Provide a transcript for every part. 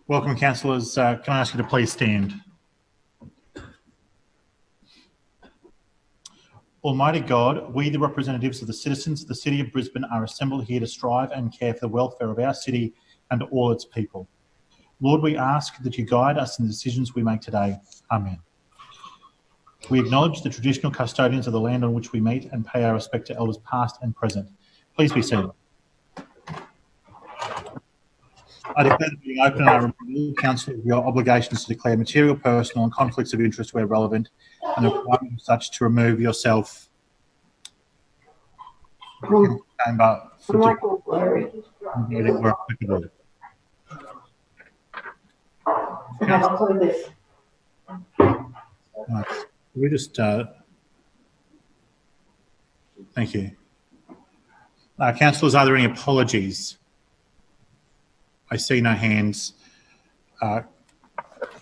Welcome, councillors. Can I ask you to please stand? Almighty God, we, the representatives of the citizens of the City of Brisbane, are assembled here to strive and care for the welfare of our city and all its people. Lord, we ask that you guide us in the decisions we make today. Amen. We acknowledge the traditional custodians of the land on which we meet and pay our respect to elders past and present. Please be seated. I declare the meeting open and I remind all council of your obligations to declare material, personal and conflicts of interest where relevant, and the requirement of such to remove yourself from the chamber where applicable. Right. We just thank you. Councillors, are there any apologies? I see no hands.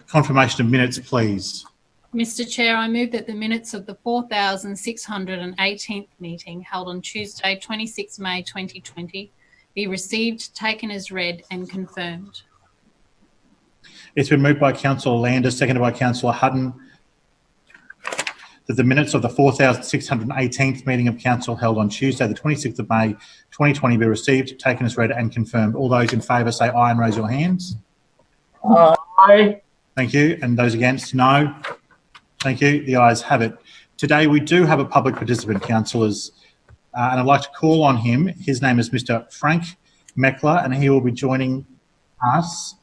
Confirmation of minutes, please. Mr Chair, I move that the minutes of the 4,618th meeting held on Tuesday, 26 May 2020 be received, taken as read and confirmed. It's been moved by Councillor Lander, seconded by Councillor Hutton, that the minutes of the 4,618th meeting of Council held on Tuesday, the 26th of May 2020 be received, taken as read and confirmed. All those in favour say aye and raise your hands. Aye. Thank you. And those against, no. Thank you. The ayes have it. Today we do have a public participant, councillors, and I'd like to call on him. His name is Mr Frank Meckler, and he will be joining us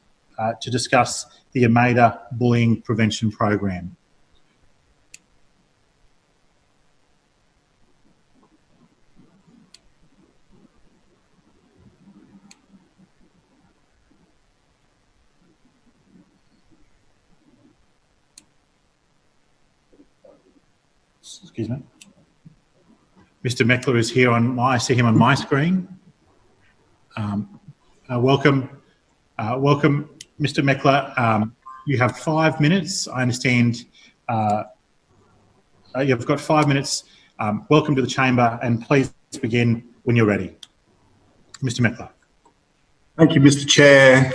to discuss the AMADA Bullying Prevention Program. Excuse me. Mr Meckler is here I see him on my screen. Welcome, Mr Meckler. You have 5 minutes. I understand you've got 5 minutes. Welcome to the chamber, and please begin when you're ready. Mr Meckler. Thank you, Mr Chair,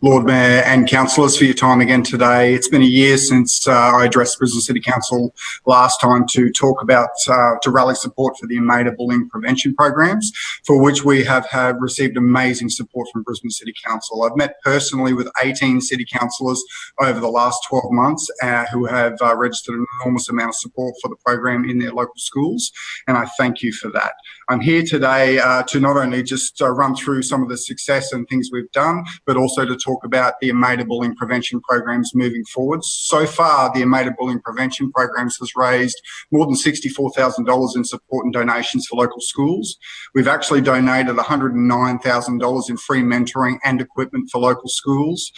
Lord Mayor and councillors for your time again today. It's been a year since I addressed Brisbane City Council last time to talk about, to rally support for the AMADA bullying prevention programs, for which we have received amazing support from Brisbane City Council. I've met personally with 18 city councillors over the last 12 months who have registered an enormous amount of support for the program in their local schools, and I thank you for that. I'm here today to not only just run through some of the success and things we've done, but also to talk about the AMADA bullying prevention programs moving forward. So far, the AMADA bullying prevention programs has raised more than $64,000 in support and donations for local schools. We've actually donated $109,000 in free mentoring and equipment for local schools.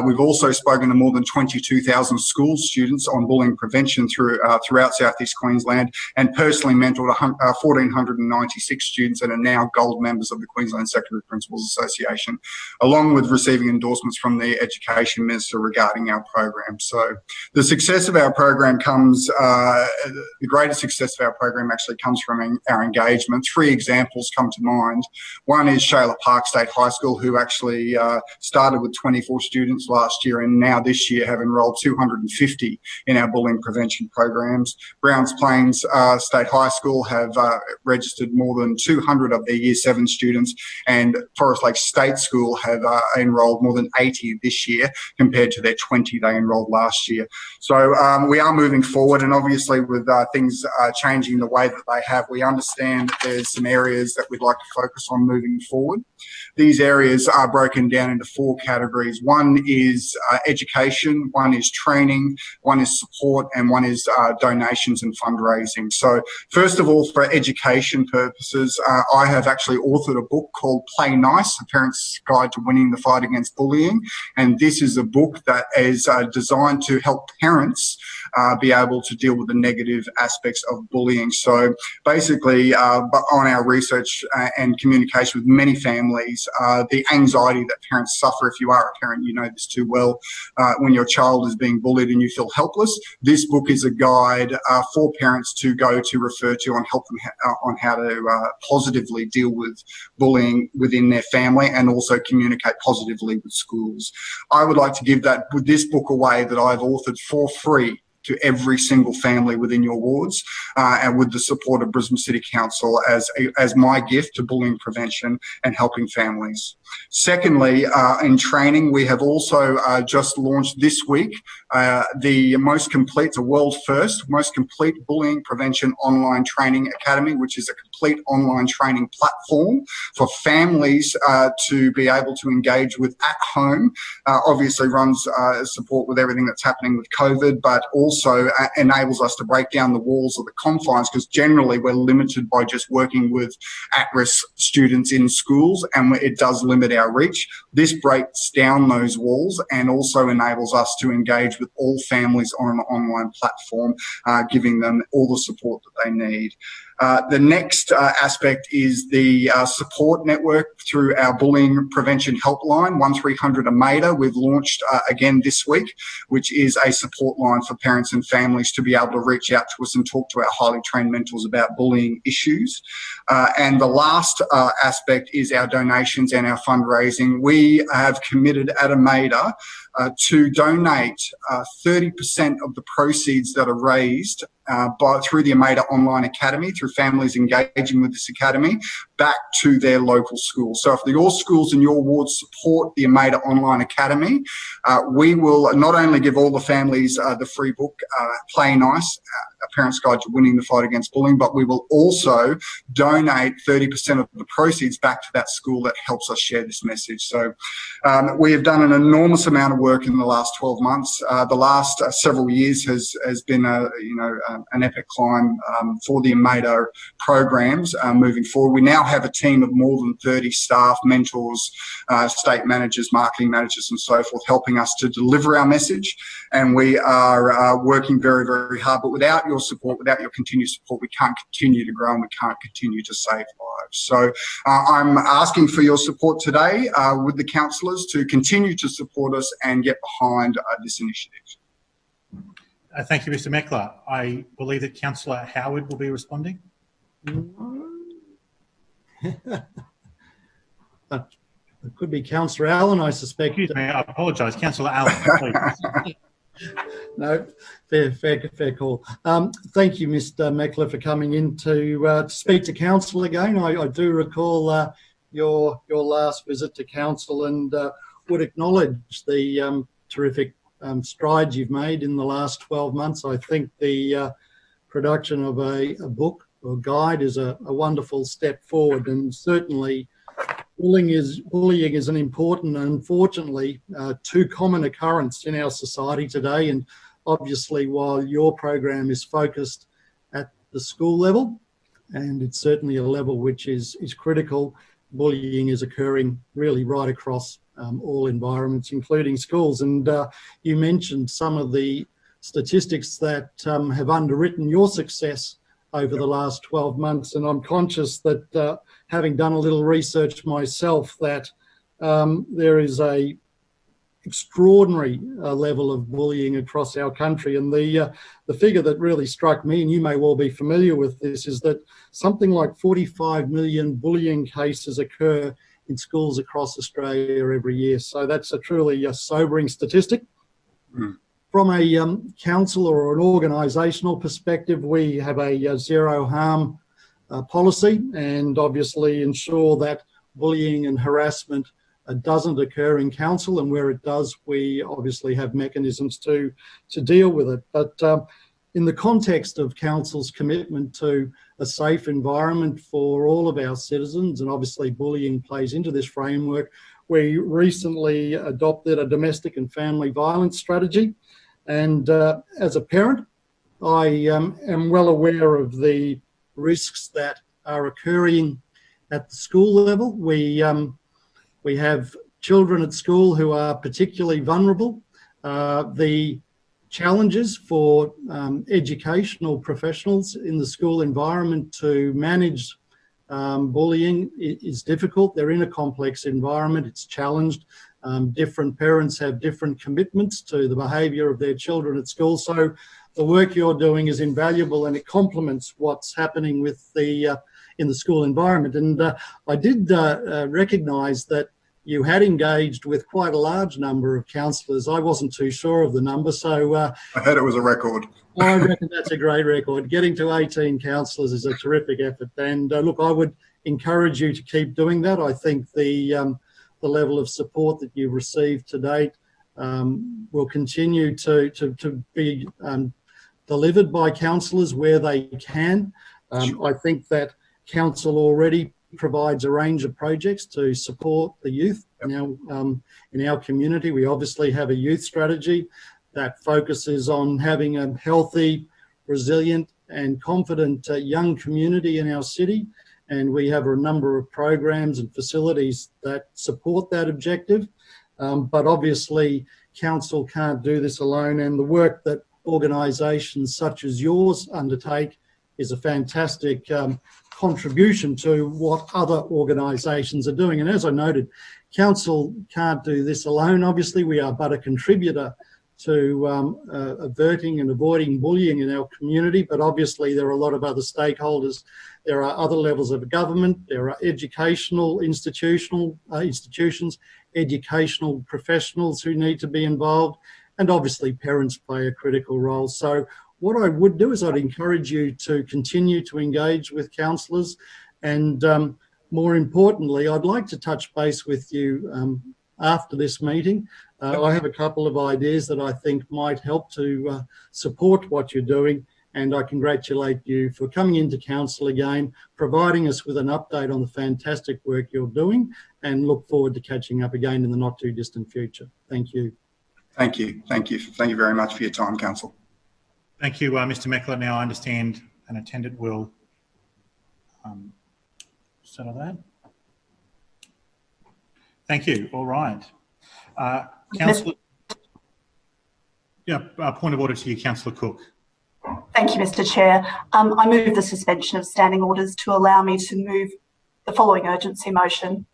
We've also spoken to more than 22,000 school students on bullying prevention throughout Southeast Queensland, and personally mentored 1,496 students that are now gold members of the Queensland Secondary Principals Association, along with receiving endorsements from the Education Minister regarding our program. So the success of our program the greatest success of our program actually comes from our engagement. 3 examples come to mind. One is Shayla Park State High School, who actually started with 24 students last year and now this year have enrolled 250 in our bullying prevention programs. Browns Plains State High School have registered more than 200 of their Year 7 students, and Forest Lake State School have enrolled more than 80 this year compared to their 20 they enrolled last year. So we are moving forward, and obviously with things changing the way that they have, we understand that there's some areas that we'd like to focus on moving forward. These areas are broken down into 4 categories. One is education, one is training, one is support, and one is donations and fundraising. So first of all, for education purposes, I have actually authored a book called Play Nice, A Parent's Guide to Winning the Fight Against Bullying. And this is a book that is designed to help parents be able to deal with the negative aspects of bullying. So basically, on our research and communication with many families, the anxiety that parents suffer, if you are a parent, you know this too well, when your child is being bullied and you feel helpless. This book is a guide for parents to go to, refer to, and help them on how to positively deal with bullying within their family, and also communicate positively with schools. I would like to give this book away that I've authored for free to every single family within your wards, and with the support of Brisbane City Council as my gift to bullying prevention and helping families. Secondly, in training, we have also just launched this week the it's a world first, most complete bullying prevention online training academy, which is a complete online training platform for families to be able to engage with at home. Obviously runs support with everything that's happening with COVID, but also enables us to break down the walls of the confines, because generally we're limited by just working with at-risk students in schools, and it does limit our reach. This breaks down those walls and also enables us to engage with all families on an online platform, giving them all the support that they need. The next aspect is the support network through our bullying prevention helpline, 1300 AMADA. We've launched again this week, which is a support line for parents and families to be able to reach out to us and talk to our highly trained mentors about bullying issues. And the last aspect is our donations and our fundraising. We have committed at AMADA to donate 30% of the proceeds that are raised through the AMADA Online Academy, through families engaging with this academy, back to their local schools. So if your schools and your wards support the AMADA Online Academy, we will not only give all the families the free book, Play Nice, A Parent's Guide to Winning the Fight Against Bullying, but we will also donate 30% of the proceeds back to that school that helps us share this message. So we have done an enormous amount of work in the last 12 months. The last several years has been an epic climb for the AMADA programs moving forward. We now have a team of more than 30 staff, mentors, state managers, marketing managers and so forth, helping us to deliver our message. And we are working very, very hard. But without your support, without your continued support, we can't continue to grow and we can't continue to save lives. So I'm asking for your support today with the councillors to continue to support us and get behind this initiative. Thank you, Mr. Meckler. I believe that Councillor Howard will be responding. It could be Councillor Allen, I suspect. Excuse me, I apologise. Councillor Allen, please. No, fair call. Thank you, Mr. Meckler, for coming in to speak to Council again. I do recall your last visit to Council and would acknowledge the terrific strides you've made in the last 12 months. I think the production of a book or guide is a wonderful step forward, and certainly bullying is an important and unfortunately too common occurrence in our society today. And obviously, while your program is focused at the school level, and it's certainly a level which is critical, bullying is occurring really right across all environments, including schools. And you mentioned some of the statistics that have underwritten your success over the last 12 months. And I'm conscious that having done a little research myself, that there is a extraordinary level of bullying across our country. And the figure that really struck me, and you may well be familiar with this, is that something like 45 million bullying cases occur in schools across Australia every year. So that's a truly sobering statistic. From a council or an organisational perspective, we have a zero harm policy, and obviously ensure that bullying and harassment doesn't occur in council, and where it does, we obviously have mechanisms to deal with it. But in the context of council's commitment to a safe environment for all of our citizens, and obviously bullying plays into this framework, we recently adopted a domestic and family violence strategy. And as a parent, I am well aware of the risks that are occurring at the school level. We have children at school who are particularly vulnerable. The challenges for educational professionals in the school environment to manage bullying is difficult. They're in a complex environment. It's challenged. Different parents have different commitments to the behaviour of their children at school. So the work you're doing is invaluable, and it complements what's happening with in the school environment. And I did recognise that you had engaged with quite a large number of councillors. I wasn't too sure of the number, so I heard it was a record. I reckon that's a great record. Getting to 18 councillors is a terrific effort. And look, I would encourage you to keep doing that. I think the level of support that you've received to date will continue to be delivered by councillors where they can. I think that council already provides a range of projects to support the youth in our community. We obviously have a youth strategy that focuses on having a healthy, resilient and confident young community in our city. And we have a number of programs and facilities that support that objective. But obviously, council can't do this alone, and the work that organisations such as yours undertake is a fantastic contribution to what other organisations are doing. And as I noted, council can't do this alone. Obviously, we are but a contributor to averting and avoiding bullying in our community, but obviously there are a lot of other stakeholders. There are other levels of government, there are educational institutions, educational professionals who need to be involved, and obviously parents play a critical role. So what I would do is I'd encourage you to continue to engage with councillors, and more importantly, I'd like to touch base with you after this meeting. I have a couple of ideas that I think might help to support what you're doing, and I congratulate you for coming into council again, providing us with an update on the fantastic work you're doing, and look forward to catching up again in the not too distant future. Thank you. Thank you. Thank you. Thank you very much for your time, council. Thank you, Mr. Meckler. Now I understand an attendant will settle that. Thank you. All right. Councillor, point of order to you, Councillor Cook. Thank you, Mr. Chair. I move the suspension of standing orders to allow me to move the following urgency motion.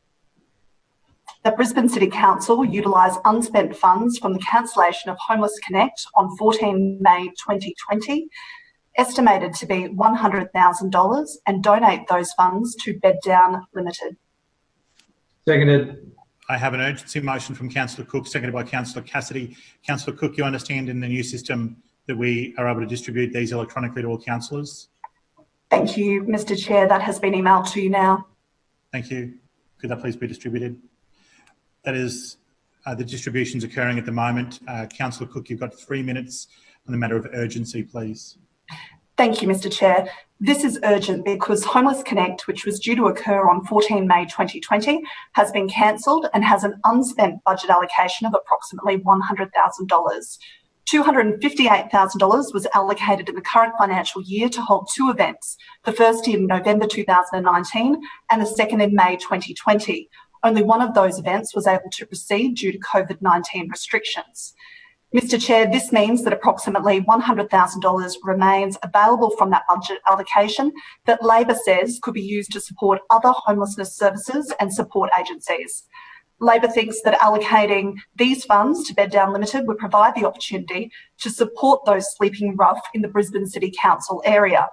That Brisbane City Council utilise unspent funds from the cancellation of Homeless Connect on 14 May 2020, estimated to be $100,000, and donate those funds to Bed Down Limited. Seconded. I have an urgency motion from Councillor Cook, seconded by Councillor Cassidy. Councillor Cook, you understand in the new system that we are able to distribute these electronically to all councillors? Thank you, Mr. Chair. That has been emailed to you now. Thank you. Could that please be distributed? That is the distributions occurring at the moment. Councillor Cook, you've got 3 minutes on the matter of urgency, please. Thank you, Mr. Chair. This is urgent because Homeless Connect, which was due to occur on 14 May 2020, has been cancelled and has an unspent budget allocation of approximately $100,000. $258,000 was allocated in the current financial year to hold two events, the first in November 2019 and the second in May 2020. Only one of those events was able to proceed due to COVID-19 restrictions. Mr. Chair, this means that approximately $100,000 remains available from that budget allocation that Labor says could be used to support other homelessness services and support agencies. Labor thinks that allocating these funds to Bed Down Limited would provide the opportunity to support those sleeping rough in the Brisbane City Council area.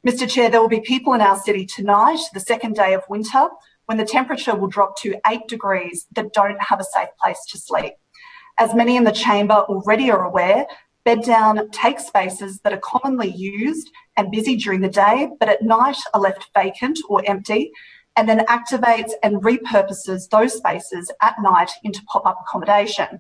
Mr. Chair, there will be people in our city tonight, the second day of winter, when the temperature will drop to 8 degrees that don't have a safe place to sleep. As many in the chamber already are aware, Bed Down takes spaces that are commonly used and busy during the day, but at night are left vacant or empty, and then activates and repurposes those spaces at night into pop-up accommodation.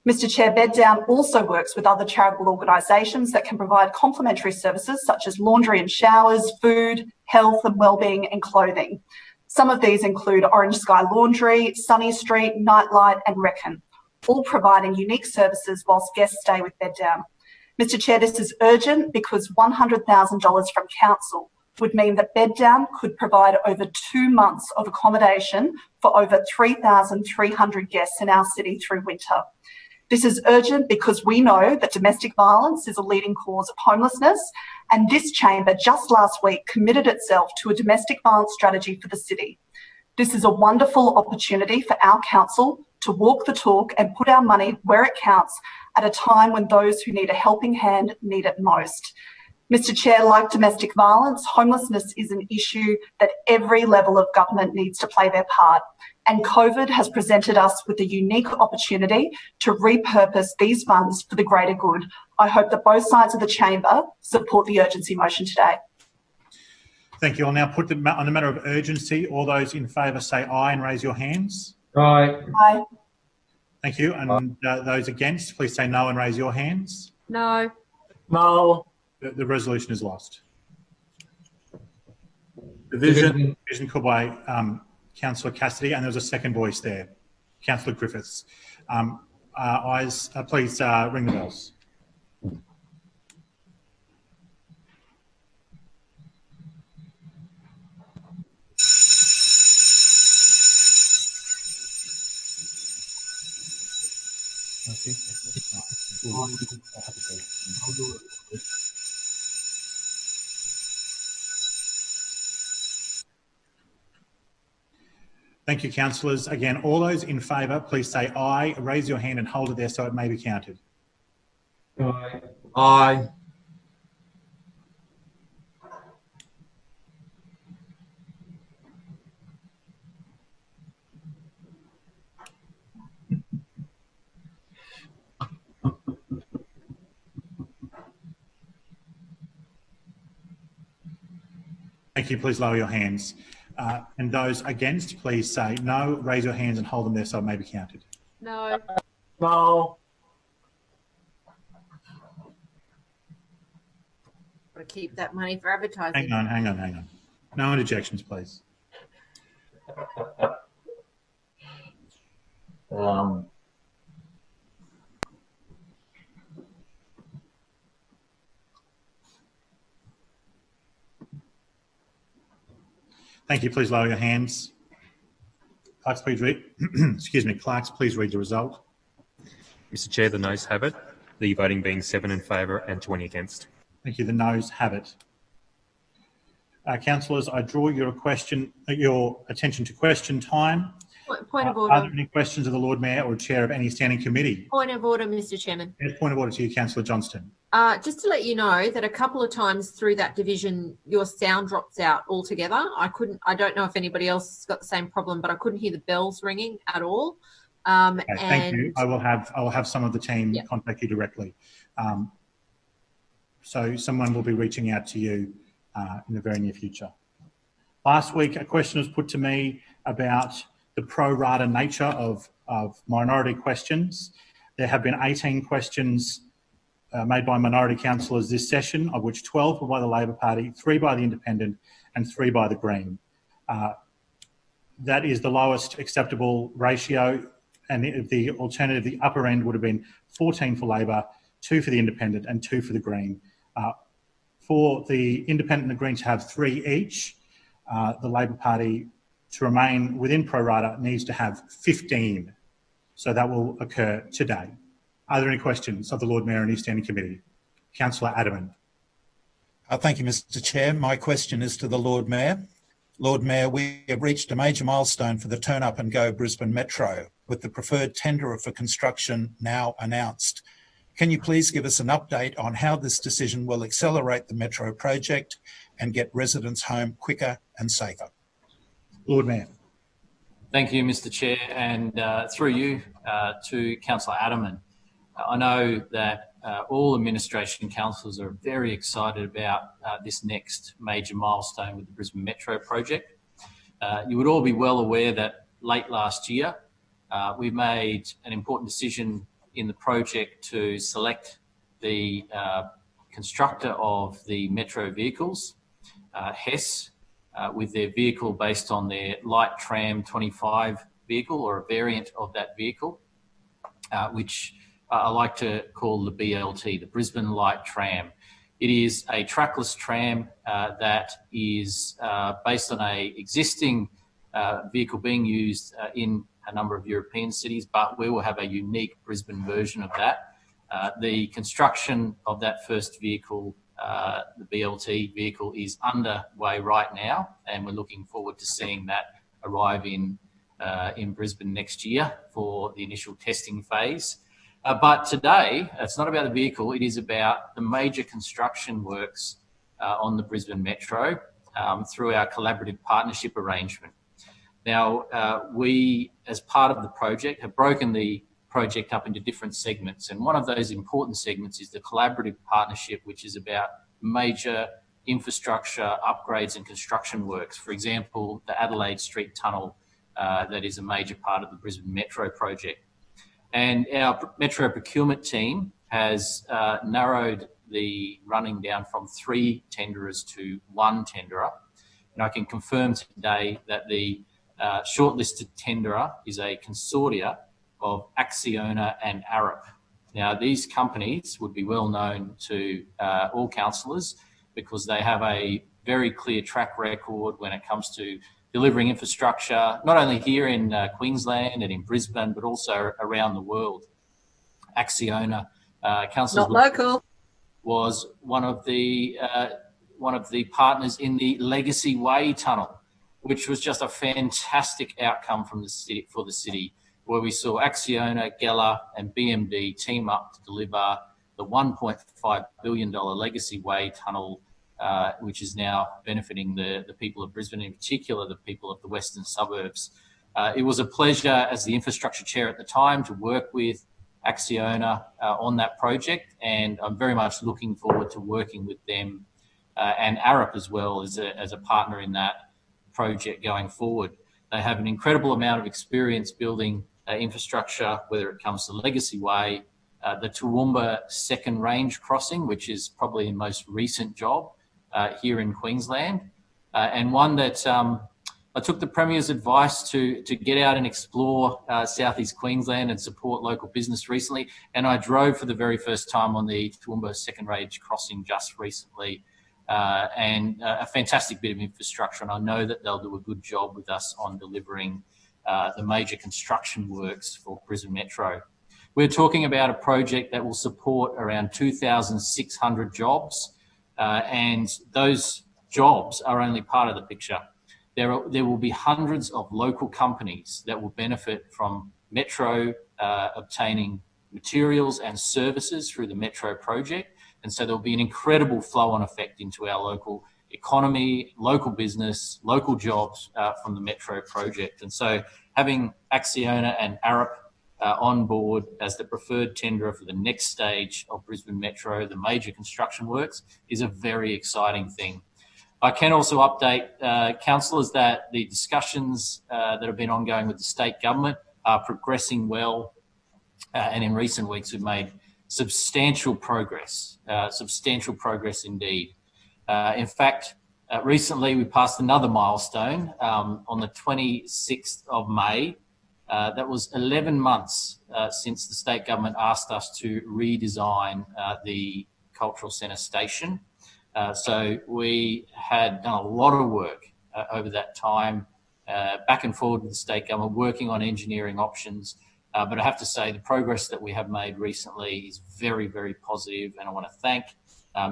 Mr. Chair, Bed Down also works with other charitable organisations that can provide complementary services such as laundry and showers, food, health and wellbeing and clothing. Some of these include Orange Sky Laundry, Sunny Street, Nightlight and Reckon, all providing unique services whilst guests stay with Bed Down. Mr. Chair, this is urgent because $100,000 from Council would mean that Bed Down could provide over 2 months of accommodation for over 3,300 guests in our city through winter. This is urgent because we know that domestic violence is a leading cause of homelessness, and this chamber just last week committed itself to a domestic violence strategy for the city. This is a wonderful opportunity for our council to walk the talk and put our money where it counts at a time when those who need a helping hand need it most. Mr. Chair, like domestic violence, homelessness is an issue that every level of government needs to play their part. and COVID has presented us with a unique opportunity to repurpose these funds for the greater good. I hope that both sides of the chamber support the urgency motion today. Thank you. I'll now put on the matter of urgency. All those in favour say aye and raise your hands. Aye. Aye. Thank you. And those against, please say no and raise your hands. No. No. The resolution is lost. Division called by Councillor Cassidy, and there's a second voice there, Councillor Griffiths. Please ring the bells. Thank you, councillors. Again, all those in favour, please say aye, raise your hand and hold it there so it may be counted. Aye. Aye. Thank you. Please lower your hands. And those against, please say no, raise your hands and hold them there so it may be counted. No. No. Got to keep that money for advertising. Hang on. No interjections, please. Thank you. Please lower your hands. Clerks, please read. Excuse me. Clerks, please read the result. Mr. Chair, the noes have it. The voting being 7 in favour and 20 against. Thank you. The noes have it. Councillors, I draw your attention to question time. Point of order. Are there any questions of the Lord Mayor or Chair of any standing committee? Point of order, Mr. Chairman. Yes, point of order to you, Councillor Johnston. Just to let you know that a couple of times through that division, your sound drops out altogether. I don't know if anybody else has got the same problem, but I couldn't hear the bells ringing at all. Okay, thank you. I will have some of the team contact you directly. So someone will be reaching out to you in the very near future. Last week, a question was put to me about the pro rata nature of minority questions. There have been 18 questions made by minority councillors this session, of which 12 were by the Labor Party, 3 by the Independent and 3 by the Green. That is the lowest acceptable ratio, and the alternative, the upper end, would have been 14 for Labor, 2 for the Independent and 2 for the Green. For the Independent and the Green to have 3 each, the Labor Party to remain within pro rata needs to have 15. So that will occur today. Are there any questions of the Lord Mayor and his standing committee? Councillor Adaman. Thank you, Mr. Chair. My question is to the Lord Mayor. Lord Mayor, we have reached a major milestone for the Turn Up and Go Brisbane Metro, with the preferred tenderer for construction now announced. Can you please give us an update on how this decision will accelerate the Metro project and get residents home quicker and safer? Lord Mayor. Thank you, Mr. Chair, and through you to Councillor Adaman. I know that all administration councillors are very excited about this next major milestone with the Brisbane Metro project. You would all be well aware that late last year, we made an important decision in the project to select the constructor of the Metro vehicles, Hess, with their vehicle based on their light tram 25 vehicle, or a variant of that vehicle, which I like to call the BLT, the Brisbane Light Tram. It is a trackless tram that is based on an existing vehicle being used in a number of European cities, but we will have a unique Brisbane version of that. The construction of that first vehicle, the BLT vehicle, is underway right now, and we're looking forward to seeing that arrive in Brisbane next year for the initial testing phase. But today, it's not about the vehicle, it is about the major construction works on the Brisbane Metro through our collaborative partnership arrangement. Now, we, as part of the project, have broken the project up into different segments. And one of those important segments is the collaborative partnership, which is about major infrastructure upgrades and construction works. For example, the Adelaide Street Tunnel, that is a major part of the Brisbane Metro project. And our Metro procurement team has narrowed the running down from 3 tenderers to 1 tenderer. And I can confirm today that the shortlisted tenderer is a consortia of Acciona and Arup. Now, these companies would be well known to all councillors because they have a very clear track record when it comes to delivering infrastructure, not only here in Queensland and in Brisbane, but also around the world. Acciona, councillors, Not local, was one of the partners in the Legacy Way Tunnel, which was just a fantastic outcome from the city for the city, where we saw Acciona, Geller, and BMD team up to deliver the $1.5 billion Legacy Way Tunnel, which is now benefiting the people of Brisbane, in particular the people of the western suburbs. It was a pleasure as the infrastructure chair at the time to work with Acciona on that project, and I'm very much looking forward to working with them and Arup as well as a partner in that project going forward. They have an incredible amount of experience building infrastructure, whether it comes to Legacy Way, the Toowoomba Second Range Crossing, which is probably the most recent job here in Queensland, and one that I took the Premier's advice to get out and explore southeast Queensland and support local business recently, and I drove for the very first time on the Toowoomba Second Range Crossing just recently, and a fantastic bit of infrastructure, and I know that they'll do a good job with us on delivering the major construction works for Brisbane Metro. We're talking about a project that will support around 2,600 jobs, and those jobs are only part of the picture. There will be hundreds of local companies that will benefit from Metro obtaining materials and services through the Metro project. And so there'll be an incredible flow-on effect into our local economy, local business, local jobs from the Metro project. And so having Acciona and Arup on board as the preferred tenderer for the next stage of Brisbane Metro, the major construction works, is a very exciting thing. I can also update councillors that the discussions that have been ongoing with the state government are progressing well, and in recent weeks we've made substantial progress indeed. In fact, recently we passed another milestone on the 26th of May. That was 11 months since the state government asked us to redesign the Cultural Centre station. So we had done a lot of work over that time, back and forward with the state government, working on engineering options. But I have to say the progress that we have made recently is very, very positive. And I want to thank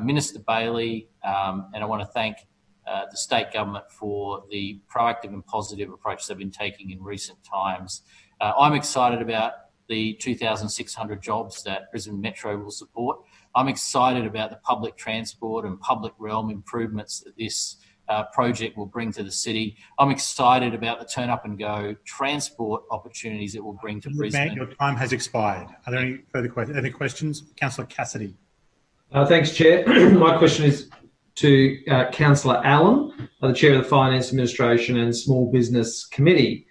Minister Bailey and I want to thank the state government for the proactive and positive approach they've been taking in recent times. I'm excited about the 2,600 jobs that Brisbane Metro will support. I'm excited about the public transport and public realm improvements that this project will bring to the city. I'm excited about the turn up and go transport opportunities it will bring to Brisbane. Your time has expired. Are there any further questions? Any questions? Councillor Cassidy. Thanks, Chair. My question is to Councillor Allen, the Chair of the Finance Administration and Small Business Committee.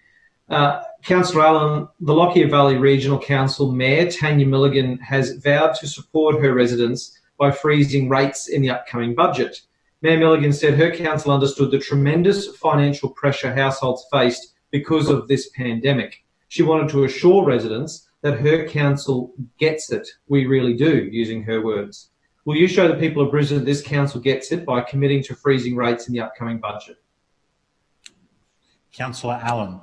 Councillor Allen, the Lockyer Valley Regional Council Mayor Tanya Milligan has vowed to support her residents by freezing rates in the upcoming budget. Mayor Milligan said her council understood the tremendous financial pressure households faced because of this pandemic. She wanted to assure residents that her council gets it. We really do, using her words. Will you show the people of Brisbane this council gets it by committing to freezing rates in the upcoming budget? Councillor Allen.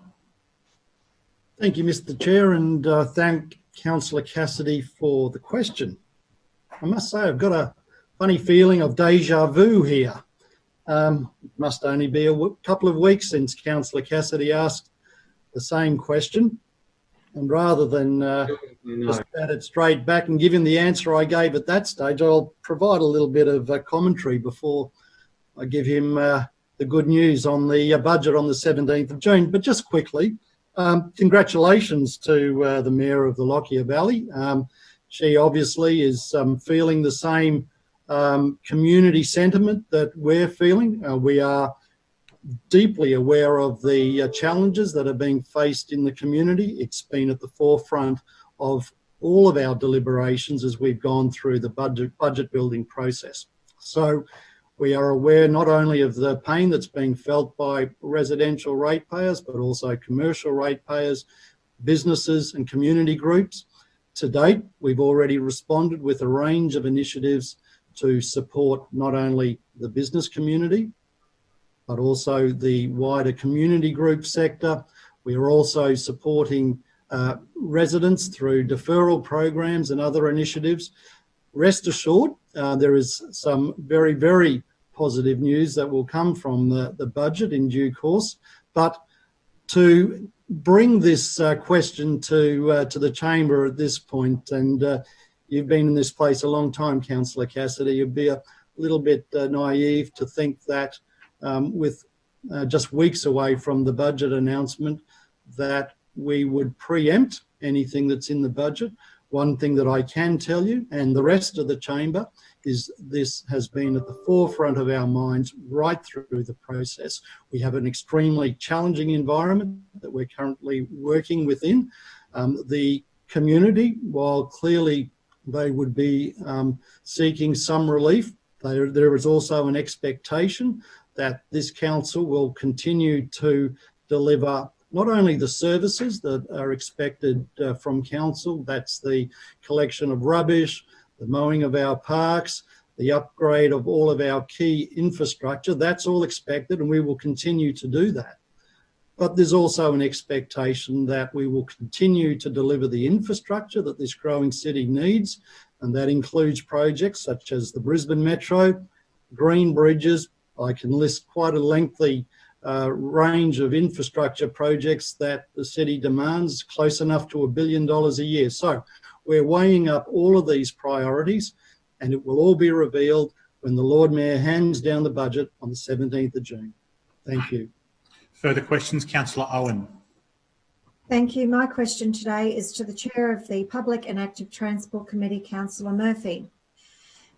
Thank you, Mr. Chair, and thank Councillor Cassidy for the question. I must say I've got a funny feeling of deja vu here. It must only be a couple of weeks since Councillor Cassidy asked the same question, and rather than just bat it straight back and give him the answer I gave at that stage, I'll provide a little bit of commentary before I give him the good news on the budget on the 17th of June. But just quickly, congratulations to the Mayor of the Lockyer Valley. She obviously is feeling the same community sentiment that we're feeling. We are deeply aware of the challenges that are being faced in the community. It's been at the forefront of all of our deliberations as we've gone through the budget building process. So we are aware not only of the pain that's being felt by residential ratepayers, but also commercial ratepayers, businesses and community groups. To date, we've already responded with a range of initiatives to support not only the business community, but also the wider community group sector. We are also supporting residents through deferral programs and other initiatives. Rest assured, there is some very, very positive news that will come from the budget in due course. But to bring this question to the chamber at this point, and you've been in this place a long time, Councillor Cassidy, you'd be a little bit naive to think that with just weeks away from the budget announcement that we would preempt anything that's in the budget. One thing that I can tell you, and the rest of the chamber, is this has been at the forefront of our minds right through the process. We have an extremely challenging environment that we're currently working within. The community, while clearly they would be seeking some relief, there is also an expectation that this council will continue to deliver not only the services that are expected from council, that's the collection of rubbish, the mowing of our parks, the upgrade of all of our key infrastructure, that's all expected and we will continue to do that. But there's also an expectation that we will continue to deliver the infrastructure that this growing city needs, and that includes projects such as the Brisbane Metro, green bridges. I can list quite a lengthy range of infrastructure projects that the city demands, close enough to $1 billion a year. So we're weighing up all of these priorities, and it will all be revealed when the Lord Mayor hands down the budget on the 17th of June. Thank you. Further questions? Councillor Owen. Thank you. My question today is to the Chair of the Public and Active Transport Committee, Councillor Murphy.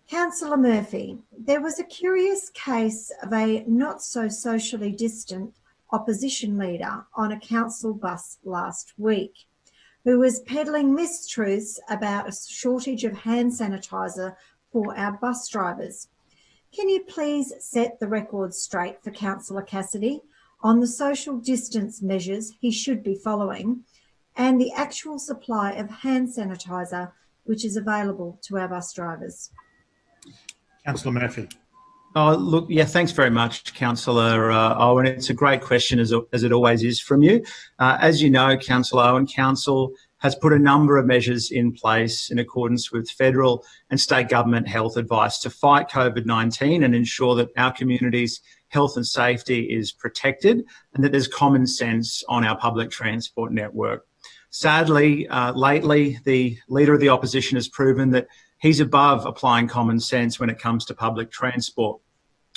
Councillor Murphy, there was a curious case of a not so socially distant opposition leader on a council bus last week who was peddling mistruths about a shortage of hand sanitizer for our bus drivers. Can you please set the record straight for Councillor Cassidy on the social distance measures he should be following and the actual supply of hand sanitizer which is available to our bus drivers? Councillor Murphy. Oh, look, yeah, thanks very much, Councillor Owen. It's a great question, as it always is from you. As you know, Councillor Owen, Council has put a number of measures in place in accordance with federal and state government health advice to fight COVID-19 and ensure that our community's health and safety is protected and that there's common sense on our public transport network. Sadly, lately, the Leader of the Opposition has proven that he's above applying common sense when it comes to public transport.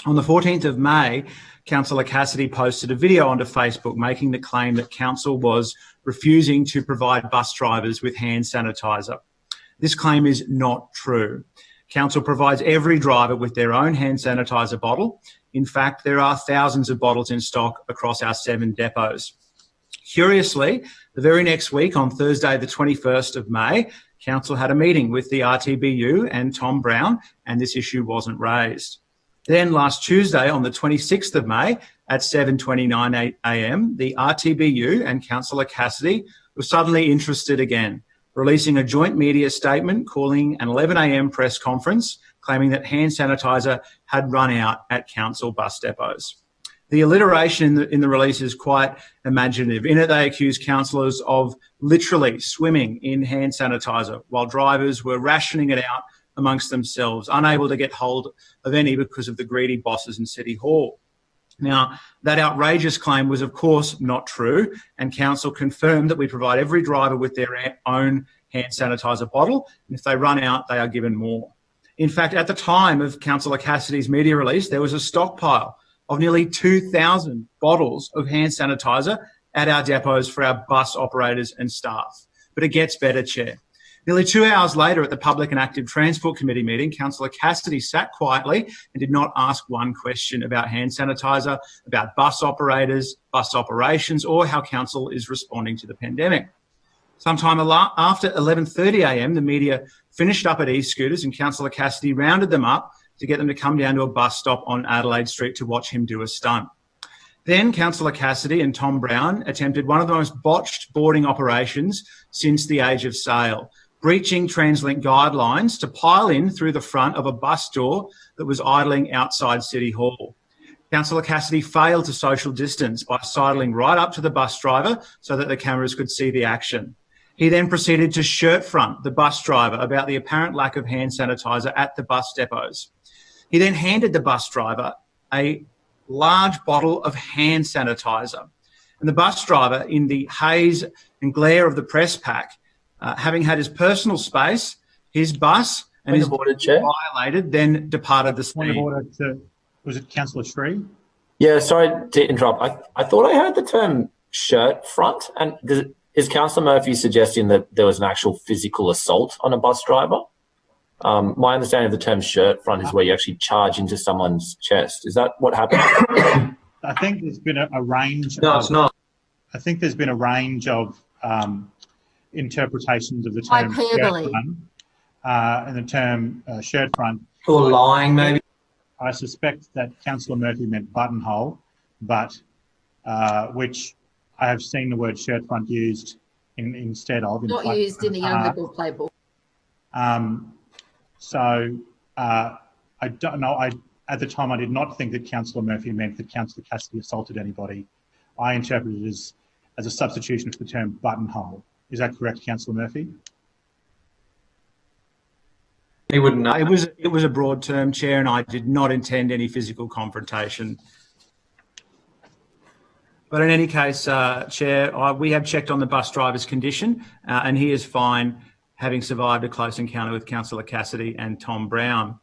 On the 14th of May, Councillor Cassidy posted a video onto Facebook making the claim that Council was refusing to provide bus drivers with hand sanitizer. This claim is not true. Council provides every driver with their own hand sanitizer bottle. In fact, there are thousands of bottles in stock across our 7 depots. Curiously, the very next week, on Thursday, the 21st of May, Council had a meeting with the RTBU and Tom Brown, and this issue wasn't raised. Then last Tuesday, on the 26th of May, at 7:29 a.m, the RTBU and Councillor Cassidy were suddenly interested again, releasing a joint media statement calling an 11 a.m. press conference, claiming that hand sanitizer had run out at council bus depots. The alliteration in the release is quite imaginative. In it, they accuse councillors of literally swimming in hand sanitizer while drivers were rationing it out amongst themselves, unable to get hold of any because of the greedy bosses in City Hall. Now, that outrageous claim was, of course, not true, and Council confirmed that we provide every driver with their own hand sanitizer bottle, and if they run out, they are given more. In fact, at the time of Councillor Cassidy's media release, there was a stockpile of nearly 2,000 bottles of hand sanitizer at our depots for our bus operators and staff. But it gets better, Chair. Nearly 2 hours later at the Public and Active Transport Committee meeting, Councillor Cassidy sat quietly and did not ask one question about hand sanitizer, about bus operators, bus operations, or how council is responding to the pandemic. Sometime after 11:30am, the media finished up at e-scooters and Councillor Cassidy rounded them up to get them to come down to a bus stop on Adelaide Street to watch him do a stunt. Then Councillor Cassidy and Tom Brown attempted one of the most botched boarding operations since the age of sail, breaching TransLink guidelines to pile in through the front of a bus door that was idling outside City Hall. Councillor Cassidy failed to social distance by sidling right up to the bus driver so that the cameras could see the action. He then proceeded to shirt front the bus driver about the apparent lack of hand sanitizer at the bus depots. He then handed the bus driver a large bottle of hand sanitizer. And the bus driver, in the haze and glare of the press pack, having had his personal space, his bus and his violated, then departed the Point of scene. order to, was it Councillor Shree? Yeah, sorry to interrupt. I thought I heard the term shirt front. And is Councillor Murphy suggesting that there was an actual physical assault on a bus driver? My understanding of the term shirt front is where you actually charge into someone's chest. Is that what happened? I think there's been a range. No, it's not. I think there's been a range of interpretations of the term Hyperbole. shirt front and the term shirt front. Or lying, maybe. I suspect that Councillor Murphy meant buttonhole, but which I have seen the word shirt front used instead of. Not used in the Young Liberal playbook. So I don't know. At the time, I did not think that Councillor Murphy meant that Councillor Cassidy assaulted anybody. I interpreted it as a substitution for the term buttonhole. Is that correct, Councillor Murphy? He wouldn't know. It was a broad term, Chair, and I did not intend any physical confrontation. But in any case, Chair, we have checked on the bus driver's condition and he is fine, having survived a close encounter with Councillor Cassidy and Tom Brown.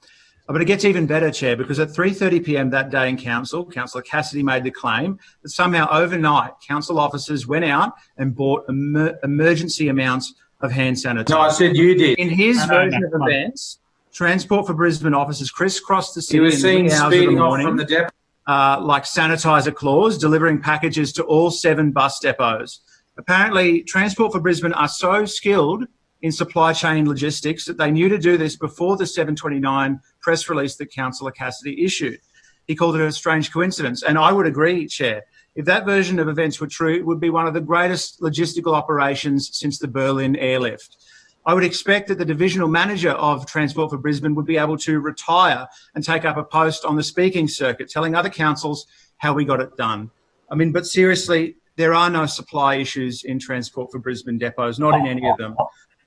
But it gets even better, Chair, because at 3:30pm that day in Council, Councillor Cassidy made the claim that somehow overnight Council officers went out and bought emergency amounts of hand sanitizer. No, I said you did. In his version of events, Transport for Brisbane officers crisscrossed the city He was in seen the hours of the speeding off morning, from the depot. like sanitizer claws, delivering packages to all 7 bus depots. Apparently, Transport for Brisbane are so skilled in supply chain logistics that they knew to do this before the 7:29 press release that Councillor Cassidy issued. He called it a strange coincidence. And I would agree, Chair. If that version of events were true, it would be one of the greatest logistical operations since the Berlin airlift. I would expect that the divisional manager of Transport for Brisbane would be able to retire and take up a post on the speaking circuit, telling other councils how we got it done. I mean, but seriously, there are no supply issues in Transport for Brisbane depots, not in any of them.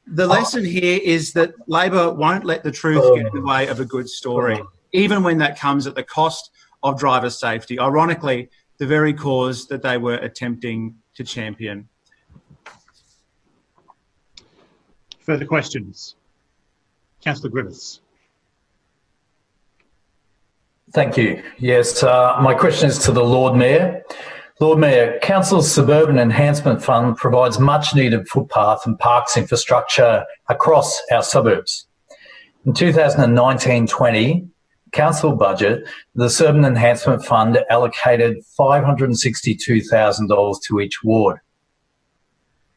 The lesson here is that Labor won't let the truth get in the way of a good story, even when that comes at the cost of driver safety. Ironically, the very cause that they were attempting to champion. Further questions? Councillor Griffiths. Thank you. Yes, my question is to the Lord Mayor. Lord Mayor, Council's Suburban Enhancement Fund provides much needed footpath and parks infrastructure across our suburbs. In 2019-20 Council budget, the Suburban Enhancement Fund allocated $562,000 to each ward.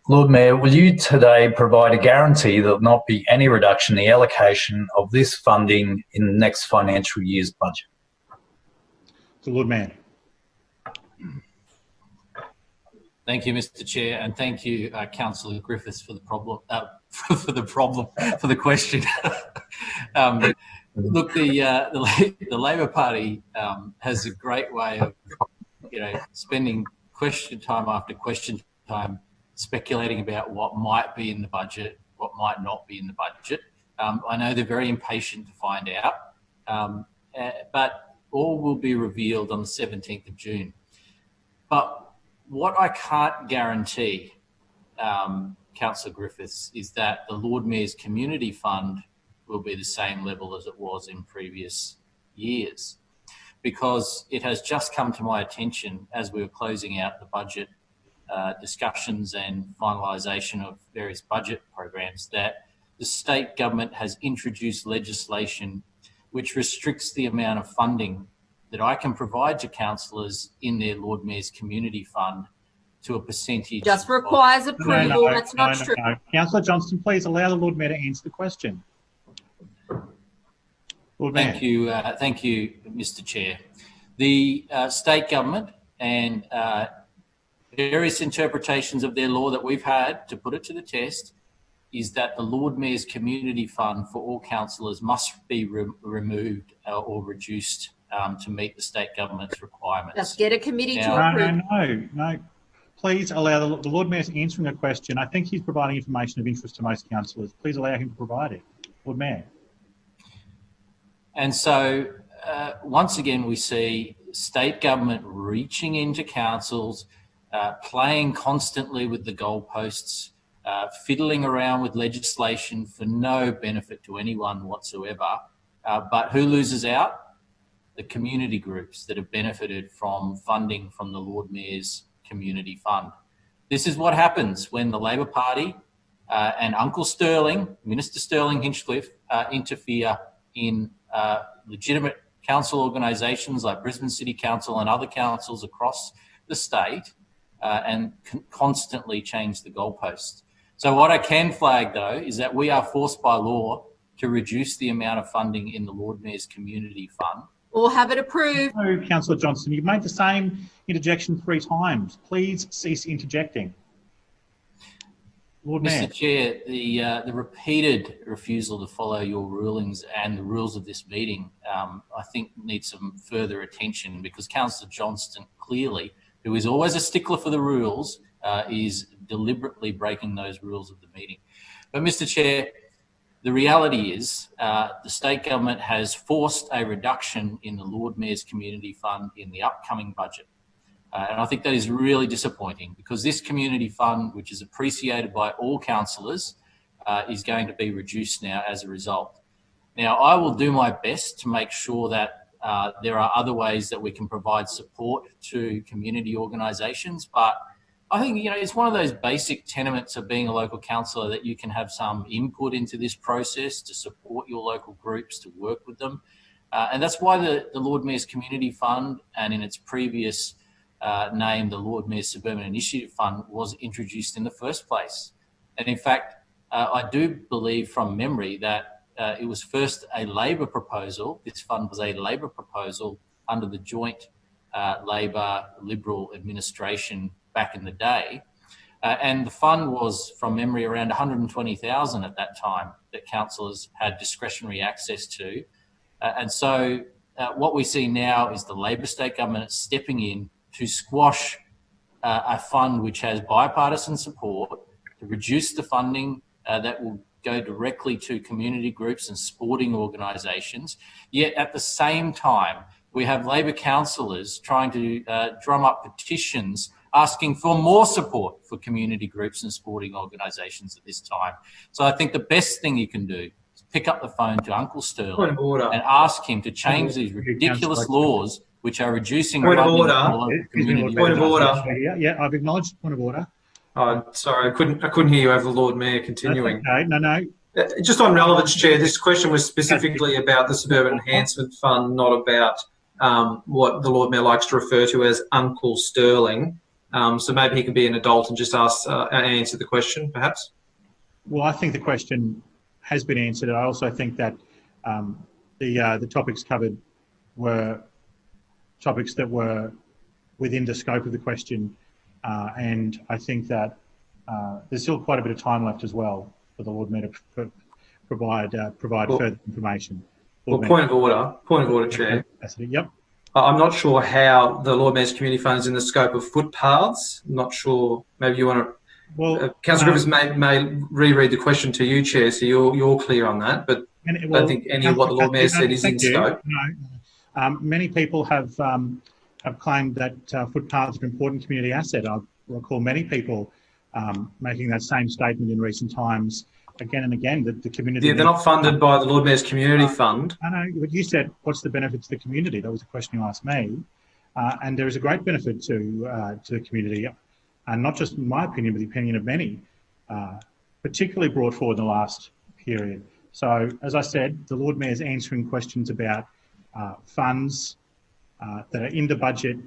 Lord Mayor, will you today provide a guarantee there will not be any reduction in the allocation of this funding in the next financial year's budget? The Lord Mayor. Thank you, Mr. Chair, and thank you, Councillor Griffiths, for the question. Look, the Labor Party has a great way of, spending question time after question time speculating about what might be in the budget, what might not be in the budget. I know they're very impatient to find out, but all will be revealed on the 17th of June. But what I can't guarantee, Councillor Griffiths, is that the Lord Mayor's Community Fund will be the same level as it was in previous years. because it has just come to my attention as we were closing out the budget discussions and finalisation of various budget programs that the state government has introduced legislation which restricts the amount of funding that I can provide to councillors in their Lord Mayor's Community Fund to a percentage. Just requires approval. No, That's not true. No. Councillor Johnston, please allow the Lord Mayor to answer the question. Lord Mayor. Thank you, Mr. Chair. The state government and various interpretations of their law that we've had to put it to the test is that the Lord Mayor's Community Fund for all councillors must be removed or reduced to meet the state government's requirements. Just get a committee to approve. No. Please allow the Lord Mayor's answering a question. I think he's providing information of interest to most councillors. Please allow him to provide it. Lord Mayor. And so, once again, we see state government reaching into councils, playing constantly with the goalposts, fiddling around with legislation for no benefit to anyone whatsoever. But who loses out? The community groups that have benefited from funding from the Lord Mayor's Community Fund. This is what happens when the Labor Party and Uncle Sterling, Minister Sterling Hinchcliffe, interfere in legitimate council organisations like Brisbane City Council and other councils across the state and constantly change the goalposts. So what I can flag, though, is that we are forced by law to reduce the amount of funding in the Lord Mayor's Community Fund. Or have it approved. No, Councillor Johnston, you've made the same interjection 3 times. Please cease interjecting. Lord Mayor. Mr. Chair, the repeated refusal to follow your rulings and the rules of this meeting, I think needs some further attention, because Councillor Johnston clearly, who is always a stickler for the rules, is deliberately breaking those rules of the meeting. But Mr. Chair, the reality is the state government has forced a reduction in the Lord Mayor's Community Fund in the upcoming budget. And I think that is really disappointing, because this community fund, which is appreciated by all councillors, is going to be reduced now as a result. Now, I will do my best to make sure that there are other ways that we can provide support to community organisations, but I think, it's one of those basic tenements of being a local councillor that you can have some input into this process to support your local groups, to work with them. And that's why the Lord Mayor's Community Fund, and in its previous name, the Lord Mayor's Suburban Initiative Fund, was introduced in the first place. And in fact, I do believe from memory that it was first a Labor proposal. This fund was a Labor proposal under the joint Labor-Liberal administration back in the day. And the fund was, from memory, around 120,000 at that time that councillors had discretionary access to. And so what we see now is the Labor state government stepping in to squash a fund which has bipartisan support, to reduce the funding that will go directly to community groups and sporting organisations. Yet at the same time, we have Labor councillors trying to drum up petitions asking for more support for community groups and sporting organisations at this time. So I think the best thing you can do is pick up the phone to Uncle Sterling and ask him to change these ridiculous laws which are reducing Point of order. Point of order. Yeah, I've acknowledged point of order. Oh, sorry, I couldn't hear you over the Lord Mayor continuing. That's okay. No. Just on relevance, Chair, this question was specifically about the Suburban Enhancement Fund, not about what the Lord Mayor likes to refer to as Uncle Sterling. So maybe he can be an adult and just answer the question, perhaps. Well, I think the question has been answered. I also think that the topics covered were topics that were within the scope of the question, and I think that there's still quite a bit of time left as well for the Lord Mayor to provide further information. Point of order, Chair. Yep. I'm not sure how the Lord Mayor's Community Fund is in the scope of footpaths. I'm not sure. Maybe you want to. Well, Councillor Griffiths may reread the question to you, Chair, so you're clear on that. But I don't think any of what the Lord Mayor said is in scope. No. Many people have claimed that footpaths are an important community asset. I recall many people making that same statement in recent times again and again that the community... Yeah, they're not funded by the Lord Mayor's Community Fund. I know, but you said, what's the benefit to the community? That was a question you asked me. And there is a great benefit to the community, and not just in my opinion, but the opinion of many, particularly brought forward in the last period. So, as I said, the Lord Mayor's answering questions about funds that are in the budget,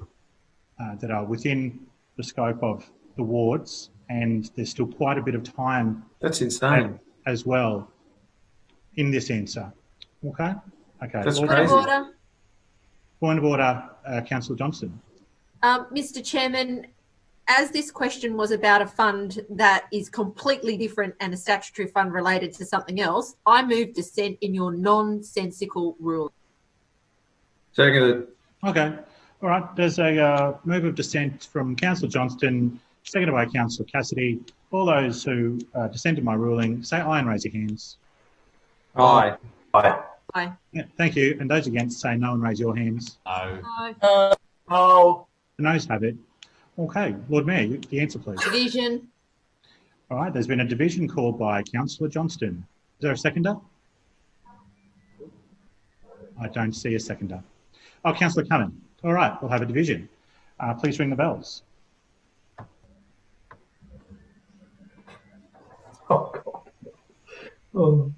that are within the scope of the wards, and there's still quite a bit of time. That's insane. As well in this answer. Okay? Okay. That's Point of order. Point of order, Councillor Johnston. Mr. Chairman, as this question was about a fund that is completely different and a statutory fund related to something else, I move dissent in your nonsensical rule. Seconded. Okay. All right. There's a move of dissent from Councillor Johnston, seconded by Councillor Cassidy. All those who dissented my ruling, say aye and raise your hands. Aye. Aye. Yeah, thank you. And those against, say no and raise your hands. No. Aye. No. The noes have it. Okay. Lord Mayor, the answer, please. Division. All right. There's been a division called by Councillor Johnston. Is there a seconder? I don't see a seconder. Oh, Councillor Cunnin. All right. We'll have a division. Please ring the bells. Oh, God. Oh.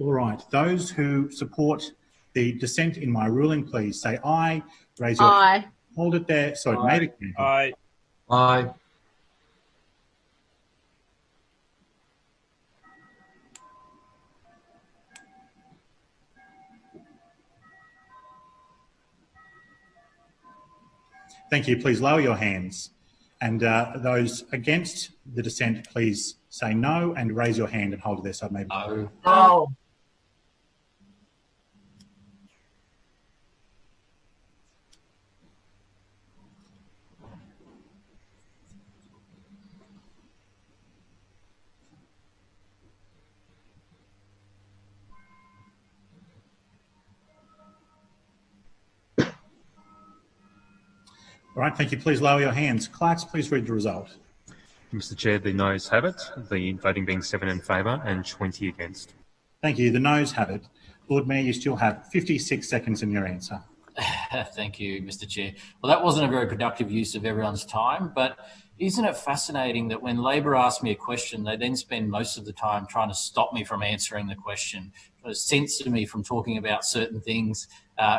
All right. Those who support the dissent in my ruling, please say aye. Raise your Aye. Hold it there. Sorry, Aye. maybe. Aye. Aye. Thank you. Please lower your hands. And those against the dissent, please say no and raise your hand and hold it there so maybe. No. No. All right, thank you. Please lower your hands. Clerks, please read the result. Mr. Chair, the noes have it, the voting being 7 in favour and 20 against. Thank you. The noes have it. Lord Mayor, you still have 56 seconds in your answer. Thank you, Mr. Chair. Well, that wasn't a very productive use of everyone's time, but isn't it fascinating that when Labor asks me a question, they then spend most of the time trying to stop me from answering the question, trying to censor me from talking about certain things,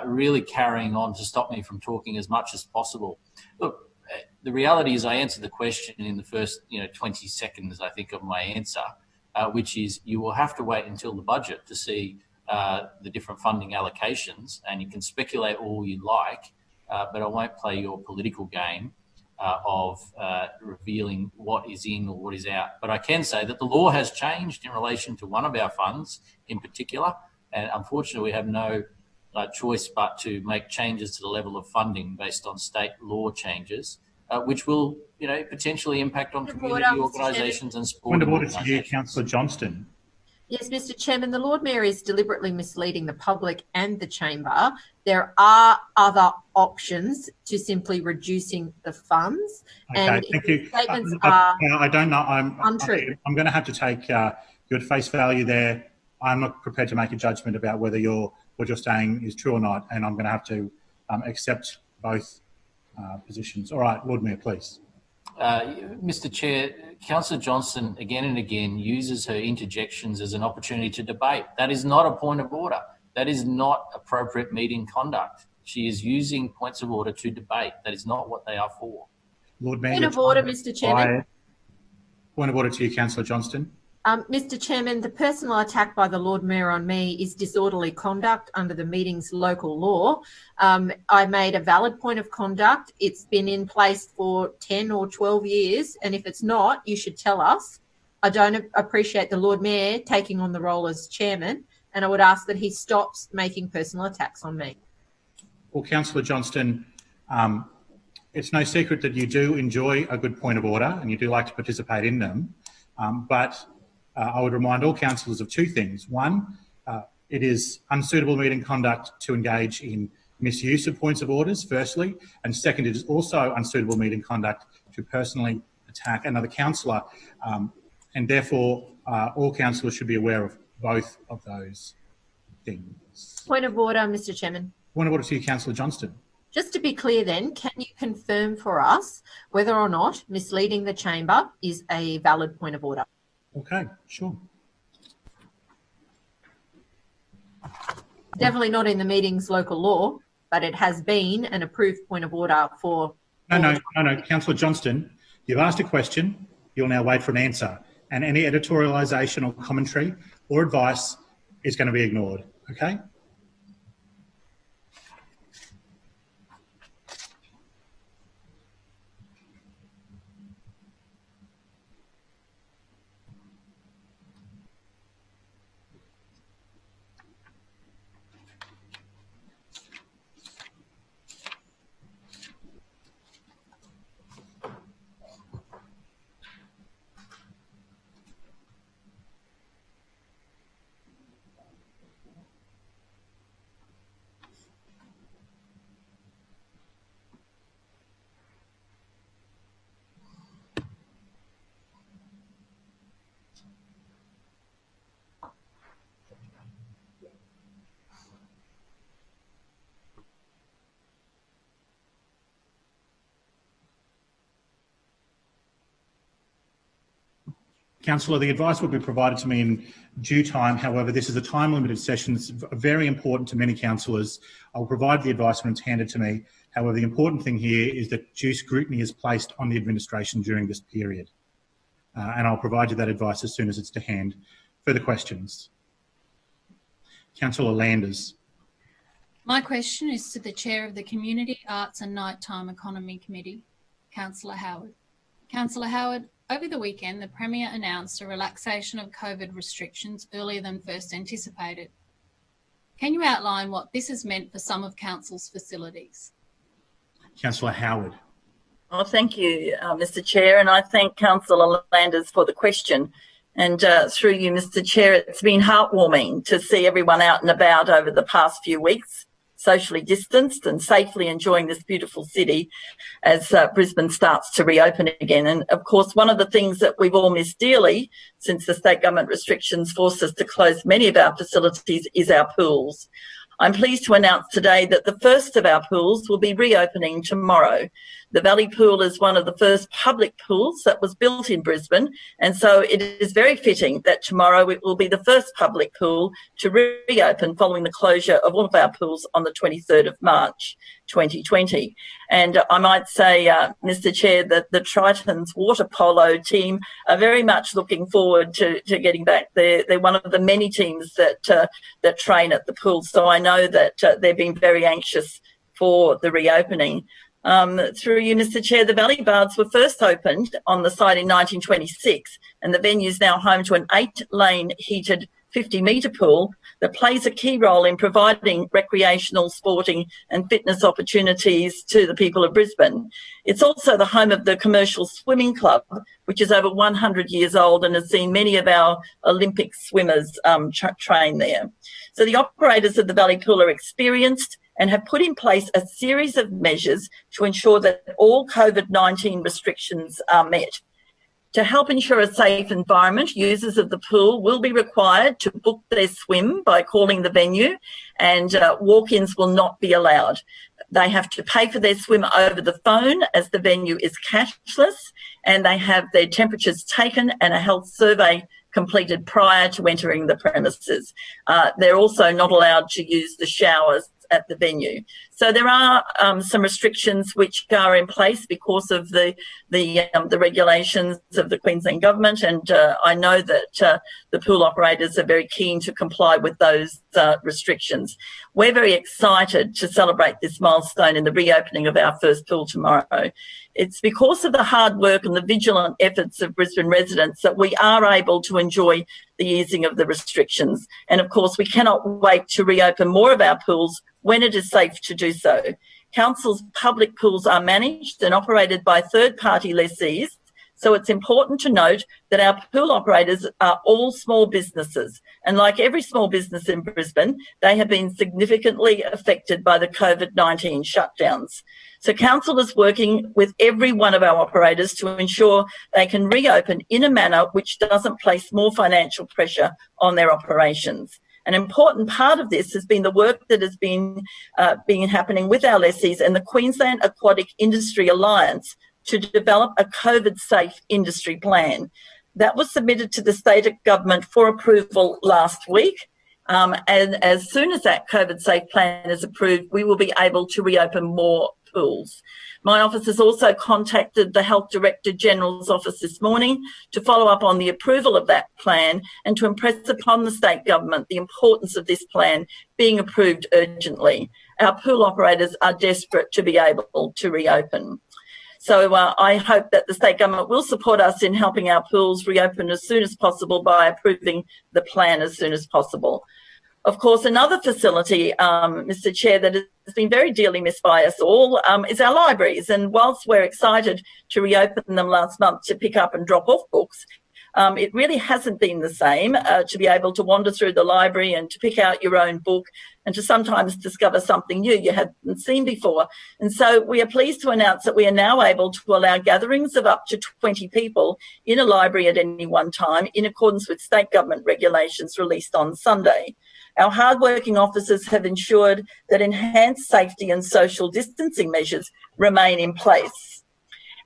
really carrying on to stop me from talking as much as possible. Look, the reality is I answered the question in the first 20 seconds, I think, of my answer, which is you will have to wait until the budget to see the different funding allocations, and you can speculate all you like, but I won't play your political game of revealing what is in or what is out. But I can say that the law has changed in relation to one of our funds in particular, and unfortunately we have no choice but to make changes to the level of funding based on state law changes. which will, potentially impact on community organisations and Point sporting of order to you, organisations. Councillor Johnston. Yes, Mr. Chairman, the Lord Mayor is deliberately misleading the public and the chamber. There are other options to simply reducing the funds. Okay, and thank you. Statements are I don't know. untrue. I'm going to have to take you at face value there. I'm not prepared to make a judgment about whether what you're saying is true or not, and I'm going to have to accept both positions. All right, Lord Mayor, please. Mr. Chair, Councillor Johnston again and again uses her interjections as an opportunity to debate. That is not a point of order. That is not appropriate meeting conduct. She is using points of order to debate. That is not what they are for. Lord Mayor. Point of order, Mr. Chairman. Point of order to you, Councillor Johnston. Mr. Chairman, the personal attack by the Lord Mayor on me is disorderly conduct under the meeting's local law. I made a valid point of conduct. It's been in place for 10 or 12 years, and if it's not, you should tell us. I don't appreciate the Lord Mayor taking on the role as chairman, and I would ask that he stops making personal attacks on me. Well, Councillor Johnston, it's no secret that you do enjoy a good point of order and you do like to participate in them, but I would remind all councillors of two things. One, it is unsuitable meeting conduct to engage in misuse of points of orders, firstly, and second, it is also unsuitable meeting conduct to personally attack another councillor, and therefore all councillors should be aware of both of those things. Point of order, Mr. Chairman. Point of order to you, Councillor Johnston. Just to be clear then, can you confirm for us whether or not misleading the chamber is a valid point of order? Okay, sure. Definitely not in the meeting's local law, but it has been an approved point of order for... No, Councillor Johnston, you've asked a question, you'll now wait for an answer, and any editorialisation or commentary or advice is going to be ignored, okay? Councillor, the advice will be provided to me in due time. However, this is a time-limited session. It's very important to many councillors. I'll provide the advice when it's handed to me. However, the important thing here is that due scrutiny is placed on the administration during this period. And I'll provide you that advice as soon as it's to hand. Further questions? Councillor Landers. My question is to the Chair of the Community, Arts and Nighttime Economy Committee, Councillor Howard. Councillor Howard, over the weekend, the Premier announced a relaxation of COVID restrictions earlier than first anticipated. Can you outline what this has meant for some of Council's facilities? Councillor Howard. Oh, thank you, Mr. Chair, and I thank Councillor Landers for the question. And through you, Mr. Chair, it's been heartwarming to see everyone out and about over the past few weeks, socially distanced and safely enjoying this beautiful city as Brisbane starts to reopen again. And of course, one of the things that we've all missed dearly since the state government restrictions forced us to close many of our facilities is our pools. I'm pleased to announce today that the first of our pools will be reopening tomorrow. The Valley Pool is one of the first public pools that was built in Brisbane, and so it is very fitting that tomorrow it will be the first public pool to reopen following the closure of all of our pools on the 23rd of March 2020. And I might say, Mr. Chair, that the Tritons water polo team are very much looking forward to getting back there. They're one of the many teams that train at the pool, so I know that they've been very anxious for the reopening. Through you, Mr. Chair, the Valley Baths were first opened on the site in 1926, and the venue is now home to an 8-lane heated 50-metre pool that plays a key role in providing recreational, sporting and fitness opportunities to the people of Brisbane. It's also the home of the Commercial Swimming Club, which is over 100 years old and has seen many of our Olympic swimmers train there. So the operators of the Valley Pool are experienced and have put in place a series of measures to ensure that all COVID-19 restrictions are met. To help ensure a safe environment, users of the pool will be required to book their swim by calling the venue, and walk-ins will not be allowed. They have to pay for their swim over the phone as the venue is cashless, and they have their temperatures taken and a health survey completed prior to entering the premises. They're also not allowed to use the showers at the venue. So there are some restrictions which are in place because of the regulations of the Queensland Government, and I know that the pool operators are very keen to comply with those restrictions. We're very excited to celebrate this milestone in the reopening of our first pool tomorrow. It's because of the hard work and the vigilant efforts of Brisbane residents that we are able to enjoy the easing of the restrictions. And of course, we cannot wait to reopen more of our pools when it is safe to do so. Council's public pools are managed and operated by third-party lessees, so it's important to note that our pool operators are all small businesses, and like every small business in Brisbane, they have been significantly affected by the COVID-19 shutdowns. So Council is working with every one of our operators to ensure they can reopen in a manner which doesn't place more financial pressure on their operations. An important part of this has been the work that has been happening with our lessees and the Queensland Aquatic Industry Alliance to develop a COVID-safe industry plan. That was submitted to the state government for approval last week. And as soon as that COVID-safe plan is approved, we will be able to reopen more pools. My office has also contacted the Health Director General's office this morning to follow up on the approval of that plan and to impress upon the state government the importance of this plan being approved urgently. Our pool operators are desperate to be able to reopen. So I hope that the state government will support us in helping our pools reopen as soon as possible by approving the plan as soon as possible. Of course, another facility, Mr. Chair, that has been very dearly missed by us all is our libraries. And whilst we're excited to reopen them last month to pick up and drop off books, it really hasn't been the same to be able to wander through the library and to pick out your own book and to sometimes discover something new you hadn't seen before. And so we are pleased to announce that we are now able to allow gatherings of up to 20 people in a library at any one time in accordance with state government regulations released on Sunday. Our hardworking officers have ensured that enhanced safety and social distancing measures remain in place.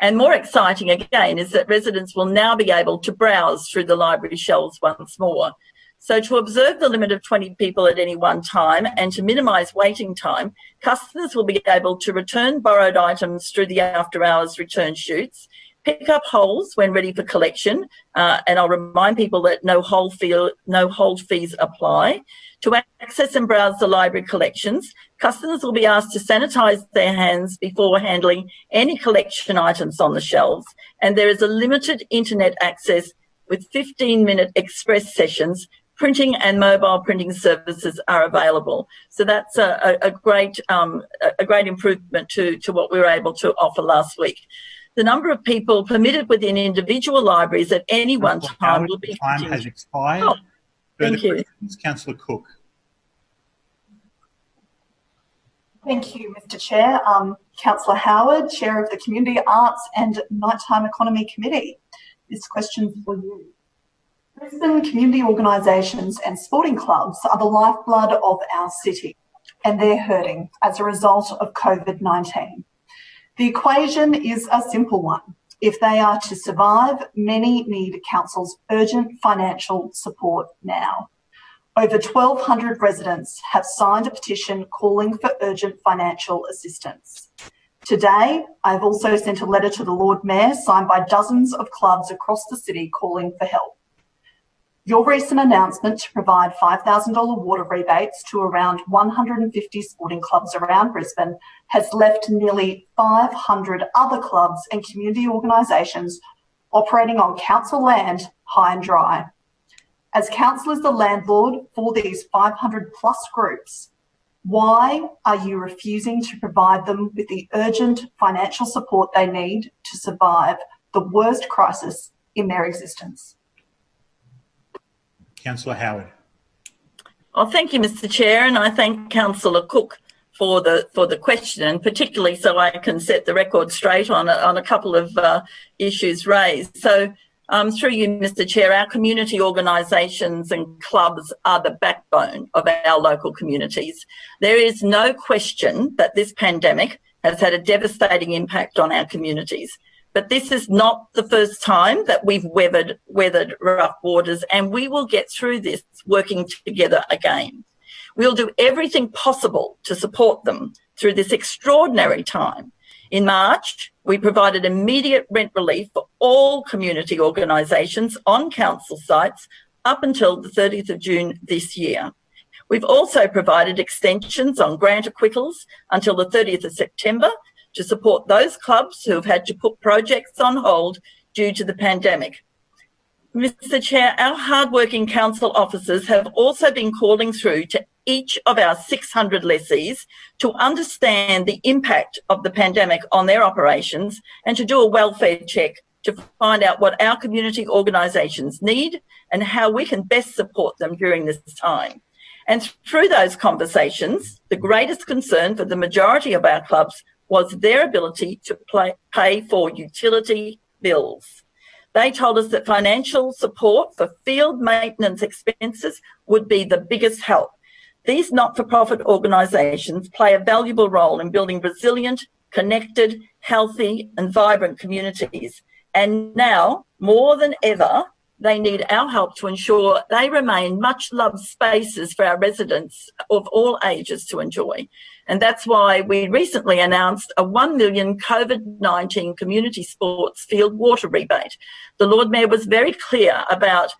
And more exciting again is that residents will now be able to browse through the library shelves once more. So to observe the limit of 20 people at any one time and to minimise waiting time, customers will be able to return borrowed items through the after-hours return chutes, pick up holes when ready for collection, and I'll remind people that no hold fees apply. To access and browse the library collections, customers will be asked to sanitise their hands before handling any collection items on the shelves, and there is a limited internet access with 15-minute express sessions. Printing and mobile printing services are available. So that's a great improvement to what we were able to offer last week. The number of people permitted within individual libraries at any one time will be... Time has expired. Oh, thank you. Questions? Councillor Cook. Thank you, Mr. Chair. Councillor Howard, Chair of the Community Arts and Nighttime Economy Committee. This question for you. Brisbane community organisations and sporting clubs are the lifeblood of our city, and they're hurting as a result of COVID-19. The equation is a simple one. If they are to survive, many need Council's urgent financial support now. Over 1,200 residents have signed a petition calling for urgent financial assistance. Today, I've also sent a letter to the Lord Mayor signed by dozens of clubs across the city calling for help. Your recent announcement to provide $5,000 water rebates to around 150 sporting clubs around Brisbane has left nearly 500 other clubs and community organisations operating on council land high and dry. As council is the landlord for these 500 plus groups, why are you refusing to provide them with the urgent financial support they need to survive the worst crisis in their existence? Councillor Howard. Oh, thank you, Mr. Chair, and I thank Councillor Cook for the question, and particularly so I can set the record straight on a couple of issues raised. So, through you, Mr. Chair, our community organisations and clubs are the backbone of our local communities. There is no question that this pandemic has had a devastating impact on our communities. But this is not the first time that we've weathered rough waters, and we will get through this working together again. We'll do everything possible to support them through this extraordinary time. In March, we provided immediate rent relief for all community organisations on council sites up until the 30th of June this year. We've also provided extensions on grant acquittals until the 30th of September to support those clubs who have had to put projects on hold due to the pandemic. Mr. Chair, our hardworking council officers have also been calling through to each of our 600 lessees to understand the impact of the pandemic on their operations and to do a welfare check to find out what our community organisations need and how we can best support them during this time. And through those conversations, the greatest concern for the majority of our clubs was their ability to pay for utility bills. They told us that financial support for field maintenance expenses would be the biggest help. These not-for-profit organisations play a valuable role in building resilient, connected, healthy and vibrant communities. And now, more than ever, they need our help to ensure they remain much-loved spaces for our residents of all ages to enjoy. And that's why we recently announced a $1 million COVID-19 community sports field water rebate. The Lord Mayor was very clear about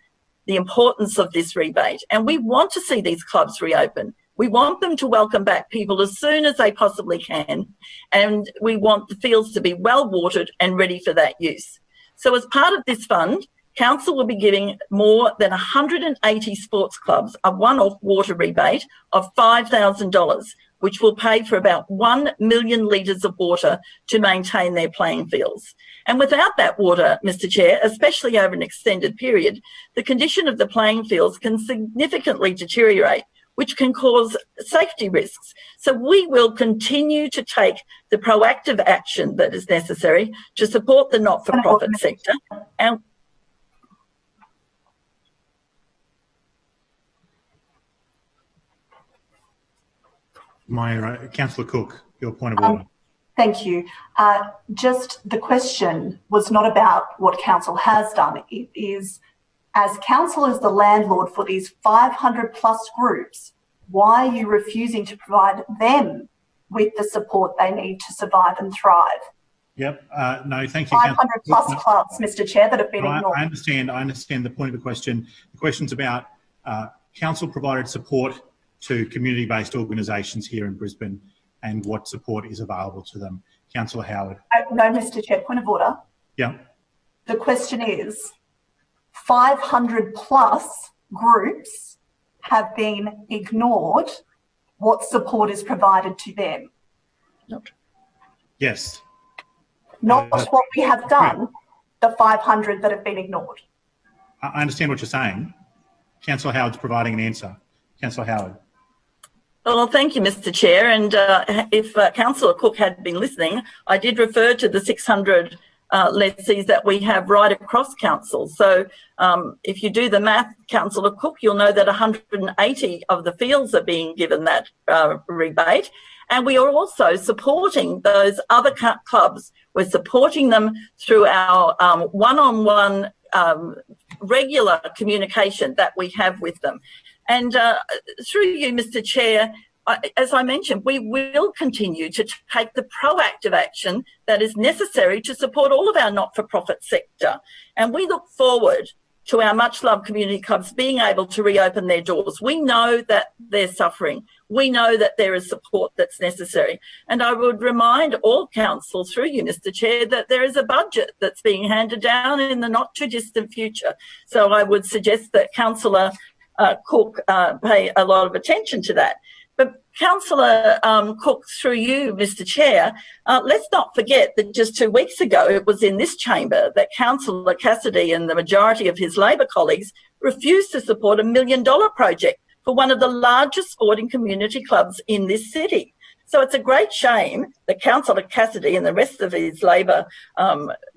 the importance of this rebate, and we want to see these clubs reopen. We want them to welcome back people as soon as they possibly can, and we want the fields to be well watered and ready for that use. So as part of this fund, Council will be giving more than 180 sports clubs a one-off water rebate of $5,000, which will pay for about 1 million litres of water to maintain their playing fields. And without that water, Mr. Chair, especially over an extended period, the condition of the playing fields can significantly deteriorate, which can cause safety risks. So we will continue to take the proactive action that is necessary to support the not-for-profit sector. And Councillor Cook, your point of order. Thank you. Just the question was not about what council has done. It is, as council is the landlord for these 500 plus groups, why are you refusing to provide them with the support they need to survive and thrive? Yep. No, thank you. 500 plus clubs, Mr. Chair, that have been ignored. I understand the point of the question. The question's about council provided support to community-based organisations here in Brisbane and what support is available to them. Councillor Howard. No, Mr. Chair, point of order. Yeah. The question is, 500 plus groups have been ignored. What support is provided to them? Yes. Not what we have done, the 500 that have been ignored. I understand what you're saying. Councillor Howard's providing an answer. Councillor Howard. Well, thank you, Mr. Chair. And if Councillor Cook had been listening, I did refer to the 600 lessees that we have right across council. So if you do the math, Councillor Cook, you'll know that 180 of the fields are being given that rebate. And we are also supporting those other clubs. We're supporting them through our one-on-one regular communication that we have with them. And through you, Mr. Chair, as I mentioned, we will continue to take the proactive action that is necessary to support all of our not-for-profit sector. And we look forward to our much-loved community clubs being able to reopen their doors. We know that they're suffering. We know that there is support that's necessary. And I would remind all council, through you, Mr Chair, that there is a budget that's being handed down in the not-too-distant future. So I would suggest that Councillor Cook pay a lot of attention to that. But Councillor Cook, through you, Mr Chair, let's not forget that just 2 weeks ago it was in this chamber that Councillor Cassidy and the majority of his Labor colleagues refused to support $1 million project for one of the largest sporting community clubs in this city. So it's a great shame that Councillor Cassidy and the rest of his Labor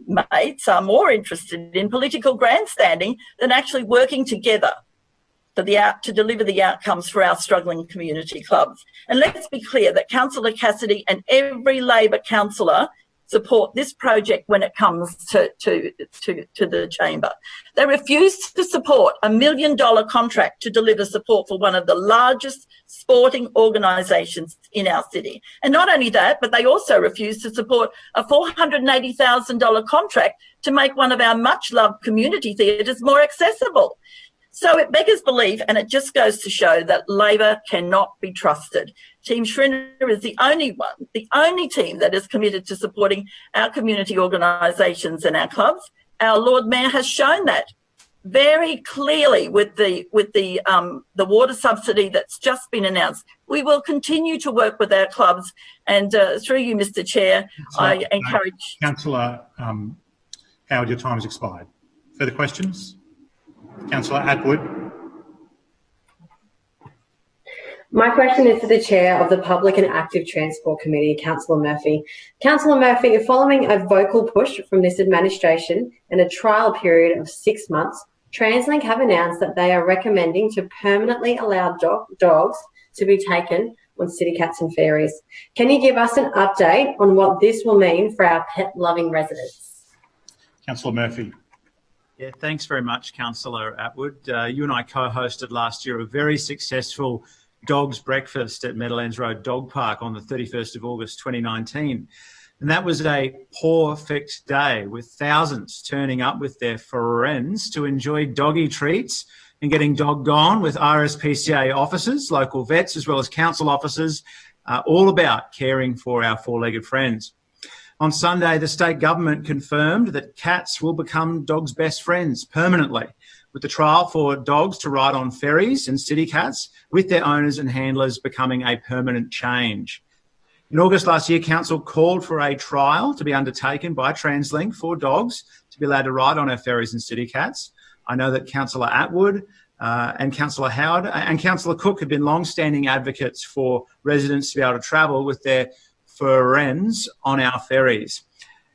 mates are more interested in political grandstanding than actually working together to deliver the outcomes for our struggling community clubs. And let's be clear that Councillor Cassidy and every Labor councillor support this project when it comes to the chamber. They refused to support $1 million contract to deliver support for one of the largest sporting organisations in our city. And not only that, but they also refused to support a $480,000 contract to make one of our much-loved community theatres more accessible. So it beggars belief, and it just goes to show that Labor cannot be trusted. Team Schrinner is the only team that is committed to supporting our community organisations and our clubs. Our Lord Mayor has shown that very clearly with the water subsidy that's just been announced. We will continue to work with our clubs, and through you, Mr Chair, I encourage... Councillor Howard, your time has expired. Further questions? Councillor Atwood. My question is to the Chair of the Public and Active Transport Committee, Councillor Murphy. Councillor Murphy, following a vocal push from this administration and a trial period of 6 months, TransLink have announced that they are recommending to permanently allow dogs to be taken on city cats and ferries. Can you give us an update on what this will mean for our pet-loving residents? Councillor Murphy. Yeah, thanks very much, Councillor Atwood. You and I co-hosted last year a very successful dogs breakfast at Meadowlands Road Dog Park on the 31st of August 2019. And that was a perfect day with thousands turning up with their friends to enjoy doggy treats and getting dogged on with RSPCA officers, local vets, as well as council officers, all about caring for our four-legged friends. On Sunday, the state government confirmed that cats will become dogs' best friends permanently, with the trial for dogs to ride on ferries and city cats with their owners and handlers becoming a permanent change. In August last year, Council called for a trial to be undertaken by TransLink for dogs to be allowed to ride on our ferries and city cats. I know that Councillor Atwood and Councillor Howard and Councillor Cook have been long-standing advocates for residents to be able to travel with their friends on our ferries.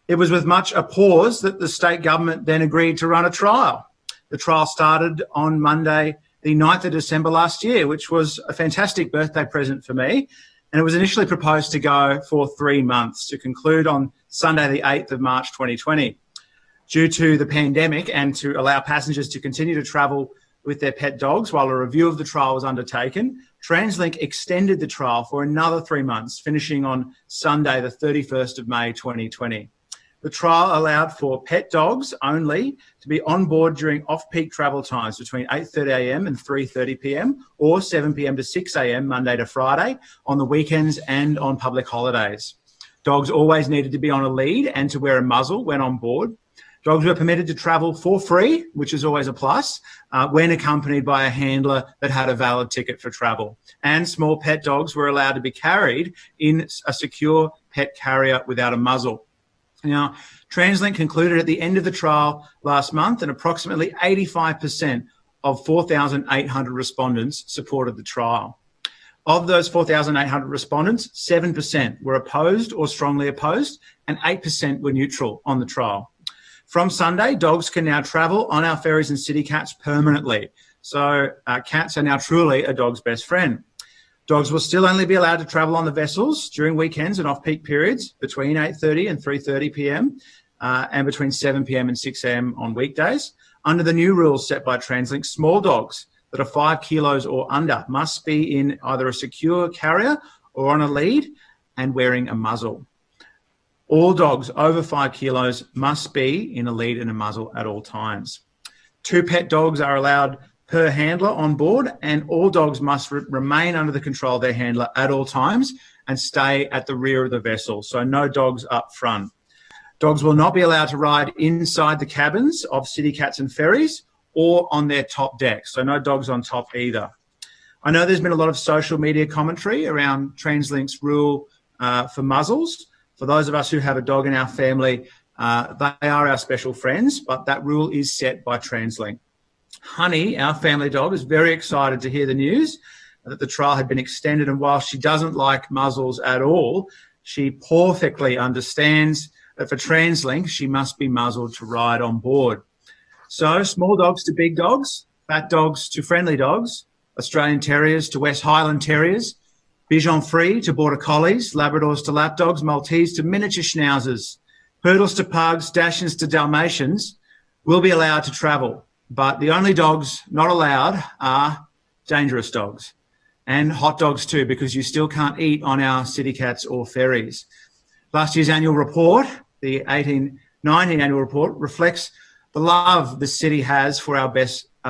It was with much applause that the state government then agreed to run a trial. The trial started on Monday, the 9th of December last year, which was a fantastic birthday present for me. And it was initially proposed to go for 3 months to conclude on Sunday, the 8th of March 2020. Due to the pandemic and to allow passengers to continue to travel with their pet dogs while a review of the trial was undertaken, TransLink extended the trial for another 3 months, finishing on Sunday, the 31st of May 2020. The trial allowed for pet dogs only to be on board during off-peak travel times between 8:30 a.m. and 3:30 p.m. or 7 p.m. to 6 a.m. Monday to Friday, on the weekends and on public holidays. Dogs always needed to be on a lead and to wear a muzzle when on board. Dogs were permitted to travel for free, which is always a plus, when accompanied by a handler that had a valid ticket for travel. And small pet dogs were allowed to be carried in a secure pet carrier without a muzzle. Now, TransLink concluded at the end of the trial last month, and approximately 85% of 4,800 respondents supported the trial. Of those 4,800 respondents, 7% were opposed or strongly opposed, and 8% were neutral on the trial. From Sunday, dogs can now travel on our ferries and city cats permanently. So cats are now truly a dog's best friend. Dogs will still only be allowed to travel on the vessels during weekends and off-peak periods between 8:30 and 3:30 p.m. And between 7 p.m. and 6 a.m. on weekdays. Under the new rules set by TransLink, small dogs that are 5 kilos or under must be in either a secure carrier or on a lead and wearing a muzzle. All dogs over 5 kilos must be in a lead and a muzzle at all times. 2 pet dogs are allowed per handler on board, and all dogs must remain under the control of their handler at all times and stay at the rear of the vessel, so no dogs up front. Dogs will not be allowed to ride inside the cabins of city cats and ferries or on their top decks, so no dogs on top either. I know there's been a lot of social media commentary around TransLink's rule for muzzles. For those of us who have a dog in our family, they are our special friends, but that rule is set by TransLink. Honey, our family dog, is very excited to hear the news that the trial had been extended, and while she doesn't like muzzles at all, she perfectly understands that for TransLink, she must be muzzled to ride on board. So small dogs to big dogs, fat dogs to friendly dogs, Australian Terriers to West Highland Terriers, Bichon Frise to Border Collies, Labradors to Lapdogs, Maltese to miniature Schnauzers, Poodles to Pugs, Dachshunds to Dalmatians will be allowed to travel. But the only dogs not allowed are dangerous dogs, and hot dogs too, because you still can't eat on our city cats or ferries. Last year's annual report, the 18-19 annual report, reflects the love the city has for our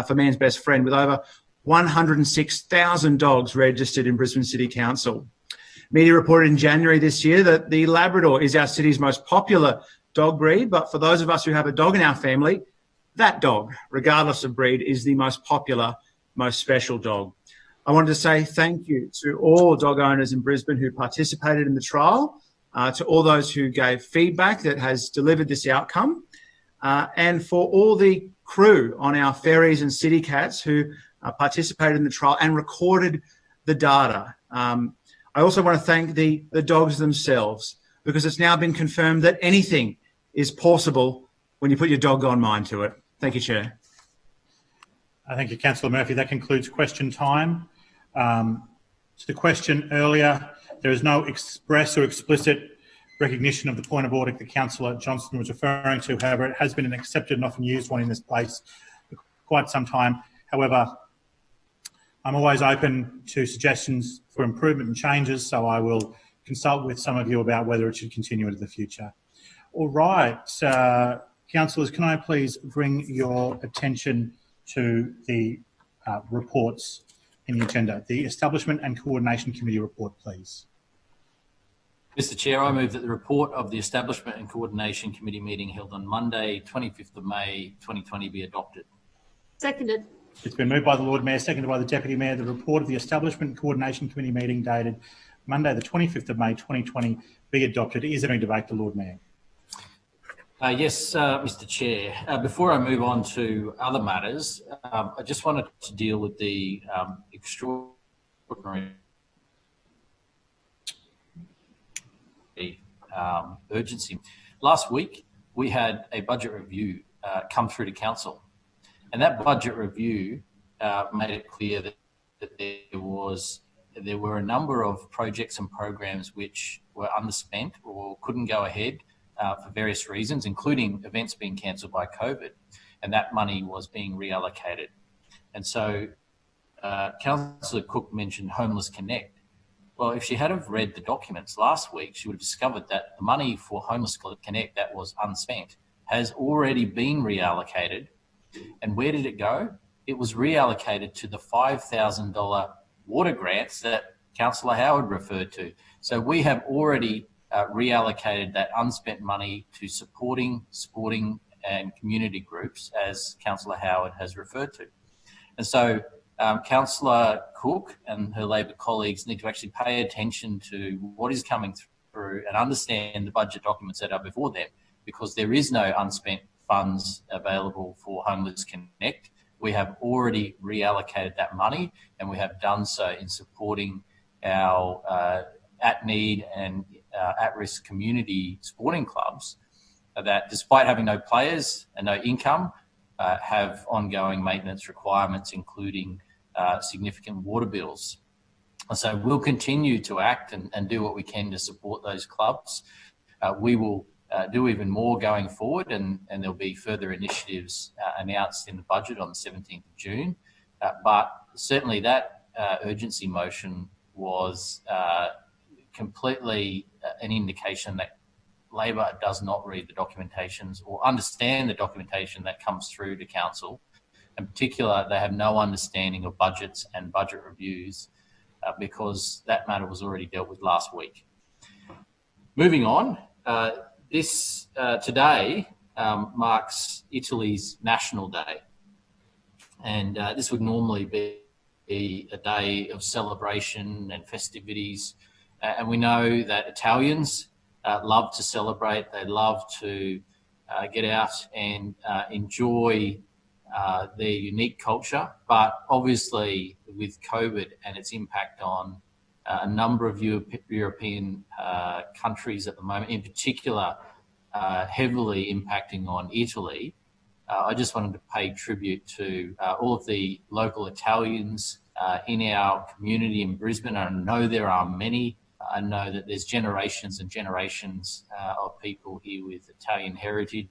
for man's best friend, with over 106,000 dogs registered in Brisbane City Council. Media reported in January this year that the Labrador is our city's most popular dog breed, but for those of us who have a dog in our family, that dog, regardless of breed, is the most popular, most special dog. I wanted to say thank you to all dog owners in Brisbane who participated in the trial, to all those who gave feedback that has delivered this outcome, and for all the crew on our ferries and city cats who participated in the trial and recorded the data. I also want to thank the dogs themselves, because it's now been confirmed that anything is possible when you put your doggone mind to it. Thank you, Chair. Thank you, Councillor Murphy. That concludes question time. To the question earlier, there is no express or explicit recognition of the point of order that Councillor Johnston was referring to. However, it has been an accepted and often used one in this place for quite some time. However, I'm always open to suggestions for improvement and changes, so I will consult with some of you about whether it should continue into the future. All right, councillors, can I please bring your attention to the reports in the agenda? The Establishment and Coordination Committee report, please. Mr Chair, I move that the report of the Establishment and Coordination Committee meeting held on Monday, 25th of May 2020 be adopted. Seconded. It's been moved by the Lord Mayor, seconded by the Deputy Mayor. The report of the Establishment and Coordination Committee meeting dated Monday, the 25th of May 2020 be adopted. Is there any debate, the Lord Mayor? Yes, Mr Chair. Before I move on to other matters, I just wanted to deal with the extraordinary urgency. Last week, we had a budget review come through to Council, and that budget review made it clear that there were a number of projects and programs which were underspent or couldn't go ahead for various reasons, including events being cancelled by COVID, and that money was being reallocated. And so Councillor Cook mentioned Homeless Connect. Well, if she had have read the documents last week, she would have discovered that the money for Homeless Connect that was unspent has already been reallocated. And where did it go? It was reallocated to the $5,000 water grants that Councillor Howard referred to. So we have already reallocated that unspent money to supporting sporting and community groups, as Councillor Howard has referred to. And so Councillor Cook and her Labor colleagues need to actually pay attention to what is coming through and understand the budget documents that are before them, because there is no unspent funds available for Homeless Connect. We have already reallocated that money, and we have done so in supporting our at-need and at-risk community sporting clubs that, despite having no players and no income, have ongoing maintenance requirements, including significant water bills. And so we'll continue to act and do what we can to support those clubs. We will do even more going forward, and there'll be further initiatives announced in the budget on the 17th of June. But certainly that urgency motion was completely an indication that Labor does not read the documentations or understand the documentation that comes through to Council In particular, they have no understanding of budgets and budget reviews because that matter was already dealt with last week. Moving on, today marks Italy's National Day. And this would normally be a day of celebration and festivities. And we know that Italians love to celebrate. They love to get out and enjoy their unique culture. But obviously with COVID and its impact on a number of European countries at the moment, in particular, heavily impacting on Italy, I just wanted to pay tribute to all of the local Italians in our community in Brisbane. I know there are many. I know that there's generations and generations of people here with Italian heritage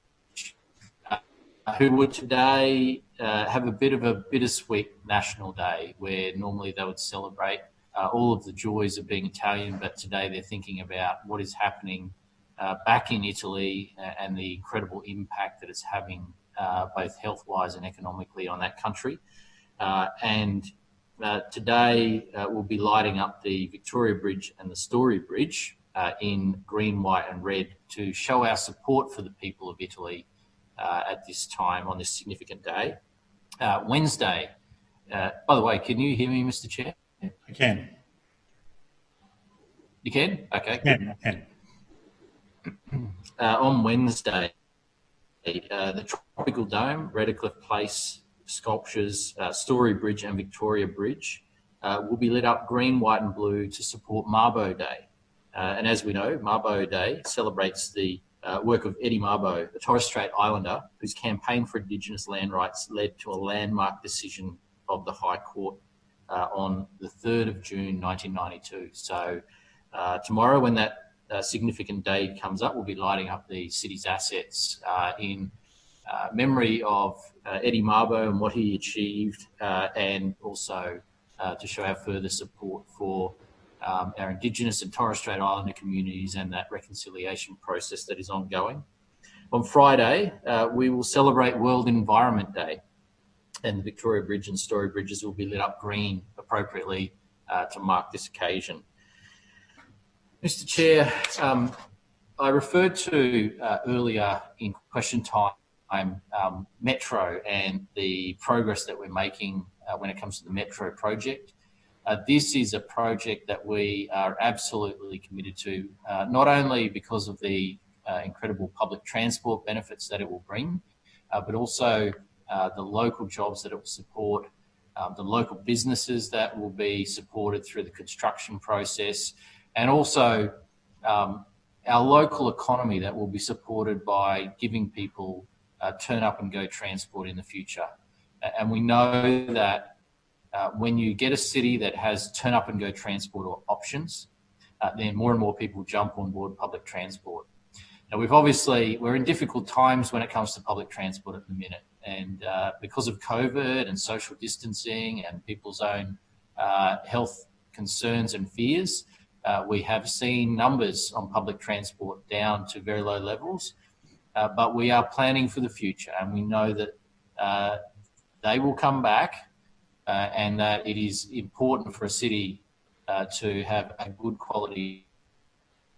who would today have a bit of a bittersweet National Day, where normally they would celebrate all of the joys of being Italian, but today they're thinking about what is happening back in Italy and the incredible impact that it's having both health-wise and economically on that country. Today we'll be lighting up the Victoria Bridge and the Story Bridge in green, white and red to show our support for the people of Italy at this time on this significant day. Wednesday, by the way, can you hear me, Mr. Chair? I can. You can? Okay. I can. On Wednesday, the Tropical Dome, Redcliffe Place sculptures, Story Bridge and Victoria Bridge will be lit up green, white and blue to support Mabo Day. And as we know, Mabo Day celebrates the work of Eddie Mabo, the Torres Strait Islander, whose campaign for Indigenous land rights led to a landmark decision of the High Court on the 3rd of June 1992. So tomorrow, when that significant day comes up, we'll be lighting up the city's assets in memory of Eddie Mabo and what he achieved, and also to show our further support for our Indigenous and Torres Strait Islander communities and that reconciliation process that is ongoing. On Friday, we will celebrate World Environment Day, and the Victoria Bridge and Story Bridges will be lit up green appropriately to mark this occasion. Mr. Chair, I referred to earlier in question time Metro and the progress that we're making when it comes to the Metro project. This is a project that we are absolutely committed to, not only because of the incredible public transport benefits that it will bring, but also the local jobs that it will support, the local businesses that will be supported through the construction process, and also our local economy that will be supported by giving people turn up and go transport in the future. And we know that when you get a city that has turn up and go transport or options, then more and more people jump on board public transport. Now we're in difficult times when it comes to public transport at the minute. And because of COVID and social distancing and people's own health concerns and fears, we have seen numbers on public transport down to very low levels. But we are planning for the future, and we know that they will come back, and that it is important for a city to have a good quality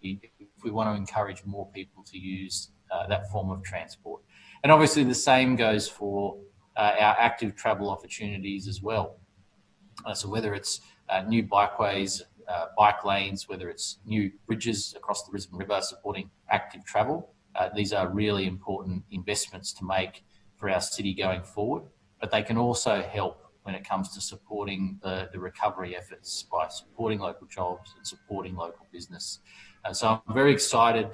if we want to encourage more people to use that form of transport. And obviously the same goes for our active travel opportunities as well. So whether it's new bikeways, bike lanes, whether it's new bridges across the Brisbane River supporting active travel, these are really important investments to make for our city going forward, but they can also help when it comes to supporting the recovery efforts by supporting local jobs and supporting local business. So I'm very excited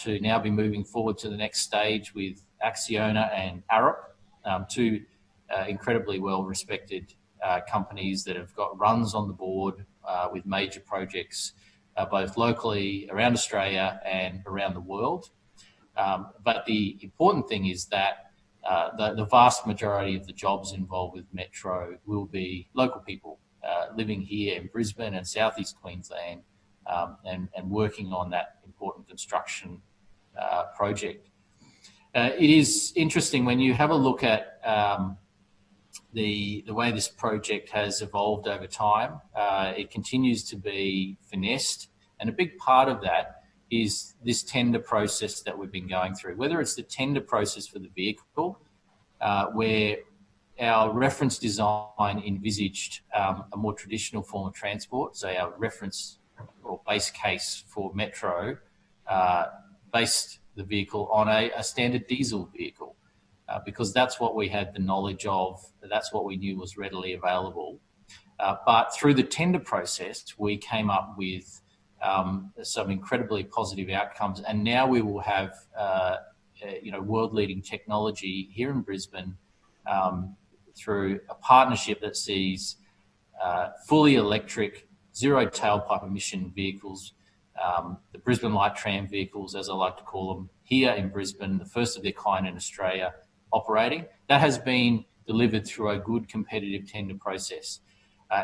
to now be moving forward to the next stage with Acciona and Arup, two incredibly well-respected companies that have got runs on the board with major projects, both locally around Australia and around the world. But the important thing is that the vast majority of the jobs involved with Metro will be local people living here in Brisbane and Southeast Queensland and working on that important construction project. It is interesting when you have a look at the way this project has evolved over time. It continues to be finessed, and a big part of that is this tender process that we've been going through, whether it's the tender process for the vehicle, where our reference design envisaged a more traditional form of transport. So our reference or base case for Metro based the vehicle on a standard diesel vehicle, because that's what we had the knowledge of, that's what we knew was readily available. But through the tender process, we came up with some incredibly positive outcomes, and now we will have world-leading technology here in Brisbane through a partnership that sees fully electric, zero tailpipe emission vehicles, the Brisbane light tram vehicles, as I like to call them, here in Brisbane, the first of their kind in Australia, operating. That has been delivered through a good competitive tender process.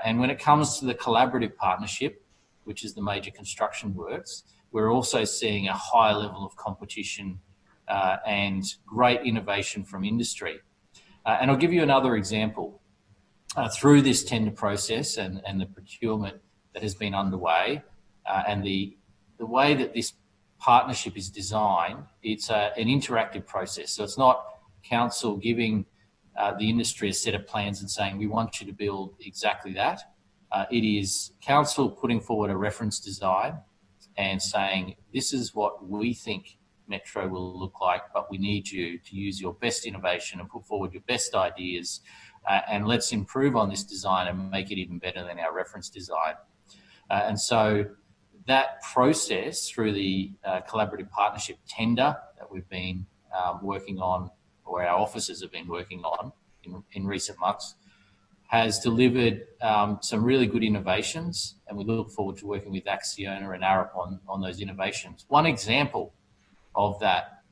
And when it comes to the collaborative partnership, which is the major construction works, we're also seeing a high level of competition and great innovation from industry. And I'll give you another example. Through this tender process and the procurement that has been underway, and the way that this partnership is designed, it's an interactive process. So it's not council giving the industry a set of plans and saying, we want you to build exactly that. It is council putting forward a reference design and saying, this is what we think Metro will look like, but we need you to use your best innovation and put forward your best ideas, and let's improve on this design and make it even better than our reference design. And so that process through the collaborative partnership tender that we've been working on, or our officers have been working on in recent months, has delivered some really good innovations, and we look forward to working with Acciona and Arup on those innovations. One example of that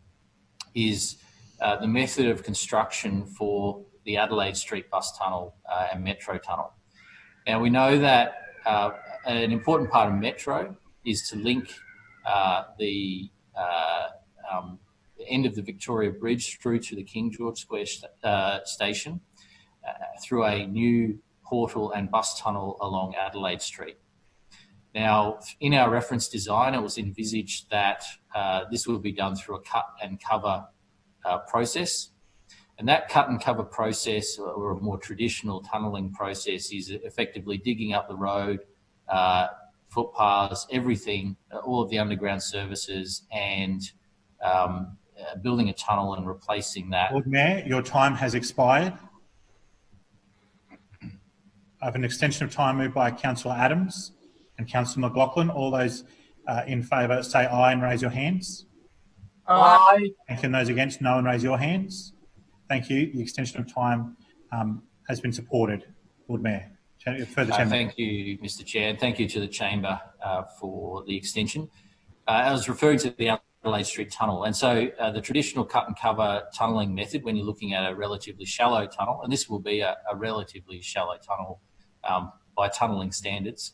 is the method of construction for the Adelaide Street bus tunnel and Metro tunnel. Now, we know that an important part of Metro is to link the end of the Victoria Bridge through to the King George Square station through a new portal and bus tunnel along Adelaide Street. Now, in our reference design, it was envisaged that this will be done through a cut and cover process. And that cut and cover process, or a more traditional tunnelling process, is effectively digging up the road, footpaths, everything, all of the underground services, and building a tunnel and replacing that. Lord Mayor, your time has expired. I have an extension of time moved by Councillor Adams and Councillor McLaughlin. All those in favour say aye and raise your hands. Aye. Thank you. And those against, no, and raise your hands. Thank you. The extension of time has been supported. Lord Mayor, further thank you, Mr Chair, and thank you to the Chamber for the extension. I was referring to the Adelaide Street tunnel, and so the traditional cut and cover tunnelling method, when you're looking at a relatively shallow tunnel, and this will be a relatively shallow tunnel by tunnelling standards,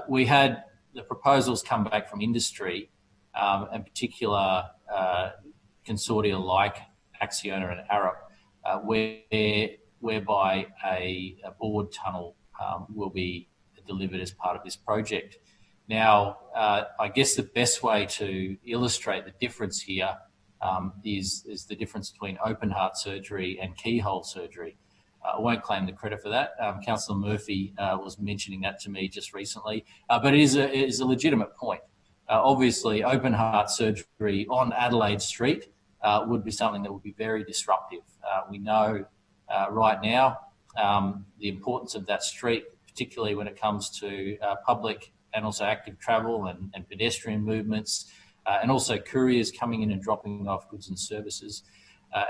we had the proposals come back from industry, in particular consortia like Acciona and Arup, whereby a bored tunnel will be delivered as part of this project. Now, I guess the best way to illustrate the difference here is the difference between open heart surgery and keyhole surgery. I won't claim the credit for that. Councillor Murphy was mentioning that to me just recently, but it is a legitimate point. Obviously, open heart surgery on Adelaide Street would be something that would be very disruptive. We know right now the importance of that street, particularly when it comes to public and also active travel and pedestrian movements, and also couriers coming in and dropping off goods and services.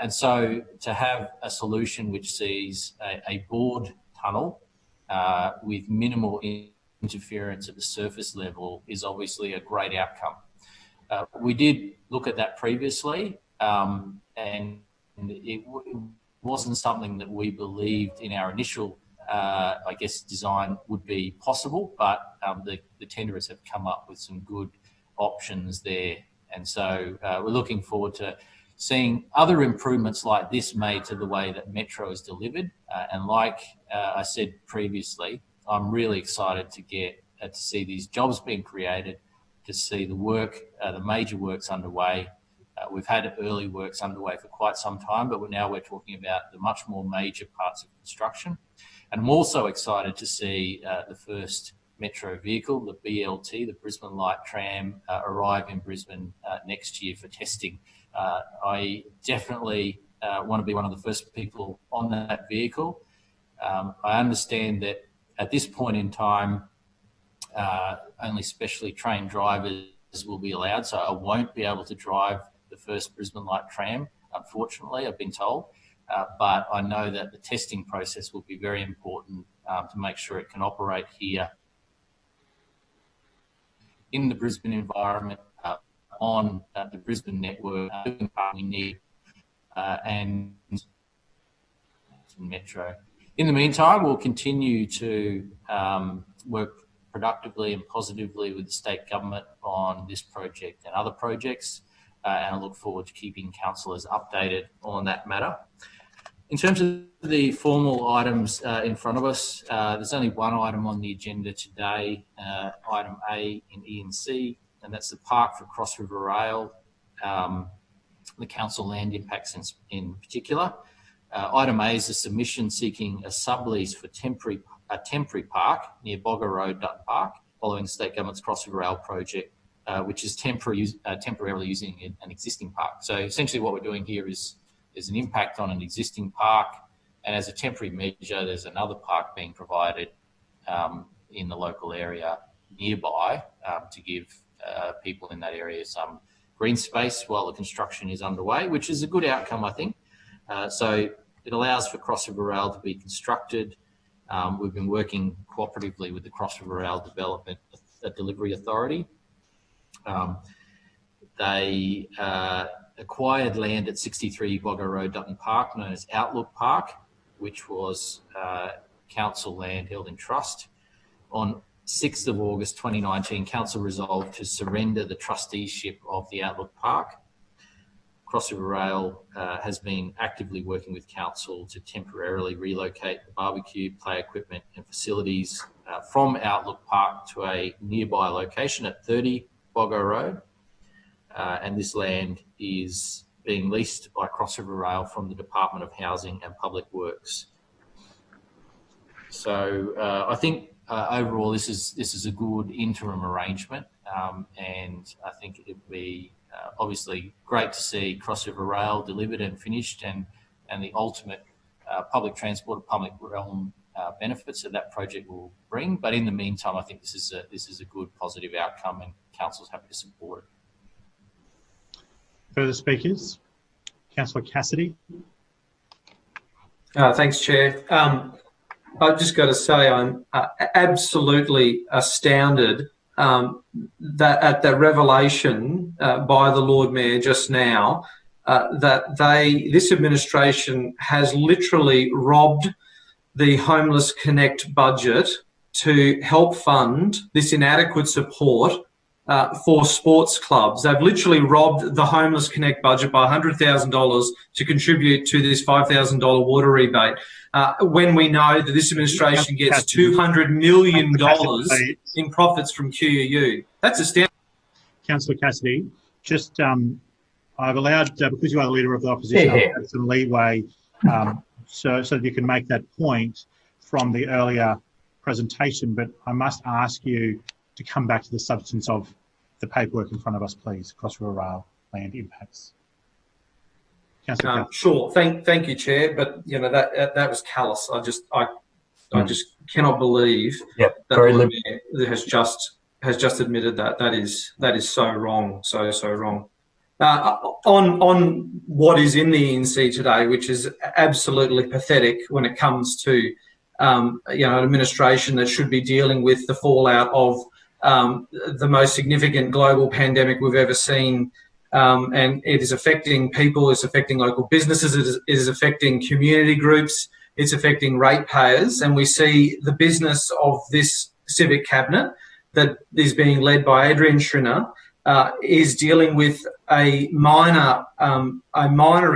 And so to have a solution which sees a bored tunnel with minimal interference at the surface level is obviously a great outcome. We did look at that previously, and it wasn't something that we believed in our initial design would be possible, but the tenderers have come up with some good options there. And so we're looking forward to seeing other improvements like this made to the way that Metro is delivered. And like I said previously, I'm really excited to see these jobs being created, to see the work, the major works underway. We've had early works underway for quite some time, but now we're talking about the much more major parts of construction. And I'm also excited to see the first Metro vehicle, the BLT, the Brisbane Light Tram, arrive in Brisbane next year for testing. I definitely want to be one of the first people on that vehicle. I understand that at this point in time, only specially trained drivers will be allowed, so I won't be able to drive the first Brisbane Light Tram, unfortunately, I've been told. But I know that the testing process will be very important to make sure it can operate here in the Brisbane environment, on the Brisbane network, we need, and Metro. In the meantime, we'll continue to work productively and positively with the state government on this project and other projects, and I look forward to keeping councillors updated on that matter. In terms of the formal items in front of us, there's only one item on the agenda today, item A in E and C, and that's the park for Cross River Rail, the council land impacts in particular. Item A is a submission seeking a sublease for a temporary park near Bogger Road, Dutton Park, following the state government's Cross River Rail project, which is temporarily using an existing park. So essentially what we're doing here is an impact on an existing park, and as a temporary measure, there's another park being provided in the local area nearby to give people in that area some green space while the construction is underway, which is a good outcome, I think. So it allows for Cross River Rail to be constructed. We've been working cooperatively with the Cross River Rail Development Delivery Authority. They acquired land at 63 Bogger Road, Dutton Park, known as Outlook Park, which was council land held in trust. On 6th of August 2019, council resolved to surrender the trusteeship of the Outlook Park. Cross River Rail has been actively working with council to temporarily relocate the barbecue, play equipment and facilities from Outlook Park to a nearby location at 30 Bogger Road. And this land is being leased by Cross River Rail from the Department of Housing and Public Works. So I think overall this is a good interim arrangement, and I think it would be obviously great to see Cross River Rail delivered and finished, and the ultimate public transport and public realm benefits that that project will bring. But in the meantime, I think this is a good positive outcome, and council's happy to support it. Further speakers? Councillor Cassidy. Thanks, Chair. I've just got to say I'm absolutely astounded that at the revelation by the Lord Mayor just now that this administration has literally robbed the Homeless Connect budget to help fund this inadequate support for sports clubs. They've literally robbed the Homeless Connect budget by $100,000 to contribute to this $5,000 water rebate. When we know that this administration gets $200 million in profits from QUU. That's astounding. Councillor Cassidy, just I've allowed, because you are the Leader of the Opposition, I've had some leeway so that you can make that point from the earlier presentation, but I must ask you to come back to the substance of the paperwork in front of us, please. Cross River Rail land impacts. Sure. Thank you, Chair. But you know that was callous. I just cannot believe that the Mayor has just admitted that. That is so wrong. So wrong. On what is in the ENC today, which is absolutely pathetic when it comes to an administration that should be dealing with the fallout of the most significant global pandemic we've ever seen, and it is affecting people, it's affecting local businesses, it is affecting community groups, it's affecting ratepayers, and we see the business of this civic cabinet that is being led by Adrian Schrinner is dealing with a minor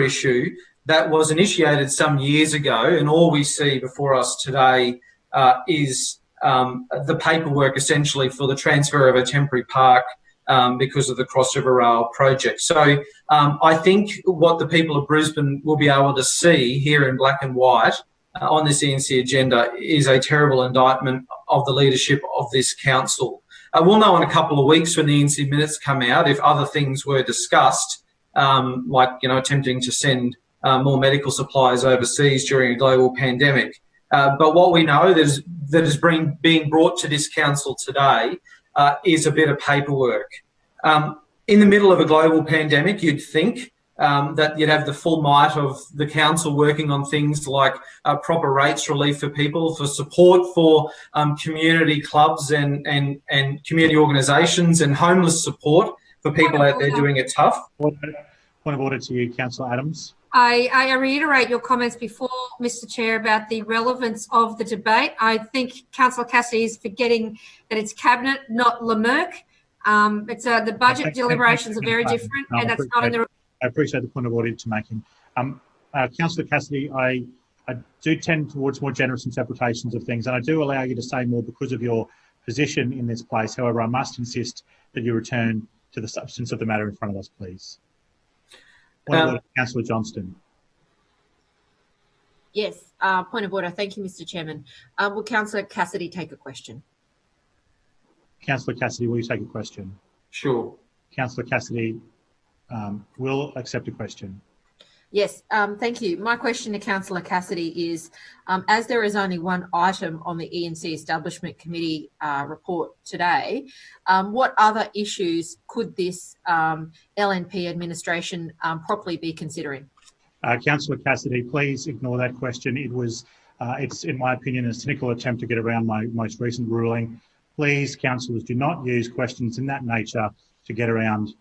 issue that was initiated some years ago, and all we see before us today is the paperwork essentially for the transfer of a temporary park because of the Cross River Rail project. So I think what the people of Brisbane will be able to see here in black and white on this ENC agenda is a terrible indictment of the leadership of this council. We'll know in a couple of weeks when the ENC minutes come out if other things were discussed, like attempting to send more medical supplies overseas during a global pandemic. But what we know that is being brought to this council today is a bit of paperwork. In the middle of a global pandemic, you'd think that you'd have the full might of the council working on things like proper rates relief for people, for support for community clubs and community organisations, and homeless support for people out there doing it tough. Point of order to you, Councillor Adams. I reiterate your comments before, Mr. Chair, about the relevance of the debate. I think Councillor Cassidy is forgetting that it's Cabinet, not Lemerck. It's the budget deliberations are very different, and that's not in the. I appreciate the point of order to making. Councillor Cassidy, I do tend towards more generous interpretations of things, and I do allow you to say more because of your position in this place. However, I must insist that you return to the substance of the matter in front of us, please. Point of order, Councillor Johnston. Yes, point of order. Thank you, Mr. Chairman. Will Councillor Cassidy take a question? Councillor Cassidy, will you take a question? Sure. Councillor Cassidy will accept a question. Yes, thank you. My question to Councillor Cassidy is, as there is only one item on the ENC Establishment Committee report today, what other issues could this LNP administration properly be considering? Councillor Cassidy, please ignore that question. It's in my opinion, a cynical attempt to get around my most recent ruling. Please, councillors, do not use questions in that nature to get around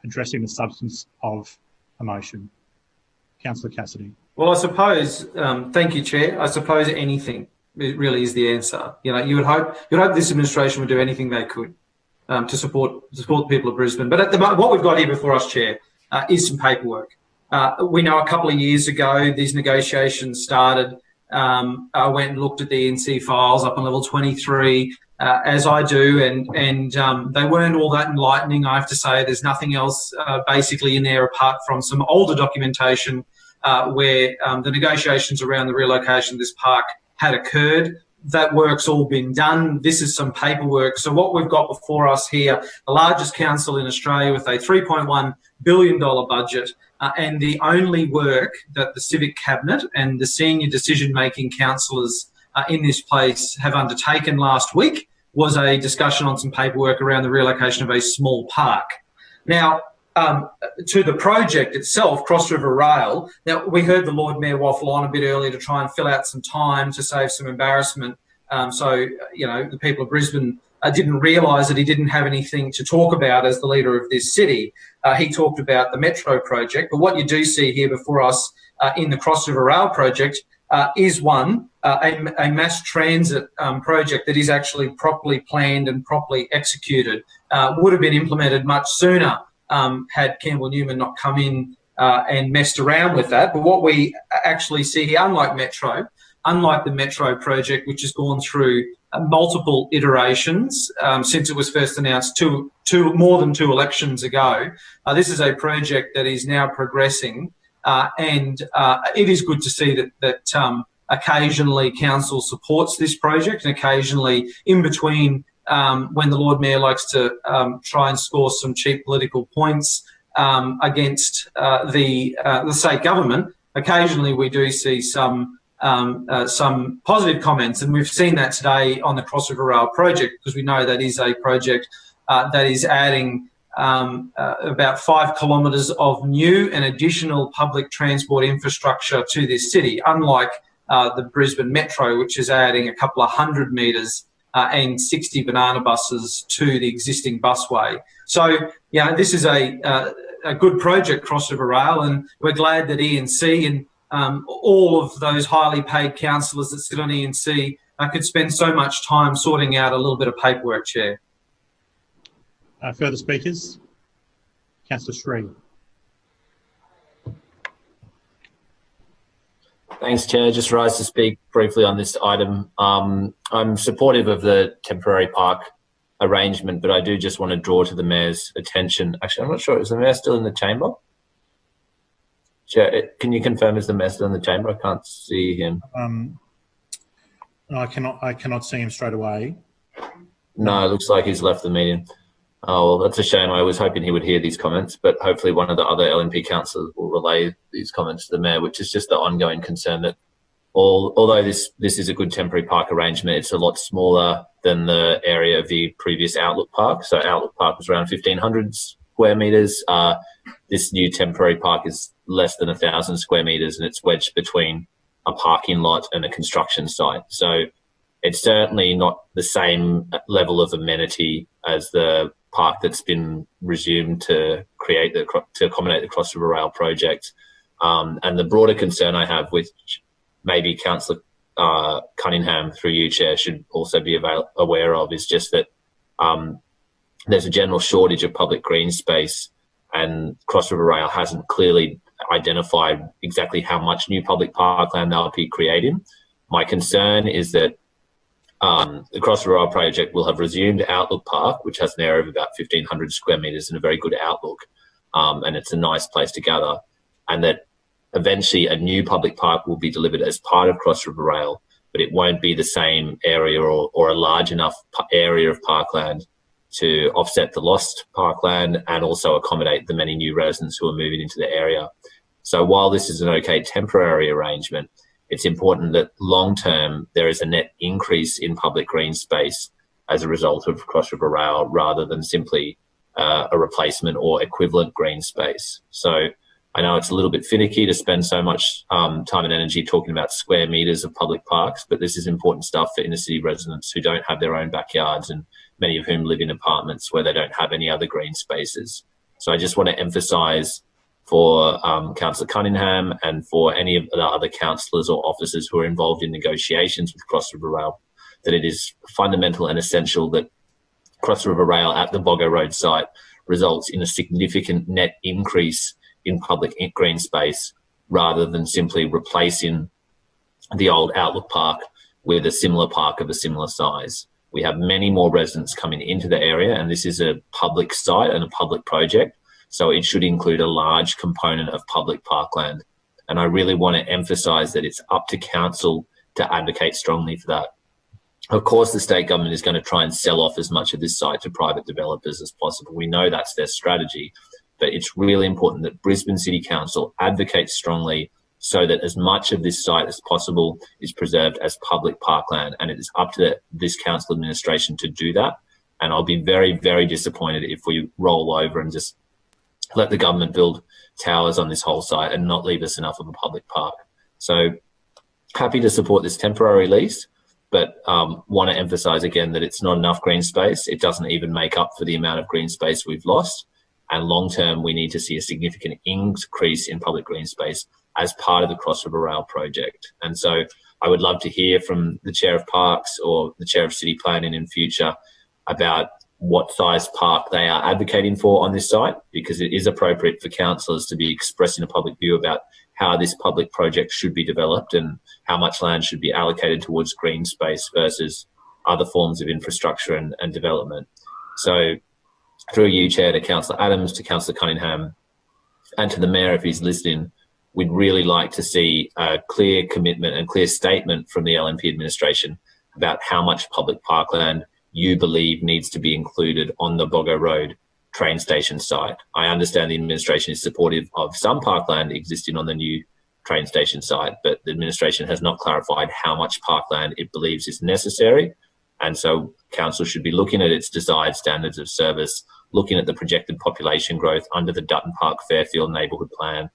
addressing the substance of a motion. Councillor Cassidy. Well, I suppose, thank you, Chair. I suppose anything really is the answer. You would hope this administration would do anything they could to support the people of Brisbane. But at the moment, what we've got here before us, Chair, is some paperwork. We know a couple of years ago these negotiations started. I went and looked at the ENC files up on level 23, as I do, and they weren't all that enlightening, I have to say. There's nothing else basically in there apart from some older documentation where the negotiations around the relocation of this park had occurred. That work's all been done. This is some paperwork. So what we've got before us here, the largest council in Australia with a $3.1 billion budget, and the only work that the Civic Cabinet and the senior decision-making councillors in this place have undertaken last week was a discussion on some paperwork around the relocation of a small park. Now, to the project itself, Cross River Rail, now we heard the Lord Mayor waffle on a bit earlier to try and fill out some time to save some embarrassment. So, the people of Brisbane didn't realise that he didn't have anything to talk about as the leader of this city. He talked about the Metro project, but what you do see here before us in the Cross River Rail project is a mass transit project that is actually properly planned and properly executed. Would have been implemented much sooner had Campbell Newman not come in and messed around with that. But what we actually see here, unlike the Metro project, which has gone through multiple iterations since it was first announced more than two elections ago, this is a project that is now progressing, and it is good to see that occasionally council supports this project, and occasionally in between when the Lord Mayor likes to try and score some cheap political points against the state government, occasionally we do see some positive comments, and we've seen that today on the Cross River Rail project, because we know that is a project that is adding about 5 kilometres of new and additional public transport infrastructure to this city, unlike the Brisbane Metro, which is adding a couple of 100 metres and 60 banana buses to the existing busway. So, this is a good project, Cross River Rail, and we're glad that ENC and all of those highly paid councillors that sit on ENC could spend so much time sorting out a little bit of paperwork, Chair. Further speakers? Councillor Shree. Thanks, Chair. Just rise to speak briefly on this item. I'm supportive of the temporary park arrangement, but I do just want to draw to the Mayor's attention. Actually, I'm not sure. Is the Mayor still in the chamber? Chair, can you confirm is the Mayor still in the chamber? I can't see him. No, I cannot see him straight away. No, it looks like he's left the meeting. Oh, well, that's a shame. I was hoping he would hear these comments, but hopefully one of the other LNP councillors will relay these comments to the Mayor, which is just the ongoing concern that although this is a good temporary park arrangement, it's a lot smaller than the area of the previous Outlook Park. So Outlook Park was around 1,500 square metres. This new temporary park is less than 1,000 square metres, and it's wedged between a parking lot and a construction site. So it's certainly not the same level of amenity as the park that's been resumed to accommodate the Cross River Rail project. And the broader concern I have, which maybe Councillor Cunningham, through you, Chair, should also be aware of, is just that there's a general shortage of public green space, and Cross River Rail hasn't clearly identified exactly how much new public parkland they'll be creating. My concern is that the Cross River Rail project will have resumed Outlook Park, which has an area of about 1,500 square metres and a very good outlook, and it's a nice place to gather, and that eventually a new public park will be delivered as part of Cross River Rail, but it won't be the same area or a large enough area of parkland to offset the lost parkland and also accommodate the many new residents who are moving into the area. So while this is an okay temporary arrangement, it's important that long-term there is a net increase in public green space as a result of Cross River Rail rather than simply a replacement or equivalent green space. So I know it's a little bit finicky to spend so much time and energy talking about square metres of public parks, but this is important stuff for inner city residents who don't have their own backyards and many of whom live in apartments where they don't have any other green spaces. So I just want to emphasise for Councillor Cunningham and for any of the other councillors or officers who are involved in negotiations with Cross River Rail that it is fundamental and essential that Cross River Rail at the Boggo Road site results in a significant net increase in public green space rather than simply replacing the old Outlook Park with a similar park of a similar size. We have many more residents coming into the area, and this is a public site and a public project, so it should include a large component of public parkland. And I really want to emphasise that it's up to council to advocate strongly for that. Of course, the state government is going to try and sell off as much of this site to private developers as possible. We know that's their strategy, but it's really important that Brisbane City Council advocates strongly so that as much of this site as possible is preserved as public parkland, and it is up to this council administration to do that. And I'll be very, very disappointed if we roll over and just let the government build towers on this whole site and not leave us enough of a public park. So happy to support this temporary lease, but want to emphasise again that it's not enough green space. It doesn't even make up for the amount of green space we've lost. And long term, we need to see a significant increase in public green space as part of the Cross River Rail project. And so I would love to hear from the Chair of Parks or the Chair of City Planning in future about what size park they are advocating for on this site, because it is appropriate for councillors to be expressing a public view about how this public project should be developed and how much land should be allocated towards green space versus other forms of infrastructure and development. So through you, Chair, to Councillor Adams, to Councillor Cunningham, and to the Mayor if he's listening, we'd really like to see a clear commitment and clear statement from the LNP administration about how much public parkland you believe needs to be included on the Boggo Road train station site. I understand the administration is supportive of some parkland existing on the new train station site, but the administration has not clarified how much parkland it believes is necessary. And so council should be looking at its desired standards of service, looking at the projected population growth under the Dutton Park Fairfield neighbourhood plan,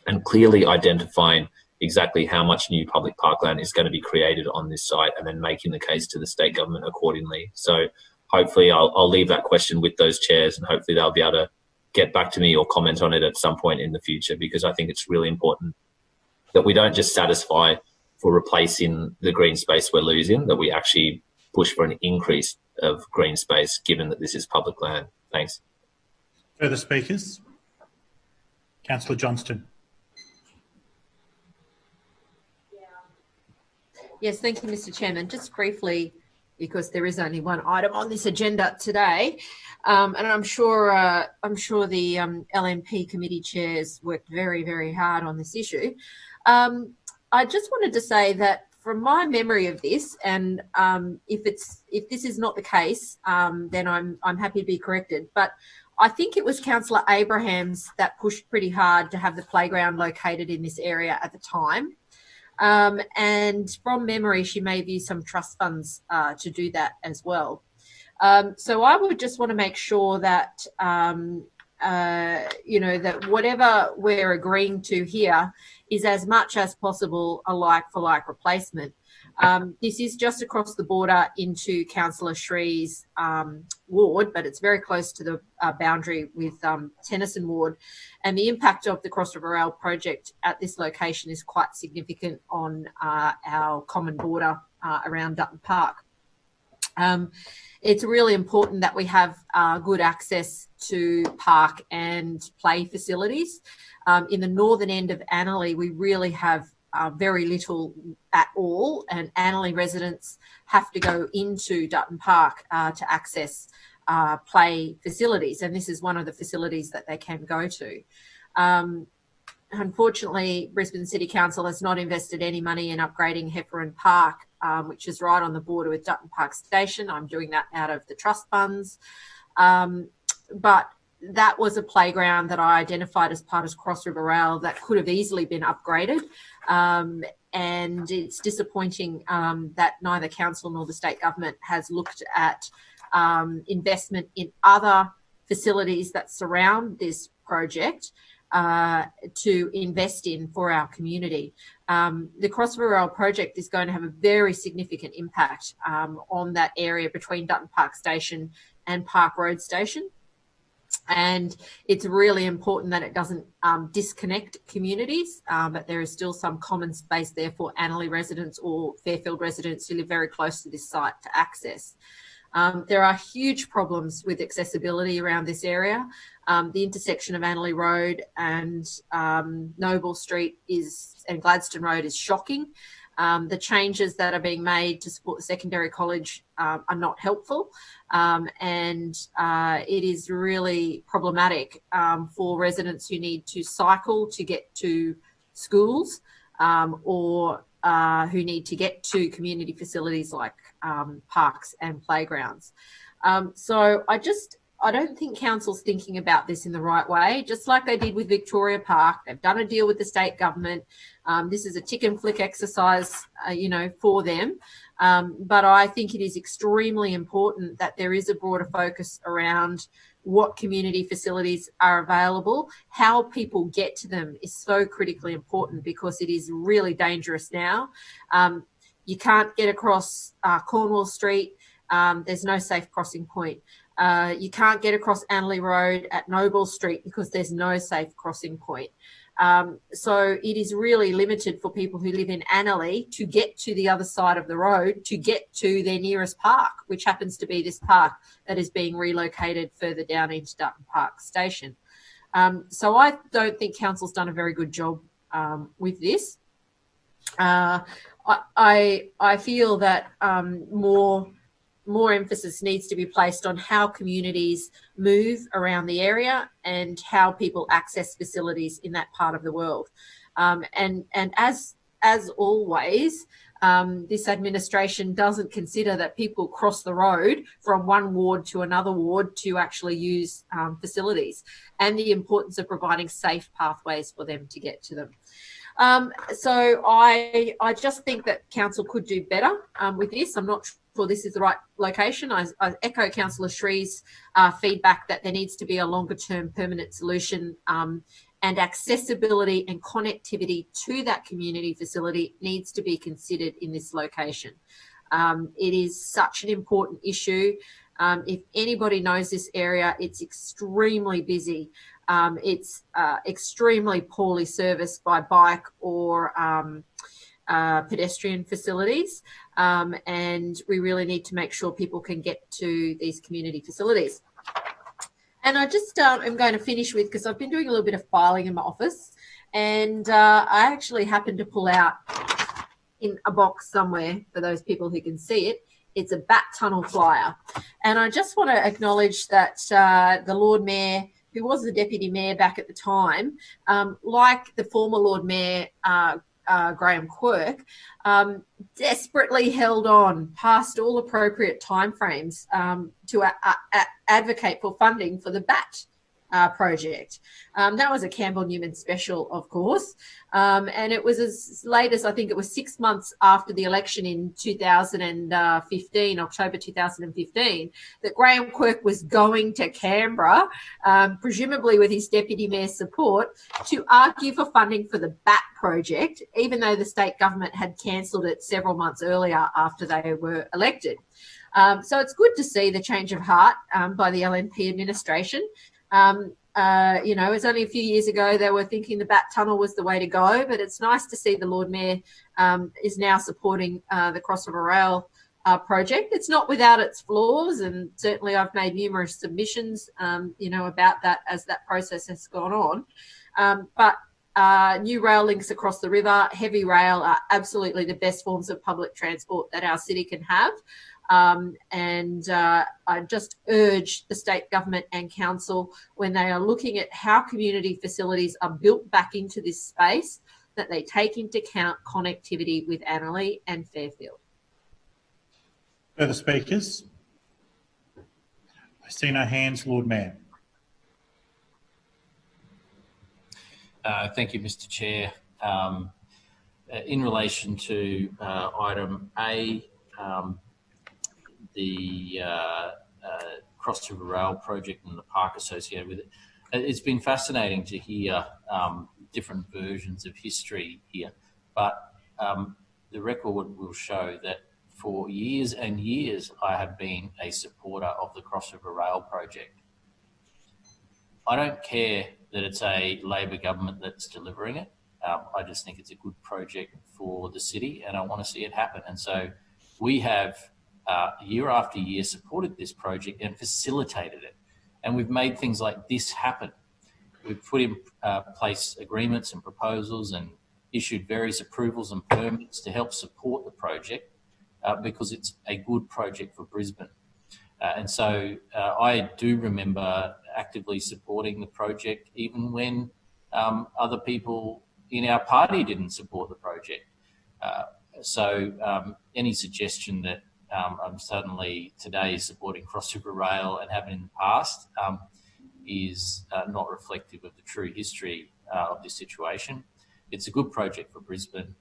and clearly identifying exactly how much new public parkland is going to be created on this site and then making the case to the state government accordingly. So hopefully I'll leave that question with those chairs and hopefully they'll be able to get back to me or comment on it at some point in the future, because I think it's really important that we don't just satisfy for replacing the green space we're losing, that we actually push for an increase of green space, given that this is public land? Thanks. Further speakers? Councillor Johnston. Yes, thank you, Mr. Chairman. Just briefly, because there is only one item on this agenda today, and I'm sure the LNP committee chairs worked very, very hard on this issue. I just wanted to say that from my memory of this, and if this is not the case, then I'm happy to be corrected. But I think it was Councillor Abrahams that pushed pretty hard to have the playground located in this area at the time. And from memory, she may have used some trust funds to do that as well. So I would just want to make sure that, that whatever we're agreeing to here is as much as possible a like-for-like replacement. This is just across the border into Councillor Shree's ward, but it's very close to the boundary with Tennyson ward. And the impact of the Cross River Rail project at this location is quite significant on our common border around Dutton Park. It's really important that we have good access to park and play facilities. In the northern end of Annerley, we really have very little at all, and Annerley residents have to go into Dutton Park to access play facilities, and this is one of the facilities that they can go to. Unfortunately, Brisbane City Council has not invested any money in upgrading Hefferon Park, which is right on the border with Dutton Park Station. I'm doing that out of the trust funds. But that was a playground that I identified as part of Cross River Rail that could have easily been upgraded. And it's disappointing that neither council nor the state government has looked at investment in other facilities that surround this project to invest in for our community. The Cross River Rail project is going to have a very significant impact on that area between Dutton Park Station and Park Road Station. And it's really important that it doesn't disconnect communities, but there is still some common space there for Annerley residents or Fairfield residents who live very close to this site to access. There are huge problems with accessibility around this area. The intersection of Annerley Road and Noble Street and Gladstone Road is shocking. The changes that are being made to support the secondary college are not helpful, and it is really problematic for residents who need to cycle to get to schools or who need to get to community facilities like parks and playgrounds. So I don't think council's thinking about this in the right way, just like they did with Victoria Park. They've done a deal with the state government. This is a tick and flick exercise, for them. But I think it is extremely important that there is a broader focus around what community facilities are available. How people get to them is so critically important because it is really dangerous now. You can't get across Cornwall Street. There's no safe crossing point. You can't get across Annerley Road at Noble Street because there's no safe crossing point. So it is really limited for people who live in Annerley to get to the other side of the road, to get to their nearest park, which happens to be this park that is being relocated further down into Dutton Park Station. So I don't think council's done a very good job with this. I feel that more emphasis needs to be placed on how communities move around the area and how people access facilities in that part of the world. And as always, this administration doesn't consider that people cross the road from one ward to another ward to actually use facilities, and the importance of providing safe pathways for them to get to them. So I just think that council could do better with this. I'm not sure this is the right location. I echo Councillor Shree's feedback that there needs to be a longer term permanent solution, and accessibility and connectivity to that community facility needs to be considered in this location. It is such an important issue. If anybody knows this area, it's extremely busy. It's extremely poorly serviced by bike or pedestrian facilities, and we really need to make sure people can get to these community facilities. And I just am going to finish with, because I've been doing a little bit of filing in my office, and I actually happened to pull out in a box somewhere, for those people who can see it, it's a bat tunnel flyer. And I just want to acknowledge that the Lord Mayor, who was the Deputy Mayor back at the time, like the former Lord Mayor, Graham Quirk, desperately held on past all appropriate timeframes to advocate for funding for the BAT project. That was a Campbell Newman special, of course, and it was as late as, I think it was 6 months after the election in 2015, October 2015, that Graham Quirk was going to Canberra, presumably with his Deputy Mayor's support, to argue for funding for the BAT project, even though the state government had cancelled it several months earlier after they were elected. So it's good to see the change of heart by the LNP administration. You know, it's only a few years ago they were thinking the BAT tunnel was the way to go, but it's nice to see the Lord Mayor is now supporting the Cross-River Rail project. It's not without its flaws, and certainly I've made numerous submissions, you know, about that as that process has gone on. But new rail links across the river, heavy rail, are absolutely the best forms of public transport that our city can have. I just urge the state government and council, when they are looking at how community facilities are built back into this space, that they take into account connectivity with Annerley and Fairfield. Further speakers? I see no hands. Lord Mayor. Thank you, Mr. Chair. In relation to item A, the Cross-River Rail project and the park associated with it, it's been fascinating to hear different versions of history here, but the record will show that for years and years I have been a supporter of the Cross-River Rail project. I don't care that it's a Labor government that's delivering it. I just think it's a good project for the city and I want to see it happen. And so we have year after year supported this project and facilitated it. And we've made things like this happen. We've put in place agreements and proposals and issued various approvals and permits to help support the project because it's a good project for Brisbane. And so I do remember actively supporting the project even when other people in our party didn't support the project. So any suggestion that I'm suddenly today supporting Cross-River Rail and have in the past is not reflective of the true history of this situation. It's a good project for Brisbane.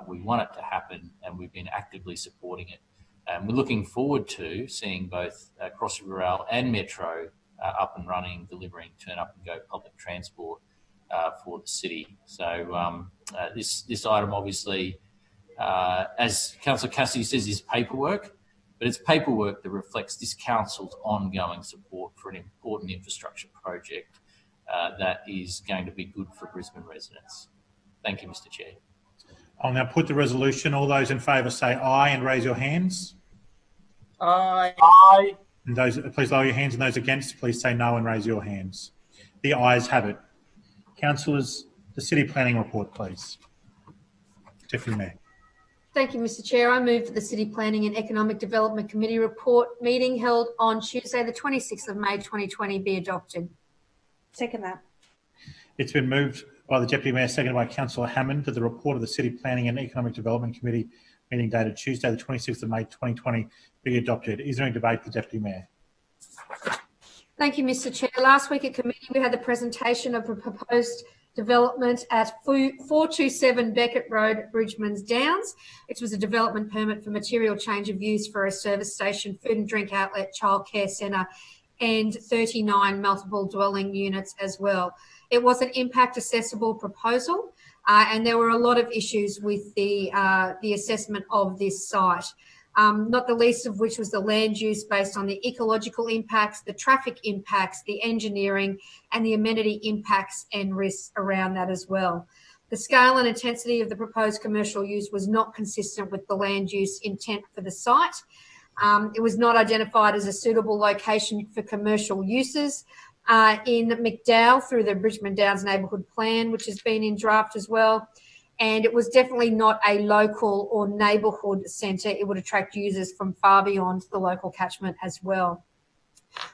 We want it to happen and we've been actively supporting it. And we're looking forward to seeing both Cross-River Rail and Metro up and running, delivering turn up and go public transport for the city. So this item obviously, as Councillor Cassidy says, is paperwork, but it's paperwork that reflects this council's ongoing support for an important infrastructure project that is going to be good for Brisbane residents. Thank you, Mr. Chair. I'll now put the resolution. All those in favour say aye and raise your hands. Aye. Aye. And those, please lower your hands, and those against, please say no and raise your hands. The ayes have it. Councillors, the City Planning Report, please. Deputy Mayor. Thank you, Mr. Chair. I move that the City Planning and Economic Development Committee report meeting held on Tuesday, the 26th of May 2020 be adopted. Second that. It's been moved by the Deputy Mayor, seconded by Councillor Hammond, that the report of the City Planning and Economic Development Committee meeting dated Tuesday, the 26th of May 2020 be adopted. Is there any debate with the Deputy Mayor? Thank you, Mr. Chair. Last week at committee, we had the presentation of a proposed development at 427 Beckett Road, Bridgeman's Downs, which was a development permit for material change of use for a service station, food and drink outlet, childcare centre, and 39 multiple dwelling units as well. It was an impact assessable proposal, and there were a lot of issues with the assessment of this site. Not the least of which was the land use based on the ecological impacts, the traffic impacts, the engineering, and the amenity impacts and risks around that as well. The The scale and intensity of the proposed commercial use was not consistent with the land use intent for the site. It was not identified as a suitable location for commercial uses in McDowell through the Brisbane Downs Neighbourhood Plan, which has been in draft as well. And it was definitely not a local or neighbourhood centre. It would attract users from far beyond the local catchment as well.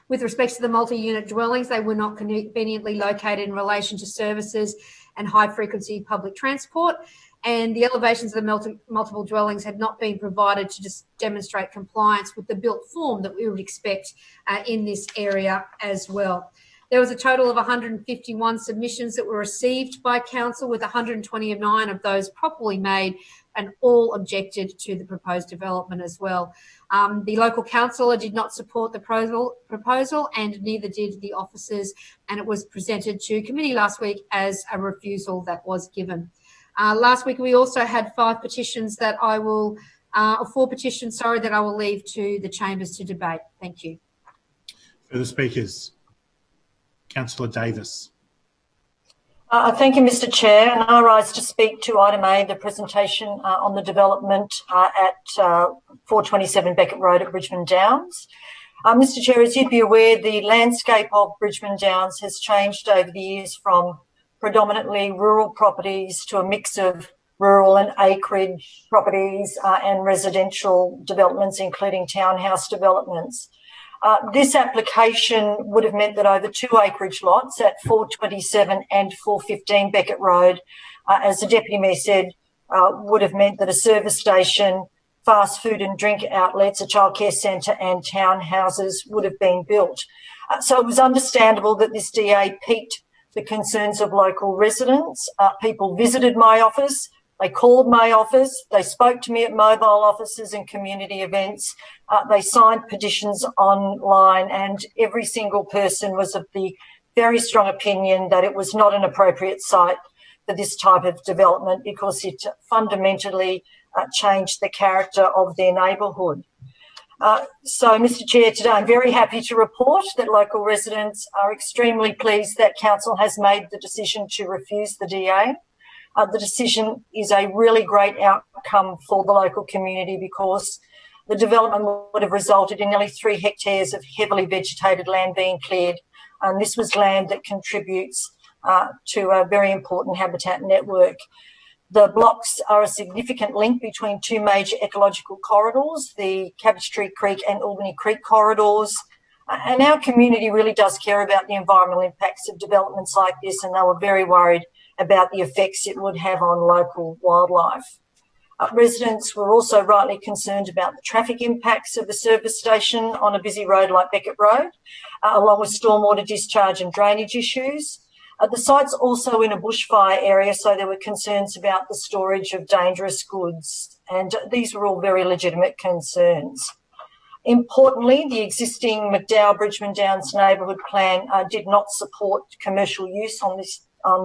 With respect to the multi-unit dwellings, they were not conveniently located in relation to services and high-frequency public transport, and the elevations of the multiple dwellings had not been provided to just demonstrate compliance with the built form that we would expect in this area as well. There was a total of 151 submissions that were received by council, with 129 of those properly made, and all objected to the proposed development as well. The local councillor did not support the proposal, and neither did the officers, and it was presented to committee last week as a refusal that was given. Last week we also had 4 petitions that I will leave to the chambers to debate. Thank you. Further speakers? Councillor Davis. Thank you, Mr Chair, and I rise to speak to item A, the presentation on the development at 427 Beckett Road at Brisbane Downs. Mr Chair, as you'd be aware, the landscape of Brisbane Downs has changed over the years from predominantly rural properties to a mix of rural and acreage properties and residential developments, including townhouse developments. This application would have meant that over 2 acreage lots at 427 and 415 Beckett Road, as the Deputy Mayor said, would have meant that a service station, fast food and drink outlets, a childcare centre and townhouses would have been built. So it was understandable that this DA piqued the concerns of local residents. People visited my office. They called my office, they spoke to me at mobile offices and community events, they signed petitions online, and every single person was of the very strong opinion that it was not an appropriate site for this type of development because it fundamentally changed the character of their neighbourhood. So, Mr Chair, today I'm very happy to report that local residents are extremely pleased that Council has made the decision to refuse the DA. The decision is a really great outcome for the local community because the development would have resulted in nearly 3 hectares of heavily vegetated land being cleared. And this was land that contributes to a very important habitat network. The blocks are a significant link between 2 major ecological corridors, the Cabbage Tree Creek and Albany Creek corridors. And our community really does care about the environmental impacts of developments like this, and they were very worried about the effects it would have on local wildlife. Residents were also rightly concerned about the traffic impacts of a service station on a busy road like Beckett Road, along with stormwater discharge and drainage issues. The site's also in a bushfire area, so there were concerns about the storage of dangerous goods, and these were all very legitimate concerns. Importantly, the existing McDowell Brisbane Downs neighbourhood plan did not support commercial use on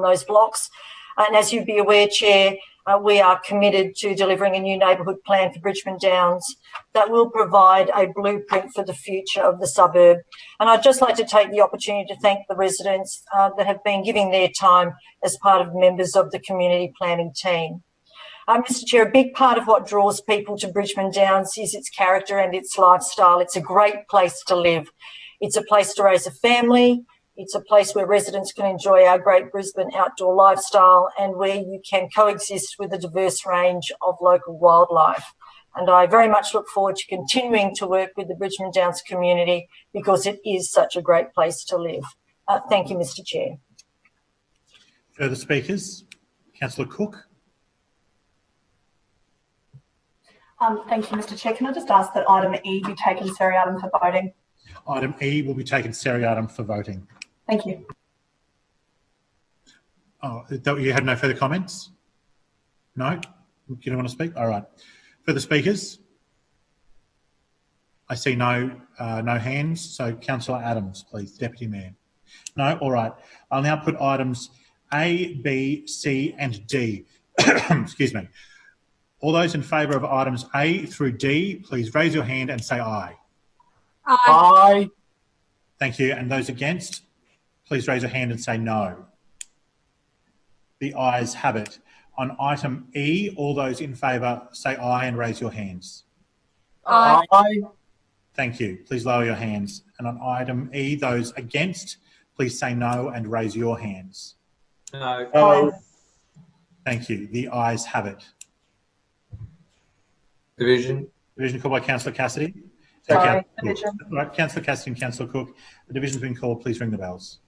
those blocks. And as you'd be aware, Chair, we are committed to delivering a new neighbourhood plan for Brisbane Downs that will provide a blueprint for the future of the suburb. And I'd just like to take the opportunity to thank the residents that have been giving their time as part of members of the community planning team. Mr Chair, a big part of what draws people to Brisbane Downs is its character and its lifestyle. It's a great place to live. It's a place to raise a family. It's a place where residents can enjoy our great Brisbane outdoor lifestyle and where you can coexist with a diverse range of local wildlife. And I very much look forward to continuing to work with the Brisbane Downs community because it is such a great place to live. Thank you, Mr Chair. Further speakers? Councillor Cook. Thank you, Mr Chair. Can I just ask that item E be taken seriatim for voting? Item E will be taken seriatim for voting. Thank you. Oh, you had no further comments? No? You don't want to speak? All right. Further speakers? I see no hands. So Councillor Adams, please, Deputy Mayor. No? All right. I'll now put items A, B, C and D. Excuse me. All those in favour of items A through D, please raise your hand and say aye. Aye. Aye. Thank you. And those against, please raise your hand and say no. The ayes have it. On item E, all those in favour say aye and raise your hands. Aye. Aye. Thank you. Please lower your hands. And on item E, those against, please say no and raise your hands. No. Aye. Thank you. The ayes have it. Division. Division called by Councillor Cassidy. Sorry, Councillor division. Cook. Right, Councillor Cassidy and Councillor Cook. The division's been called. Please ring the bells.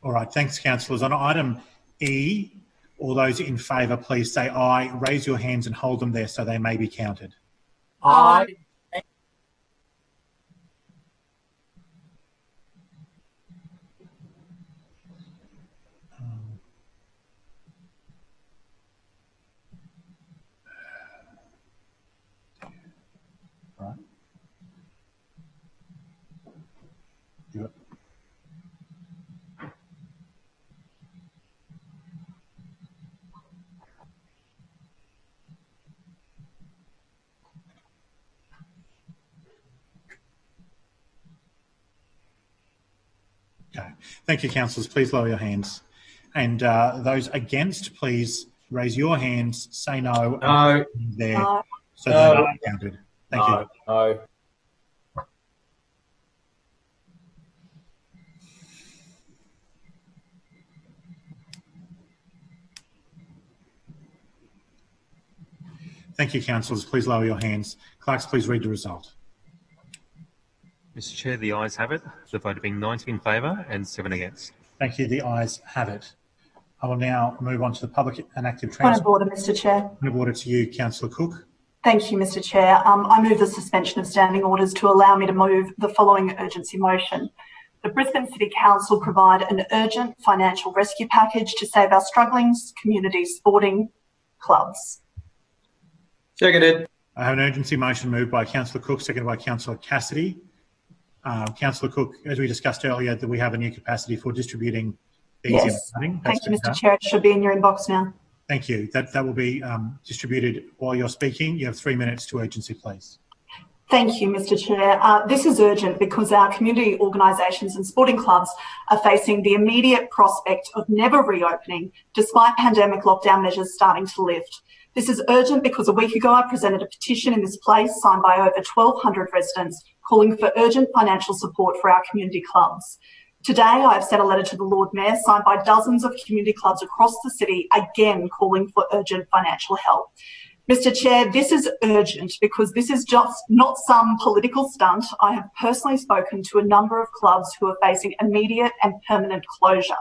All right, thanks, councillors. On item E, all those in favour, please say aye. Raise your hands and hold them there so they may be counted. Aye. Right. You- Okay. Thank you, councillors. Please lower your hands. And those against, please raise your hands, say no. No. There, No. so they're not counted. Thank you. No. Thank you, councillors. Please lower your hands. Clerks, please read the result. Mr. Chair, the ayes have it. The vote being 90 in favour and 7 against. Thank you. The ayes have it. I will now move on to the public and active Point of transport. order, Mr. Chair. Point of order to you, Councillor Cook. Thank you, Mr. Chair. I move the suspension of standing orders to allow me to move the following urgency motion. The Brisbane City Council provide an urgent financial rescue package to save our struggling community sporting clubs. Seconded. I have an urgency motion moved by Councillor Cook, seconded by Councillor Cassidy. Councillor Cook, as we discussed earlier, that we have a new capacity for distributing these in Yes. writing. Thank you, Mr. Chair. It should be in your inbox now. Thank you. That will be distributed while you're speaking. You have 3 minutes to urgency, please. Thank you, Mr. Chair. This is urgent because our community organisations and sporting clubs are facing the immediate prospect of never reopening despite pandemic lockdown measures starting to lift. This is urgent because a week ago I presented a petition in this place signed by over 1,200 residents calling for urgent financial support for our community clubs. Today, I have sent a letter to the Lord Mayor signed by dozens of community clubs across the city, again calling for urgent financial help. Mr. Chair, this is urgent because this is just not some political stunt. I have personally spoken to a number of clubs who are facing immediate and permanent closure.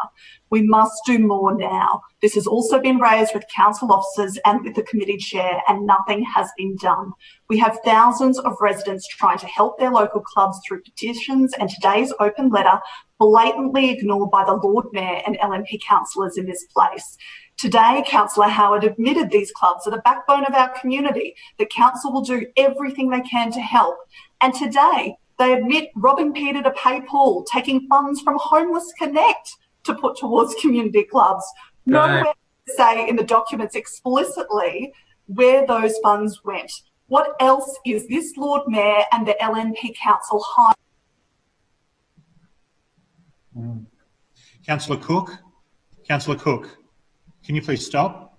We must do more now. This has also been raised with council officers and with the committee chair, and nothing has been done. We have thousands of residents trying to help their local clubs through petitions, and today's open letter blatantly ignored by the Lord Mayor and LNP councillors in this place. Today, Councillor Howard admitted these clubs are the backbone of our community. The council will do everything they can to help. And today, they admit robbing Peter to pay Paul, taking funds from Homeless Connect to put towards community clubs. Nowhere to say in the documents explicitly where those funds went. What else is this Lord Mayor and the LNP Council hiding? Councillor Cook, can you please stop?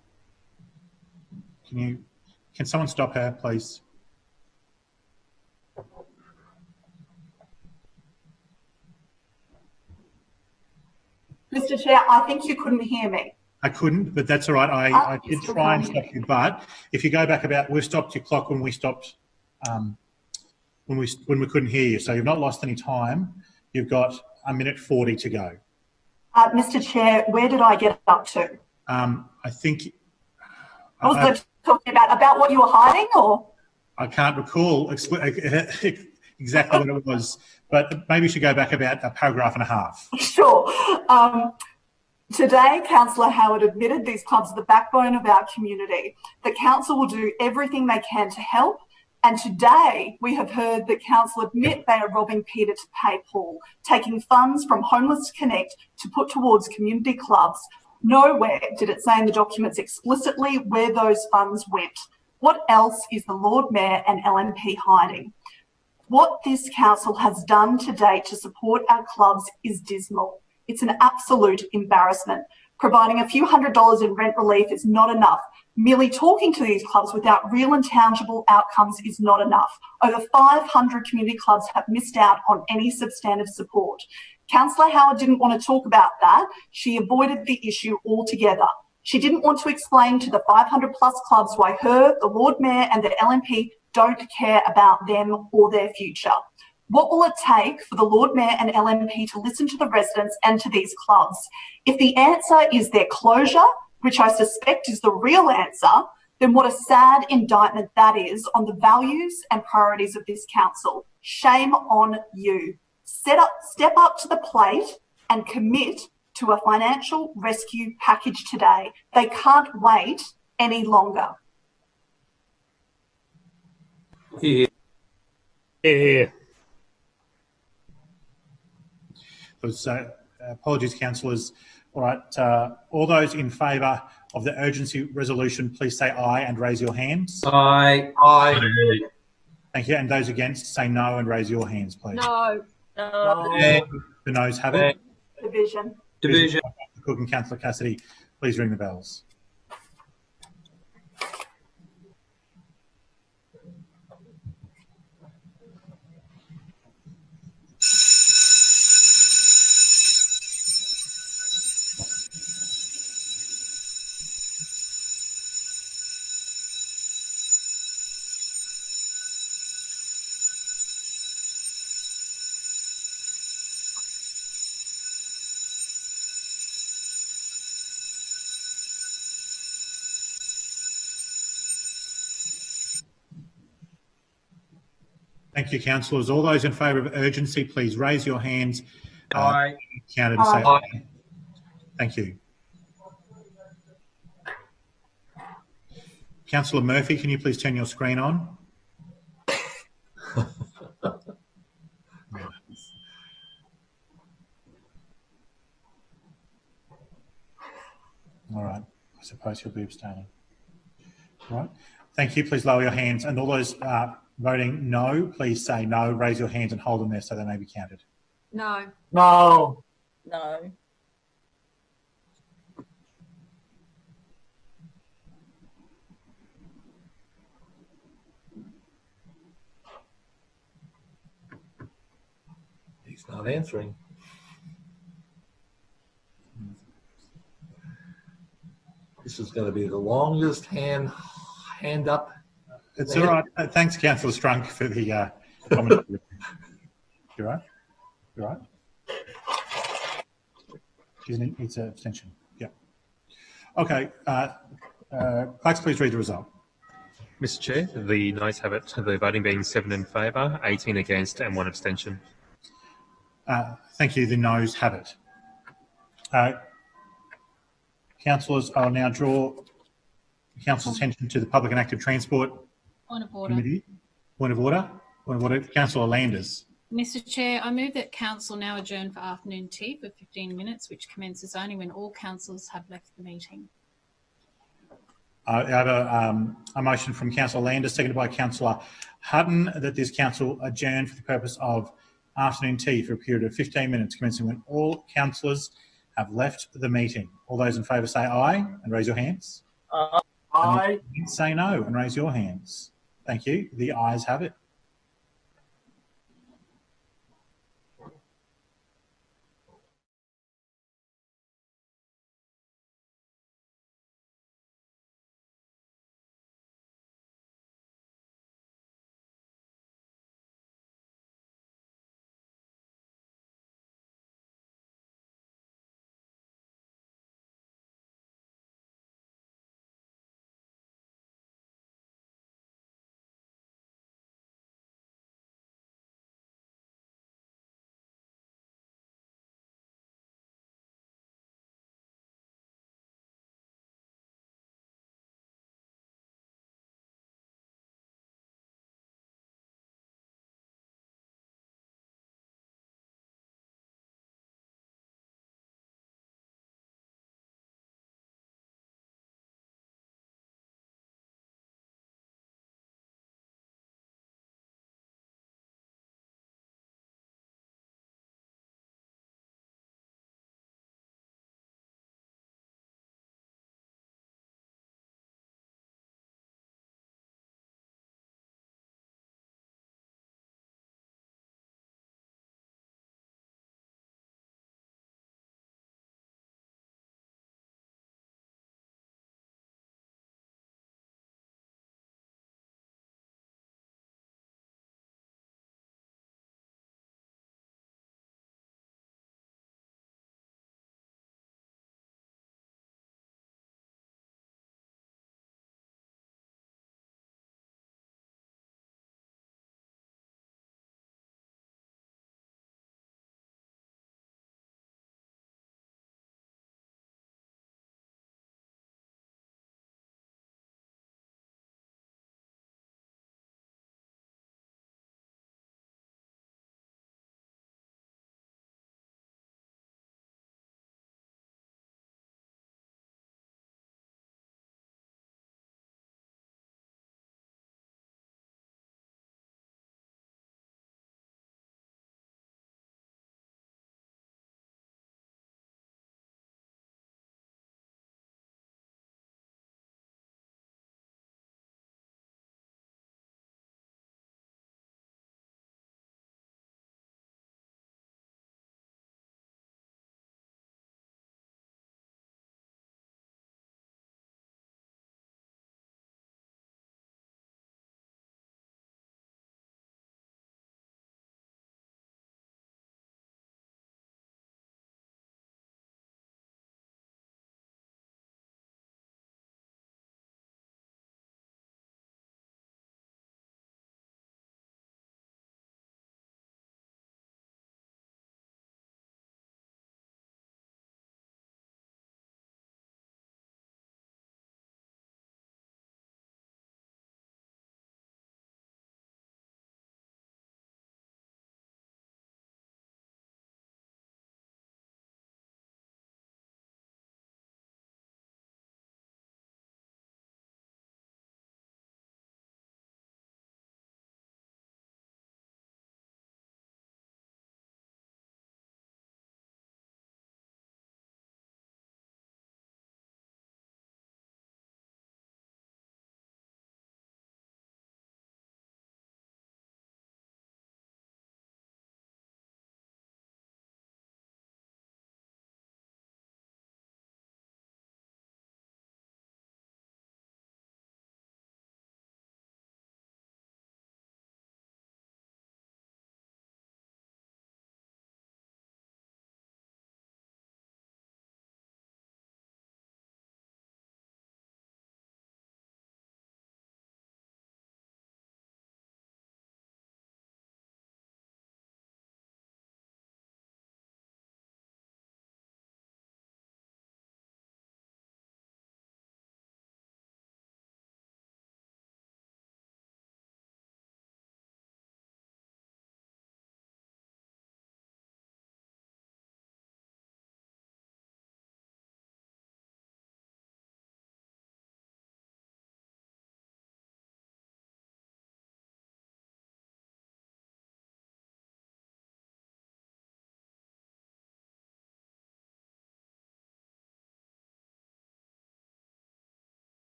Can someone stop her, please? Mr. Chair, I think you couldn't hear me. I couldn't, but that's all right. I did try and stop you, but if you go back we've stopped your clock when we stopped, when we couldn't hear you. So you've not lost any time. You've got 1:40 to go. Mr. Chair, where did I get up to? I think. Was I talking about what you were hiding, or? I can't recall exactly what it was, but maybe you should go back about a paragraph and a half. Sure. Today, Councillor Howard admitted these clubs are the backbone of our community. The council will do everything they can to help. And today, we have heard that council admit they are robbing Peter to pay Paul, taking funds from Homeless Connect to put towards community clubs. Nowhere did it say in the documents explicitly where those funds went. What else is the Lord Mayor and LNP hiding? What this council has done to date to support our clubs is dismal. It's an absolute embarrassment. Providing a few $100s in rent relief is not enough. Merely talking to these clubs without real and tangible outcomes is not enough. Over 500 community clubs have missed out on any substantive support. Councillor Howard didn't want to talk about that. She avoided the issue altogether. She didn't want to explain to the 500 plus clubs why her, the Lord Mayor and the LNP don't care about them or their future. What will it take for the Lord Mayor and LNP to listen to the residents and to these clubs? If the answer is their closure, which I suspect is the real answer, then what a sad indictment that is on the values and priorities of this council. Shame on you. Step up to the plate and commit to a financial rescue package today. They can't wait any longer. Yeah. So, apologies, councillors. All right, all those in favour of the urgency resolution, please say aye and raise your hands. Aye. Thank you. And those against, say no and raise your hands, please. No. The noes have it. Division. Cook and Councillor Cassidy, please ring the bells. Thank you, councillors. All those in favour of urgency, please raise your hands. Aye. Counted and say aye. Thank you. Councillor Murphy, can you please turn your screen on? All right. I suppose you'll be abstaining. All right. Thank you. Please lower your hands. And all those voting no, please say no. Raise your hands and hold them there so they may be counted. No. No. He's not answering. This is going to be the longest hand up. It's all right. Thanks, Councillor Strunk, for the comment. You all right? You all right? It's an abstention. Yeah. Okay. Clerks, please read the result. Mr. Chair, the noes have it, the voting being 7 in favour, 18 against and 1 abstention. Thank you. The noes have it. Councillors, I'll now draw Council's attention to the Public and Active Transport Point of order. Committee. Point of order. Councillor Landers. Mr. Chair, I move that council now adjourn for afternoon tea for 15 minutes, which commences only when all councillors have left the meeting. I have a motion from Councillor Landers, seconded by Councillor Hutton, that this council adjourn for the purpose of afternoon tea for a period of 15 minutes commencing when all councillors have left the meeting. All those in favour say aye and raise your hands. Aye. And say no and raise your hands. Thank you. The ayes have it.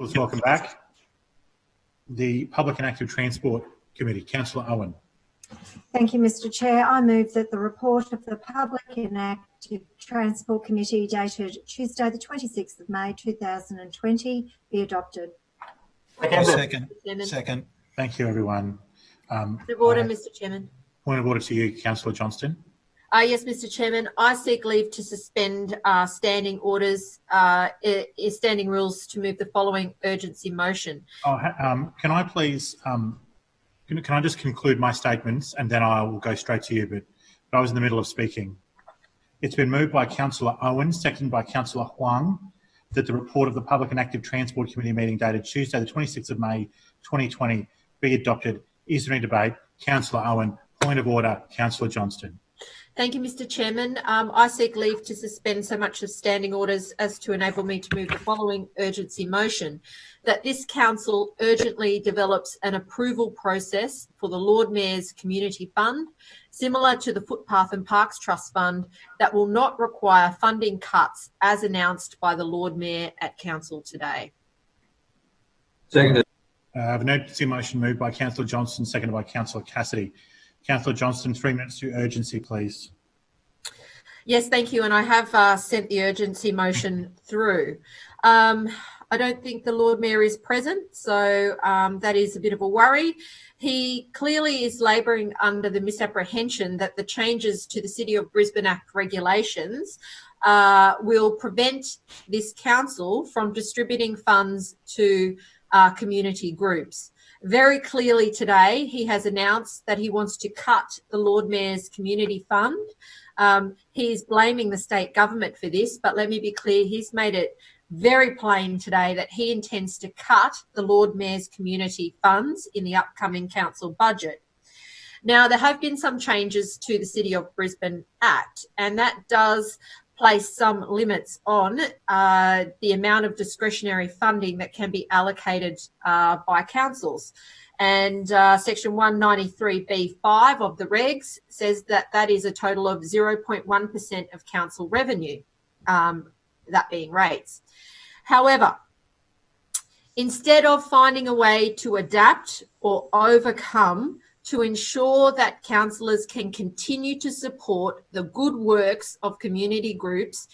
Let's welcome back the Public and Active Transport Committee. Councillor Owen. Thank you, Mr. Chair. I move that the report of the Public and Active Transport Committee dated Tuesday the 26th of May 2020 be adopted. Second. Thank you, everyone. Point of order, Mr. Chairman. Point of order to you, Councillor Johnston. Yes, Mr. Chairman. I seek leave to suspend standing orders, standing rules to move the following urgency motion. Can I please, can I just conclude my statements and then I will go straight to you, but I was in the middle of speaking. It's been moved by Councillor Owen, seconded by Councillor Huang, that the report of the Public and Active Transport Committee meeting dated Tuesday the 26th of May 2020 be adopted. Is there any debate? Councillor Owen. Point of order, Councillor Johnston. Thank you, Mr. Chairman. I seek leave to suspend so much of standing orders as to enable me to move the following urgency motion, that this council urgently develops an approval process for the Lord Mayor's Community Fund, similar to the Footpath and Parks Trust Fund, that will not require funding cuts as announced by the Lord Mayor at council today. Seconded. I have an urgency motion moved by Councillor Johnston, seconded by Councillor Cassidy. Councillor Johnston, 3 minutes to urgency, please. Yes, thank you. And I have sent the urgency motion through. I don't think the Lord Mayor is present, so that is a bit of a worry. He clearly is labouring under the misapprehension that the changes to the City of Brisbane Act regulations will prevent this council from distributing funds to community groups. Very clearly today, he has announced that he wants to cut the Lord Mayor's Community Fund. He is blaming the state government for this, but let me be clear, he's made it very plain today that he intends to cut the Lord Mayor's community funds in the upcoming council budget. Now, there have been some changes to the City of Brisbane Act, and that does place some limits on the amount of discretionary funding that can be allocated by councils. And section 193B5 of the regs says that that is a total of 0.1% of council revenue, that being rates. However, instead of finding a way to adapt or overcome to ensure that councillors can continue to support the good works of community groups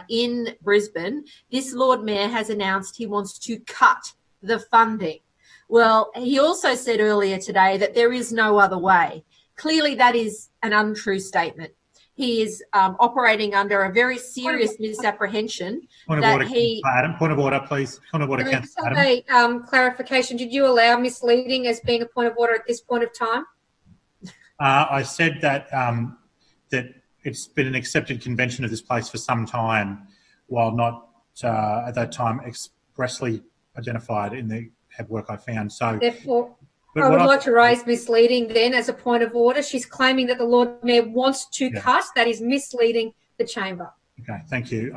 in Brisbane, this Lord Mayor has announced he wants to cut the funding. Well, he also said earlier today that there is no other way. Clearly, that is an untrue statement. He is operating under a very serious misapprehension. Point of order, Adam. Point of order, please. Point of order, Councillor Adam. Clarification. Did you allow misleading as being a point of order at this point of time? I said that that it's been an accepted convention of this place for some time, while not at that time expressly identified in the work I found. So, therefore, I would like to raise misleading then as a point of order. She's claiming that the Lord Mayor wants to cut. That is misleading the chamber. Okay, thank you.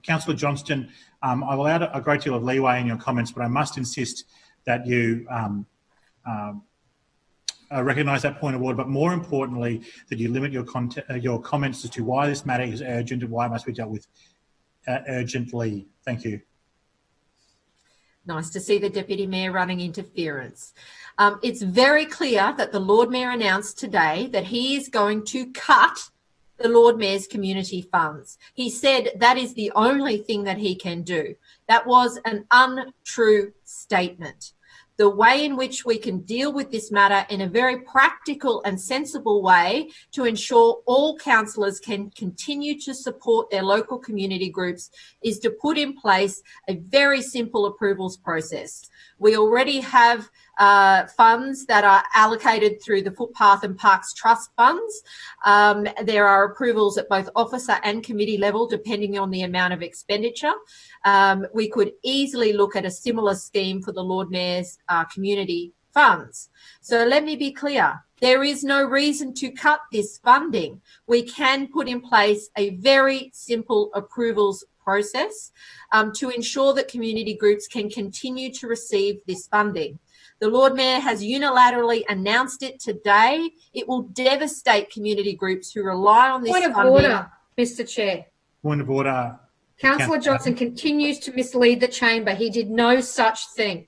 Councillor Johnston, I've allowed a great deal of leeway in your comments, but I must insist that you recognise that point of order, but more importantly, that you limit your comments as to why this matter is urgent and why it must be dealt with urgently. Thank you. Nice to see the Deputy Mayor running interference. It's very clear that the Lord Mayor announced today that he is going to cut the Lord Mayor's community funds. He said that is the only thing that he can do. That was an untrue statement. The way in which we can deal with this matter in a very practical and sensible way to ensure all councillors can continue to support their local community groups is to put in place a very simple approvals process. We already have funds that are allocated through the Footpath and Parks Trust funds. There are approvals at both officer and committee level, depending on the amount of expenditure. We could easily look at a similar scheme for the Lord Mayor's community funds. So let me be clear. There is no reason to cut this funding. We can put in place a very simple approvals process to ensure that community groups can continue to receive this funding. The Lord Mayor has unilaterally announced it today. It will devastate community groups who rely on this funding. Point of order, Mr. Chair. Point of order, Councillor Johnson continues to mislead the chamber. He did no such thing.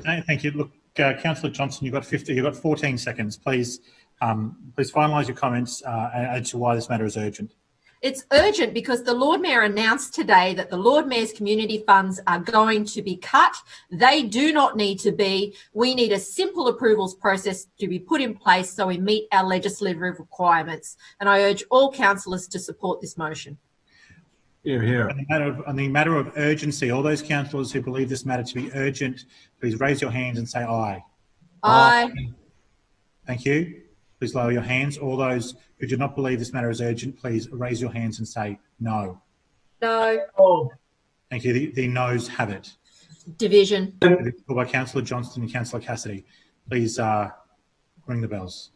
Thank you. Look, Councillor Johnson, you've got 14 seconds. Please finalise your comments as to why this matter is urgent. It's urgent because the Lord Mayor announced today that the Lord Mayor's community funds are going to be cut. They do not need to be. We need a simple approvals process to be put in place so we meet our legislative requirements. And I urge all councillors to support this motion. Hear, hear. On the matter of urgency, all those councillors who believe this matter to be urgent, please raise your hands and say aye. Aye. Thank you. Please lower your hands. All those who do not believe this matter is urgent, please raise your hands and say no. No. Oh. Thank you. The noes have it. Division. By Councillor Johnston and Councillor Cassidy. Please ring the bells.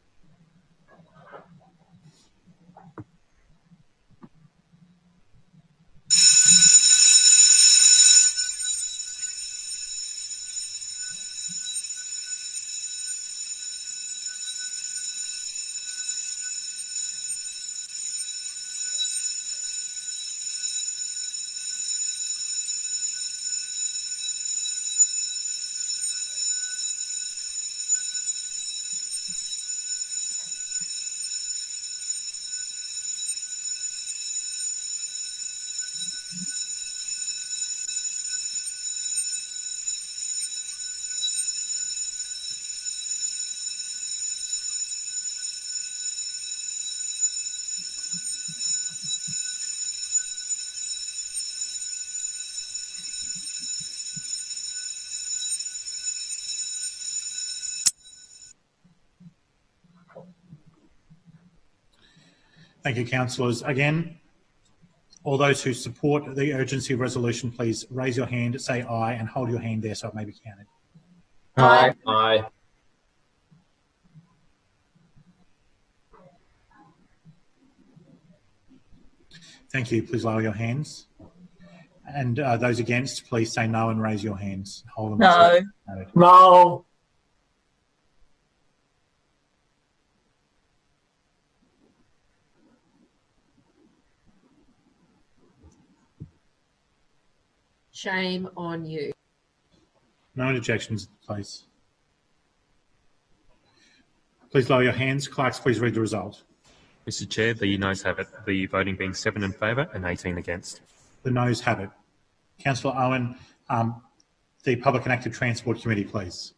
Thank you, councillors. Again, all those who support the urgency resolution, please raise your hand, say aye, and hold your hand there so it may be counted. Aye. Aye. Thank you. Please lower your hands. And those against, please say no and raise your hands. Hold them. No. No. Shame on you. No interjections, please. Please lower your hands. Clerks, please read the result. Mr. Chair, the noes have it, the voting being 7 in favour and 18 against. The noes have it. Councillor Owen, the Public and Active Transport Committee, please.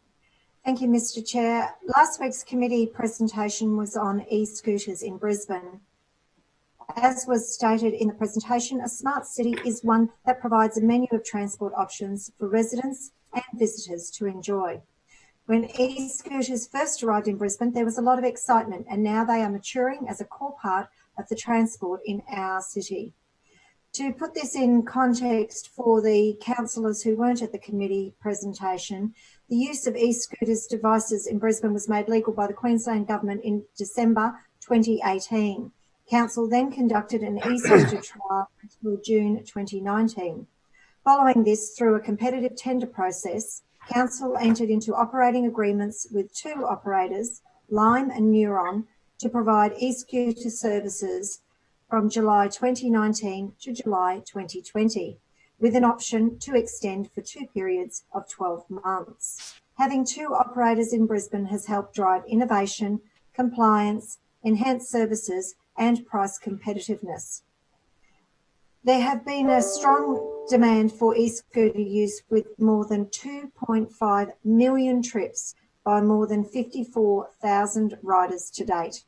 Thank you, Mr. Chair. Last week's committee presentation was on e-scooters in Brisbane. As was stated in the presentation, a smart city is one that provides a menu of transport options for residents and visitors to enjoy. When e-scooters first arrived in Brisbane, there was a lot of excitement, and now they are maturing as a core part of the transport in our city. To put this in context for the councillors who weren't at the committee presentation, the use of e-scooters devices in Brisbane was made legal by the Queensland Government in December 2018. Council then conducted an e-scooter trial until June 2019. Following this, through a competitive tender process, Council entered into operating agreements with 2 operators, Lime and Neuron, to provide e-scooter services from July 2019 to July 2020, with an option to extend for 2 periods of 12 months. Having 2 operators in Brisbane has helped drive innovation, compliance, enhanced services and price competitiveness. There have been a strong demand for e-scooter use with more than 2.5 million trips by more than 54,000 riders to date.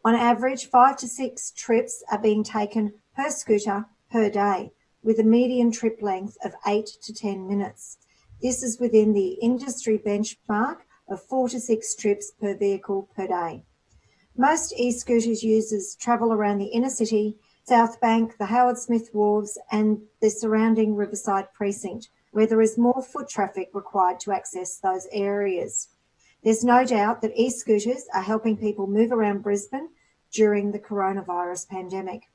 On average, 5 to 6 trips are being taken per scooter per day, with a median trip length of 8 to 10 minutes. This is within the industry benchmark of 4 to 6 trips per vehicle per day. Most e-scooters users travel around the inner city, South Bank, the Howard Smith Wharves and the surrounding Riverside precinct, where there is more foot traffic required to access those areas. There's no doubt that e-scooters are helping people move around Brisbane during the coronavirus pandemic.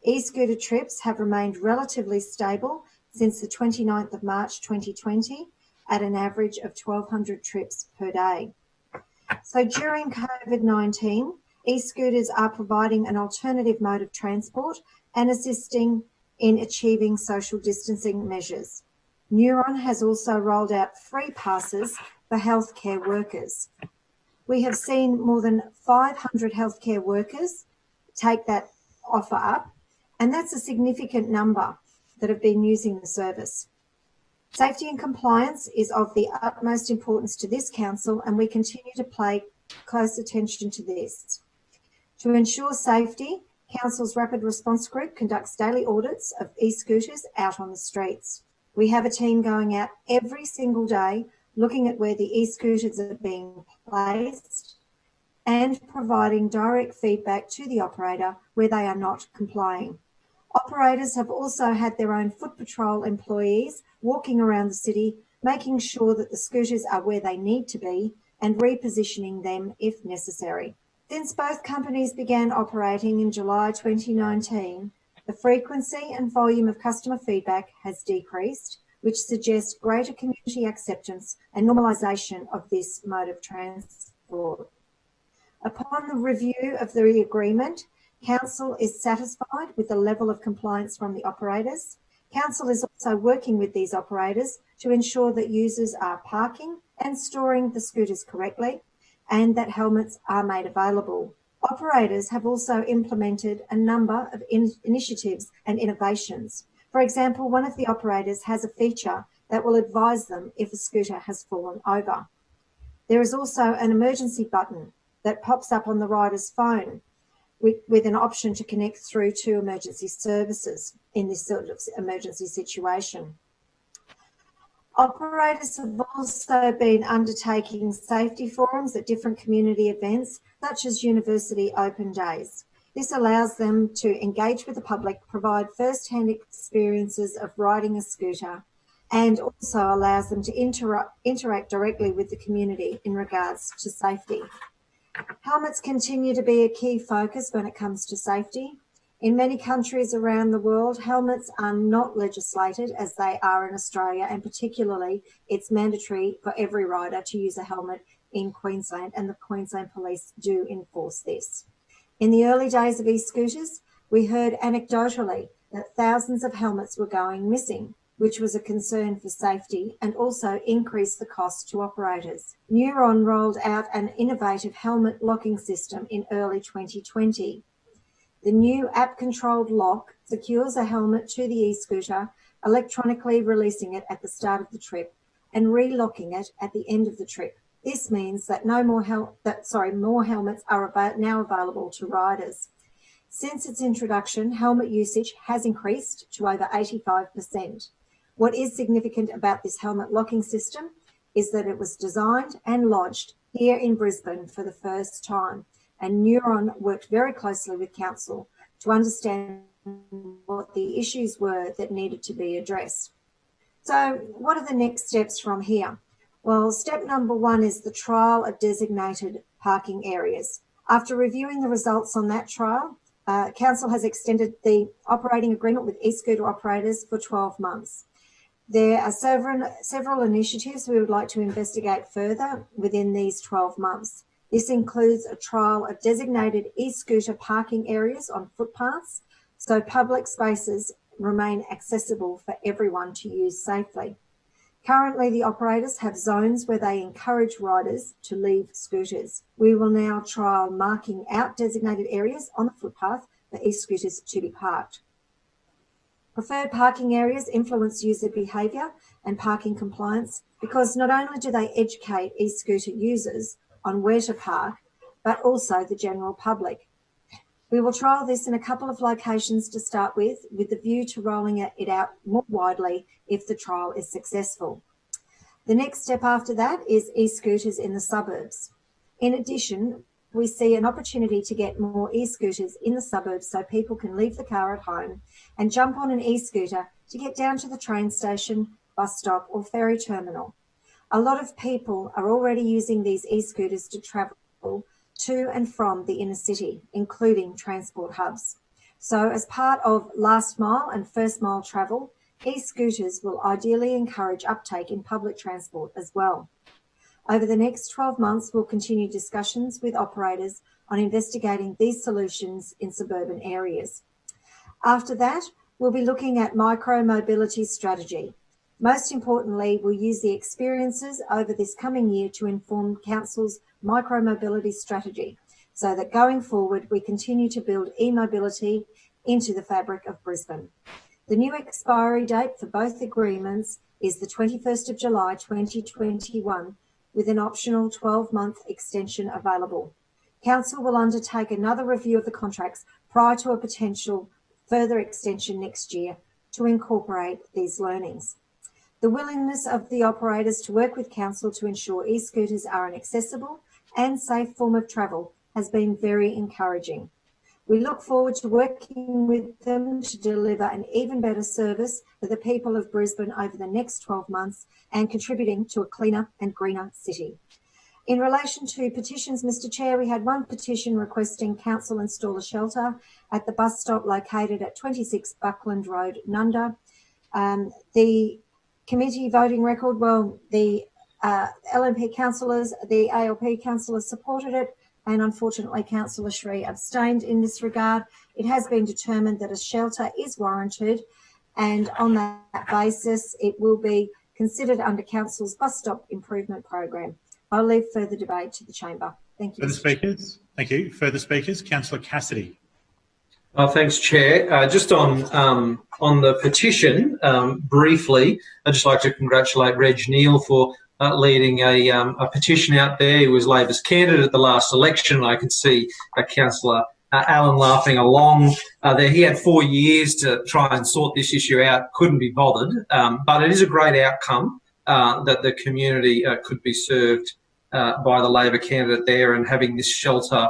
E-scooter trips have remained relatively stable since the 29th of March 2020 at an average of 1,200 trips per day. So during COVID-19, e-scooters are providing an alternative mode of transport and assisting in achieving social distancing measures. Neuron has also rolled out free passes for healthcare workers. We have seen more than 500 healthcare workers take that offer up, and that's a significant number that have been using the service. Safety and compliance is of the utmost importance to this council, and we continue to pay close attention to this. To ensure safety, Council's Rapid Response Group conducts daily audits of e-scooters out on the streets. We have a team going out every single day looking at where the e-scooters are being placed and providing direct feedback to the operator where they are not complying. Operators have also had their own foot patrol employees walking around the city, making sure that the scooters are where they need to be and repositioning them if necessary. Since both companies began operating in July 2019, the frequency and volume of customer feedback has decreased, which suggests greater community acceptance and normalisation of this mode of transport. Upon the review of the agreement, Council is satisfied with the level of compliance from the operators. Council is also working with these operators to ensure that users are parking and storing the scooters correctly and that helmets are made available. Operators have also implemented a number of initiatives and innovations. For example, one of the operators has a feature that will advise them if a scooter has fallen over. There is also an emergency button that pops up on the rider's phone with an option to connect through to emergency services in this sort of emergency situation. Operators have also been undertaking safety forums at different community events, such as university open days. This allows them to engage with the public, provide first-hand experiences of riding a scooter, and also allows them to interact directly with the community in regards to safety. Helmets continue to be a key focus when it comes to safety. In many countries around the world, helmets are not legislated as they are in Australia, and particularly it's mandatory for every rider to use a helmet in Queensland, and the Queensland Police do enforce this. In the early days of e-scooters, we heard anecdotally that thousands of helmets were going missing, which was a concern for safety and also increased the cost to operators. Neuron rolled out an innovative helmet locking system in early 2020. The new app-controlled lock secures a helmet to the e-scooter, electronically releasing it at the start of the trip and relocking it at the end of the trip. This means that more helmets are now available to riders. Since its introduction, helmet usage has increased to over 85%. What is significant about this helmet locking system is that it was designed and lodged here in Brisbane for the first time, and Neuron worked very closely with Council to understand what the issues were that needed to be addressed. So what are the next steps from here? Well, step number one is the trial of designated parking areas. After reviewing the results on that trial, Council has extended the operating agreement with e-scooter operators for 12 months. There are several initiatives we would like to investigate further within these 12 months. This includes a trial of designated e-scooter parking areas on footpaths, so public spaces remain accessible for everyone to use safely. Currently, the operators have zones where they encourage riders to leave scooters. We will now trial marking out designated areas on the footpath for e-scooters to be parked. Preferred parking areas influence user behaviour and parking compliance because not only do they educate e-scooter users on where to park, but also the general public. We will trial this in a couple of locations to start with the view to rolling it out more widely if the trial is successful. The next step after that is e-scooters in the suburbs. In addition, we see an opportunity to get more e-scooters in the suburbs so people can leave the car at home and jump on an e-scooter to get down to the train station, bus stop or ferry terminal. A lot of people are already using these e-scooters to travel to and from the inner city, including transport hubs. So as part of last mile and first mile travel, e-scooters will ideally encourage uptake in public transport as well. Over the next 12 months, we'll continue discussions with operators on investigating these solutions in suburban areas. After that, We'll be looking at micro-mobility strategy. Most importantly, we'll use the experiences over this coming year to inform Council's micro-mobility strategy so that going forward we continue to build e-mobility into the fabric of Brisbane. The new expiry date for both agreements is the 21st of July 2021 with an optional 12-month extension available. Council will undertake another review of the contracts prior to a potential further extension next year to incorporate these learnings. The willingness of the operators to work with Council to ensure e-scooters are an accessible and safe form of travel has been very encouraging. We look forward to working with them to deliver an even better service for the people of Brisbane over the next 12 months and contributing to a cleaner and greener city. In relation to petitions, Mr Chair, we had one petition requesting Council install a shelter at the bus stop located at 26 Buckland Road, Nunda. The committee voting record, well, the LNP councillors, the ALP councillors supported it, and unfortunately Councillor Shree abstained in this regard. It has been determined that a shelter is warranted, and on that basis it will be considered under Council's bus stop improvement program. I'll leave further debate to the chamber. Thank you. Further speakers? Thank you. Further speakers? Councillor Cassidy. Thanks, Chair. Just on the petition, briefly, I'd just like to congratulate Reg Neal for leading a petition out there. He was Labor's candidate at the last election. I could see Councillor Allen laughing along there. He had 4 years to try and sort this issue out, couldn't be bothered, but it is a great outcome that the community could be served by the Labor candidate there, and having this shelter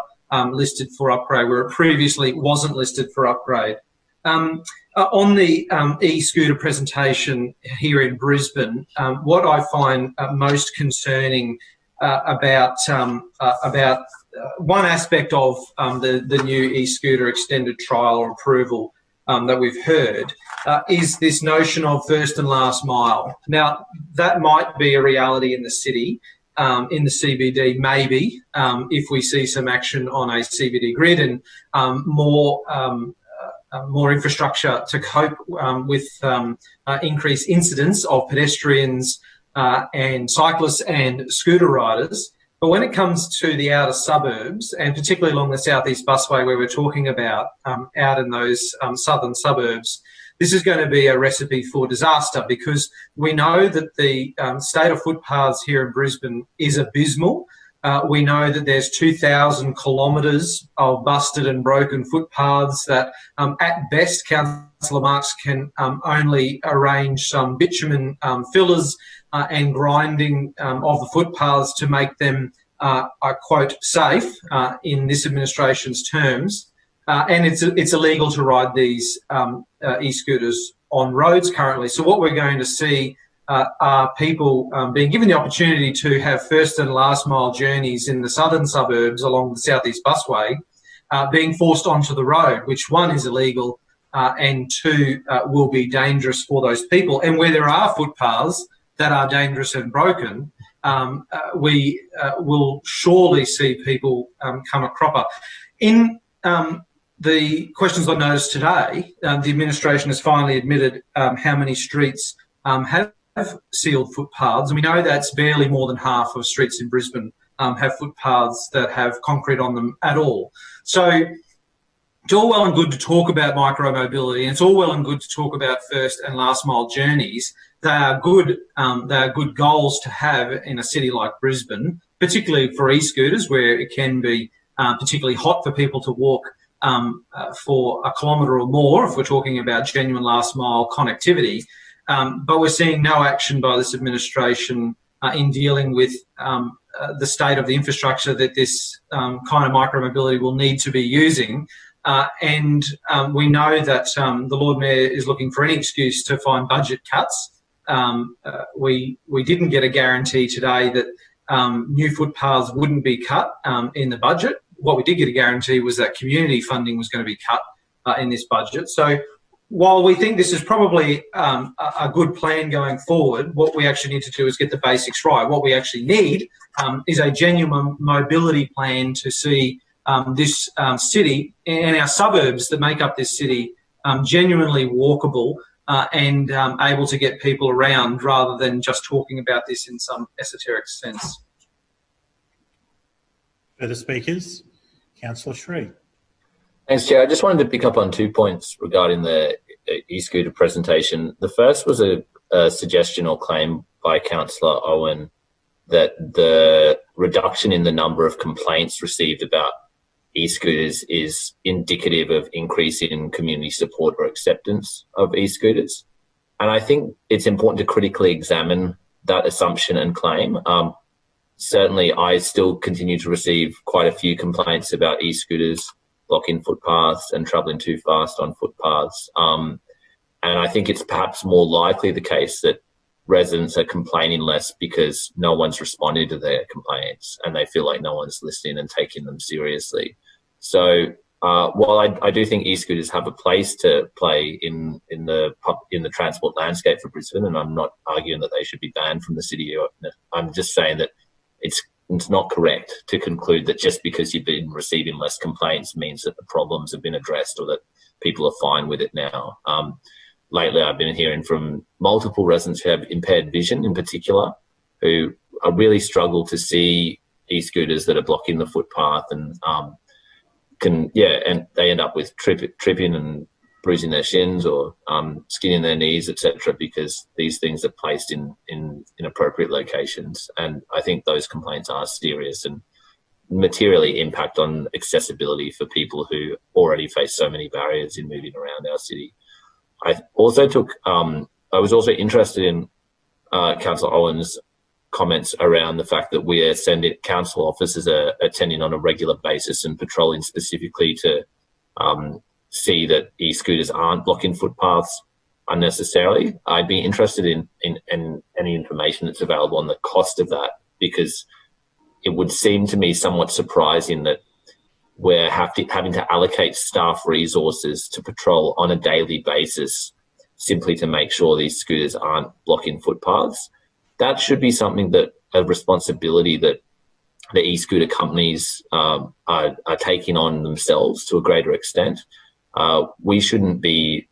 listed for upgrade where it previously wasn't listed for upgrade. On the e-scooter presentation here in Brisbane, what I find most concerning about one aspect of the new e-scooter extended trial or approval that we've heard is this notion of first and last mile. Now, that might be a reality in the city, in the CBD, maybe, if we see some action on a CBD grid and more infrastructure to cope with increased incidence of pedestrians and cyclists and scooter riders. But when it comes to the outer suburbs, and particularly along the Southeast Busway where we're talking about out in those southern suburbs, this is going to be a recipe for disaster, because we know that the state of footpaths here in Brisbane is abysmal. We know that there's 2,000 kilometres of busted and broken footpaths that at best Councillor Marks can only arrange some bitumen fillers and grinding of the footpaths to make them, quote, safe in this administration's terms. And it's illegal to ride these e-scooters on roads currently. So what we're going to see are people being given the opportunity to have first and last mile journeys in the southern suburbs along the Southeast Busway being forced onto the road, which one is illegal and two will be dangerous for those people. And where there are footpaths that are dangerous and broken, we will surely see people come a cropper. In the questions I noticed today, the administration has finally admitted how many streets have sealed footpaths. And we know that's barely more than half of streets in Brisbane have footpaths that have concrete on them at all. So it's all well and good to talk about micro-mobility, and it's all well and good to talk about first and last mile journeys. They are good goals to have in a city like Brisbane, particularly for e-scooters, where it can be particularly hot for people to walk for a kilometre or more, if we're talking about genuine last mile connectivity. But we're seeing no action by this administration in dealing with the state of the infrastructure that this kind of micro-mobility will need to be using. And we know that the Lord Mayor is looking for any excuse to find budget cuts. We didn't get a guarantee today that new footpaths wouldn't be cut in the budget. What we did get a guarantee was that community funding was going to be cut in this budget. So while we think this is probably a good plan going forward, what we actually need to do is get the basics right. What we actually need is a genuine mobility plan to see this city and our suburbs that make up this city genuinely walkable and able to get people around rather than just talking about this in some esoteric sense. Further speakers? Councillor Shree. Thanks, Chair. I just wanted to pick up on 2 points regarding the e-scooter presentation. The first was a suggestion or claim by Councillor Owen that the reduction in the number of complaints received about e-scooters is indicative of increase in community support or acceptance of e-scooters. And I think it's important to critically examine that assumption and claim. Certainly, I still continue to receive quite a few complaints about e-scooters blocking footpaths and travelling too fast on footpaths. And I think it's perhaps more likely the case that residents are complaining less because no one's responding to their complaints and they feel like no one's listening and taking them seriously. So while I do think e-scooters have a place to play in the transport landscape for Brisbane, and I'm not arguing that they should be banned from the city, I'm just saying that it's not correct to conclude that just because you've been receiving less complaints means that the problems have been addressed or that people are fine with it now. Lately, I've been hearing from multiple residents who have impaired vision in particular, who are really struggle to see e-scooters that are blocking the footpath and and they end up with tripping and bruising their shins or skinning their knees, etc., because these things are placed in inappropriate locations. And I think those complaints are serious and materially impact on accessibility for people who already face so many barriers in moving around our city. I was also interested in Councillor Owen's comments around the fact that we are sending council officers are attending on a regular basis and patrolling specifically to see that e-scooters aren't blocking footpaths unnecessarily. I'd be interested in any information that's available on the cost of that, because it would seem to me somewhat surprising that we're having to allocate staff resources to patrol on a daily basis simply to make sure these scooters aren't blocking footpaths. That should be something that a responsibility that the e-scooter companies are taking on themselves to a greater extent. We shouldn't be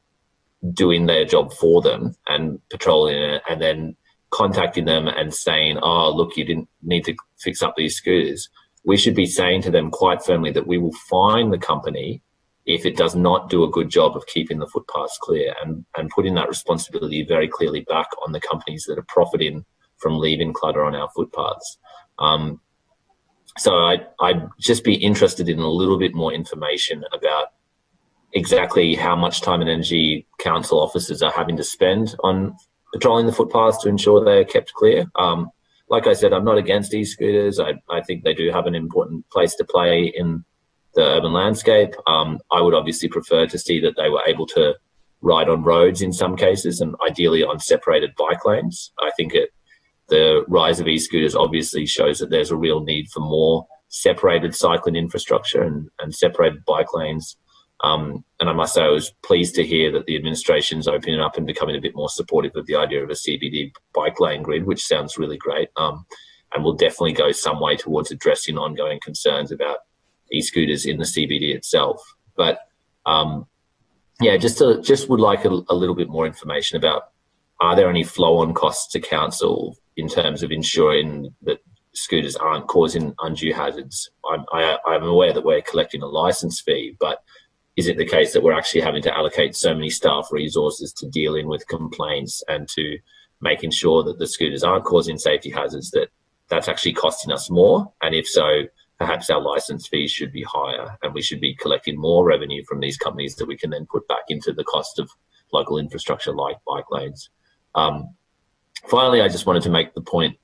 doing their job for them and patrolling it and then contacting them and saying, oh, look, you didn't need to fix up these scooters. We should be saying to them quite firmly that we will fine the company if it does not do a good job of keeping the footpaths clear, and putting that responsibility very clearly back on the companies that are profiting from leaving clutter on our footpaths. So I'd just be interested in a little bit more information about exactly how much time and energy council officers are having to spend on patrolling the footpaths to ensure they're kept clear. Like I said, I'm not against e-scooters. I think they do have an important place to play in the urban landscape. I would obviously prefer to see that they were able to ride on roads in some cases and ideally on separated bike lanes. I think the rise of e-scooters obviously shows that there's a real need for more separated cycling infrastructure and separated bike lanes. And I must say I was pleased to hear that the administration's opening up and becoming a bit more supportive of the idea of a CBD bike lane grid, which sounds really great, and will definitely go some way towards addressing ongoing concerns about e-scooters in the CBD itself. But just would like a little bit more information about, are there any flow-on costs to council in terms of ensuring that scooters aren't causing undue hazards? I'm aware that we're collecting a licence fee, but is it the case that we're actually having to allocate so many staff resources to dealing with complaints and to making sure that the scooters aren't causing safety hazards, that's actually costing us more? And if so, perhaps our licence fees should be higher and we should be collecting more revenue from these companies that we can then put back into the cost of local infrastructure like bike lanes. Finally, I just wanted to make the point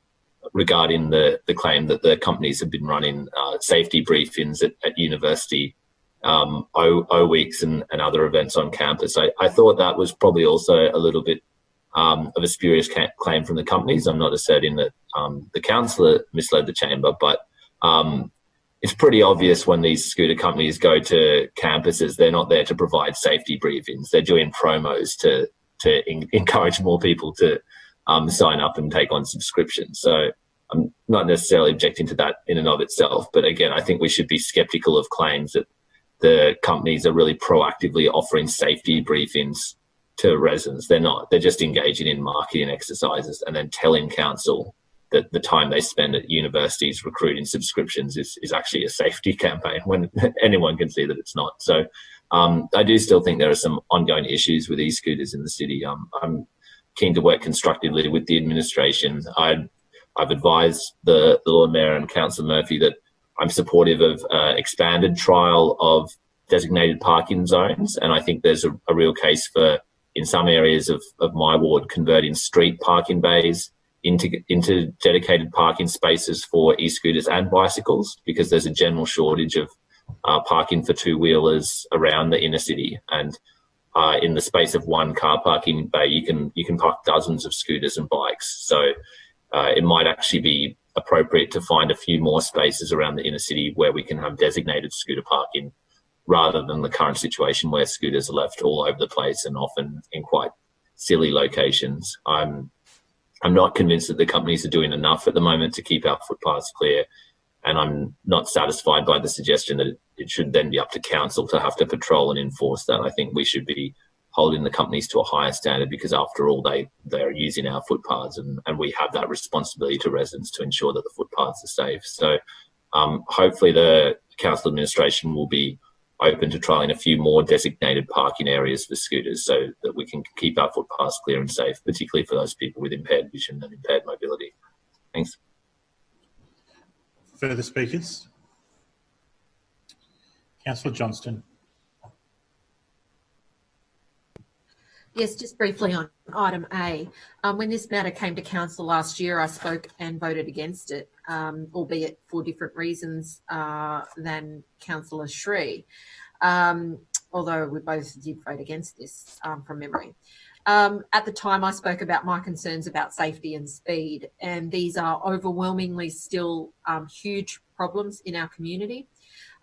regarding the claim that the companies have been running safety briefings at university, O weeks and other events on campus. I thought that was probably also a little bit of a spurious claim from the companies. I'm not asserting that the councillor misled the chamber, but it's pretty obvious when these scooter companies go to campuses, they're not there to provide safety briefings. They're doing promos to encourage more people to sign up and take on subscriptions. So I'm not necessarily objecting to that in and of itself. But again, I think we should be skeptical of claims that the companies are really proactively offering safety briefings to residents. They're just engaging in marketing exercises and then telling council that the time they spend at universities recruiting subscriptions is actually a safety campaign when anyone can see that it's not. So I do still think there are some ongoing issues with e-scooters in the city. I'm keen to work constructively with the administration. I've advised the Lord Mayor and Councillor Murphy that I'm supportive of expanded trial of designated parking zones, and I think there's a real case for, in some areas of my ward, converting street parking bays into dedicated parking spaces for e-scooters and bicycles, because there's a general shortage of parking for two-wheelers around the inner city, and in the space of one car parking bay, you can park dozens of scooters and bikes. So it might actually be appropriate to find a few more spaces around the inner city where we can have designated scooter parking, rather than the current situation where scooters are left all over the place and often in quite silly locations. I'm not convinced that the companies are doing enough at the moment to keep our footpaths clear, and I'm not satisfied by the suggestion that it should then be up to council to have to patrol and enforce that. I think we should be holding the companies to a higher standard, because after all, they're using our footpaths, and we have that responsibility to residents to ensure that the footpaths are safe. So hopefully the council administration will be open to trialling a few more designated parking areas for scooters so that we can keep our footpaths clear and safe, particularly for those people with impaired vision and impaired mobility. Thanks. Further speakers? Councillor Johnston. Yes, just briefly on item A. When this matter came to council last year, I spoke and voted against it, albeit for different reasons than Councillor Shree, although we both did vote against this from memory. At the time, I spoke about my concerns about safety and speed, and these are overwhelmingly still huge problems in our community.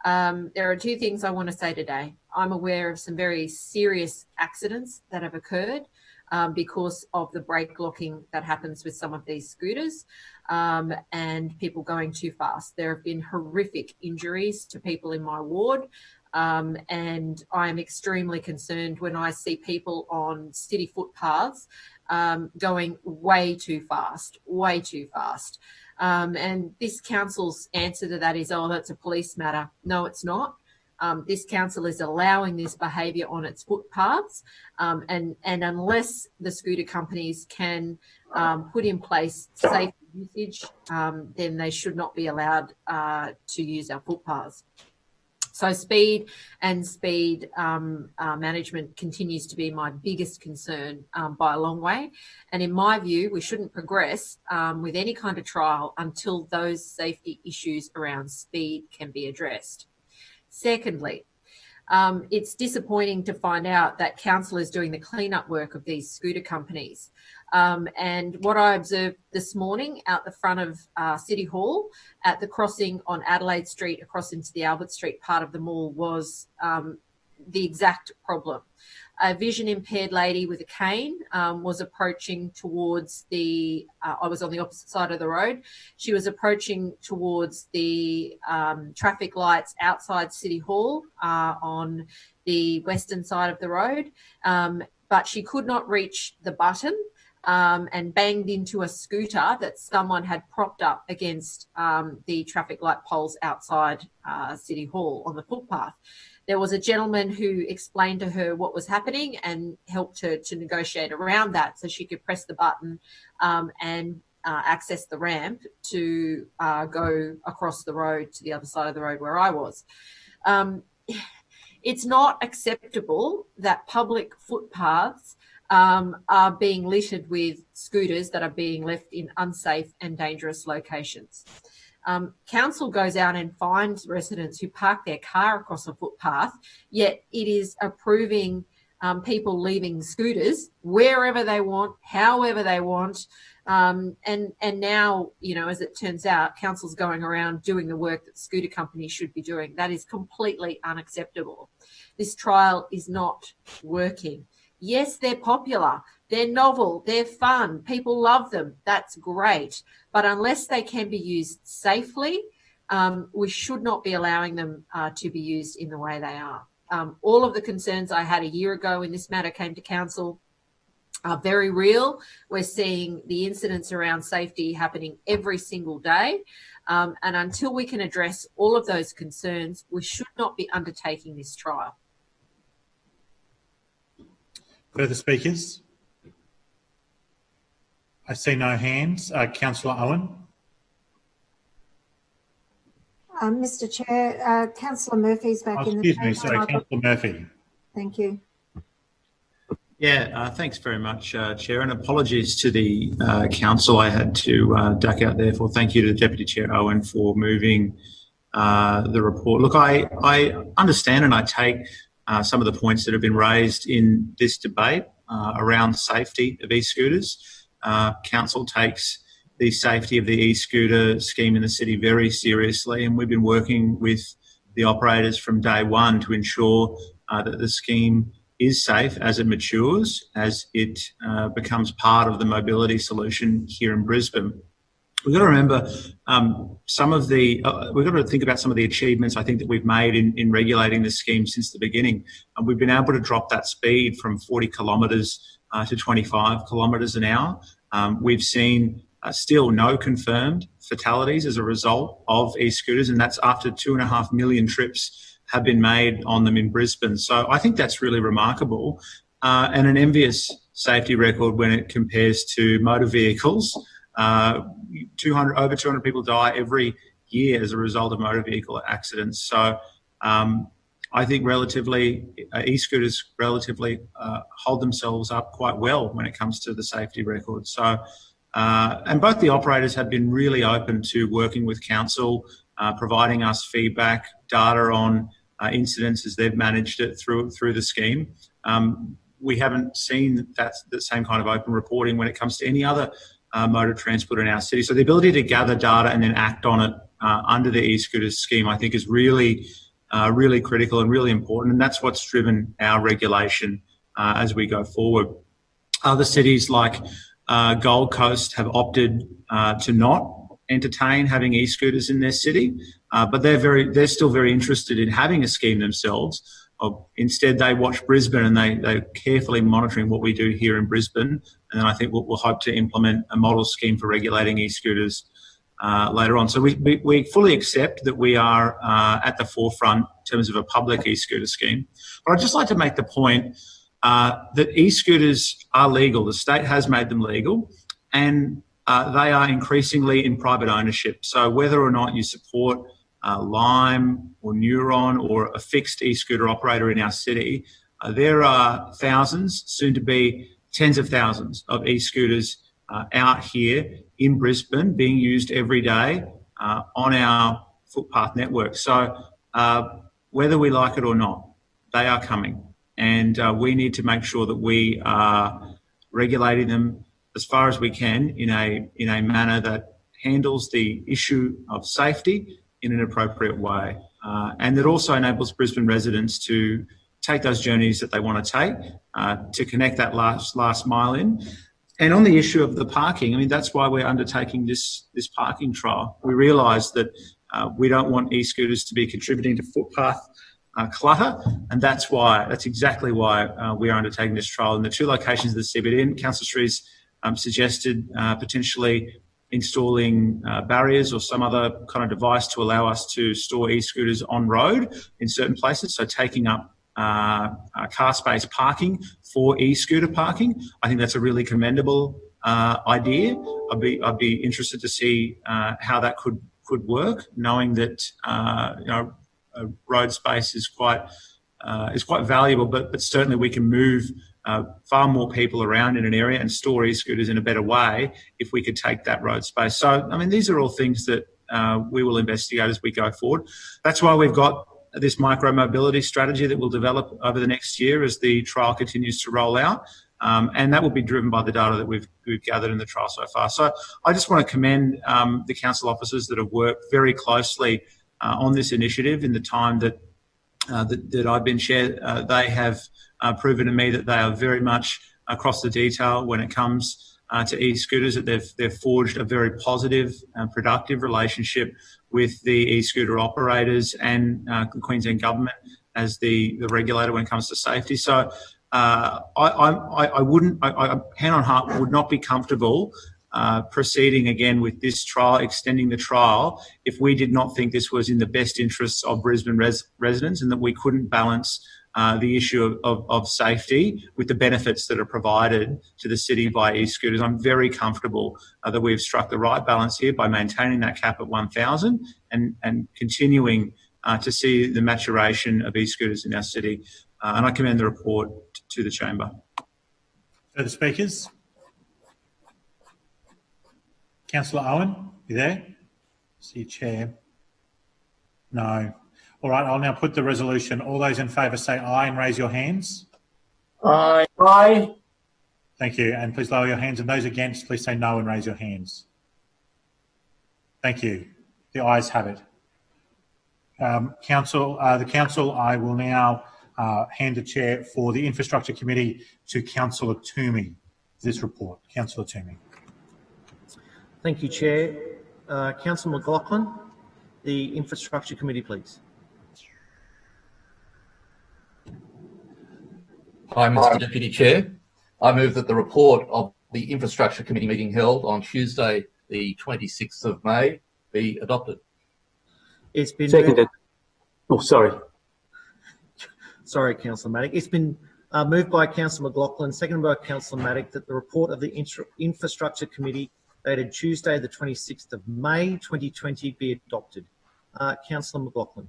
There are two things I want to say today. I'm aware of some very serious accidents that have occurred because of the brake locking that happens with some of these scooters and people going too fast. There have been horrific injuries to people in my ward, and I'm extremely concerned when I see people on city footpaths going way too fast, way too fast. And this council's answer to that is, oh, that's a police matter. No, it's not. This council is allowing this behaviour on its footpaths, and unless the scooter companies can put in place safe usage, then they should not be allowed to use our footpaths. So speed and speed management continues to be my biggest concern by a long way. And in my view, we shouldn't progress with any kind of trial until those safety issues around speed can be addressed. Secondly, it's disappointing to find out that council is doing the cleanup work of these scooter companies. And what I observed this morning out the front of City Hall at the crossing on Adelaide Street across into the Albert Street part of the mall was the exact problem. A vision impaired lady with a cane was approaching towards the, I was on the opposite side of the road. She was approaching towards the traffic lights outside City Hall on the western side of the road, but she could not reach the button and banged into a scooter that someone had propped up against the traffic light poles outside City Hall on the footpath. There was a gentleman who explained to her what was happening and helped her to negotiate around that so she could press the button and access the ramp to go across the road to the other side of the road where I was. It's not acceptable that public footpaths are being littered with scooters that are being left in unsafe and dangerous locations. Council goes out and finds residents who park their car across a footpath, yet it is approving people leaving scooters wherever they want, however they want. And now, you know, as it turns out, council's going around doing the work that scooter companies should be doing. That is completely unacceptable. This trial is not working. Yes, they're popular, they're novel, they're fun, people love them, that's great. But unless they can be used safely, we should not be allowing them to be used in the way they are. All of the concerns I had a year ago when this matter came to council are very real. We're seeing the incidents around safety happening every single day. And until we can address all of those concerns, we should not be undertaking this trial. Further speakers? I see no hands. Councillor Owen. Mr. Chair, Councillor Murphy's back in the Excuse me, sorry, Councillor Murphy. Thank you. Yeah, thanks very much, Chair, and apologies to the council I had to duck out there for. Thank you to the Deputy Chair Owen for moving the report. Look, I understand and I take some of the points that have been raised in this debate around safety of e-scooters. Council takes the safety of the e-scooter scheme in the city very seriously, and we've been working with the operators from day one to ensure that the scheme is safe as it matures, as it becomes part of the mobility solution here in Brisbane. We've got to remember we've got to think about some of the achievements I think that we've made in regulating the scheme since the beginning. And we've been able to drop that speed from 40 kilometres to 25 kilometres an hour. We've seen still no confirmed fatalities as a result of e-scooters, and that's after 2.5 million trips have been made on them in Brisbane. So I think that's really remarkable and an envious safety record when it compares to motor vehicles. Over 200 people die every year as a result of motor vehicle accidents. So I think e-scooters relatively hold themselves up quite well when it comes to the safety record. So, and both the operators have been really open to working with council, providing us feedback, data on incidents as they've managed it through the scheme. We haven't seen the same kind of open reporting when it comes to any other motor transport in our city. So the ability to gather data and then act on it under the e-scooters scheme, I think, is really critical and really important, and that's what's driven our regulation as we go forward. Other cities like Gold Coast have opted to not entertain having e-scooters in their city, but they're still very interested in having a scheme themselves. Instead, they watch Brisbane and they're carefully monitoring what we do here in Brisbane, and then I think we'll hope to implement a model scheme for regulating e-scooters later on. So we fully accept that we are at the forefront in terms of a public e-scooter scheme. But I'd just like to make the point that e-scooters are legal. The state has made them legal, and they are increasingly in private ownership. So whether or not you support Lime or Neuron or a fixed e-scooter operator in our city, there are thousands, soon to be tens of thousands of e-scooters out here in Brisbane being used every day on our footpath network. So whether we like it or not, they are coming, and we need to make sure that we are regulating them as far as we can in a manner that handles the issue of safety in an appropriate way, and that also enables Brisbane residents to take those journeys that they want to take to connect that last mile in. And on the issue of the parking, I mean, that's why we're undertaking this parking trial. We realise that we don't want e-scooters to be contributing to footpath clutter, and that's exactly why we are undertaking this trial in the two locations of the CBD. And Councillor Strees suggested potentially installing barriers or some other kind of device to allow us to store e-scooters on road in certain places, so taking up car space parking for e-scooter parking. I think that's a really commendable idea. I'd be interested to see how that could work, knowing that road space is quite valuable, but certainly we can move far more people around in an area and store e-scooters in a better way if we could take that road space. So, I mean, these are all things that we will investigate as we go forward. That's why we've got this micro-mobility strategy that we'll develop over the next year as the trial continues to roll out. And that will be driven by the data that we've gathered in the trial so far. So I just want to commend the council officers that have worked very closely on this initiative in the time that I've been chair. They have proven to me that they are very much across the detail when it comes to e-scooters, that they've forged a very positive and productive relationship with the e-scooter operators and the Queensland government as the regulator when it comes to safety. So I wouldn't, hand on heart, would not be comfortable proceeding again with this trial, extending the trial, if we did not think this was in the best interests of Brisbane residents and that we couldn't balance the issue of safety with the benefits that are provided to the city by e-scooters. I'm very comfortable that we've struck the right balance here by maintaining that cap at 1,000 and continuing to see the maturation of e-scooters in our city. And I commend the report to the chamber. Further speakers? Councillor Owen, you there? See you, Chair. No. All right, I'll now put the resolution. All those in favour say aye and raise your hands. Aye. Aye. Thank you. And please lower your hands. And those against, please say no and raise your hands. Thank you. The ayes have it. The council, I will now hand the chair for the Infrastructure Committee to Councillor Toomey. This report. Councillor Toomey. Thank you, Chair. Councillor McLaughlin, the Infrastructure Committee, please. Hi, Mr. Deputy Chair. I move that the report of the Infrastructure Committee meeting held on Tuesday, the 26th of May, be adopted. It's been seconded. Oh, sorry. Sorry, Councillor Matic. It's been moved by Councillor McLaughlin, seconded by Councillor Matic, that the report of the Infrastructure Committee dated Tuesday, the 26th of May, 2020, be adopted. Councillor McLaughlin.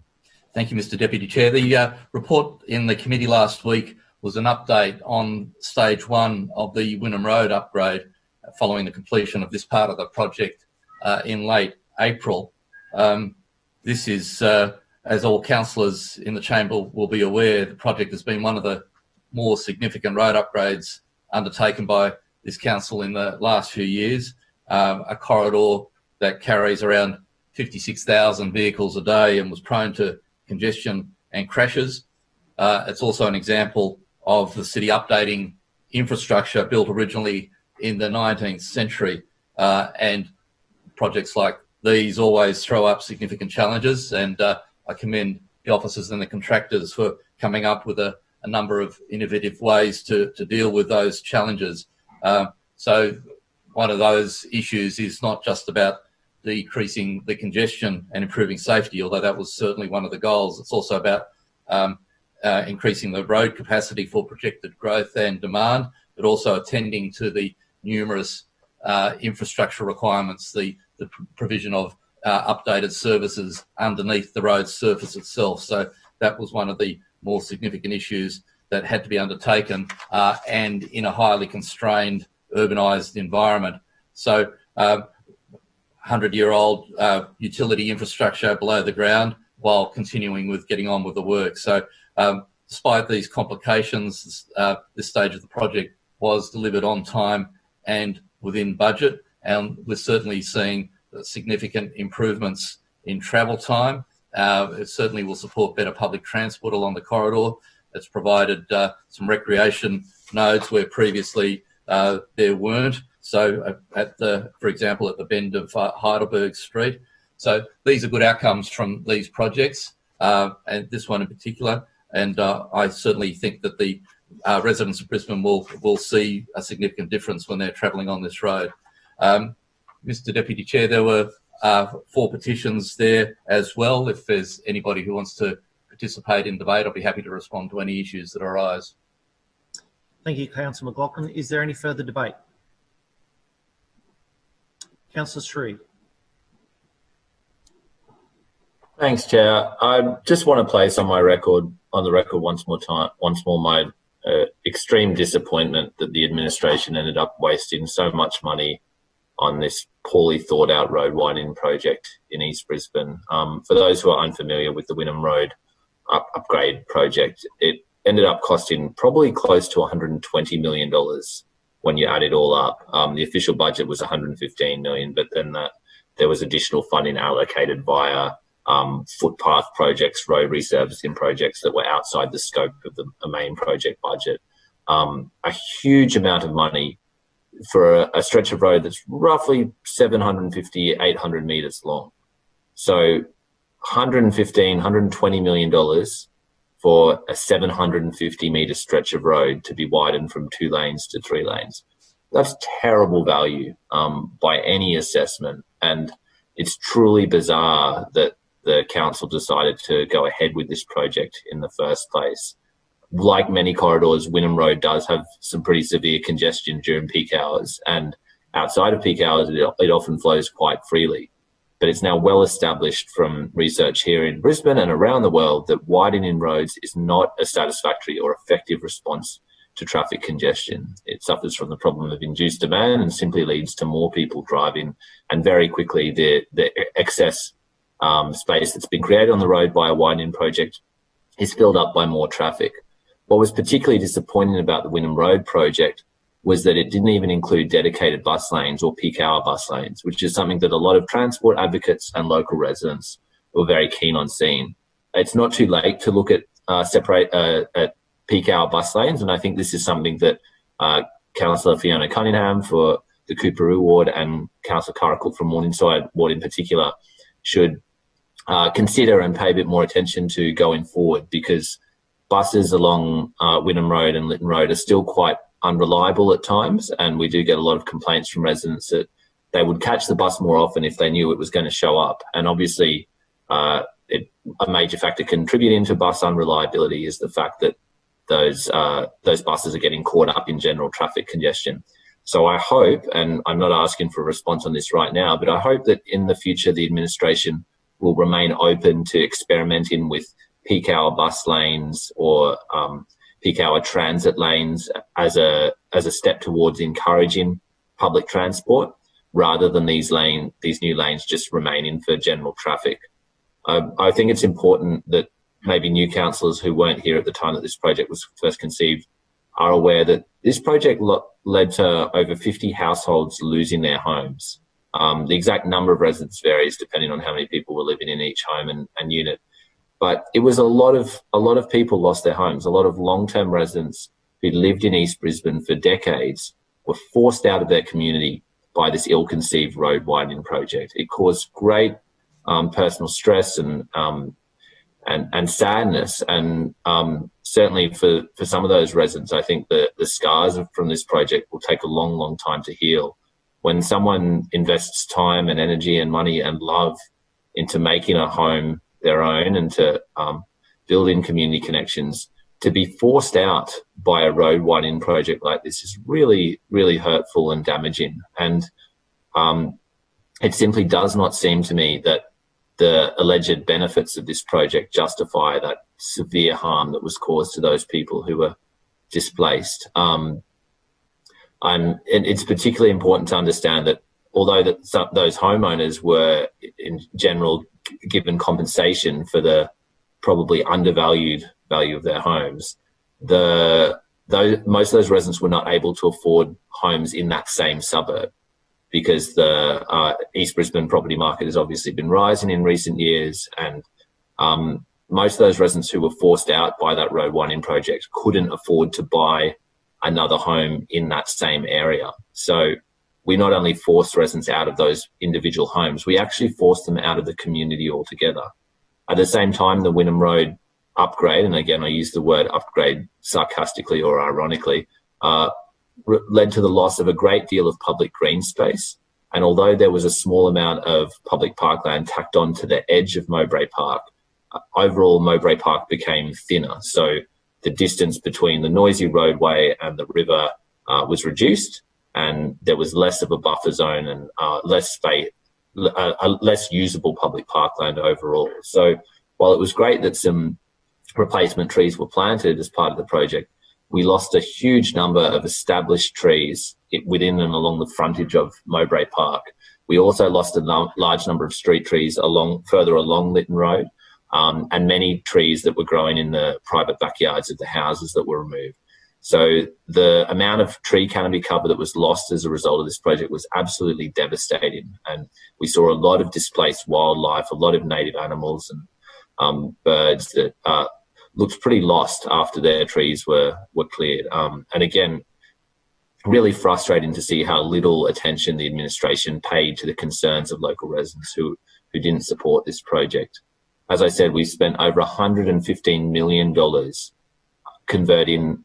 Thank you, Mr. Deputy Chair. The report in the committee last week was an update on stage 1 of the Wynnum Road upgrade following the completion of this part of the project in late April. This is, as all councillors in the chamber will be aware, the project has been one of the more significant road upgrades undertaken by this council in the last few years. A corridor that carries around 56,000 vehicles a day and was prone to congestion and crashes. It's also an example of the city updating infrastructure built originally in the 19th century. And projects like these always throw up significant challenges, and I commend the officers and the contractors for coming up with a number of innovative ways to deal with those challenges. So one of those issues is not just about decreasing the congestion and improving safety, although that was certainly one of the goals. It's also about increasing the road capacity for projected growth and demand, but also attending to the numerous infrastructure requirements, the provision of updated services underneath the road surface itself. So that was one of the more significant issues that had to be undertaken and in a highly constrained urbanised environment. So 100-year-old utility infrastructure below the ground while continuing with getting on with the work. So despite these complications, this stage of the project was delivered on time and within budget, and we're certainly seeing significant improvements in travel time. It certainly will support better public transport along the corridor. It's provided some recreation nodes where previously there weren't. So for example, at the bend of Heidelberg Street. So these are good outcomes from these projects, and this one in particular. And I certainly think that the residents of Brisbane will see a significant difference when they're travelling on this road. Mr. Deputy Chair, there were 4 petitions there as well. If there's anybody who wants to participate in debate, I'll be happy to respond to any issues that arise. Thank you, Councillor McLaughlin. Is there any further debate? Councillor Sri. Thanks, Chair. I just want to place on the record once more my extreme disappointment that the administration ended up wasting so much money on this poorly thought out road widening project in East Brisbane. For those who are unfamiliar with the Wynnum Road upgrade project, it ended up costing probably close to $120 million when you add it all up. The official budget was $115 million, but then there was additional funding allocated via footpath projects, road resurfacing projects that were outside the scope of the main project budget. A huge amount of money for a stretch of road that's roughly 750, 800 metres long. So $120 million for a 750 metre stretch of road to be widened from 2 lanes to 3 lanes. That's terrible value by any assessment. And it's truly bizarre that the council decided to go ahead with this project in the first place. Like many corridors, Wynnum Road does have some pretty severe congestion during peak hours, and outside of peak hours, it often flows quite freely. But it's now well established from research here in Brisbane and around the world that widening roads is not a satisfactory or effective response to traffic congestion. It suffers from the problem of induced demand and simply leads to more people driving, and very quickly the excess space that's been created on the road by a widening project is filled up by more traffic. What was particularly disappointing about the Wynnum Road project was that it didn't even include dedicated bus lanes or peak hour bus lanes, which is something that a lot of transport advocates and local residents were very keen on seeing. It's not too late to look at at peak hour bus lanes, and I think this is something that Councillor Fiona Cunningham for the Coorparoo ward and Councillor Carrickle from Morningside ward in particular should consider and pay a bit more attention to going forward, because buses along Wynnum Road and Lytton Road are still quite unreliable at times, and we do get a lot of complaints from residents that they would catch the bus more often if they knew it was going to show up. And obviously a major factor contributing to bus unreliability is the fact that those buses are getting caught up in general traffic congestion. So I hope, and I'm not asking for a response on this right now, but I hope that in the future the administration will remain open to experimenting with peak hour bus lanes or peak hour transit lanes as a step towards encouraging public transport, rather than these new lanes just remaining for general traffic. I think it's important that maybe new councillors who weren't here at the time that this project was first conceived are aware that this project led to over 50 households losing their homes. The exact number of residents varies depending on how many people were living in each home and unit. But it was a lot of people lost their homes. A lot of long-term residents who lived in East Brisbane for decades were forced out of their community by this ill-conceived road widening project. It caused great personal stress and sadness, and certainly for some of those residents, I think the scars from this project will take a long, long time to heal. When someone invests time and energy and money and love into making a home their own and to building community connections, to be forced out by a road widening project like this is really, really hurtful and damaging. And it simply does not seem to me that the alleged benefits of this project justify that severe harm that was caused to those people who were displaced. And it's particularly important to understand that although those homeowners were in general given compensation for the probably undervalued value of their homes, most of those residents were not able to afford homes in that same suburb, because the East Brisbane property market has obviously been rising in recent years, and most of those residents who were forced out by that road widening project couldn't afford to buy another home in that same area. So we not only forced residents out of those individual homes, we actually forced them out of the community altogether. At the same time, the Wynnum Road upgrade, and again, I use the word upgrade sarcastically or ironically, led to the loss of a great deal of public green space. And although there was a small amount of public parkland tacked on to the edge of Mowbray Park, overall Mowbray Park became thinner. So the distance between the noisy roadway and the river was reduced, and there was less of a buffer zone and less space, less usable public parkland overall. So while it was great that some replacement trees were planted as part of the project, we lost a huge number of established trees within and along the frontage of Mowbray Park. We also lost a large number of street trees further along Lytton Road, and many trees that were growing in the private backyards of the houses that were removed. So the amount of tree canopy cover that was lost as a result of this project was absolutely devastating. And we saw a lot of displaced wildlife, a lot of native animals and birds that looked pretty lost after their trees were cleared. And again, really frustrating to see how little attention the administration paid to the concerns of local residents who didn't support this project. As I said, we spent over $115 million converting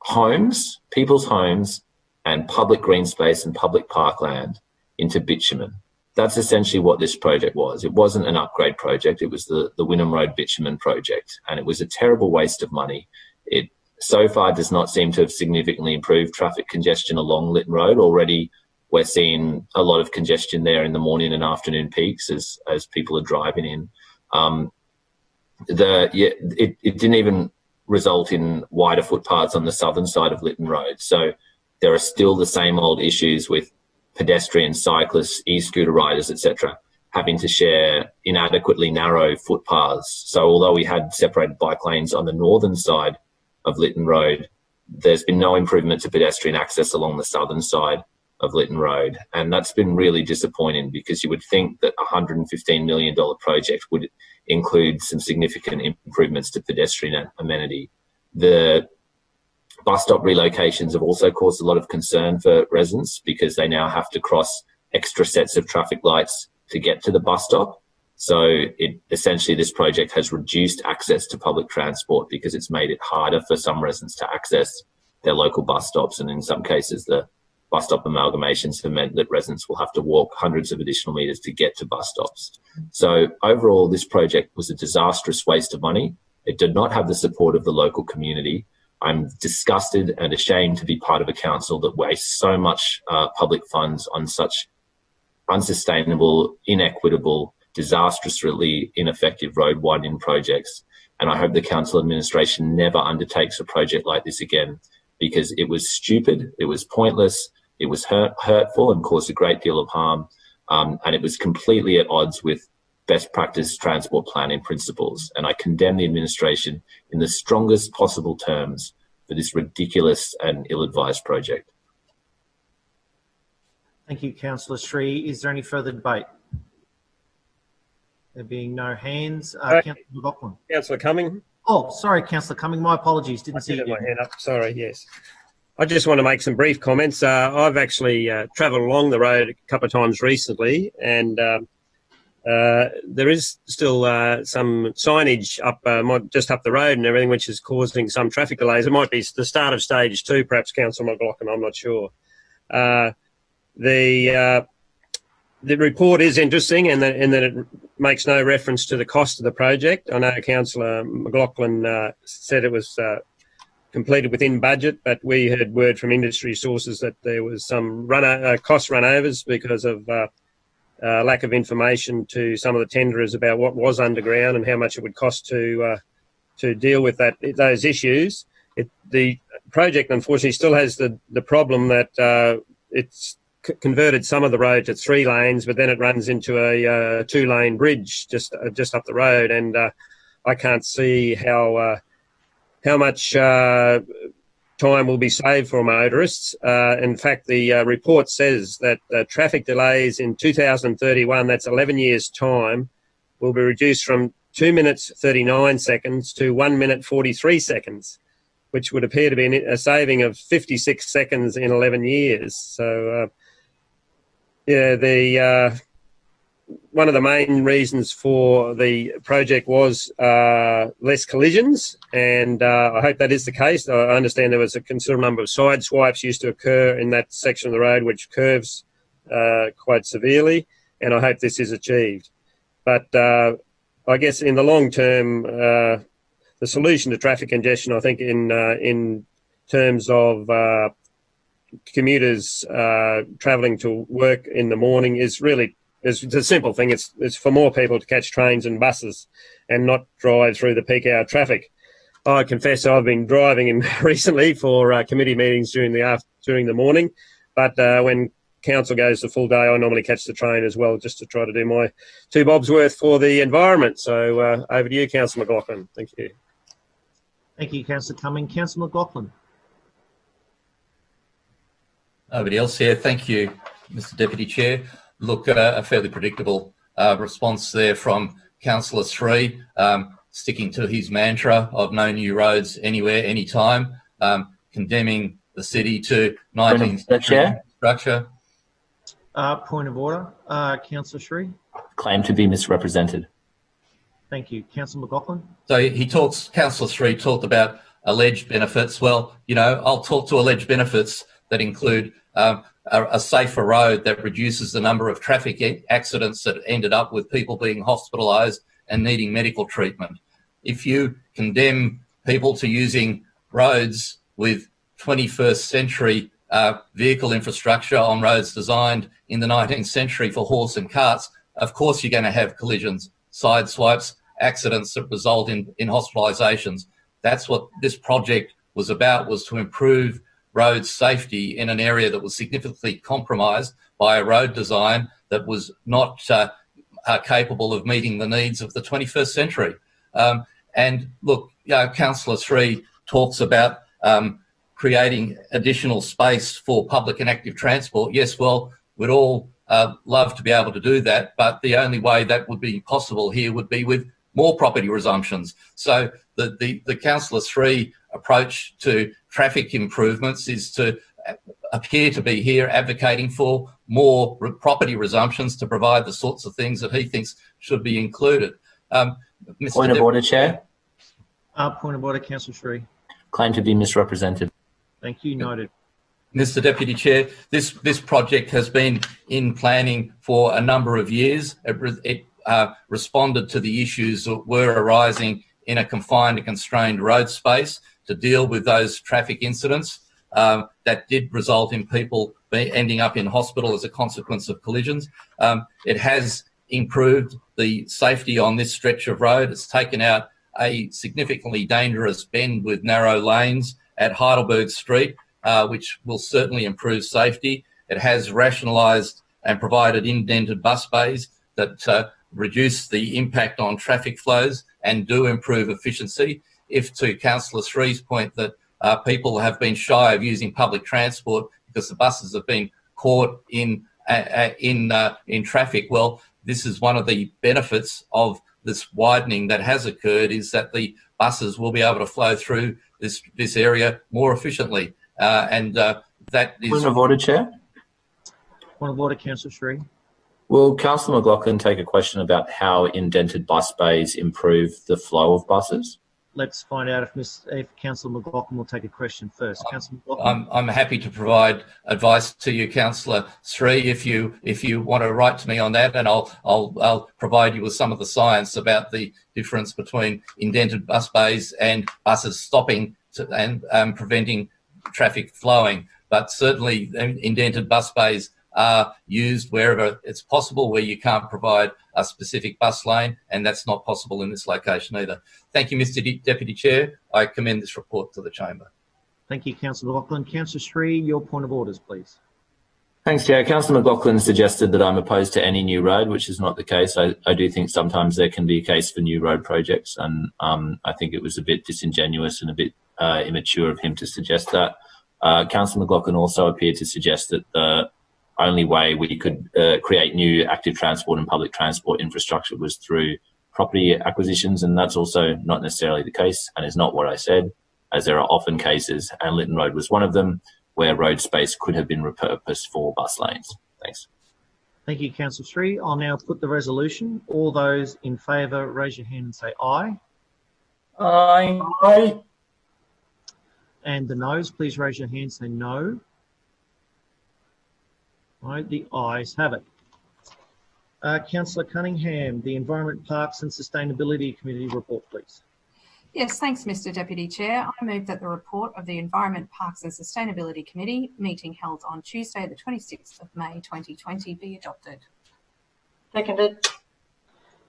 homes, people's homes, and public green space and public parkland into bitumen. That's essentially what this project was. It wasn't an upgrade project. It was the Wynnum Road bitumen project, and it was a terrible waste of money. It so far does not seem to have significantly improved traffic congestion along Lytton Road. Already we're seeing a lot of congestion there in the morning and afternoon peaks as people are driving in. It didn't even result in wider footpaths on the southern side of Lytton Road. So there are still the same old issues with pedestrians, cyclists, e-scooter riders, etc., having to share inadequately narrow footpaths. So although we had separated bike lanes on the northern side of Lytton Road, there's been no improvement to pedestrian access along the southern side of Lytton Road. And that's been really disappointing, because you would think that a $115 million project would include some significant improvements to pedestrian amenity. The bus stop relocations have also caused a lot of concern for residents, because they now have to cross extra sets of traffic lights to get to the bus stop. So essentially this project has reduced access to public transport, because it's made it harder for some residents to access their local bus stops. And in some cases, the bus stop amalgamations have meant that residents will have to walk hundreds of additional metres to get to bus stops. So overall, this project was a disastrous waste of money. It did not have the support of the local community. I'm disgusted and ashamed to be part of a council that wastes so much public funds on such unsustainable, inequitable, disastrously ineffective road widening projects. And I hope the council administration never undertakes a project like this again, because it was stupid, it was pointless, it was hurtful and caused a great deal of harm. And it was completely at odds with best practice transport planning principles. And I condemn the administration in the strongest possible terms for this ridiculous and ill-advised project. Thank you, Councillor Sri. Is there any further debate? There being no hands. Councillor McLaughlin. Councillor Cumming. Oh, sorry, Councillor Cumming. My apologies. Didn't see you. My hand up. Sorry, yes. I just want to make some brief comments. I've actually travelled along the road a couple of times recently, and there is still some signage up just up the road and everything, which is causing some traffic delays. It might be the start of stage 2, perhaps, Councillor McLaughlin. I'm not sure. The report is interesting in that it makes no reference to the cost of the project. I know Councillor McLaughlin said it was completed within budget, but we heard word from industry sources that there was some cost runovers because of lack of information to some of the tenderers about what was underground and how much it would cost to deal with those issues. The project, unfortunately, still has the problem that it's converted some of the road to 3 lanes, but then it runs into a 2-lane bridge just up the road, and I can't see how much time will be saved for motorists. In fact, the report says that traffic delays in 2031, that's 11 years' time, will be reduced from 2 minutes 39 seconds to 1 minute 43 seconds, which would appear to be a saving of 56 seconds in 11 years. So, one of the main reasons for the project was less collisions, and I hope that is the case. I understand there was a considerable number of side swipes used to occur in that section of the road, which curves quite severely, and I hope this is achieved. But I guess in the long term, the solution to traffic congestion, I think, in terms of commuters travelling to work in the morning is really it's a simple thing. It's for more people to catch trains and buses and not drive through the peak hour traffic. I confess I've been driving in recently for committee meetings during the morning, but when council goes the full day, I normally catch the train as well, just to try to do my 2 bobs worth for the environment. So over to you, Councillor McLaughlin. Thank you. Thank you, Councillor Cumming. Councillor McLaughlin. Nobody else here. Thank you, Mr. Deputy Chair. Look, a fairly predictable response there from Councillor Sri, sticking to his mantra of no new roads anywhere, anytime, condemning the city to 19th century infrastructure. Point of order. Councillor Sri. Claim to be misrepresented. Thank you. Councillor McLaughlin. So Councillor Sri talked about alleged benefits. Well, I'll talk to alleged benefits that include a safer road that reduces the number of traffic accidents that ended up with people being hospitalised and needing medical treatment. If you condemn people to using roads with 21st century vehicle infrastructure on roads designed in the 19th century for horse and carts, of course you're going to have collisions, side swipes, accidents that result in hospitalisations. That's what this project was about, was to improve road safety in an area that was significantly compromised by a road design that was not capable of meeting the needs of the 21st century. And look, Councillor Sri talks about creating additional space for public and active transport. Yes, well, we'd all love to be able to do that, but the only way that would be possible here would be with more property resumptions. So the Councillor Sri approach to traffic improvements is to appear to be here advocating for more property resumptions to provide the sorts of things that he thinks should be included. Point of order, Chair. Point of order, Councillor Sri. Claim to be misrepresented. Thank you. Noted. Mr Deputy Chair, this project has been in planning for a number of years. It responded to the issues that were arising in a confined and constrained road space to deal with those traffic incidents that did result in people ending up in hospital as a consequence of collisions. It has improved the safety on this stretch of road. It's taken out a significantly dangerous bend with narrow lanes at Heidelberg Street, which will certainly improve safety. It has rationalised and provided indented bus bays that reduce the impact on traffic flows and do improve efficiency. If, to Councillor Sri's point, that people have been shy of using public transport because the buses have been caught in traffic, well, this is one of the benefits of this widening that has occurred, is that the buses will be able to flow through this area more efficiently. That is... Point of order, Chair. Point of order, Councillor Sri. Will Councillor McLaughlin take a question about how indented bus bays improve the flow of buses? Let's find out if Councillor McLaughlin will take a question first. Councillor McLaughlin. I'm happy to provide advice to you, Councillor Sri, if you want to write to me on that, and I'll provide you with some of the science about the difference between indented bus bays and buses stopping and preventing traffic flowing. But certainly indented bus bays are used wherever it's possible, where you can't provide a specific bus lane, and that's not possible in this location either. Thank you, Mr Deputy Chair. I commend this report to the Chamber. Thank you, Councillor McLaughlin. Councillor Sri, your point of orders, please. Thanks, Chair. Councillor McLaughlin suggested that I'm opposed to any new road, which is not the case. I do think sometimes there can be a case for new road projects, and I think it was a bit disingenuous and a bit immature of him to suggest that. Councillor McLaughlin also appeared to suggest that the only way we could create new active transport and public transport infrastructure was through property acquisitions, and that's also not necessarily the case and is not what I said, as there are often cases, and Lytton Road was one of them, where road space could have been repurposed for bus lanes. Thanks. Thank you, Councillor Sri. I'll now put the resolution. All those in favour, raise your hand and say aye. Aye. Aye. And the noes, please raise your hand and say no. Right, the ayes have it. Councillor Cunningham, the Environment, Parks and Sustainability Committee report, please. Yes, thanks, Mr Deputy Chair. I move that the report of the Environment, Parks and Sustainability Committee meeting held on Tuesday the 26th of May 2020 be adopted. Seconded.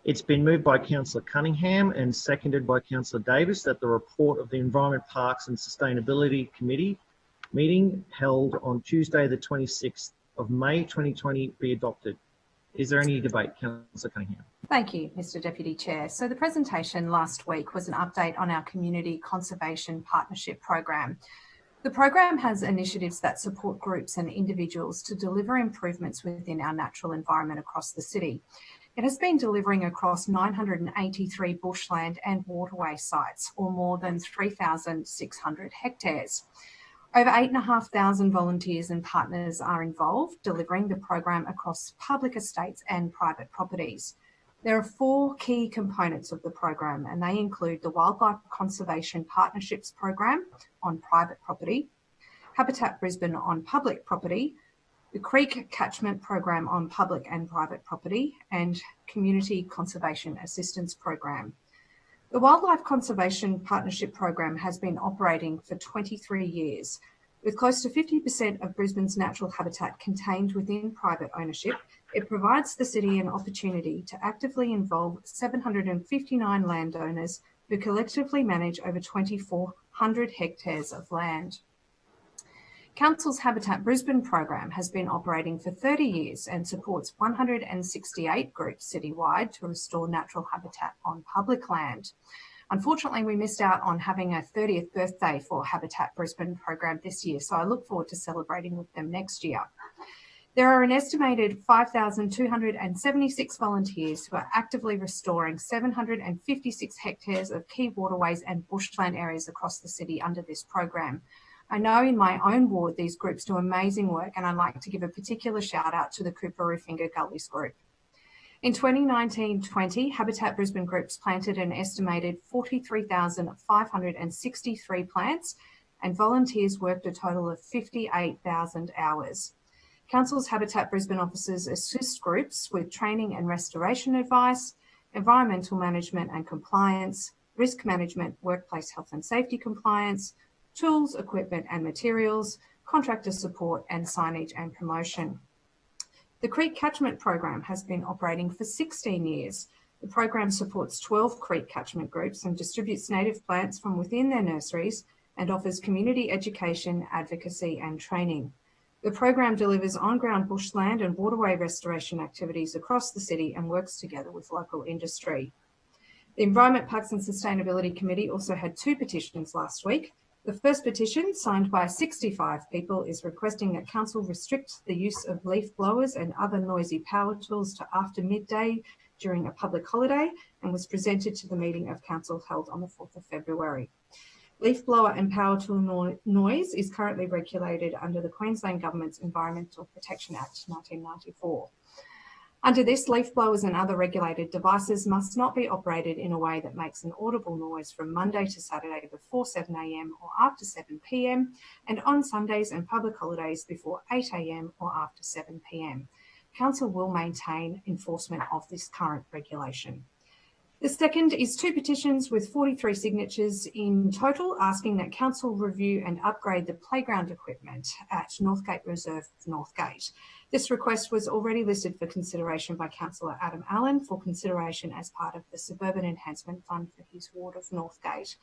It's been moved by Councillor Cunningham and seconded by Councillor Davis that the report of the Environment, Parks and Sustainability Committee meeting held on Tuesday the 26th of May 2020 be adopted. Is there any debate? Councillor Cunningham. Thank you, Mr Deputy Chair. So the presentation last week was an update on our Community Conservation Partnership Program. The program has initiatives that support groups and individuals to deliver improvements within our natural environment across the city. It has been delivering across 983 bushland and waterway sites, or more than 3,600 hectares. Over 8,500 volunteers and partners are involved, delivering the program across public estates and private properties. There are 4 key components of the program, and they include the Wildlife Conservation Partnerships Program on private property, Habitat Brisbane on public property, the Creek Catchment Program on public and private property, and Community Conservation Assistance Program. The Wildlife Conservation Partnership Program has been operating for 23 years. With close to 50% of Brisbane's natural habitat contained within private ownership, it provides the city an opportunity to actively involve 759 landowners who collectively manage over 2,400 hectares of land. Council's Habitat Brisbane program has been operating for 30 years and supports 168 groups citywide to restore natural habitat on public land. Unfortunately, we missed out on having a 30th birthday for Habitat Brisbane program this year, so I look forward to celebrating with them next year. There are an estimated 5,276 volunteers who are actively restoring 756 hectares of key waterways and bushland areas across the city under this program. I know in my own ward these groups do amazing work, and I'd like to give a particular shout out to the Cooperoo Gullies group. In 2019-20, Habitat Brisbane groups planted an estimated 43,563 plants, and volunteers worked a total of 58,000 hours. Council's Habitat Brisbane officers assist groups with training and restoration advice, environmental management and compliance, risk management, workplace health and safety compliance, tools, equipment and materials, contractor support and signage and promotion. The Creek Catchment Program has been operating for 16 years. The program supports 12 creek catchment groups and distributes native plants from within their nurseries and offers community education, advocacy and training. The program delivers on-ground bushland and waterway restoration activities across the city and works together with local industry. The Environment, Parks and Sustainability Committee also had 2 petitions last week. The first petition, signed by 65 people, is requesting that Council restrict the use of leaf blowers and other noisy power tools to after midday during a public holiday, and was presented to the meeting of Council held on the 4th of February. Leaf blower and power tool noise is currently regulated under the Queensland Government's Environmental Protection Act 1994. Under this, leaf blowers and other regulated devices must not be operated in a way that makes an audible noise from Monday to Saturday before 7 a.m. or after 7 p.m, and on Sundays and public holidays before 8 a.m. or after 7 p.m. Council will maintain enforcement of this current regulation. The second is 2 petitions with 43 signatures in total, asking that Council review and upgrade the playground equipment at Northgate Reserve Northgate. This request was already listed for consideration by Councillor Adam Allen for consideration as part of the Suburban Enhancement Fund for his ward of Northgate.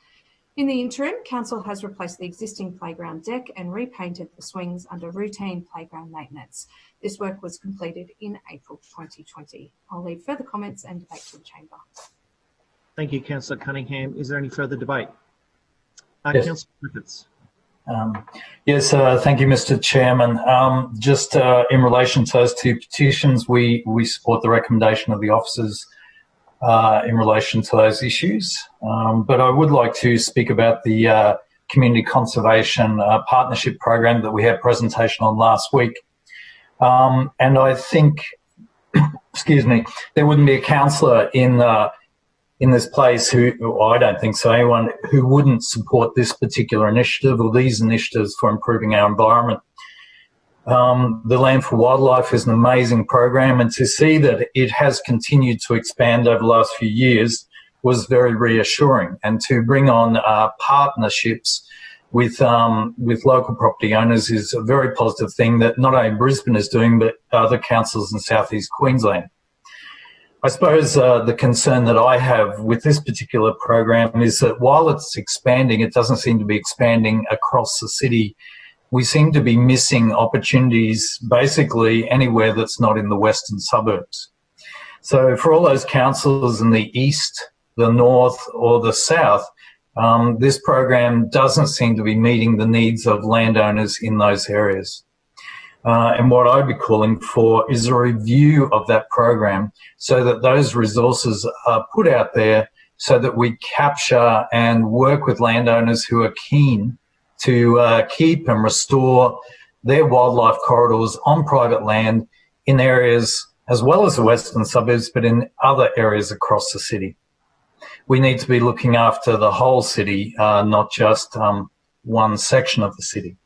In the interim, Council has replaced the existing playground deck and repainted the swings under routine playground maintenance. This work was completed in April 2020. I'll leave further comments and debate to the Chamber. Thank you, Councillor Cunningham. Is there any further debate? Yes. Councillor Griffiths. Yes, thank you, Mr. Chairman. Just in relation to those 2 petitions, we support the recommendation of the officers in relation to those issues. But I would like to speak about the Community Conservation Partnership Program that we had presentation on last week. And I think, excuse me, there wouldn't be a councillor in this place who, I don't think so, anyone who wouldn't support this particular initiative or these initiatives for improving our environment. The Land for Wildlife is an amazing program, and to see that it has continued to expand over the last few years was very reassuring. And to bring on partnerships with local property owners is a very positive thing that not only Brisbane is doing, but other councils in South East Queensland. I suppose the concern that I have with this particular program is that while it's expanding, it doesn't seem to be expanding across the city. We seem to be missing opportunities basically anywhere that's not in the western suburbs. So for all those councils in the east, the north or the south, this program doesn't seem to be meeting the needs of landowners in those areas. And what I'd be calling for is a review of that program so that those resources are put out there so that we capture and work with landowners who are keen to keep and restore their wildlife corridors on private land in areas as well as the western suburbs, but in other areas across the city. We need to be looking after the whole city, not just one section of the city.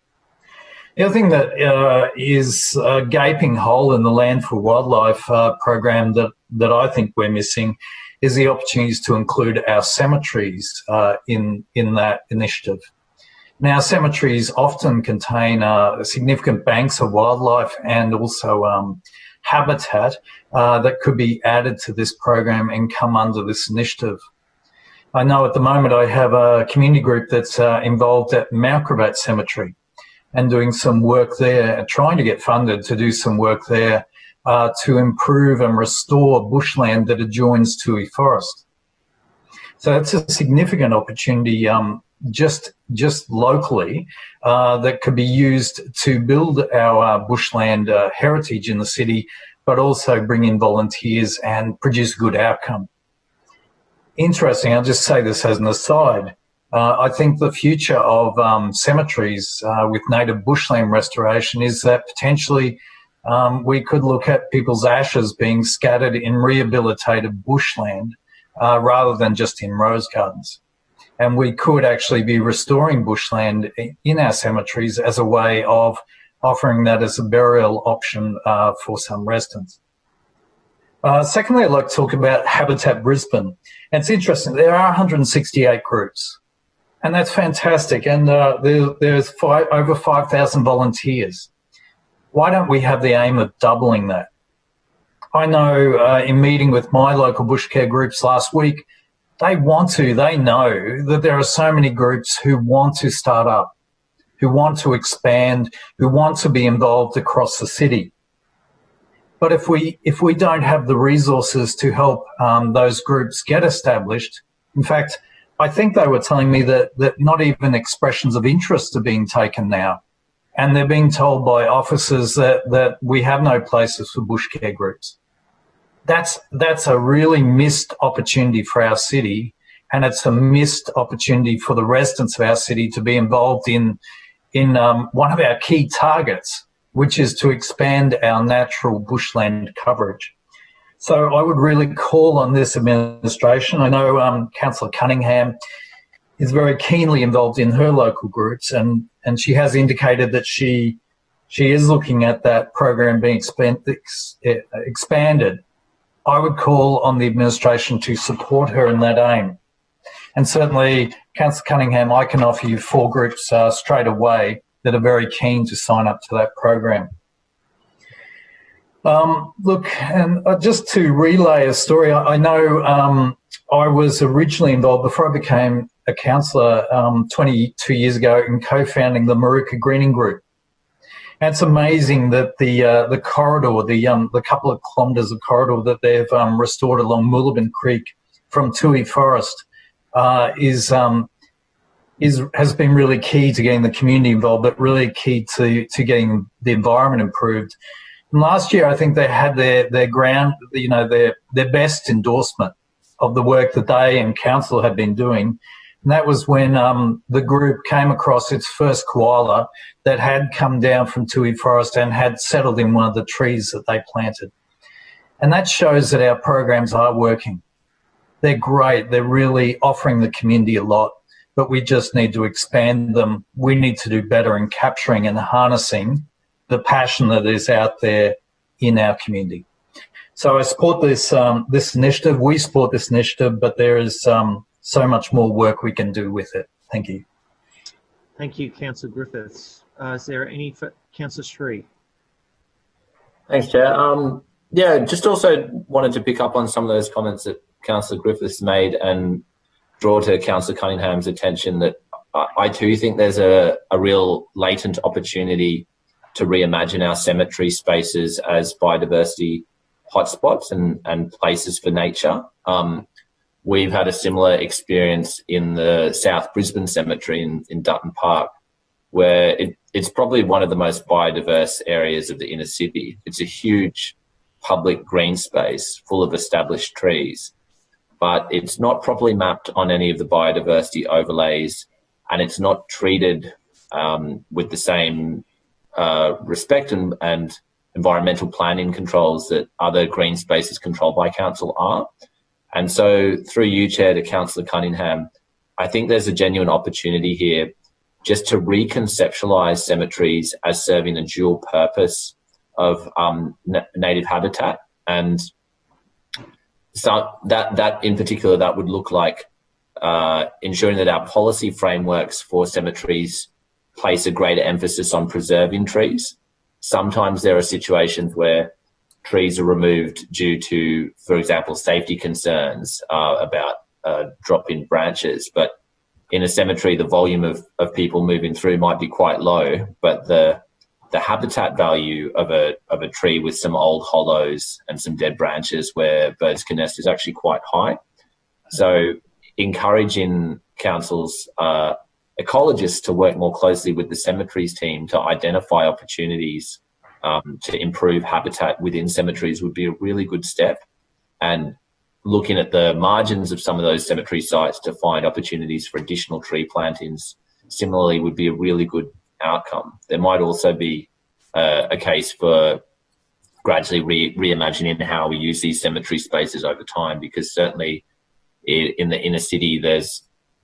The other thing that is a gaping hole in the Land for Wildlife program that I think we're missing is the opportunities to include our cemeteries in that initiative. Now, cemeteries often contain significant banks of wildlife and also habitat that could be added to this program and come under this initiative. I know at the moment I have a community group that's involved at Mount Gravatt Cemetery and doing some work there and trying to get funded to do some work there to improve and restore bushland that adjoins Toohey Forest. So that's a significant opportunity just locally that could be used to build our bushland heritage in the city, but also bring in volunteers and produce a good outcome. Interesting, I'll just say this as an aside. I think the future of cemeteries with native bushland restoration is that potentially we could look at people's ashes being scattered in rehabilitated bushland rather than just in rose gardens. And we could actually be restoring bushland in our cemeteries as a way of offering that as a burial option for some residents. Secondly, I'd like to talk about Habitat Brisbane. And it's interesting, there are 168 groups, and that's fantastic. And there's over 5,000 volunteers. Why don't we have the aim of doubling that? I know in meeting with my local bush care groups last week, they know that there are so many groups who want to start up, who want to expand, who want to be involved across the city. But if we don't have the resources to help those groups get established, in fact, I think they were telling me that not even expressions of interest are being taken now. And they're being told by officers that we have no places for bush care groups. That's a really missed opportunity for our city, and it's a missed opportunity for the residents of our city to be involved in one of our key targets, which is to expand our natural bushland coverage. So I would really call on this administration. I know Councillor Cunningham is very keenly involved in her local groups, and she has indicated that she is looking at that program being expanded. I would call on the administration to support her in that aim. And certainly, Councillor Cunningham, I can offer you 4 groups straight away that are very keen to sign up to that program. Look, and just to relay a story, I know I was originally involved before I became a councillor 22 years ago in co-founding the Maruka Greening Group. And it's amazing that the corridor, the couple of kilometres of corridor that they've restored along Moolabin Creek from Toohey Forest has been really key to getting the community involved, but really key to getting the environment improved. And last year, I think they had their best endorsement of the work that they and council had been doing. And that was when the group came across its first koala that had come down from Toohey Forest and had settled in one of the trees that they planted. And that shows that our programs are working. They're great. They're really offering the community a lot, but we just need to expand them. We need to do better in capturing and harnessing the passion that is out there in our community. So I support this initiative. We support this initiative, but there is so much more work we can do with it. Thank you. Thank you, Councillor Griffiths. Is there any for Councillor Shree? Thanks, Chair. Yeah, just also wanted to pick up on some of those comments that Councillor Griffiths made and draw to Councillor Cunningham's attention that I too think there's a real latent opportunity to reimagine our cemetery spaces as biodiversity hotspots and places for nature. We've had a similar experience in the South Brisbane Cemetery in Dutton Park, where it's probably one of the most biodiverse areas of the inner city. It's a huge public green space full of established trees, but it's not properly mapped on any of the biodiversity overlays, and it's not treated with the same respect and environmental planning controls that other green spaces controlled by council are. And so through you, Chair, to Councillor Cunningham, I think there's a genuine opportunity here just to reconceptualise cemeteries as serving a dual purpose of native habitat. And so that in particular, that would look like ensuring that our policy frameworks for cemeteries place a greater emphasis on preserving trees. Sometimes there are situations where trees are removed due to, for example, safety concerns about drop-in branches. But in a cemetery, the volume of people moving through might be quite low, but the habitat value of a tree with some old hollows and some dead branches where birds can nest is actually quite high. So encouraging councils, ecologists to work more closely with the cemeteries team to identify opportunities to improve habitat within cemeteries would be a really good step. And looking at the margins of some of those cemetery sites to find opportunities for additional tree plantings similarly would be a really good outcome. There might also be a case for gradually reimagining how we use these cemetery spaces over time, because certainly in the inner city, there's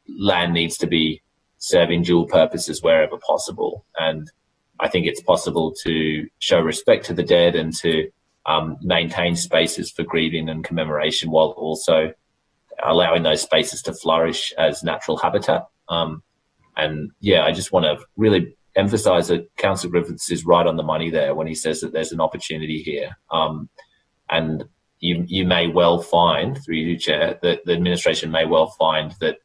land needs to be serving dual purposes wherever possible. And I think it's possible to show respect to the dead and to maintain spaces for grieving and commemoration while also allowing those spaces to flourish as natural habitat. And yeah, I just want to really emphasise that Councillor Griffiths is right on the money there when he says that there's an opportunity here. And you may well find, through you, Chair, that the administration may well find that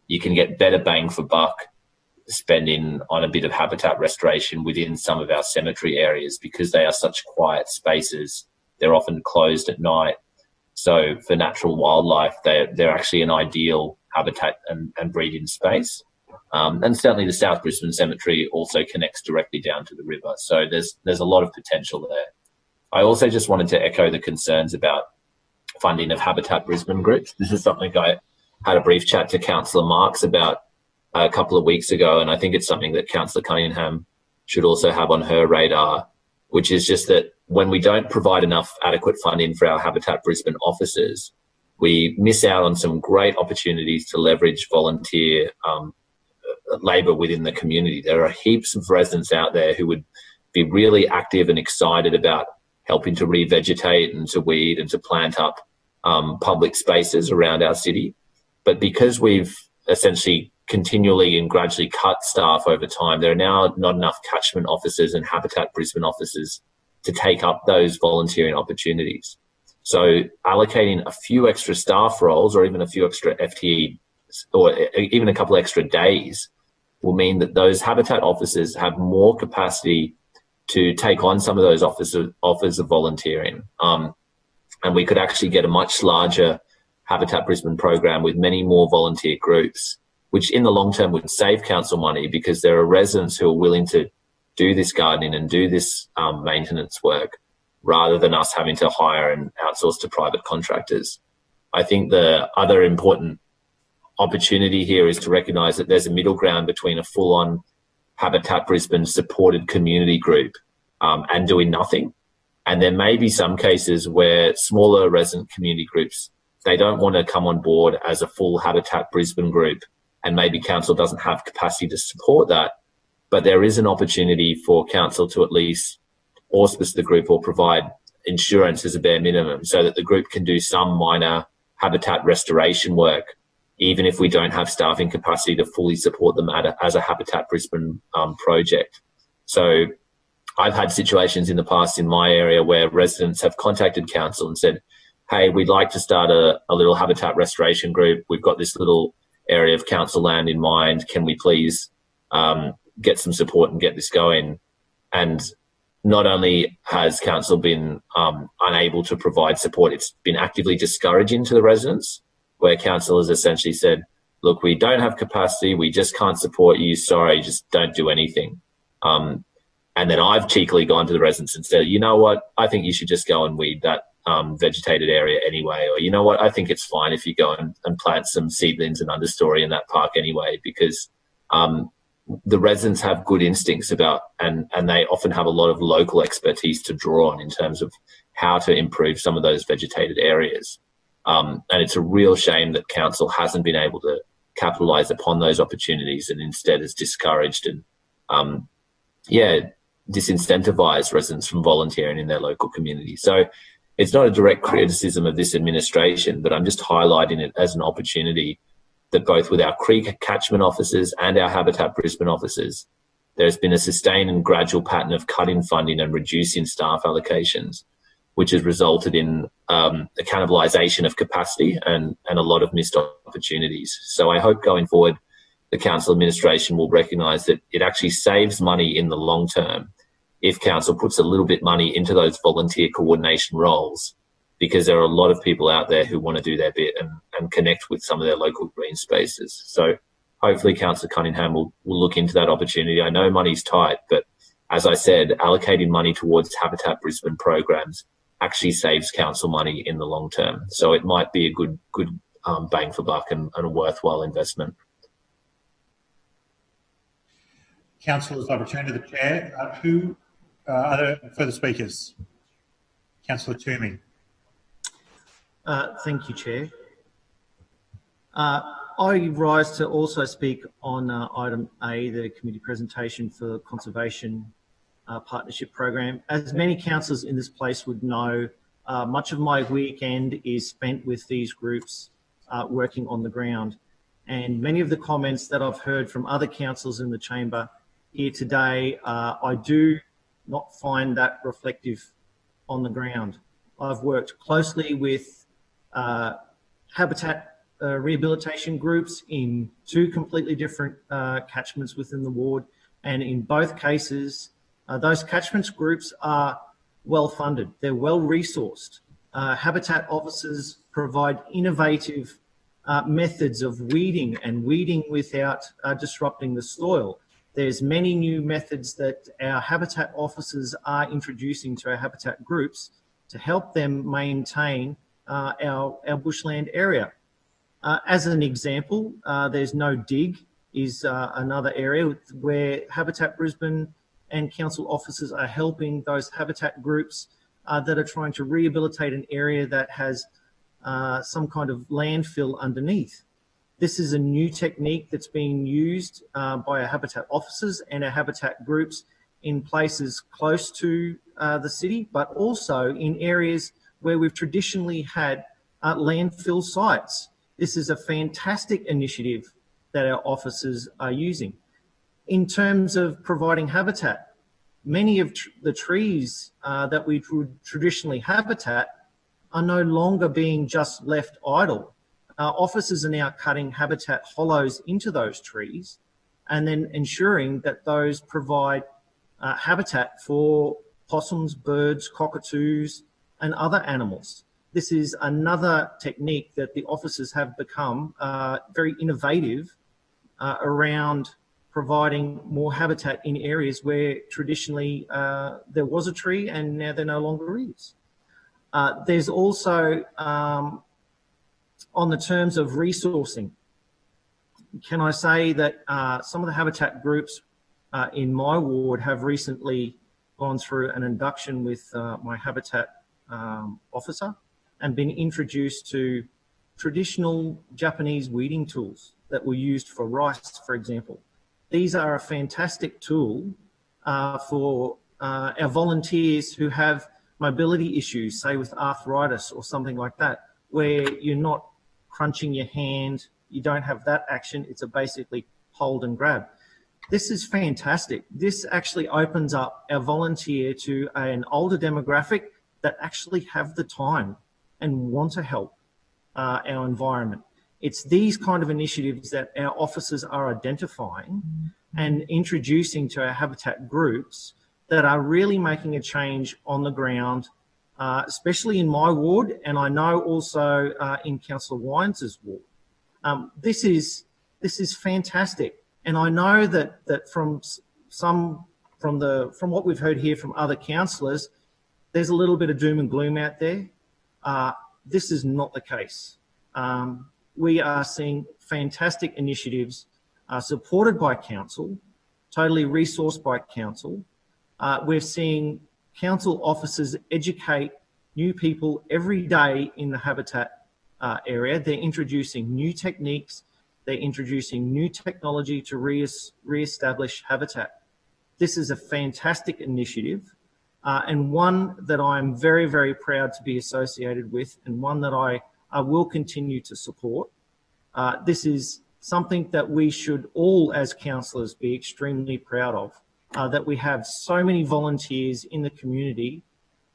you can get better bang for buck spending on a bit of habitat restoration within some of our cemetery areas, because they are such quiet spaces. They're often closed at night. So for natural wildlife, they're actually an ideal habitat and breeding space. And certainly the South Brisbane Cemetery also connects directly down to the river. So there's a lot of potential there. I also just wanted to echo the concerns about funding of Habitat Brisbane groups. This is something I had a brief chat to Councillor Marks about a couple of weeks ago, and I think it's something that Councillor Cunningham should also have on her radar, which is just that when we don't provide enough adequate funding for our Habitat Brisbane officers, we miss out on some great opportunities to leverage volunteer labour within the community. There are heaps of residents out there who would be really active and excited about helping to revegetate and to weed and to plant up public spaces around our city. But because we've essentially continually and gradually cut staff over time, there are now not enough catchment officers and Habitat Brisbane officers to take up those volunteering opportunities. So allocating a few extra staff roles or even a few extra FTE or even a couple extra days will mean that those Habitat officers have more capacity to take on some of those offers of volunteering. And we could actually get a much larger Habitat Brisbane program with many more volunteer groups, which in the long term would save council money, because there are residents who are willing to do this gardening and do this maintenance work rather than us having to hire and outsource to private contractors. I think the other important opportunity here is to recognise that there's a middle ground between a full-on Habitat Brisbane supported community group and doing nothing. And there may be some cases where smaller resident community groups, they don't want to come on board as a full Habitat Brisbane group, and maybe council doesn't have capacity to support that. But there is an opportunity for council to at least auspice the group or provide insurance as a bare minimum so that the group can do some minor habitat restoration work, even if we don't have staffing capacity to fully support them as a Habitat Brisbane project. So I've had situations in the past in my area where residents have contacted council and said, hey, we'd like to start a little habitat restoration group. We've got this little area of council land in mind. Can we please get some support and get this going? And not only has council been unable to provide support, it's been actively discouraging to the residents, where council has essentially said, look, we don't have capacity, we just can't support you, sorry, just don't do anything. And then I've cheekily gone to the residents and said, you know what, I think you should just go and weed that vegetated area anyway. Or, you know what, I think it's fine if you go and plant some seedlings and understory in that park anyway, because the residents have good instincts about, and they often have a lot of local expertise to draw on in terms of how to improve some of those vegetated areas. And it's a real shame that council hasn't been able to capitalise upon those opportunities and instead has discouraged and, disincentivised residents from volunteering in their local community. So it's not a direct criticism of this administration, but I'm just highlighting it as an opportunity that both with our Creek catchment officers and our Habitat Brisbane officers, there's been a sustained and gradual pattern of cutting funding and reducing staff allocations, which has resulted in a cannibalisation of capacity and a lot of missed opportunities. So I hope going forward, the council administration will recognise that it actually saves money in the long term if council puts a little bit money into those volunteer coordination roles, because there are a lot of people out there who want to do their bit and connect with some of their local green spaces. So hopefully Councillor Cunningham will look into that opportunity. I know money's tight, but as I said, allocating money towards Habitat Brisbane programs actually saves council money in the long term. So it might be a good bang for buck and a worthwhile investment. Councillors, I return to the chair. Are there further speakers? Councillor Toomey. Thank you, Chair. I rise to also speak on item A, the committee presentation for the Conservation Partnership Program. As many councillors in this place would know, much of my weekend is spent with these groups working on the ground. And many of the comments that I've heard from other councillors in the chamber here today, I do not find that reflective on the ground. I've worked closely with habitat rehabilitation groups in two completely different catchments within the ward, and in both cases, those catchments groups are well funded, they're well resourced. Habitat officers provide innovative methods of weeding and weeding without disrupting the soil. There's many new methods that our habitat officers are introducing to our habitat groups to help them maintain our bushland area. As an example, there's no dig is another area where Habitat Brisbane and council officers are helping those habitat groups that are trying to rehabilitate an area that has some kind of landfill underneath. This is a new technique that's being used by our habitat officers and our habitat groups in places close to the city, but also in areas where we've traditionally had landfill sites. This is a fantastic initiative that our officers are using. In terms of providing habitat, many of the trees that we would traditionally habitat are no longer being just left idle. Officers are now cutting habitat hollows into those trees and then ensuring that those provide habitat for possums, birds, cockatoos, and other animals. This is another technique that the officers have become very innovative around providing more habitat in areas where traditionally there was a tree and now there no longer is. There's also, on the terms of resourcing, can I say that some of the habitat groups in my ward have recently gone through an induction with my habitat officer and been introduced to traditional Japanese weeding tools that were used for rice, for example. These are a fantastic tool for our volunteers who have mobility issues, say with arthritis or something like that, where you're not crunching your hand, you don't have that action, it's a basically hold and grab. This is fantastic. This actually opens up our volunteer to an older demographic that actually have the time and want to help our environment. It's these kind of initiatives that our officers are identifying and introducing to our habitat groups that are really making a change on the ground, especially in my ward, and I know also in Councillor Wines' ward. This is fantastic, and I know that from what we've heard here from other councillors, there's a little bit of doom and gloom out there. This is not the case. We are seeing fantastic initiatives supported by council totally resourced by council. We're seeing council officers educate new people every day in the habitat area. They're introducing new techniques. They're introducing new technology to re-establish habitat. This is a fantastic initiative and one that I'm very, very proud to be associated with, and one that I will continue to support. This is something that we should all as councillors be extremely proud of, that we have so many volunteers in the community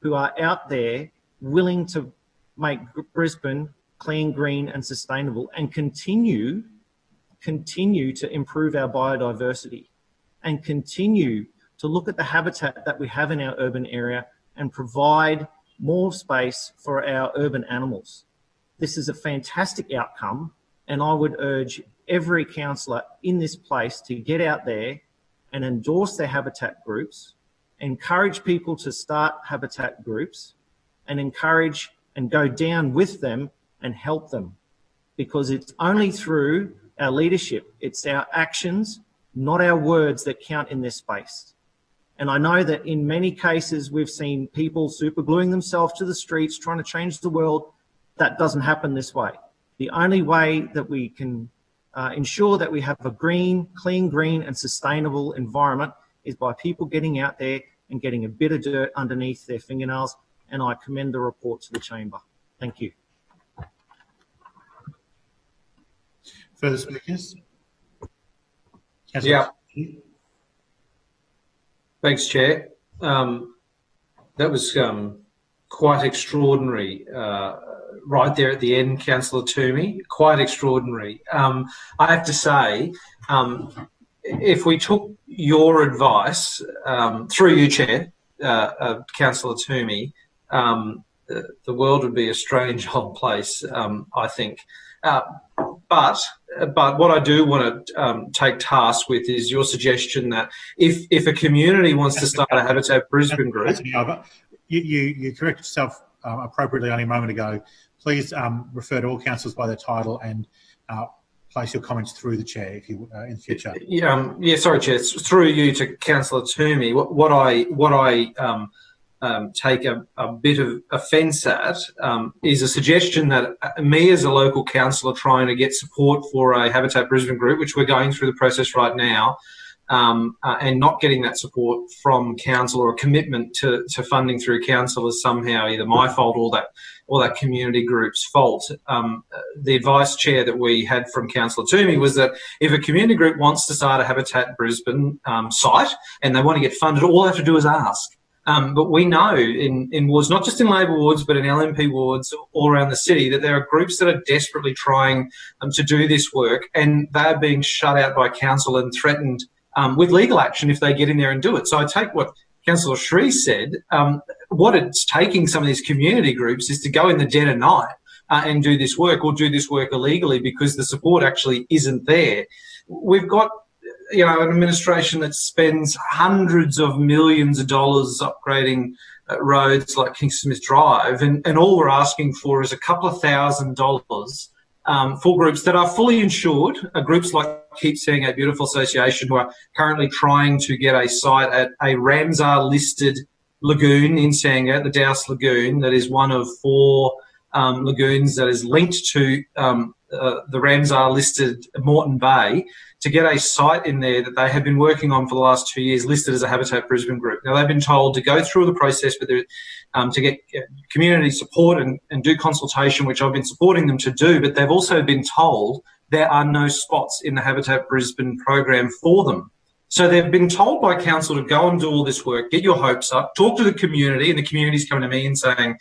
who are out there willing to make Brisbane clean, green and sustainable, and continue to improve our biodiversity and continue to look at the habitat that we have in our urban area and provide more space for our urban animals. This is a fantastic outcome, and I would urge every councillor in this place to get out there and endorse their habitat groups, encourage people to start habitat groups, and encourage and go down with them and help them, because it's only through our leadership, it's our actions, not our words, that count in this space. And I know that in many cases we've seen people supergluing themselves to the streets trying to change the world. That doesn't happen this way. The only way that we can ensure that we have a clean, green and sustainable environment is by people getting out there and getting a bit of dirt underneath their fingernails. And I commend the report to the chamber. Thank you. Further speakers? Yeah. Thanks, Chair. That was quite extraordinary right there at the end, Councillor Toomey. Quite extraordinary. I have to say, if we took your advice, through you, Chair, Councillor Toomey, the world would be a strange old place, I think. But what I do want to take task with is your suggestion that if a community wants to start a Habitat Brisbane group... You corrected yourself appropriately only a moment ago. Please refer to all councillors by their title and place your comments through the chair if you in future. Yeah, sorry, Chair. Through you to Councillor Toomey. What I take a bit of offence at is a suggestion that me as a local councillor trying to get support for a Habitat Brisbane group, which we're going through the process right now, and not getting that support from council or a commitment to funding through council is somehow either my fault or that community group's fault. The advice, Chair, that we had from Councillor Toomey was that if a community group wants to start a Habitat Brisbane site and they want to get funded, all they have to do is ask. But we know in wards, not just in Labor wards, but in LNP wards all around the city, that there are groups that are desperately trying to do this work, and they are being shut out by council and threatened with legal action if they get in there and do it. So I take what Councillor Shree said. What it's taking some of these community groups is to go in the dead of night and do this work, or do this work illegally because the support actually isn't there. We've got an administration that spends hundreds of millions of dollars upgrading roads like Kingston Smith Drive, and all we're asking for is a couple of $1,000 for groups that are fully insured, groups like Keep Seeing a Beautiful Association, who are currently trying to get a site at a Ramsar-listed lagoon in Sangha, the Douse Lagoon, that is one of 4 lagoons that is linked to the Ramsar-listed Moreton Bay, to get a site in there that they have been working on for the last 2 years listed as a Habitat Brisbane group. Now, they've been told to go through the process with to get community support and do consultation, which I've been supporting them to do, but they've also been told there are no spots in the Habitat Brisbane program for them. So they've been told by council to go and do all this work, get your hopes up, talk to the community, and the community's coming to me and saying,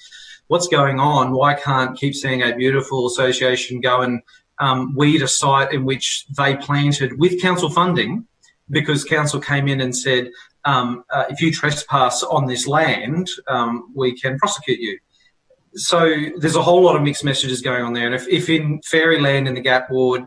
what's going on? Why can't Keep Seeing a Beautiful Association go and weed a site in which they planted with council funding, because council came in and said, if you trespass on this land, we can prosecute you. So there's a whole lot of mixed messages going on there. And if in Fairyland in the Gap ward,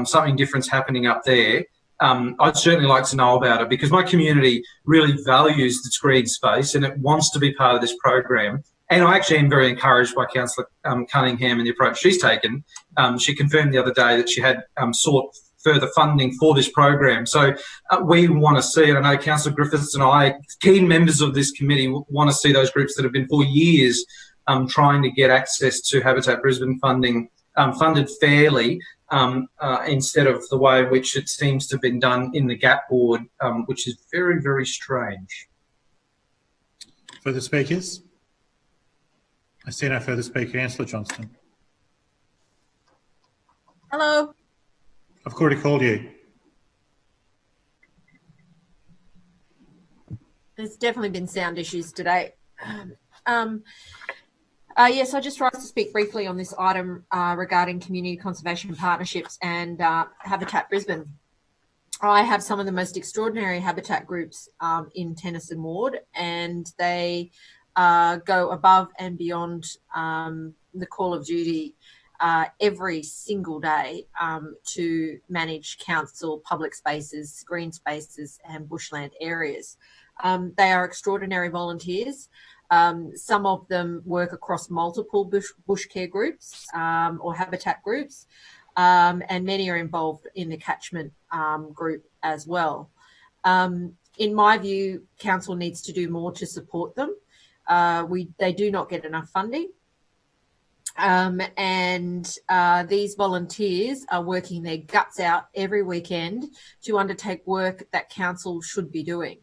something different's happening up there, I'd certainly like to know about it, because my community really values its green space and it wants to be part of this program. And I actually am very encouraged by Councillor Cunningham and the approach she's taken. She confirmed the other day that she had sought further funding for this program. So we want to see, and I know Councillor Griffiths and I, keen members of this committee, want to see those groups that have been for years trying to get access to Habitat Brisbane funding funded fairly, instead of the way in which it seems to have been done in the GAP board, which is very, very strange. Further speakers? I see no further speaker. Councillor Johnston. Hello. I've already called you. There's definitely been sound issues today. Yes, I just rise to speak briefly on this item regarding community conservation partnerships and Habitat Brisbane. I have some of the most extraordinary habitat groups in Tennyson Ward, and they go above and beyond the call of duty every single day to manage council public spaces, green spaces and bushland areas. They are extraordinary volunteers. Some of them work across multiple bush care groups or habitat groups, and many are involved in the catchment group as well. In my view, council needs to do more to support them. They do not get enough funding. These volunteers are working their guts out every weekend to undertake work that council should be doing.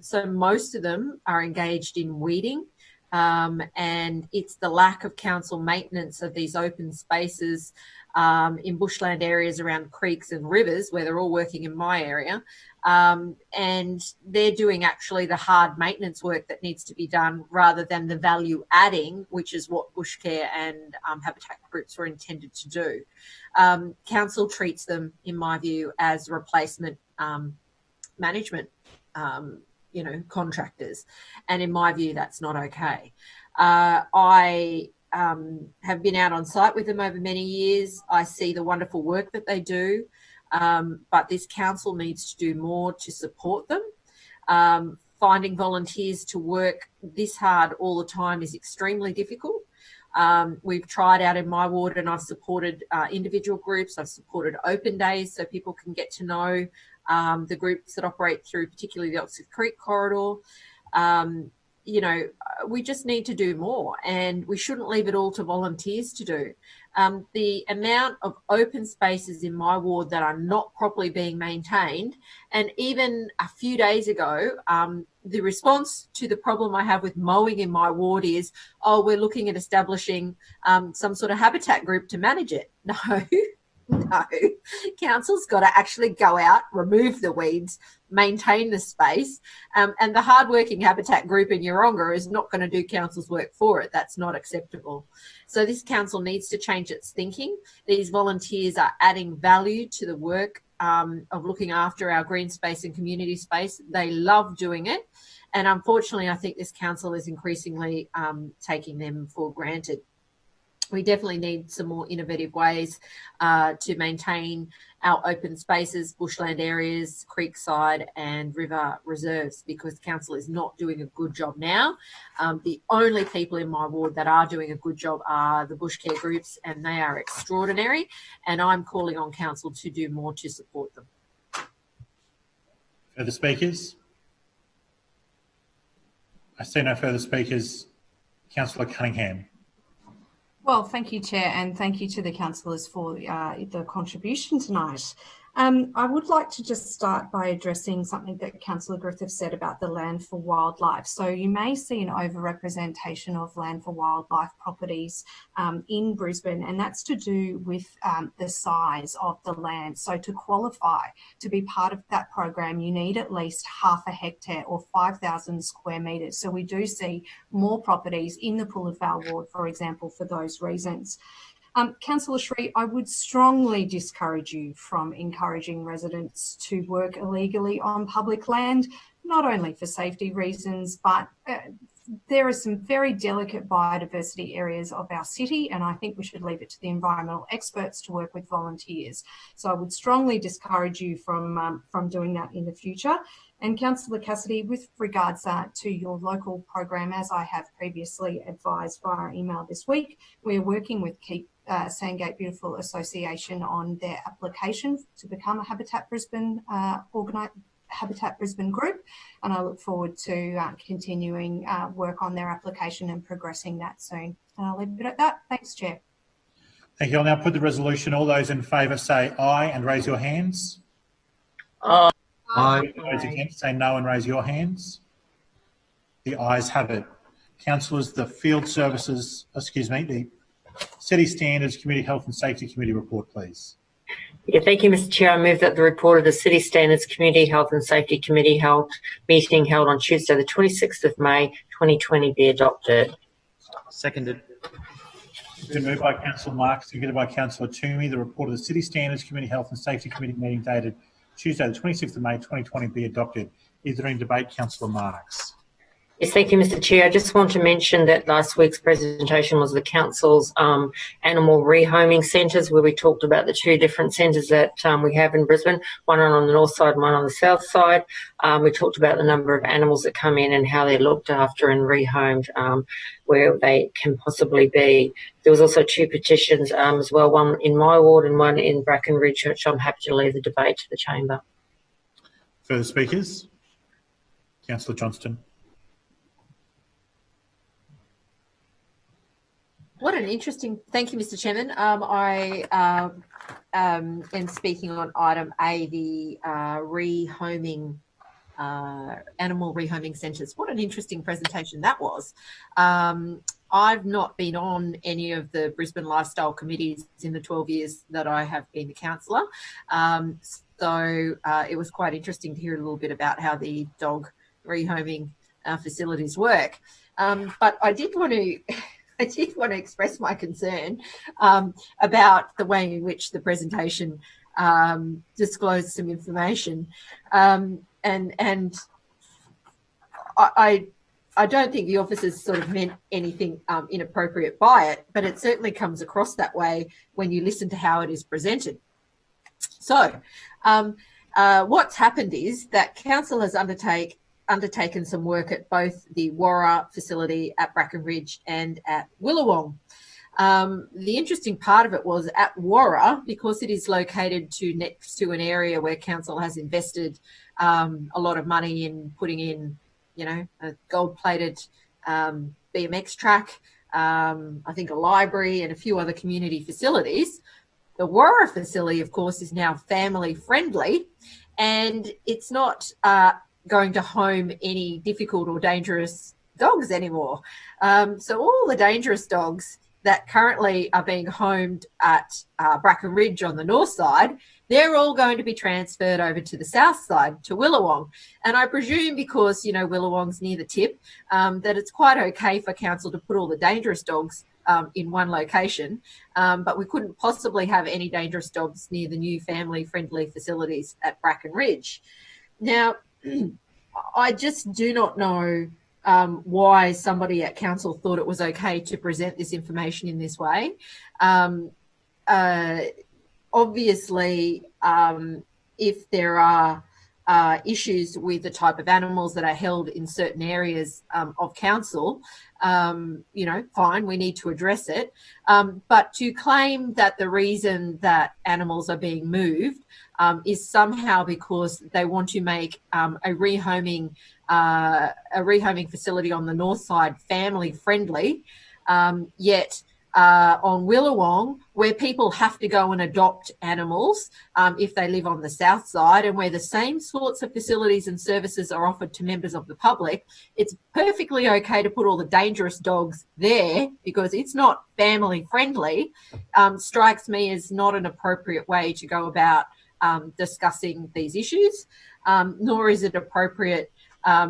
So most of them are engaged in weeding, and it's the lack of council maintenance of these open spaces in bushland areas around creeks and rivers, where they're all working in my area, and they're doing actually the hard maintenance work that needs to be done rather than the value adding, which is what bush care and habitat groups were intended to do. Council treats them, in my view, as replacement management contractors, and in my view that's not okay. I have been out on site with them over many years. I see the wonderful work that they do, but this council needs to do more to support them. Finding volunteers to work this hard all the time is extremely difficult. We've tried out in my ward, and I've supported individual groups. I've supported open days so people can get to know the groups that operate through particularly the Oxford Creek corridor. We just need to do more, and we shouldn't leave it all to volunteers to do. The amount of open spaces in my ward that are not properly being maintained, and even a few days ago, the response to the problem I have with mowing in my ward is, oh, we're looking at establishing some sort of habitat group to manage it. No, council's got to actually go out, remove the weeds, maintain the space, and the hardworking habitat group in Yeronga is not going to do council's work for it. That's not acceptable. So this council needs to change its thinking. These volunteers are adding value to the work of looking after our green space and community space. They love doing it, and unfortunately I think this council is increasingly taking them for granted. We definitely need some more innovative ways to maintain our open spaces, bushland areas, creekside and river reserves, because council is not doing a good job now. The only people in my ward that are doing a good job are the bush care groups, and they are extraordinary, and I'm calling on council to do more to support them. Further speakers? I see no further speakers. Councillor Cunningham. Well, thank you, Chair, and thank you to the councillors for the contribution tonight. I would like to just start by addressing something that Councillor Griffiths said about the land for wildlife. So you may see an overrepresentation of land for wildlife properties in Brisbane, and that's to do with the size of the land. So to qualify to be part of that program, you need at least half a hectare or 5,000 square metres. So we do see more properties in the Pullen Vale ward, for example, for those reasons. Councillor Shree, I would strongly discourage you from encouraging residents to work illegally on public land, not only for safety reasons, but there are some very delicate biodiversity areas of our city, and I think we should leave it to the environmental experts to work with volunteers. So I would strongly discourage you from doing that in the future. And Councillor Cassidy, with regards to your local program, as I have previously advised via email this week, we're working with Keep Sandgate Beautiful Association on their application to become a Habitat Brisbane Habitat Brisbane group, and I look forward to continuing work on their application and progressing that soon. And I'll leave it at that. Thanks, Chair. Thank you. I'll now put the resolution. All those in favour say aye and raise your hands. Aye. Aye. Those against say no and raise your hands. The ayes have it. Councillors, the Field Services, the City Standards Committee Health and Safety Committee report, please. Yeah, thank you, Mr. Chair. I move that the report of the City Standards Committee Health and Safety Committee meeting held on Tuesday, the 26th of May, 2020, be adopted. Seconded. It's been moved by Councillor Marks, seconded by Councillor Toomey. The report of the City Standards Committee Health and Safety Committee meeting dated Tuesday, the 26th of May, 2020, be adopted. Is there any debate, Councillor Marks? Yes, thank you, Mr. Chair. I just want to mention that last week's presentation was the Council's animal rehoming centres, where we talked about the two different centres that we have in Brisbane, one on the north side and one on the south side. We talked about the number of animals that come in and how they're looked after and rehomed where they can possibly be. There was also two petitions as well, one in my ward and one in Bracken Ridge, which I'm happy to leave the debate to the chamber. Further speakers? Councillor Johnston. What an interesting, thank you, Mr. Chairman. I am speaking on item A, the rehoming, animal rehoming centres. What an interesting presentation that was. I've not been on any of the Brisbane Lifestyle Committees in the 12 years that I have been the councillor. So it was quite interesting to hear a little bit about how the dog rehoming facilities work. But I did want to express my concern about the way in which the presentation disclosed some information, and I don't think the officers sort of meant anything inappropriate by it, but it certainly comes across that way when you listen to how it is presented. So what's happened is that council has undertaken some work at both the Warra facility at Bracken Ridge and at Willawong. The interesting part of it was at Warra, because it is located next to an area where council has invested a lot of money in putting in, a gold-plated BMX track, I think a library and a few other community facilities. The Warra facility, of course, is now family friendly, and it's not going to home any difficult or dangerous dogs anymore. So all the dangerous dogs that currently are being homed at Bracken Ridge on the north side, they're all going to be transferred over to the south side, to Willawong. And I presume because, Willawong's near the tip, that it's quite okay for council to put all the dangerous dogs in one location, but we couldn't possibly have any dangerous dogs near the new family-friendly facilities at Bracken Ridge. Now, I just do not know why somebody at council thought it was okay to present this information in this way. Obviously, if there are issues with the type of animals that are held in certain areas of council, fine, we need to address it. But to claim that the reason that animals are being moved is somehow because they want to make a rehoming facility on the north side family friendly, yet on Willawong, where people have to go and adopt animals if they live on the south side, and where the same sorts of facilities and services are offered to members of the public, it's perfectly okay to put all the dangerous dogs there because it's not family friendly. Strikes me as not an appropriate way to go about discussing these issues, nor is it appropriate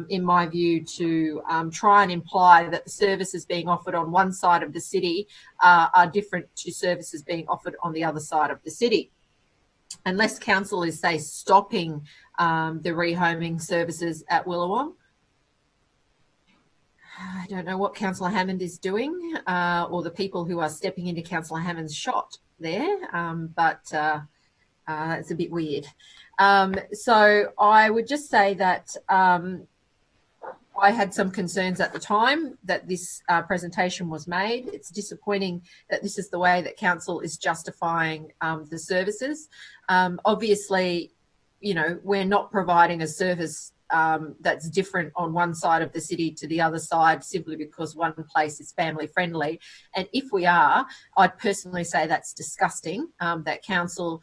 in my view, to try and imply that the services being offered on one side of the city are different to services being offered on the other side of the city. Unless council is, say, stopping the rehoming services at Willawong. I don't know what Councillor Hammond is doing, or the people who are stepping into Councillor Hammond's shot there, but it's a bit weird. So I would just say that I had some concerns at the time that this presentation was made. It's disappointing that this is the way that council is justifying the services. Obviously, you know, we're not providing a service that's different on one side of the city to the other side simply because one place is family friendly. And if we are, I'd personally say that's disgusting, that council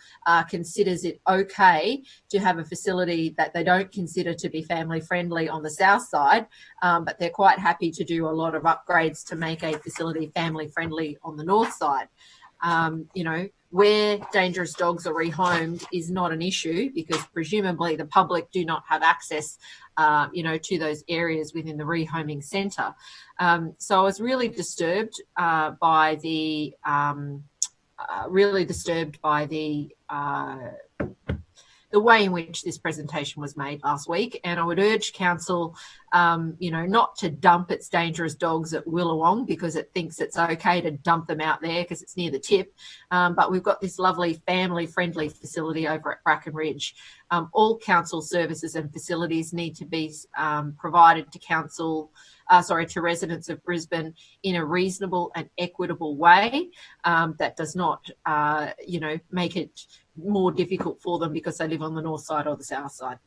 considers it okay to have a facility that they don't consider to be family friendly on the south side, but they're quite happy to do a lot of upgrades to make a facility family friendly on the north side. You know, where dangerous dogs are rehomed is not an issue because presumably the public do not have access, you know, to those areas within the rehoming centre. So I was really disturbed by the way in which this presentation was made last week. And I would urge council, you know, not to dump its dangerous dogs at Willawong because it thinks it's okay to dump them out there because it's near the tip. But we've got this lovely family-friendly facility over at Bracken Ridge. All council services and facilities need to be provided to to residents of Brisbane in a reasonable and equitable way that does not, you know, make it more difficult for them because they live on the north side or the south side.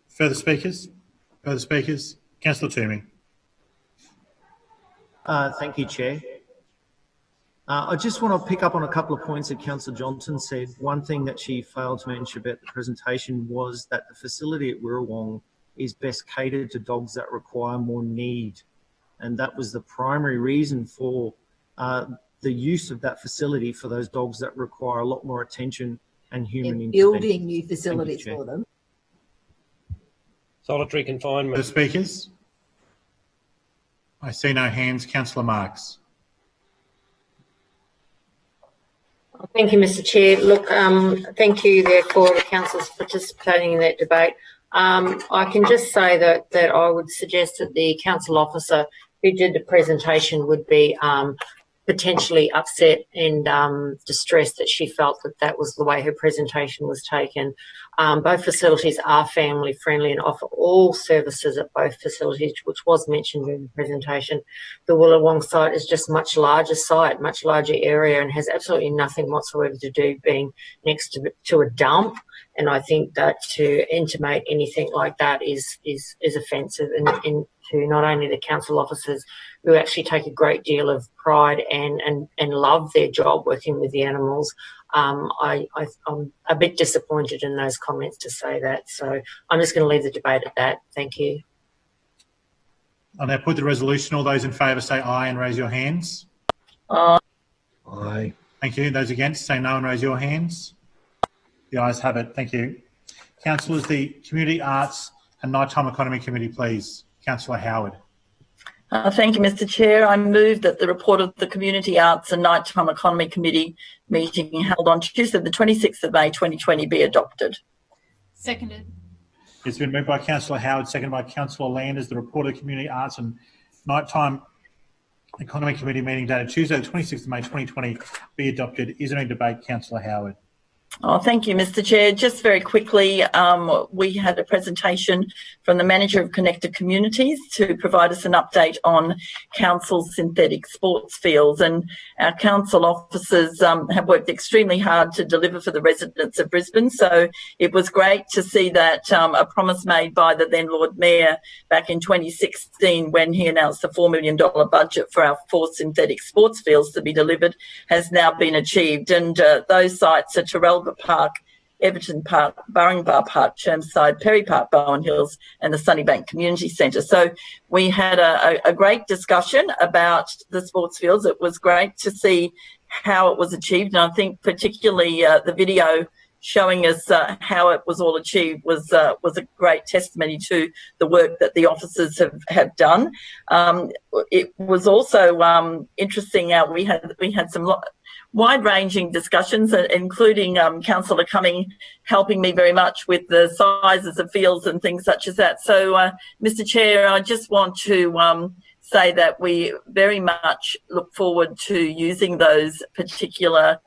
Further speakers? Further speakers? Councillor Toomey. Thank you, Chair. I just want to pick up on a couple of points that Councillor Johnson said. One thing that she failed to mention about the presentation was that the facility at Wirrawong is best catered to dogs that require more need. And that was the primary reason for the use of that facility for those dogs that require a lot more attention and human intervention. Building new facilities for them. Solitary confinement. The speakers? I see no hands. Councillor Marks. Thank you, Mr. Chair. Look, thank you there for the councillors participating in that debate. I can just say that I would suggest that the council officer who did the presentation would be potentially upset and distressed that she felt that was the way her presentation was taken. Both facilities are family friendly and offer all services at both facilities, which was mentioned during the presentation. The Willawong site is just much larger site, much larger area, and has absolutely nothing whatsoever to do being next to a dump. And I think that to intimate anything like that is offensive and to not only the council officers who actually take a great deal of pride and love their job working with the animals. I'm a bit disappointed in those comments to say that. So I'm just going to leave the debate at that. Thank you. I'll now put the resolution. All those in favour say aye and raise your hands. Aye. Thank you. Those against say no and raise your hands. The ayes have it. Thank you. Councillors, the Community Arts and Nighttime Economy Committee, please. Councillor Howard. Thank you, Mr. Chair. I move that the report of the Community Arts and Nighttime Economy Committee meeting held on Tuesday, the 26th of May 2020 be adopted. Seconded. It's been moved by Councillor Howard, seconded by Councillor Landers. The report of the Community Arts and Nighttime Economy Committee meeting dated Tuesday, the 26th of May 2020 be adopted. Is there any debate? Councillor Howard. Oh, thank you, Mr. Chair. Just very quickly, we had a presentation from the Manager of Connected Communities to provide us an update on council's synthetic sports fields. And our council officers have worked extremely hard to deliver for the residents of Brisbane. So it was great to see that a promise made by the then Lord Mayor back in 2016 when he announced the $4 million budget for our 4 synthetic sports fields to be delivered has now been achieved. And those sites are Terrell Park, Everton Park, Burringbar Park, Chermside, Perry Park, Bowen Hills and the Sunnybank Community Centre. So we had a great discussion about the sports fields. It was great to see how it was achieved, and I think particularly the video showing us how it was all achieved was a great testimony to the work that the officers have done. It was also interesting. wide-ranging discussions, including Councillor Cumming helping me very much with the sizes of fields and things such as that. So, Mr Chair, I just want to say that we very much look forward to using those particular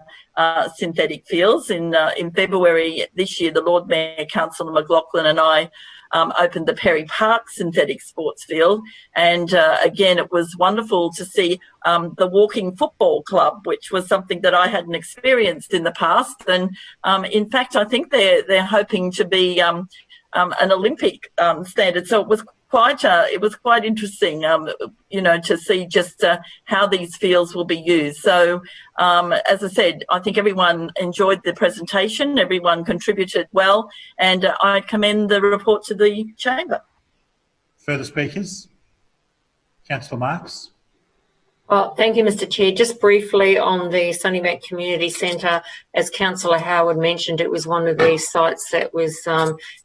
synthetic fields. In February this year, the Lord Mayor, Councillor McLaughlin, and I opened the Perry Park synthetic sports field. And again, it was wonderful to see the walking football club, which was something that I hadn't experienced in the past. And in fact, I think they're hoping to be an Olympic standard. So it was quite interesting, to see just how these fields will be used. So, as I said, I think everyone enjoyed the presentation, everyone contributed well, and I commend the report to the chamber. Further speakers? Councillor Marks. Well, thank you, Mr Chair. Just briefly on the Sunnybank Community Centre, as Councillor Howard mentioned, it was one of these sites that was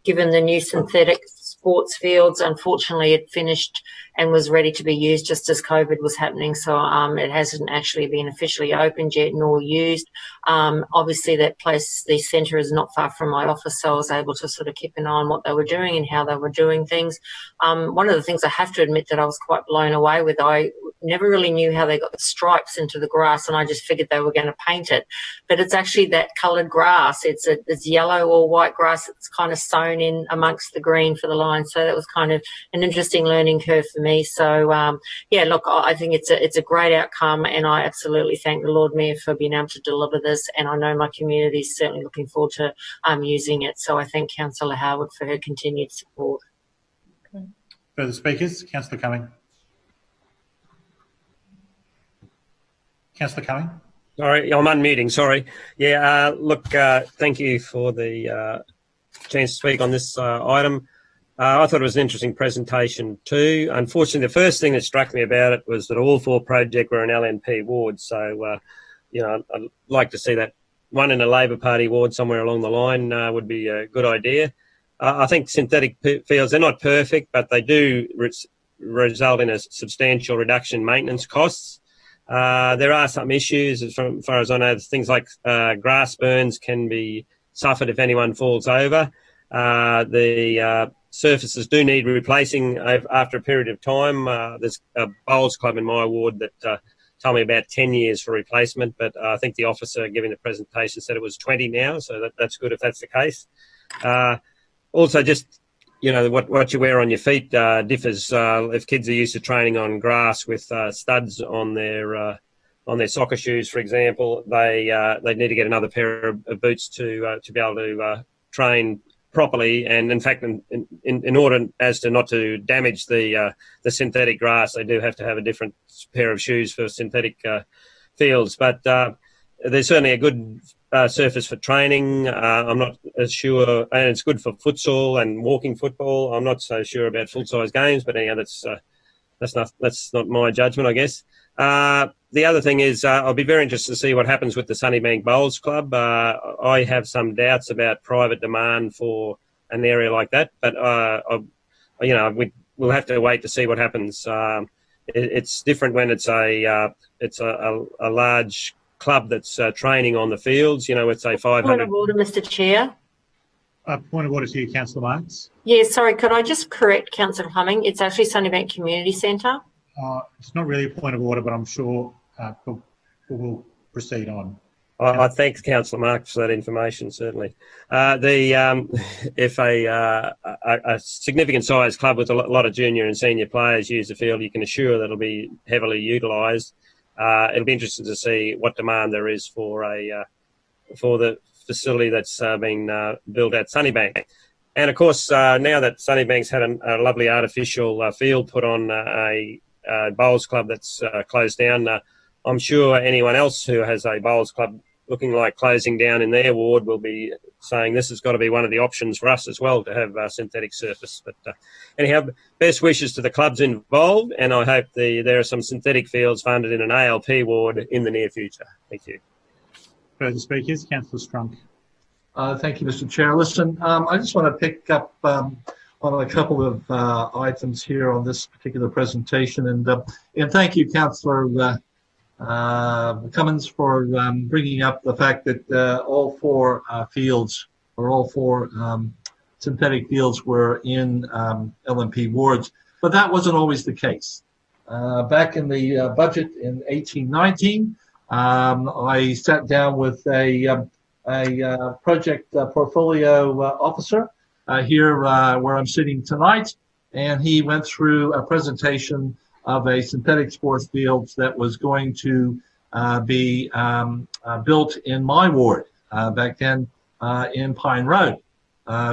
given the new synthetic sports fields. Unfortunately, it finished and was ready to be used just as COVID was happening, so it hasn't actually been officially opened yet nor used. Obviously, that place, the centre, is not far from my office, so I was able to sort of keep an eye on what they were doing and how they were doing things. One of the things I have to admit that I was quite blown away with, I never really knew how they got the stripes into the grass, and I just figured they were going to paint it. But it's actually that coloured grass. It's yellow or white grass that's kind of sown in amongst the green for the lines. So that was kind of an interesting learning curve for me. So, yeah, look, I think it's a great outcome, and I absolutely thank the Lord Mayor for being able to deliver this, and I know my community is certainly looking forward to using it. So I thank Councillor Howard for her continued support. Okay. Further speakers? Councillor Cumming. Councillor Cumming. Sorry, I'm unmuting, sorry. Yeah, look, thank you for the chance to speak on this item. I thought it was an interesting presentation too. Unfortunately, the first thing that struck me about it was that all 4 projects were in LNP wards. So, I'd like to see that one in a Labor Party ward somewhere along the line would be a good idea. I think synthetic fields, they're not perfect, but they do result in a substantial reduction in maintenance costs. There are some issues, as far as I know, things like grass burns can be suffered if anyone falls over. The surfaces do need replacing after a period of time. There's a bowls club in my ward that told me about 10 years for replacement, but I think the officer giving the presentation said it was 20 now, so that's good if that's the case. Also, just what you wear on your feet differs. If kids are used to training on grass with studs on their soccer shoes, for example, they need to get another pair of boots to be able to train properly. And in fact, in order as to not to damage the synthetic grass, they do have to have a different pair of shoes for synthetic fields. But there's certainly a good surface for training. I'm not as sure, and it's good for futsal and walking football. I'm not so sure about full-size games, but anyhow, that's not my judgment, I guess. The other thing is, I'll be very interested to see what happens with the Sunnybank Bowls Club. I have some doubts about private demand for an area like that, but we'll have to wait to see what happens. It's different when it's a large club that's training on the fields. It's a 500. Point of order, Mr. Chair. Point of order to you, Councillor Marks. Yeah, sorry, could I just correct Councillor Cumming? It's actually Sunnybank Community Centre. It's not really a point of order, but I'm sure we'll proceed on. I thank Councillor Marks for that information, certainly. If a significant size club with a lot of junior and senior players use the field, you can assure that it'll be heavily utilised. It'll be interesting to see what demand there is for the facility that's being built at Sunnybank. And of course, now that Sunnybank's had a lovely artificial field put on a bowls club that's closed down, I'm sure anyone else who has a bowls club looking like closing down in their ward will be saying this has got to be one of the options for us as well to have synthetic surface. But anyhow, best wishes to the clubs involved, and I hope there are some synthetic fields funded in an ALP ward in the near future. Thank you. Further speakers, Councillor Strunk. Thank you, Mr. Chair. Listen, I just want to pick up on a couple of items here on this particular presentation, and thank you, Councillor Cummins for bringing up the fact that all four fields, or all four synthetic fields, were in LNP wards, but that wasn't always the case. Back in the budget in 1819, I sat down with a project portfolio officer here where I'm sitting tonight, and he went through a presentation of a synthetic sports field that was going to be built in my ward back then in Pine Road,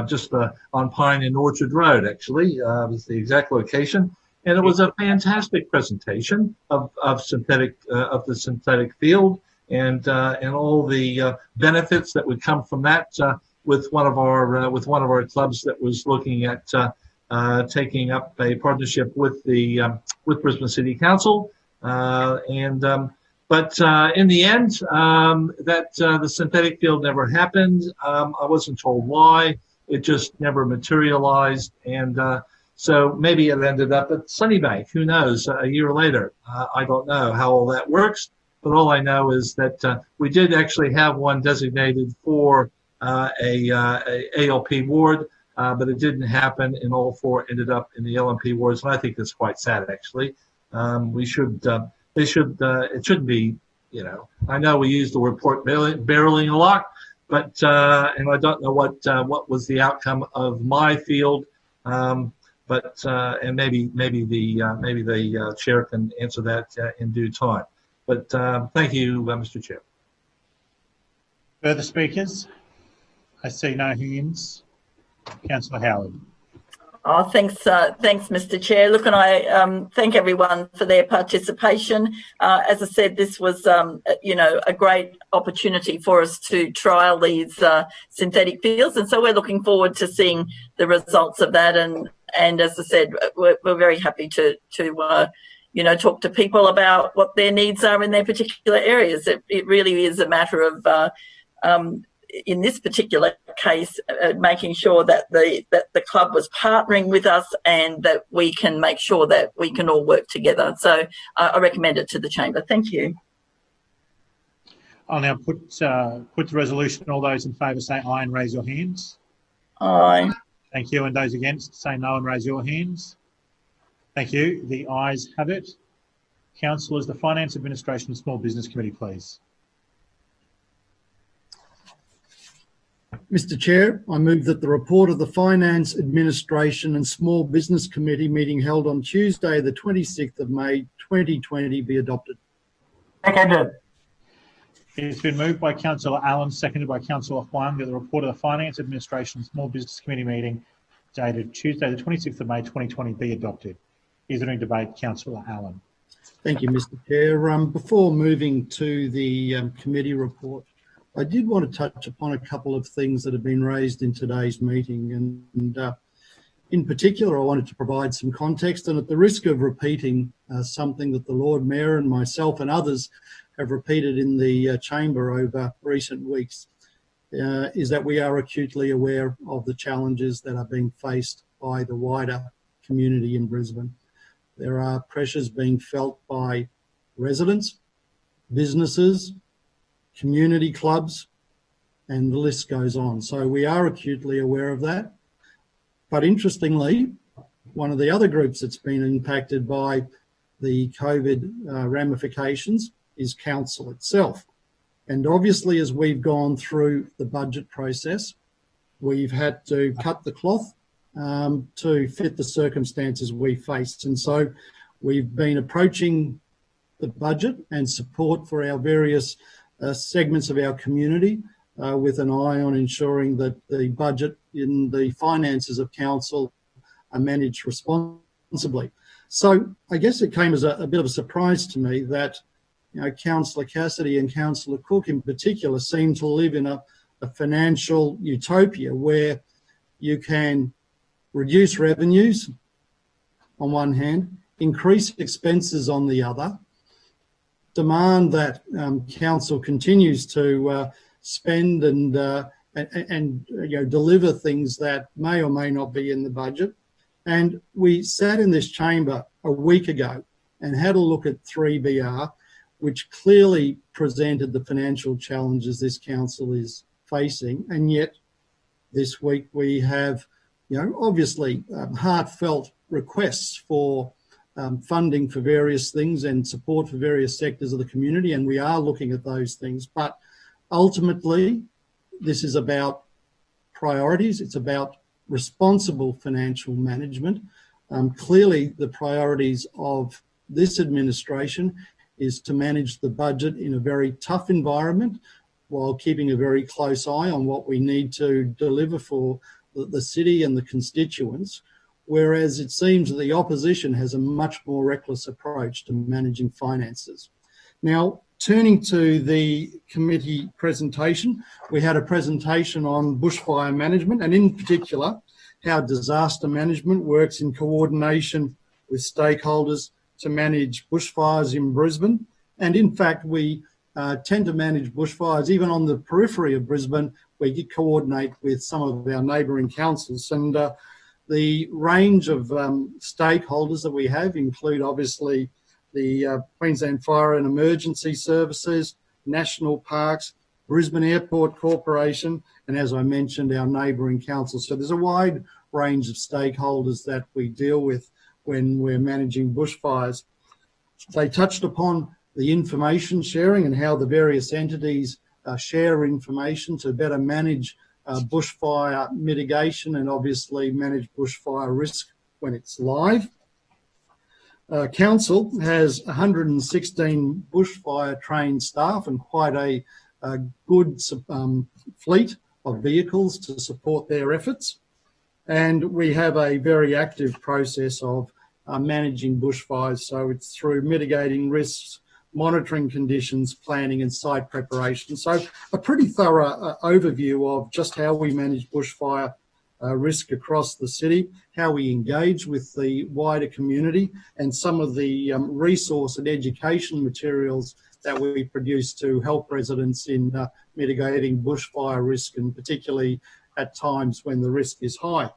just on Pine and Orchard Road, actually, was the exact location. And it was a fantastic presentation of the synthetic field and all the benefits that would come from that with one of our clubs that was looking at taking up a partnership with Brisbane City Council, but in the end, the synthetic field never happened. I wasn't told why. It just never materialized, and so maybe it ended up at Sunnybank. Who knows? A year later, I don't know how all that works. But all I know is that we did actually have one designated for a ALP ward. But it didn't happen, and all four ended up in the LNP wards, and I think that's quite sad, actually. It shouldn't be, I know we use the word pork barreling a lot, but, and I don't know what was the outcome of my field, and maybe the chair can answer that in due time. But thank you, Mr. Chair. Further speakers? I see no hands. Councillor Howard. Oh, thanks, Mr. Chair. Look, and I thank everyone for their participation. As I said, this was, a great opportunity for us to trial these synthetic fields, and so we're looking forward to seeing the results of that. And as I said, we're very happy to talk to people about what their needs are in their particular areas. It really is a matter of in this particular case, making sure that the club was partnering with us and that we can make sure that we can all work together. So I recommend it to the chamber. Thank you. I'll now put the resolution. All those in favour say aye and raise your hands. Aye. Thank you. And those against say no and raise your hands. Thank you. The ayes have it. Councillors, the Finance, Administration and Small Business Committee, please. Mr. Chair, I move that the report of the Finance, Administration and Small Business Committee meeting held on Tuesday, the 26th of May 2020 be adopted. Seconded. It's been moved by Councillor Allen, seconded by Councillor Huang, that the report of the Finance, Administration and Small Business Committee meeting dated Tuesday, the 26th of May 2020 be adopted. Is there any debate? Councillor Allen. Thank you, Mr. Chair. Before moving to the committee report, I did want to touch upon a couple of things that have been raised in today's meeting, and in particular, I wanted to provide some context, and at the risk of repeating something that the Lord Mayor and myself and others have repeated in the chamber over recent weeks, is that we are acutely aware of the challenges that are being faced by the wider community in Brisbane. There are pressures being felt by residents, businesses, community clubs, and the list goes on. So we are acutely aware of that. But interestingly, one of the other groups that's been impacted by the COVID ramifications is council itself. And obviously, as we've gone through the budget process, we've had to cut the cloth to fit the circumstances we faced. And so we've been approaching the budget and support for our various segments of our community with an eye on ensuring that the budget in the finances of council are managed responsibly. So I guess it came as a bit of a surprise to me that Councillor Cassidy and Councillor Cook in particular seem to live in a financial utopia where you can reduce revenues on one hand, increase expenses on the other, demand that council continues to spend and deliver things that may or may not be in the budget. And we sat in this chamber a week ago and had a look at 3BR, which clearly presented the financial challenges this council is facing. And yet this week we have, obviously heartfelt requests for funding for various things and support for various sectors of the community, and we are looking at those things. But ultimately, this is about priorities. It's about responsible financial management. Clearly, the priorities of this administration is to manage the budget in a very tough environment while keeping a very close eye on what we need to deliver for the city and the constituents, whereas it seems that the opposition has a much more reckless approach to managing finances. Now, turning to the committee presentation, we had a presentation on bushfire management, and in particular, how disaster management works in coordination with stakeholders to manage bushfires in Brisbane. And in fact, we tend to manage bushfires even on the periphery of Brisbane. We coordinate with some of our neighbouring councils. And the range of stakeholders that we have include obviously the Queensland Fire and Emergency Services, National Parks, Brisbane Airport Corporation, and as I mentioned, our neighbouring councils. So there's a wide range of stakeholders that we deal with when we're managing bushfires. They touched upon the information sharing and how the various entities share information to better manage bushfire mitigation and obviously manage bushfire risk when it's live. Council has 116 bushfire trained staff and quite a good fleet of vehicles to support their efforts. And we have a very active process of managing bushfires. So it's through mitigating risks, monitoring conditions, planning and site preparation. So a pretty thorough overview of just how we manage bushfire risk across the city, how we engage with the wider community, and some of the resource and education materials that we produce to help residents in mitigating bushfire risk, and particularly at times when the risk is high.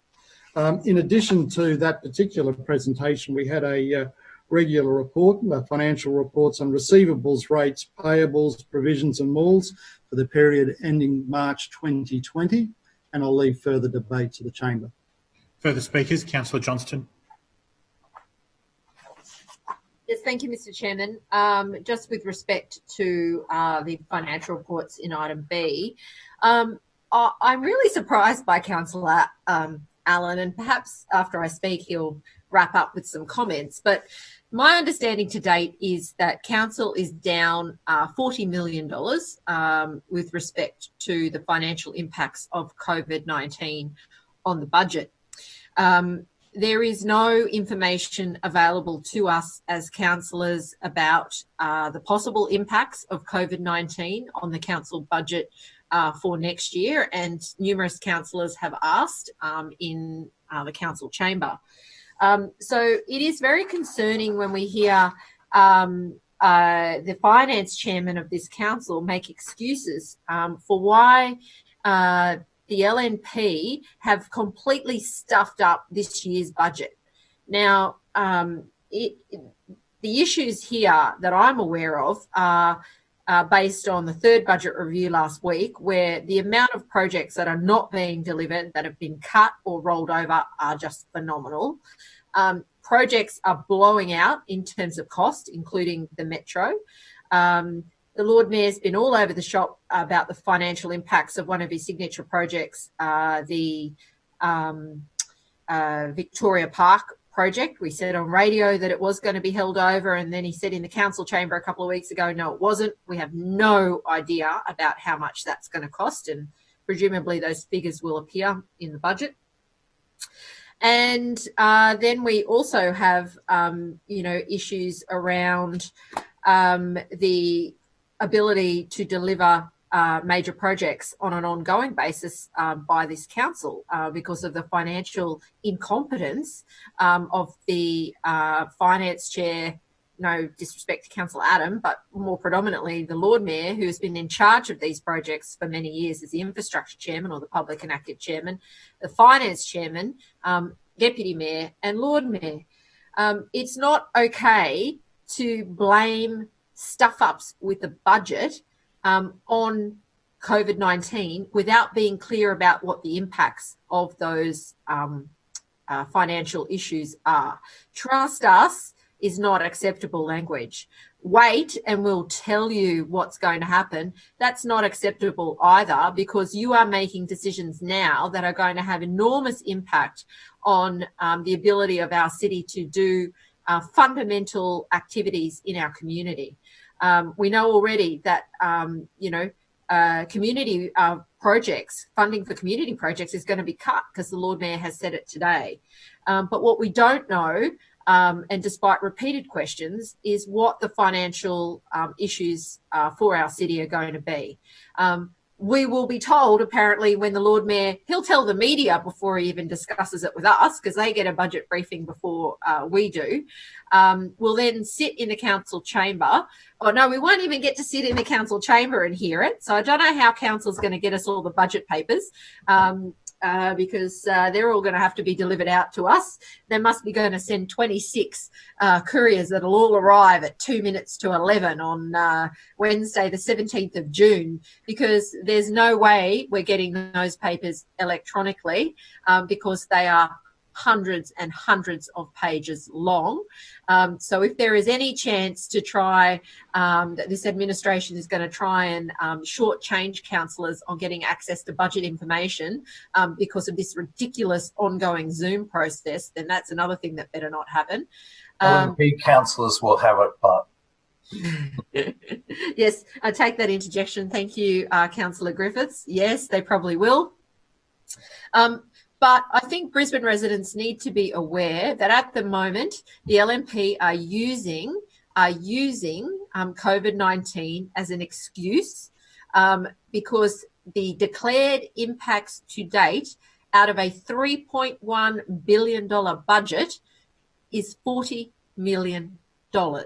In addition to that particular presentation, we had a regular report, financial reports on receivables, rates, payables, provisions and malls for the period ending March 2020, and I'll leave further debate to the chamber. Further speakers, Councillor Johnston. Yes, thank you, Mr. Chairman. Just with respect to the financial reports in item B, I'm really surprised by Councillor Allen, and perhaps after I speak, he'll wrap up with some comments. But my understanding to date is that Council is down $40 million with respect to the financial impacts of COVID-19 on the budget. There is no information available to us as councillors about the possible impacts of COVID-19 on the council budget for next year, and numerous councillors have asked in the council chamber. So it is very concerning when we hear the finance chairman of this council make excuses for why the LNP have completely stuffed up this year's budget. Now, the issues here that I'm aware of are based on the third budget review last week, where the amount of projects that are not being delivered, that have been cut or rolled over, are just phenomenal. Projects are blowing out in terms of cost, including the Metro. The Lord Mayor's been all over the shop about the financial impacts of one of his signature projects, the Victoria Park project. We said on radio that it was going to be held over, and then he said in the council chamber a couple of weeks ago, no, it wasn't. We have no idea about how much that's going to cost, and presumably those figures will appear in the budget. And then we also have, issues around the ability to deliver major projects on an ongoing basis by this council because of the financial incompetence of the finance chair, no disrespect to Councillor Adam, but more predominantly the Lord Mayor, who has been in charge of these projects for many years as the infrastructure chairman or the public and active chairman, the finance chairman, deputy mayor and Lord Mayor. It's not okay to blame stuff-ups with the budget on COVID-19 without being clear about what the impacts of those financial issues are. Trust us is not acceptable language. Wait and we'll tell you what's going to happen. That's not acceptable either, because you are making decisions now that are going to have enormous impact on the ability of our city to do fundamental activities in our community. We know already that, community projects, funding for community projects is going to be cut because the Lord Mayor has said it today. But what we don't know, and despite repeated questions, is what the financial issues for our city are going to be. We will be told, apparently, when the Lord Mayor, he'll tell the media before he even discusses it with us, because they get a budget briefing before we do. We'll then sit in the council chamber. Oh, no, we won't even get to sit in the council chamber and hear it. So I don't know how council's going to get us all the budget papers. Because they're all going to have to be delivered out to us. They must be going to send 26 couriers that'll all arrive at 2 minutes to 11 on Wednesday, the 17th of June, because there's no way we're getting those papers electronically because they are hundreds and hundreds of pages long. So if there is any chance to try, that this administration is going to try and shortchange councillors on getting access to budget information because of this ridiculous ongoing Zoom process, then that's another thing that better not happen. LNP councillors will have it, but... Yes, I take that interjection. Thank you, Councillor Griffiths. Yes, they probably will. But I think Brisbane residents need to be aware that at the moment, the LNP are using COVID-19 as an excuse because the declared impacts to date out of a $3.1 billion budget is $40 million. Now,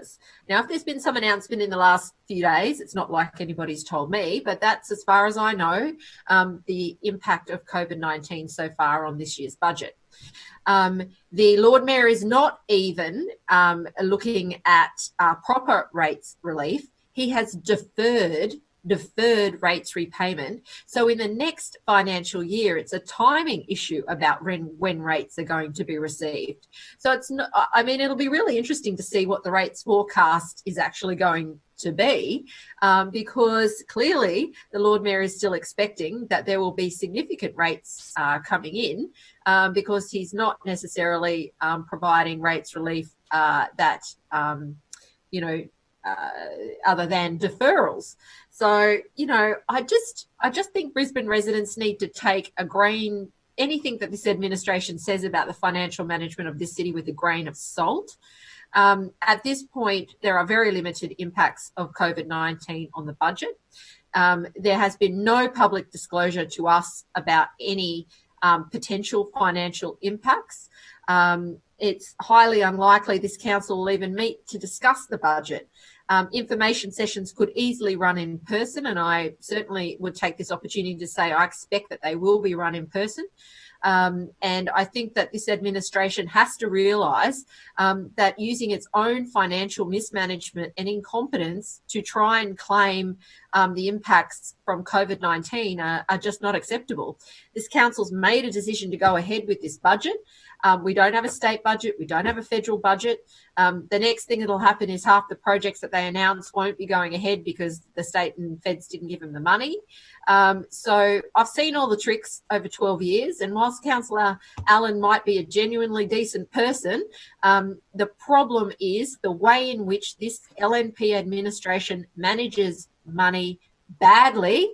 if there's been some announcement in the last few days, it's not like anybody's told me, but that's, as far as I know, the impact of COVID-19 so far on this year's budget. The Lord Mayor is not even looking at proper rates relief. He has deferred rates repayment. So in the next financial year, it's a timing issue about when rates are going to be received. So it's not, I mean, it'll be really interesting to see what the rates forecast is actually going to be, because clearly the Lord Mayor is still expecting that there will be significant rates coming in, because he's not necessarily providing rates relief that, other than deferrals. So, I just think Brisbane residents need to take anything that this administration says about the financial management of this city with a grain of salt. At this point, there are very limited impacts of COVID-19 on the budget. There has been no public disclosure to us about any potential financial impacts. It's highly unlikely this council will even meet to discuss the budget. Information sessions could easily run in person, and I certainly would take this opportunity to say I expect that they will be run in person. And I think that this administration has to realise that using its own financial mismanagement and incompetence to try and claim the impacts from COVID-19 are just not acceptable. This council's made a decision to go ahead with this budget. We don't have a state budget. We don't have a federal budget. The next thing that'll happen is half the projects that they announced won't be going ahead because the state and feds didn't give them the money. So I've seen all the tricks over 12 years. And whilst Councillor Allen might be a genuinely decent person, the problem is the way in which this LNP administration manages money badly,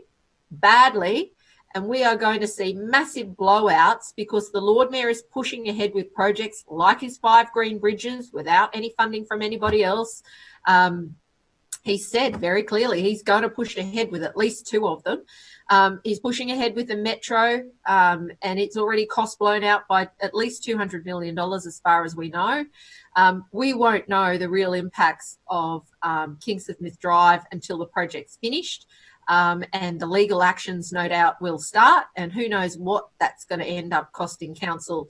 and we are going to see massive blowouts because the Lord Mayor is pushing ahead with projects like his 5 green bridges without any funding from anybody else. He said very clearly he's going to push ahead with at least 2 of them. He's pushing ahead with the metro, and it's already cost blown out by at least $200 million as far as we know. We won't know the real impacts of Kingston Smith Drive until the project's finished. And the legal actions no doubt will start, and who knows what that's going to end up costing council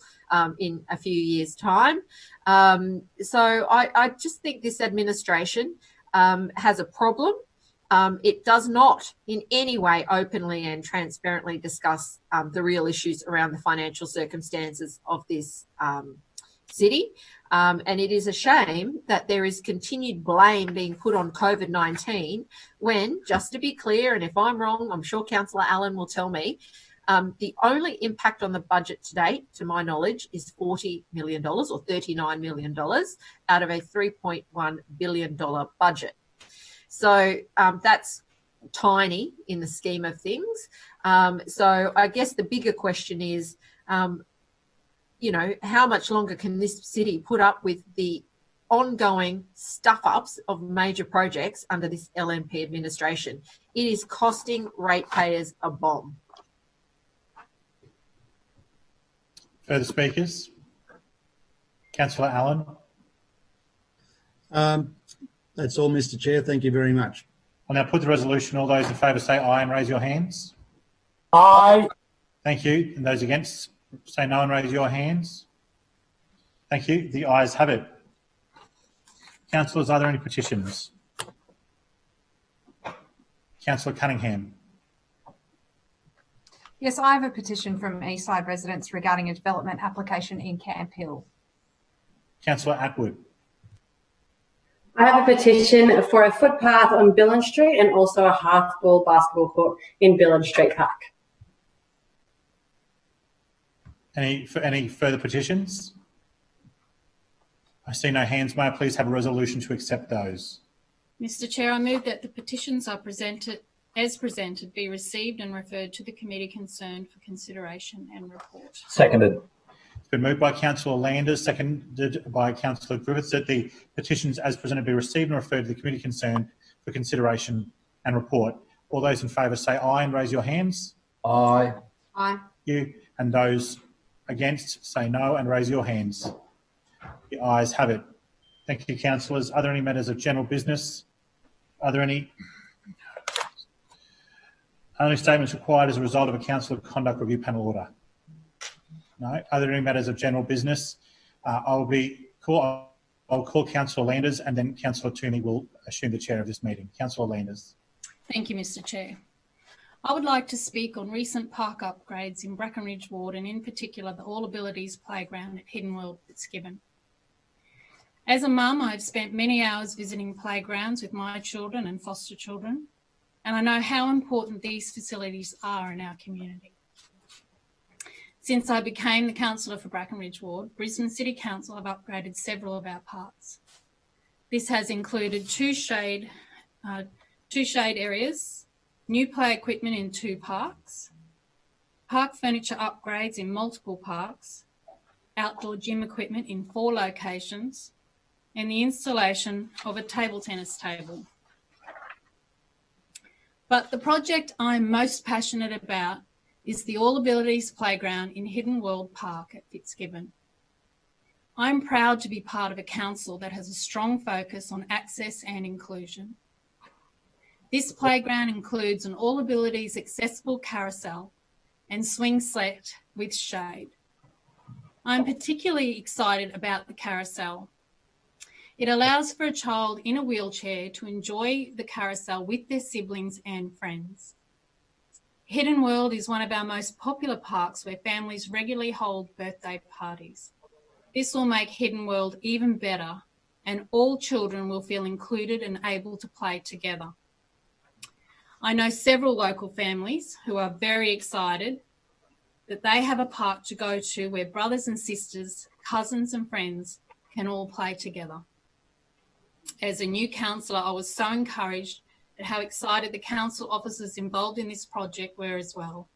in a few years' time. So I just think this administration has a problem. It does not in any way openly and transparently discuss the real issues around the financial circumstances of this city. And it is a shame that there is continued blame being put on COVID-19 when, just to be clear, and if I'm wrong, I'm sure Councillor Allen will tell me, the only impact on the budget to date, to my knowledge, is $40 million or $39 million out of a $3.1 billion budget. So that's tiny in the scheme of things. So I guess the bigger question is, you know, how much longer can this city put up with the ongoing stuff-ups of major projects under this LNP administration? It is costing ratepayers a bomb. Further speakers? Councillor Allen. That's all, Mr. Chair. Thank you very much. I'll now put the resolution. All those in favour say aye and raise your hands. Aye. Thank you. And those against say no and raise your hands. Thank you. The ayes have it. Councillors, are there any petitions? Councillor Cunningham. Yes, I have a petition from Eastside residents regarding a development application in Camp Hill. Councillor Atwood. I have a petition for a footpath on Billen Street and also a half-ball basketball court in Billen Street Park. Any further petitions? I see no hands. May I please have a resolution to accept those? Mr. Chair, I move that the petitions are presented be received and referred to the committee concerned for consideration and report. Seconded. It's been moved by Councillor Landers, seconded by Councillor Griffiths, that the petitions as presented be received and referred to the committee concerned for consideration and report. All those in favour say aye and raise your hands. Aye. Aye. You. And those against say no and raise your hands. The ayes have it. Thank you, councillors. Are there any matters of general business? Are there any only statements required as a result of a council conduct review panel order? No. Are there any matters of general business? I'll call Councillor Landers and then Councillor Toomey will assume the chair of this meeting. Councillor Landers. Thank you, Mr. Chair. I would like to speak on recent park upgrades in Brackenridge Ward and in particular the All Abilities Playground at Hidden World Fitzgibbon. As a mum, I've spent many hours visiting playgrounds with my children and foster children, and I know how important these facilities are in our community. Since I became the councillor for Brackenridge Ward, Brisbane City Council have upgraded several of our parks. This has included two shade areas, new play equipment in 2 parks, park furniture upgrades in multiple parks, outdoor gym equipment in 4 locations, and the installation of a table tennis table. But the project I'm most passionate about is the All Abilities Playground in Hidden World Park at Fitzgibbon. I'm proud to be part of a council that has a strong focus on access and inclusion. This playground includes an All Abilities accessible carousel and swing set with shade. I'm particularly excited about the carousel. It allows for a child in a wheelchair to enjoy the carousel with their siblings and friends. Hidden World is one of our most popular parks where families regularly hold birthday parties. This will make Hidden World even better and all children will feel included and able to play together. I know several local families who are very excited that they have a park to go to where brothers and sisters, cousins and friends can all play together. As a new councillor, I was so encouraged at how excited the council officers involved in this project were as well.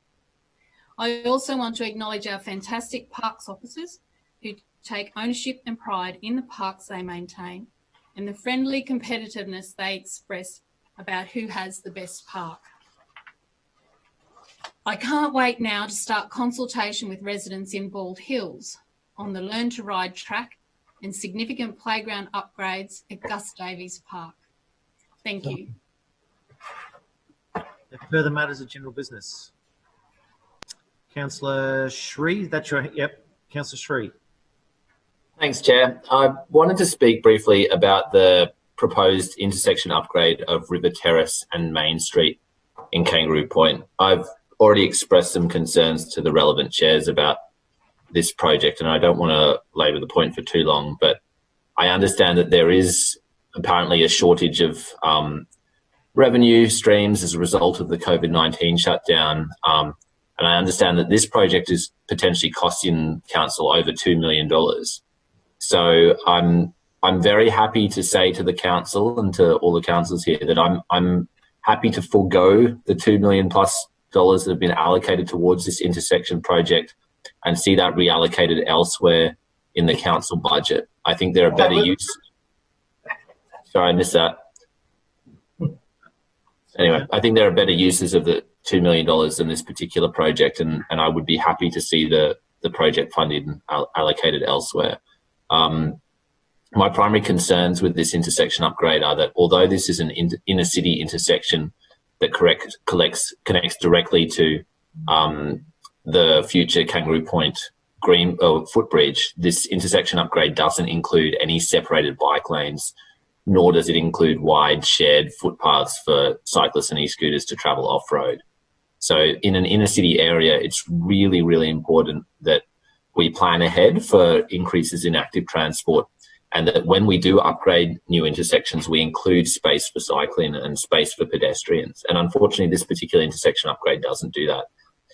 I also want to acknowledge our fantastic parks officers who take ownership and pride in the parks they maintain and the friendly competitiveness they express about who has the best park. I can't wait now to start consultation with residents in Bald Hills on the Learn to Ride track and significant playground upgrades at Gus Davies Park. Thank you. Further matters of general business. Councillor Shree, that's your, yep, Councillor Shree. Thanks, Chair. I wanted to speak briefly about the proposed intersection upgrade of River Terrace and Main Street in Kangaroo Point. I've already expressed some concerns to the relevant chairs about this project, and I don't want to labour the point for too long, but I understand that there is apparently a shortage of revenue streams as a result of the COVID-19 shutdown. And I understand that this project is potentially costing council over $2 million. So I'm very happy to say to the council and to all the councillors here that I'm happy to forego the $2 million plus that have been allocated towards this intersection project and see that reallocated elsewhere in the council budget. I think there are better use. Sorry, I missed that. Anyway, I think there are better uses of the $2 million in this particular project, and I would be happy to see the project funded and allocated elsewhere. My primary concerns with this intersection upgrade are that although this is an inner city intersection that connects directly to the future Kangaroo Point footbridge, this intersection upgrade doesn't include any separated bike lanes, nor does it include wide shared footpaths for cyclists and e-scooters to travel off-road. So in an inner city area, it's really, really important that we plan ahead for increases in active transport, and that when we do upgrade new intersections, we include space for cycling and space for pedestrians. And unfortunately, this particular intersection upgrade doesn't do that.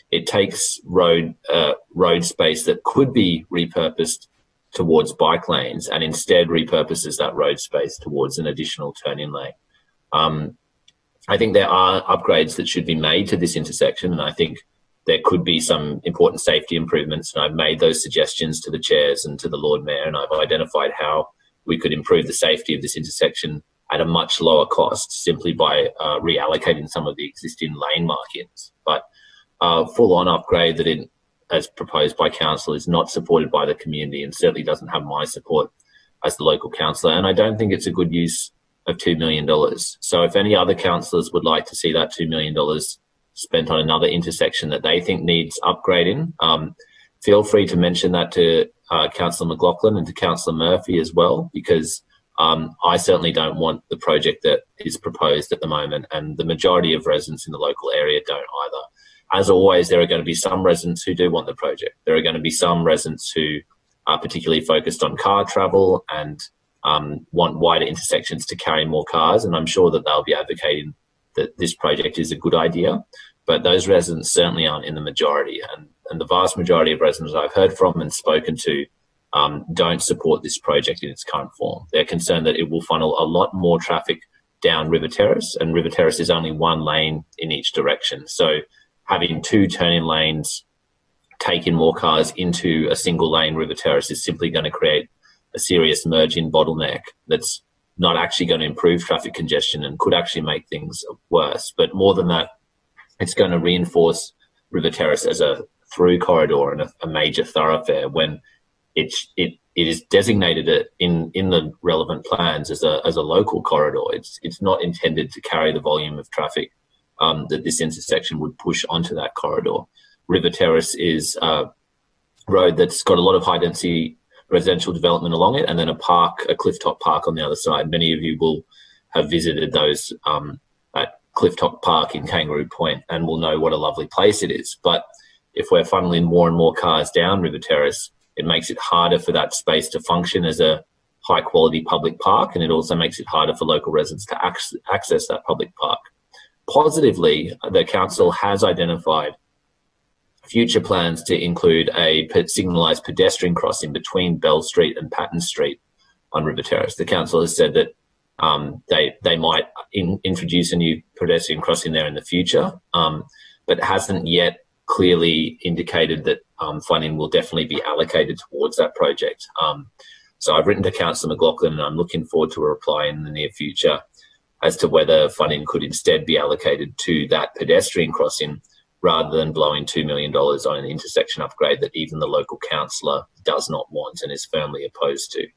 It takes road space that could be repurposed towards bike lanes and instead repurposes that road space towards an additional turn-in lane. I think there are upgrades that should be made to this intersection, and I think there could be some important safety improvements, and I've made those suggestions to the chairs and to the Lord Mayor, and I've identified how we could improve the safety of this intersection at a much lower cost simply by reallocating some of the existing lane markings. But full-on upgrade that, as proposed by council, is not supported by the community and certainly doesn't have my support as the local councillor, and I don't think it's a good use of $2 million. So if any other councillors would like to see that $2 million spent on another intersection that they think needs upgrading, feel free to mention that to Councillor McLaughlin and to Councillor Murphy as well, because I certainly don't want the project that is proposed at the moment, and the majority of residents in the local area don't either. As always, there are going to be some residents who do want the project. There are going to be some residents who are particularly focused on car travel and want wider intersections to carry more cars, and I'm sure that they'll be advocating that this project is a good idea, but those residents certainly aren't in the majority, and the vast majority of residents I've heard from and spoken to don't support this project in its current form. They're concerned that it will funnel a lot more traffic down River Terrace, and River Terrace is only one lane in each direction. So having two turning lanes taking more cars into a single lane River Terrace is simply going to create a serious merge-in bottleneck that's not actually going to improve traffic congestion and could actually make things worse. But more than that, it's going to reinforce River Terrace as a through corridor and a major thoroughfare when it is designated in the relevant plans as a local corridor. It's not intended to carry the volume of traffic that this intersection would push onto that corridor. River Terrace is a road that's got a lot of high density residential development along it, and then a clifftop park on the other side. Many of you will have visited those at Clifftop Park in Kangaroo Point and will know what a lovely place it is. But if we're funneling more and more cars down River Terrace, it makes it harder for that space to function as a high quality public park, and it also makes it harder for local residents to access that public park. Positively, the council has identified future plans to include a signalised pedestrian crossing between Bell Street and Patton Street on River Terrace. The council has said that they might introduce a new pedestrian crossing there in the future, but hasn't yet clearly indicated that funding will definitely be allocated towards that project. So I've written to Councillor McLaughlin, and I'm looking forward to a reply in the near future as to whether funding could instead be allocated to that pedestrian crossing rather than blowing $2 million on an intersection upgrade that even the local councillor does not want and is firmly opposed to.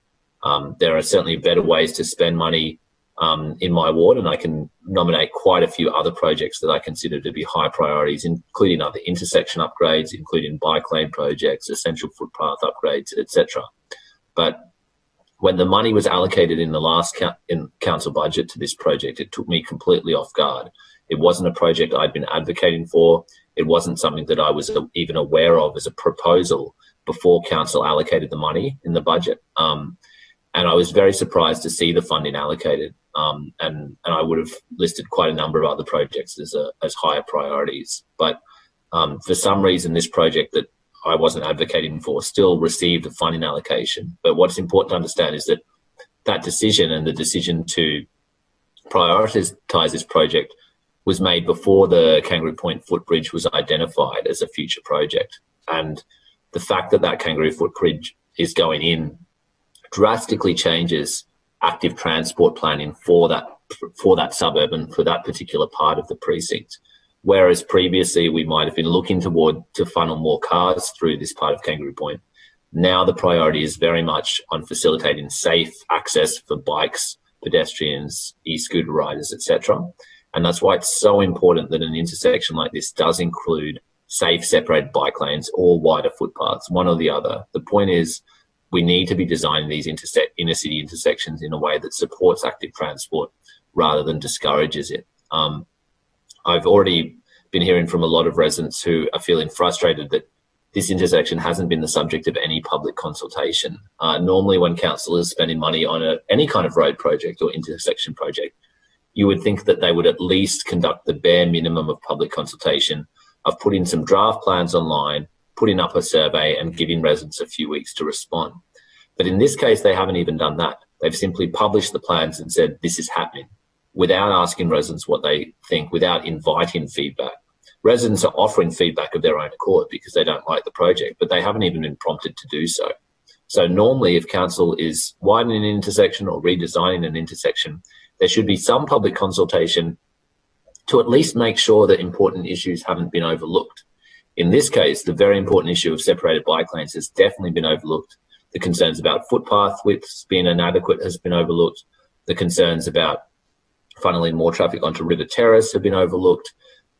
There are certainly better ways to spend money in my ward, and I can nominate quite a few other projects that I consider to be high priorities, including other intersection upgrades, including bike lane projects, essential footpath upgrades, etc. But when the money was allocated in the last council budget to this project, it took me completely off guard. It wasn't a project I'd been advocating for. It wasn't something that I was even aware of as a proposal before council allocated the money in the budget. And I was very surprised to see the funding allocated. And I would have listed quite a number of other projects as higher priorities. But for some reason, this project that I wasn't advocating for still received a funding allocation. But what's important to understand is that that decision and the decision to prioritise this project was made before the Kangaroo Point footbridge was identified as a future project. And the fact that that Kangaroo footbridge is going in drastically changes active transport planning for that suburb and for that particular part of the precinct. Whereas previously we might have been looking to funnel more cars through this part of Kangaroo Point. Now the priority is very much on facilitating safe access for bikes, pedestrians, e-scooter riders, etc. And that's why it's so important that an intersection like this does include safe separated bike lanes or wider footpaths, one or the other. The point is we need to be designing these inner city intersections in a way that supports active transport rather than discourages it. I've already been hearing from a lot of residents who are feeling frustrated that this intersection hasn't been the subject of any public consultation. Normally when council is spending money on any kind of road project or intersection project, you would think that they would at least conduct the bare minimum of public consultation of putting some draft plans online, putting up a survey and giving residents a few weeks to respond. But in this case, they haven't even done that. They've simply published the plans and said, this is happening, without asking residents what they think, without inviting feedback. Residents are offering feedback of their own accord because they don't like the project, but they haven't even been prompted to do so. So normally if council is widening an intersection or redesigning an intersection, there should be some public consultation to at least make sure that important issues haven't been overlooked. In this case, the very important issue of separated bike lanes has definitely been overlooked. The concerns about footpath widths being inadequate has been overlooked. The concerns about funneling more traffic onto River Terrace have been overlooked.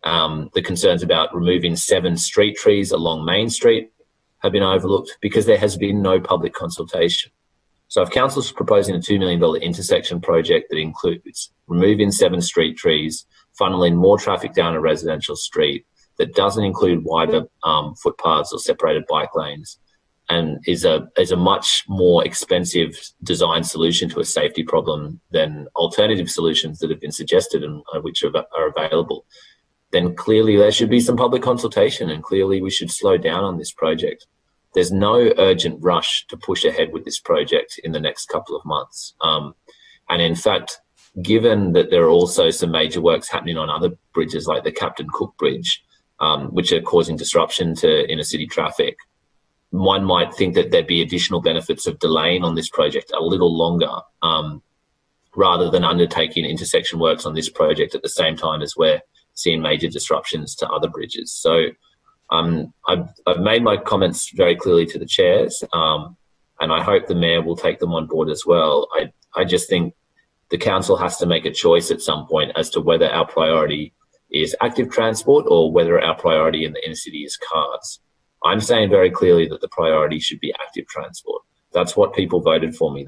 The concerns about removing 7 street trees along Main Street have been overlooked because there has been no public consultation. So if council is proposing a $2 million intersection project that includes removing 7 street trees, funneling more traffic down a residential street, that doesn't include wider footpaths or separated bike lanes, and is a much more expensive design solution to a safety problem than alternative solutions that have been suggested and which are available, then clearly there should be some public consultation and clearly we should slow down on this project. There's no urgent rush to push ahead with this project in the next couple of months. And in fact, given that there are also some major works happening on other bridges like the Captain Cook Bridge, which are causing disruption to inner city traffic, one might think that there'd be additional benefits of delaying on this project a little longer, rather than undertaking intersection works on this project at the same time as we're seeing major disruptions to other bridges. So I've made my comments very clearly to the chairs, and I hope the mayor will take them on board as well. I just think the council has to make a choice at some point as to whether our priority is active transport or whether our priority in the inner city is cars. I'm saying very clearly that the priority should be active transport. That's what people voted for me.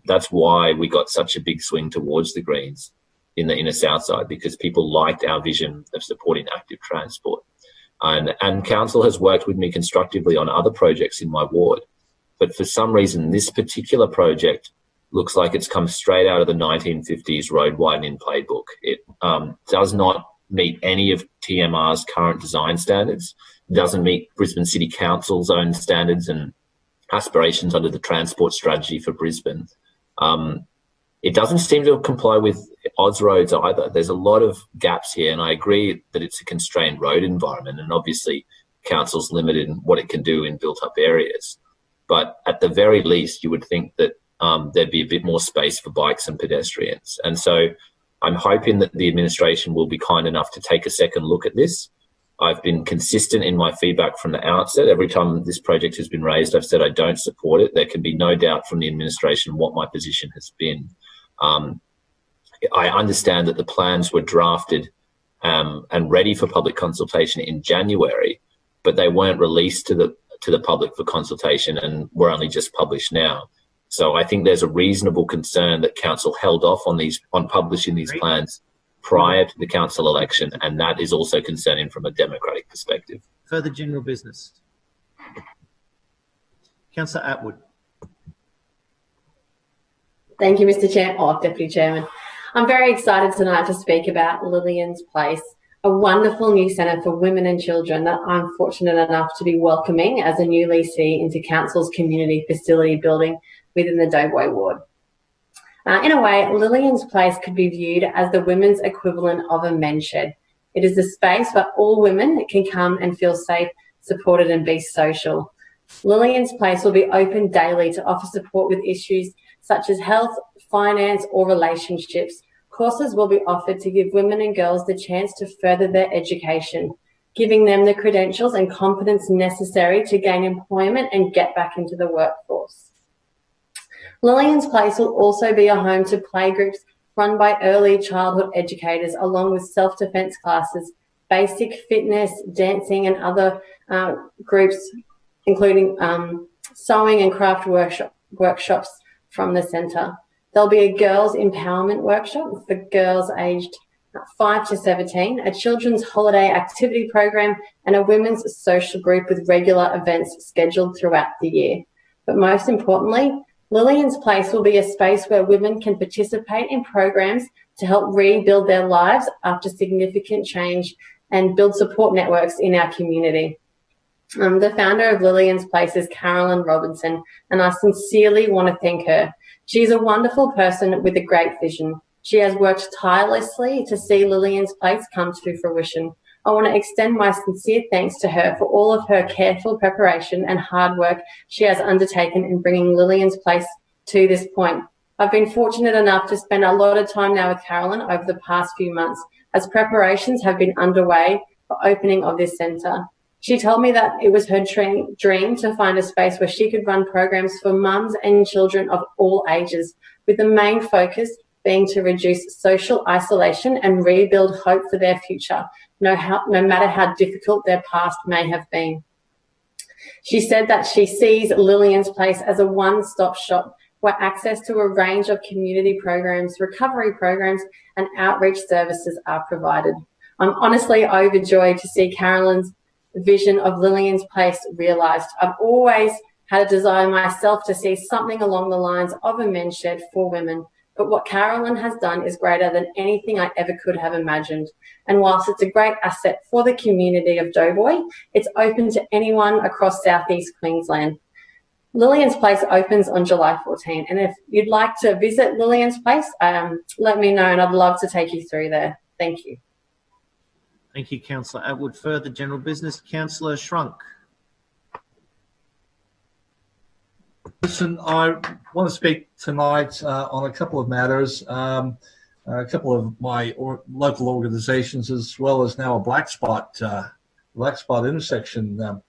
That's why we got such a big swing towards the Greens in the inner south side, because people liked our vision of supporting active transport. And council has worked with me constructively on other projects in my ward. But for some reason, this particular project looks like it's come straight out of the 1950s road widening playbook. It does not meet any of TMR's current design standards. It doesn't meet Brisbane City Council's own standards and aspirations under the transport strategy for Brisbane. It doesn't seem to comply with Oz roads either. There's a lot of gaps here, and I agree that it's a constrained road environment, and obviously council's limited in what it can do in built-up areas. But at the very least, you would think that there'd be a bit more space for bikes and pedestrians. And so I'm hoping that the administration will be kind enough to take a second look at this. I've been consistent in my feedback from the outset. Every time this project has been raised, I've said I don't support it. There can be no doubt from the administration what my position has been. I understand that the plans were drafted and ready for public consultation in January, but they weren't released to the public for consultation and were only just published now. So I think there's a reasonable concern that council held off on publishing these plans prior to the council election, and that is also concerning from a democratic perspective. Further general business. Councillor Atwood. Thank you, Mr. Chair. Deputy Chairman. I'm very excited tonight to speak about Lillian's Place, a wonderful new centre for women and children that I'm fortunate enough to be welcoming as a new leasee into Council's community facility building within the Doughboy ward. In a way, Lillian's Place could be viewed as the women's equivalent of a men's shed. It is a space where all women can come and feel safe, supported and be social. Lillian's Place will be open daily to offer support with issues such as health, finance or relationships. Courses will be offered to give women and girls the chance to further their education, giving them the credentials and competence necessary to gain employment and get back into the workforce. Lillian's Place will also be a home to playgroups run by early childhood educators, along with self-defence classes, basic fitness, dancing and other groups, including sewing and craft workshops from the centre. There'll be a girls' empowerment workshop for girls aged 5 to 17, a children's holiday activity program and a women's social group with regular events scheduled throughout the year. But most importantly, Lillian's Place will be a space where women can participate in programs to help rebuild their lives after significant change and build support networks in our community. The founder of Lillian's Place is Carolyn Robinson, and I sincerely want to thank her. She's a wonderful person with a great vision. She has worked tirelessly to see Lillian's Place come to fruition. I want to extend my sincere thanks to her for all of her careful preparation and hard work she has undertaken in bringing Lillian's Place to this point. I've been fortunate enough to spend a lot of time now with Carolyn over the past few months as preparations have been underway for opening of this centre. She told me that it was her dream to find a space where she could run programs for mums and children of all ages, with the main focus being to reduce social isolation and rebuild hope for their future, no matter how difficult their past may have been. She said that she sees Lillian's Place as a one-stop shop where access to a range of community programs, recovery programs and outreach services are provided. I'm honestly overjoyed to see Carolyn's vision of Lillian's Place realised. I've always had a desire myself to see something along the lines of a men's shed for women, but what Carolyn has done is greater than anything I ever could have imagined. And whilst it's a great asset for the community of Doughboy, it's open to anyone across Southeast Queensland. Lillian's Place opens on July 14, and if you'd like to visit Lillian's Place, let me know and I'd love to take you through there. Thank you. Thank you, Councillor Atwood. Further general business, Councillor Shrunk. Listen, I want to speak tonight on a couple of matters, a couple of my local organisations, as well as now a black spot intersection.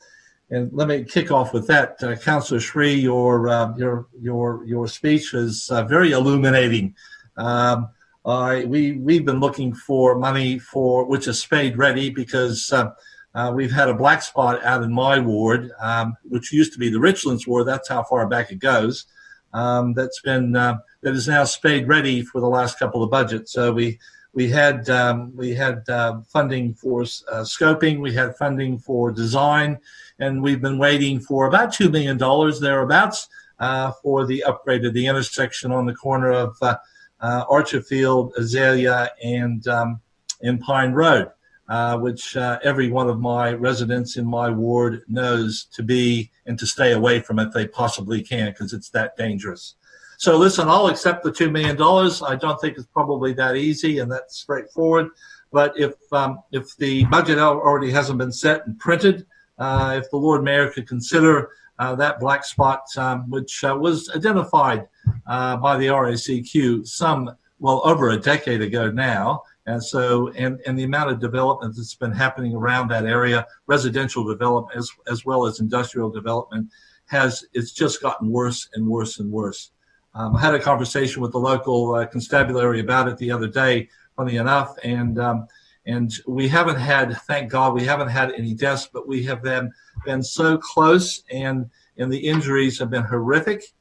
And let me kick off with that. Councillor Shree, your speech was very illuminating. We've been looking for money which is spade ready, because we've had a black spot out in my ward, which used to be the Richlands ward. That's how far back it goes. That is now spade ready for the last couple of budgets. So we had funding for scoping, we had funding for design, and we've been waiting for about $2 million thereabouts for the upgrade of the intersection on the corner of Orchardfield, Azalea, and Pine Road, which every one of my residents in my ward knows to be and to stay away from if they possibly can, because it's that dangerous. So listen, I'll accept the $2 million. I don't think it's probably that easy and that straightforward. But if the budget already hasn't been set and printed, if the Lord Mayor could consider that black spot, which was identified by the RACQ over a decade ago now. And so, and the amount of development that's been happening around that area, residential development as well as industrial development, it's just gotten worse and worse and worse. I had a conversation with the local constabulary about it the other day, funny enough, and we haven't had, thank God, we haven't had any deaths, but we have been so close, and the injuries have been horrific.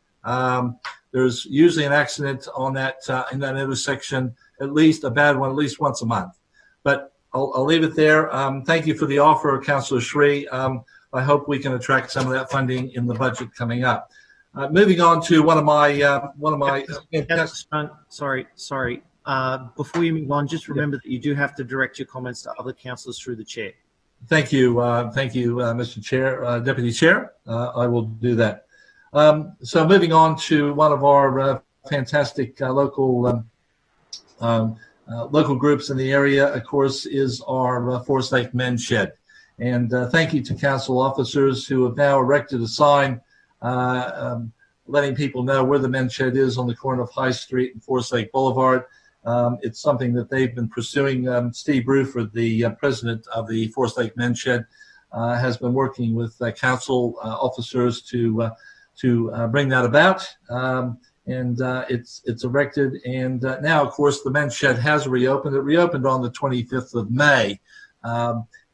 There's usually an accident on that in that intersection, at least a bad one, at least once a month. But I'll leave it there. Thank you for the offer, Councillor Sri. I hope we can attract some of that funding in the budget coming up. Moving on to one of my sorry. Before you move on, just remember that you do have to direct your comments to other councillors through the chair. Thank you, Mr. Chair, Deputy Chair. I will do that. So moving on to one of our fantastic local groups in the area, of course, is our Forest Lake Men's Shed. And thank you to council officers who have now erected a sign letting people know where the Men's Shed is on the corner of High Street and Forest Lake Boulevard. It's something that they've been pursuing. Steve Bruford, the president of the Forest Lake Men's Shed, has been working with council officers to bring that about. And it's erected. And now, of course, the Men's Shed has reopened. It reopened on the 25th of May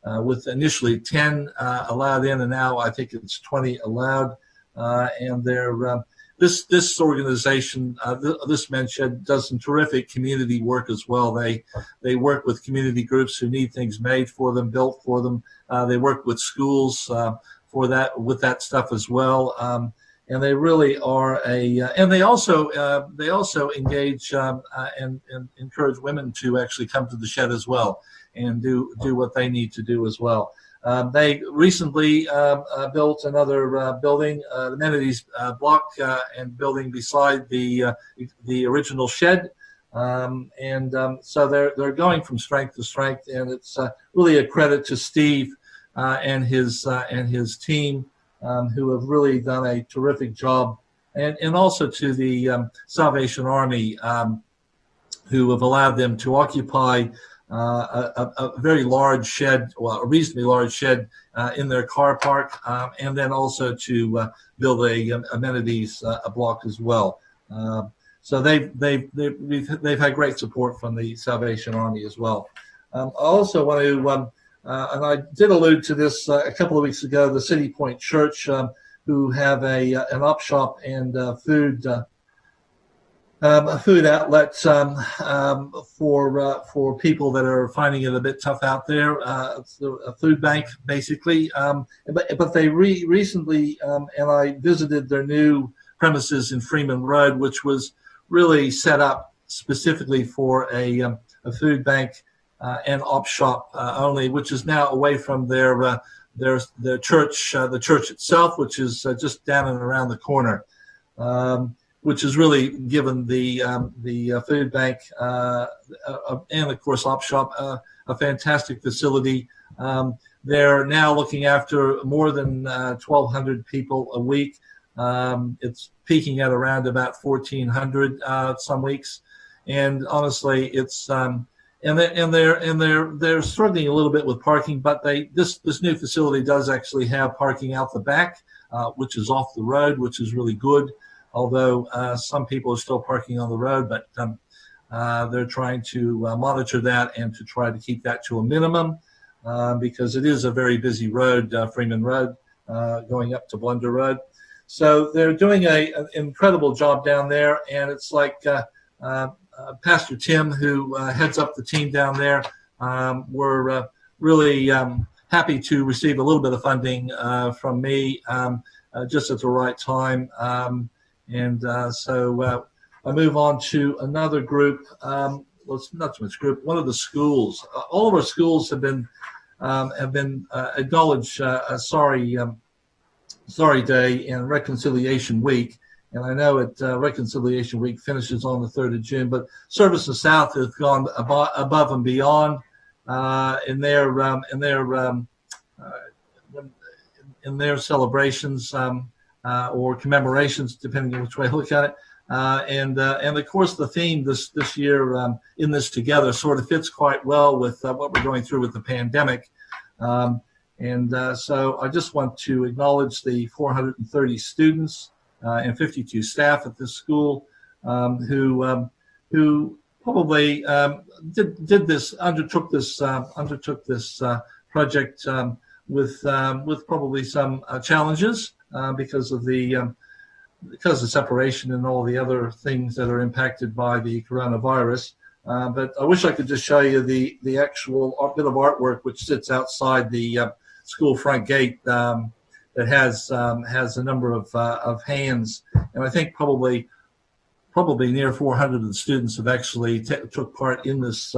with initially 10 allowed in, and now I think it's 20 allowed. And they're this organization, this Men's Shed, does some terrific community work as well. They work with community groups who need things made for them, built for them. They work with schools with that stuff as well. And they really are and they also engage and encourage women to actually come to the shed as well and do what they need to do as well. They recently built another building, the amenities block and building beside the original shed, so they're going from strength to strength, and it's really a credit to Steve and his team, who have really done a terrific job, and also to the Salvation Army, who have allowed them to occupy a very large shed, well, a reasonably large shed in their car park, and then also to build a amenities block as well. So they've had great support from the Salvation Army as well. I also want to, and I did allude to this a couple of weeks ago, the City Point Church, who have an op shop and food outlet for people that are finding it a bit tough out there. It's a food bank, basically. But they recently, and I visited their new premises in Freeman Road, which was really set up specifically for a food bank and op shop only, which is now away from their church, the church itself, which is just down and around the corner. Which has really given the food bank and, of course, op shop a fantastic facility. They're now looking after more than 1,200 people a week. It's peaking at around about 1,400 some weeks, and honestly, it's and they're struggling a little bit with parking, but this new facility does actually have parking out the back, which is off the road, which is really good. Although some people are still parking on the road, but they're trying to monitor that and to try to keep that to a minimum because it is a very busy road, Freeman Road, going up to Blunder Road. So they're doing an incredible job down there, and it's like Pastor Tim, who heads up the team down there, we're really happy to receive a little bit of funding from me just at the right time. So I move on to another group. Well, it's not so much group. One of the schools. All of our schools have been acknowledged Sorry Day and Reconciliation Week. And I know Reconciliation Week finishes on the 3rd of June, but Services South has gone above and beyond in their celebrations. Or commemorations, depending on which way you look at it. And of course, the theme this year, In This Together, sort of fits quite well with what we're going through with the pandemic. So I just want to acknowledge the 430 students and 52 staff at this school who probably undertook this project with probably some challenges. Because of the because of separation and all the other things that are impacted by the coronavirus. But I wish I could just show you the actual bit of artwork which sits outside the school front gate that has a number of hands, and I think probably near 400 of the students have actually took part in this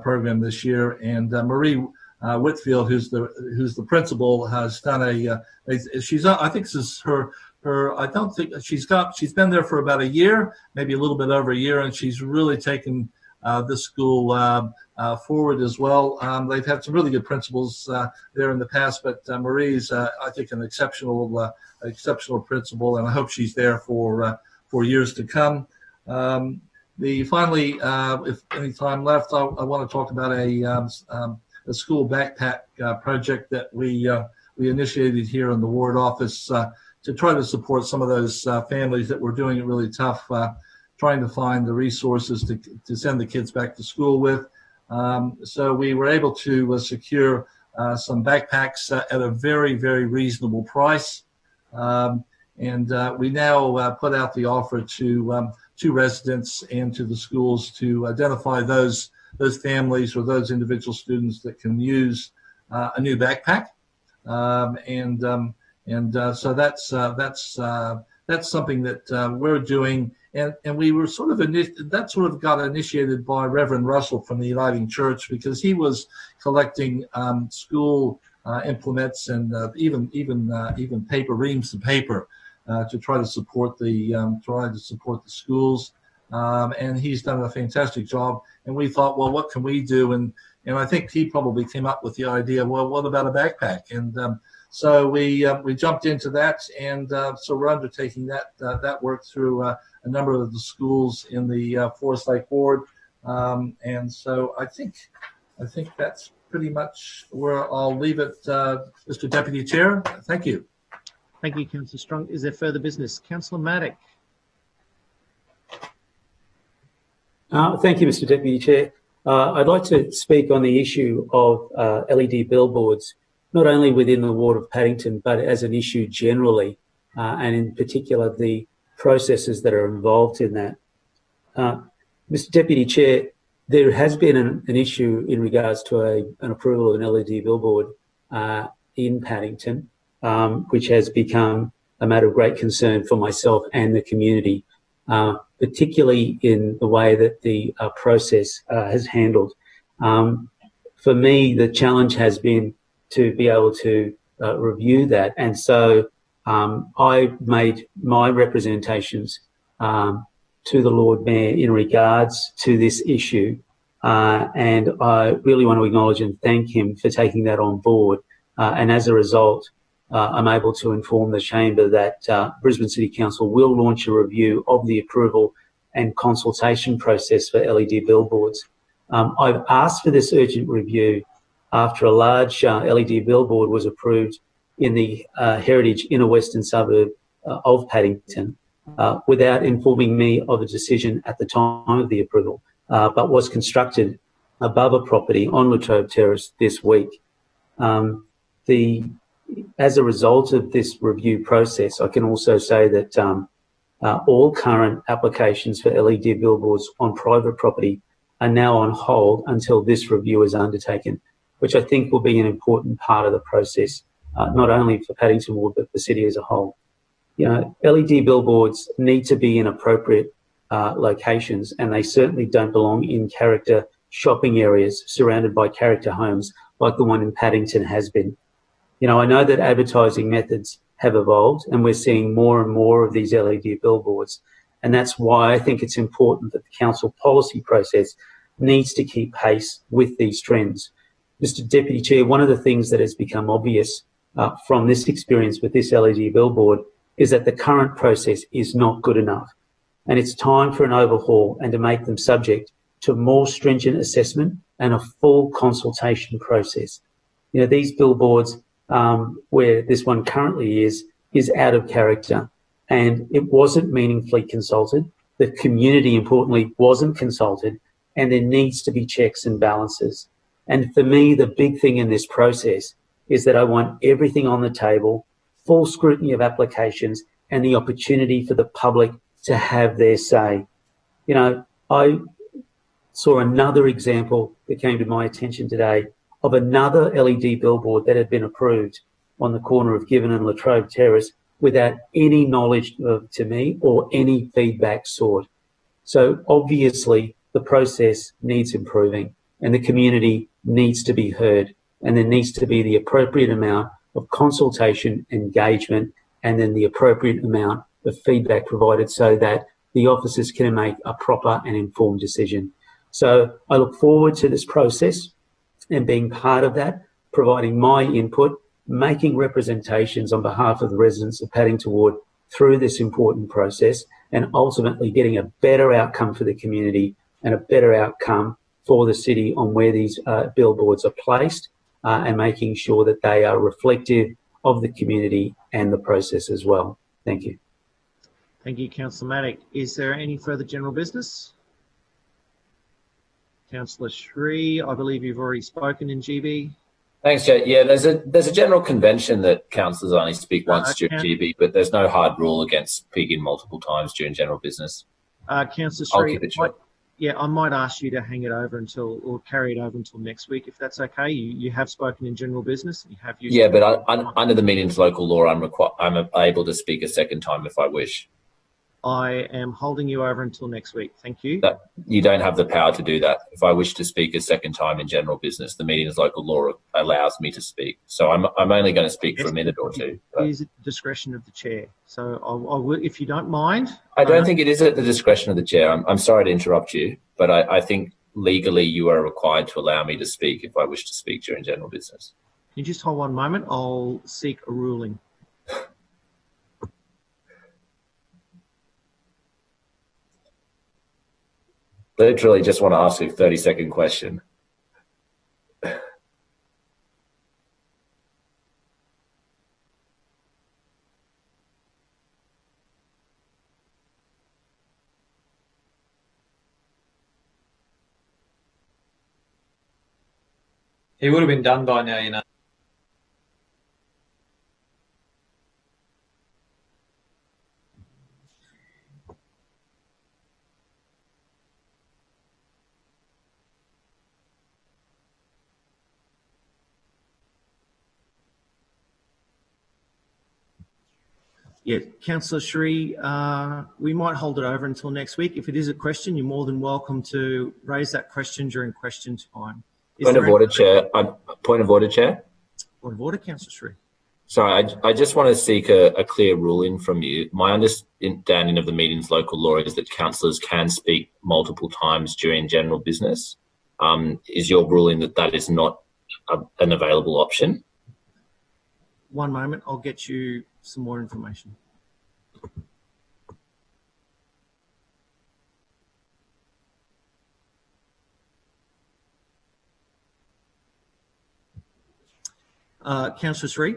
program this year. And Marie Whitfield, who's the principal, has done I think this is her. I don't think she's been there for about a year, maybe a little bit over a year, and she's really taken this school forward as well. They've had some really good principals there in the past, but Marie's, I think, an exceptional principal, and I hope she's there for years to come. Finally, if any time left, I want to talk about a school backpack project that we initiated here in the ward office to try to support some of those families that were doing it really tough, trying to find the resources to send the kids back to school with. So we were able to secure some backpacks at a very, very reasonable price. And we now put out the offer to residents and to the schools to identify those families or those individual students that can use a new backpack. So that's something that we're doing, and we were that got initiated by Reverend Russell from the Uniting Church, because he was collecting school implements and even paper, reams of paper, to try to support the schools, and he's done a fantastic job. And we thought, well, what can we do? And I think he probably came up with the idea, well, what about a backpack? And so we jumped into that, and so we're undertaking that work through a number of the schools in the Forest Lake ward, and so I think that's pretty much where I'll leave it, Mr. Deputy Chair. Thank you. Thank you, Councillor Strong. Is there further business? Councillor Maddock. Thank you, Mr. Deputy Chair. I'd like to speak on the issue of LED billboards, not only within the ward of Paddington, but as an issue generally, and in particular the processes that are involved in that. Mr. Deputy Chair, there has been an issue in regards to an approval of an LED billboard in Paddington, which has become a matter of great concern for myself and the community, particularly in the way that the process has handled. For me, the challenge has been to be able to review that. And so I made my representations to the Lord Mayor in regards to this issue. And I really want to acknowledge and thank him for taking that on board. And as a result, I'm able to inform the Chamber that Brisbane City Council will launch a review of the approval and consultation process for LED billboards. I've asked for this urgent review after a large LED billboard was approved in the heritage inner western suburb of Paddington without informing me of a decision at the time of the approval, but was constructed above a property on Latrobe Terrace this week. As a result of this review process, I can also say that all current applications for LED billboards on private property are now on hold until this review is undertaken, which I think will be an important part of the process, not only for Paddington Ward, but the city as a whole. You know, LED billboards need to be in appropriate locations, and they certainly don't belong in character shopping areas surrounded by character homes like the one in Paddington has been. You know, I know that advertising methods have evolved, and we're seeing more and more of these LED billboards, and that's why I think it's important that the council policy process needs to keep pace with these trends. Mr. Deputy Chair, one of the things that has become obvious from this experience with this LED billboard is that the current process is not good enough. And it's time for an overhaul and to make them subject to more stringent assessment and a full consultation process. You know, these billboards, where this one currently is out of character, and it wasn't meaningfully consulted. The community, importantly, wasn't consulted, and there needs to be checks and balances. And for me, the big thing in this process is that I want everything on the table, full scrutiny of applications, and the opportunity for the public to have their say. You know, I saw another example that came to my attention today of another LED billboard that had been approved on the corner of Given and Latrobe Terrace without any knowledge to me or any feedback sought. So obviously the process needs improving and the community needs to be heard, and there needs to be the appropriate amount of consultation, engagement, and then the appropriate amount of feedback provided so that the officers can make a proper and informed decision. So I look forward to this process and being part of that, providing my input, making representations on behalf of the residents of Paddington Ward through this important process, and ultimately getting a better outcome for the community and a better outcome for the city on where these billboards are placed, and making sure that they are reflective of the community and the process as well. Thank you. Thank you, Councillor Matic. Is there any further general business? Councillor Sri, I believe you've already spoken in GB. Thanks, Chair. Yeah, there's a general convention that councillors only speak once during GB, but there's no hard rule against speaking multiple times during general business. Councillor I'll Sri, keep it short. I might ask you to hang it over until, or carry it over until next week, if that's okay. You have spoken in general business. You have used. Yeah, but under the meeting's local law, I'm able to speak a second time if I wish. I am holding you over until next week. Thank you. You don't have the power to do that. If I wish to speak a second time in general business, the meeting's local law allows me to speak. So I'm only going to speak for a minute or two. It is at the discretion of the chair. So I will, if you don't mind. I don't think it is at the discretion of the chair. I'm sorry to interrupt you, but I think legally you are required to allow me to speak if I wish to speak during general business. Can you just hold one moment? I'll seek a ruling. Literally just want to ask you a 30-second question. He would have been done by now, you know. Yeah, Councillor Sri, we might hold it over until next week. If it is a question, you're more than welcome to raise that question during question time. Point of order, Chair. Point of order, Chair. Point of order, Councillor Sri. Sorry, I just want to seek a clear ruling from you. My understanding of the meeting's local law is that councillors can speak multiple times during general business. Is your ruling that is not an available option? One moment, I'll get you some more information. Councillor Sri,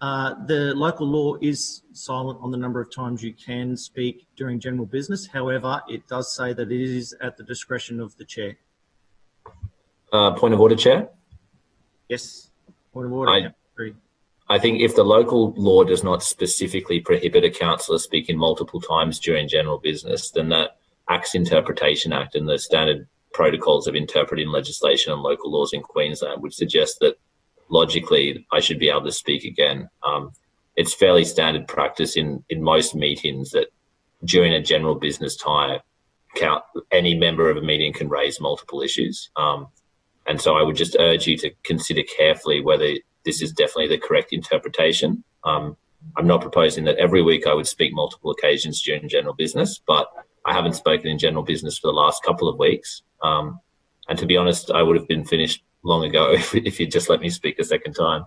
the local law is silent on the number of times you can speak during general business. However, it does say that it is at the discretion of the chair. Point of order, Chair. Yes, point of order. I think if the local law does not specifically prohibit a councillor speaking multiple times during general business, then that Acts Interpretation Act and the standard protocols of interpreting legislation and local laws in Queensland would suggest that logically I should be able to speak again. It's fairly standard practice in most meetings that during a general business time, any member of a meeting can raise multiple issues. And so I would just urge you to consider carefully whether this is definitely the correct interpretation. I'm not proposing that every week I would speak multiple occasions during general business, but I haven't spoken in general business for the last couple of weeks. And to be honest, I would have been finished long ago if you'd just let me speak a second time.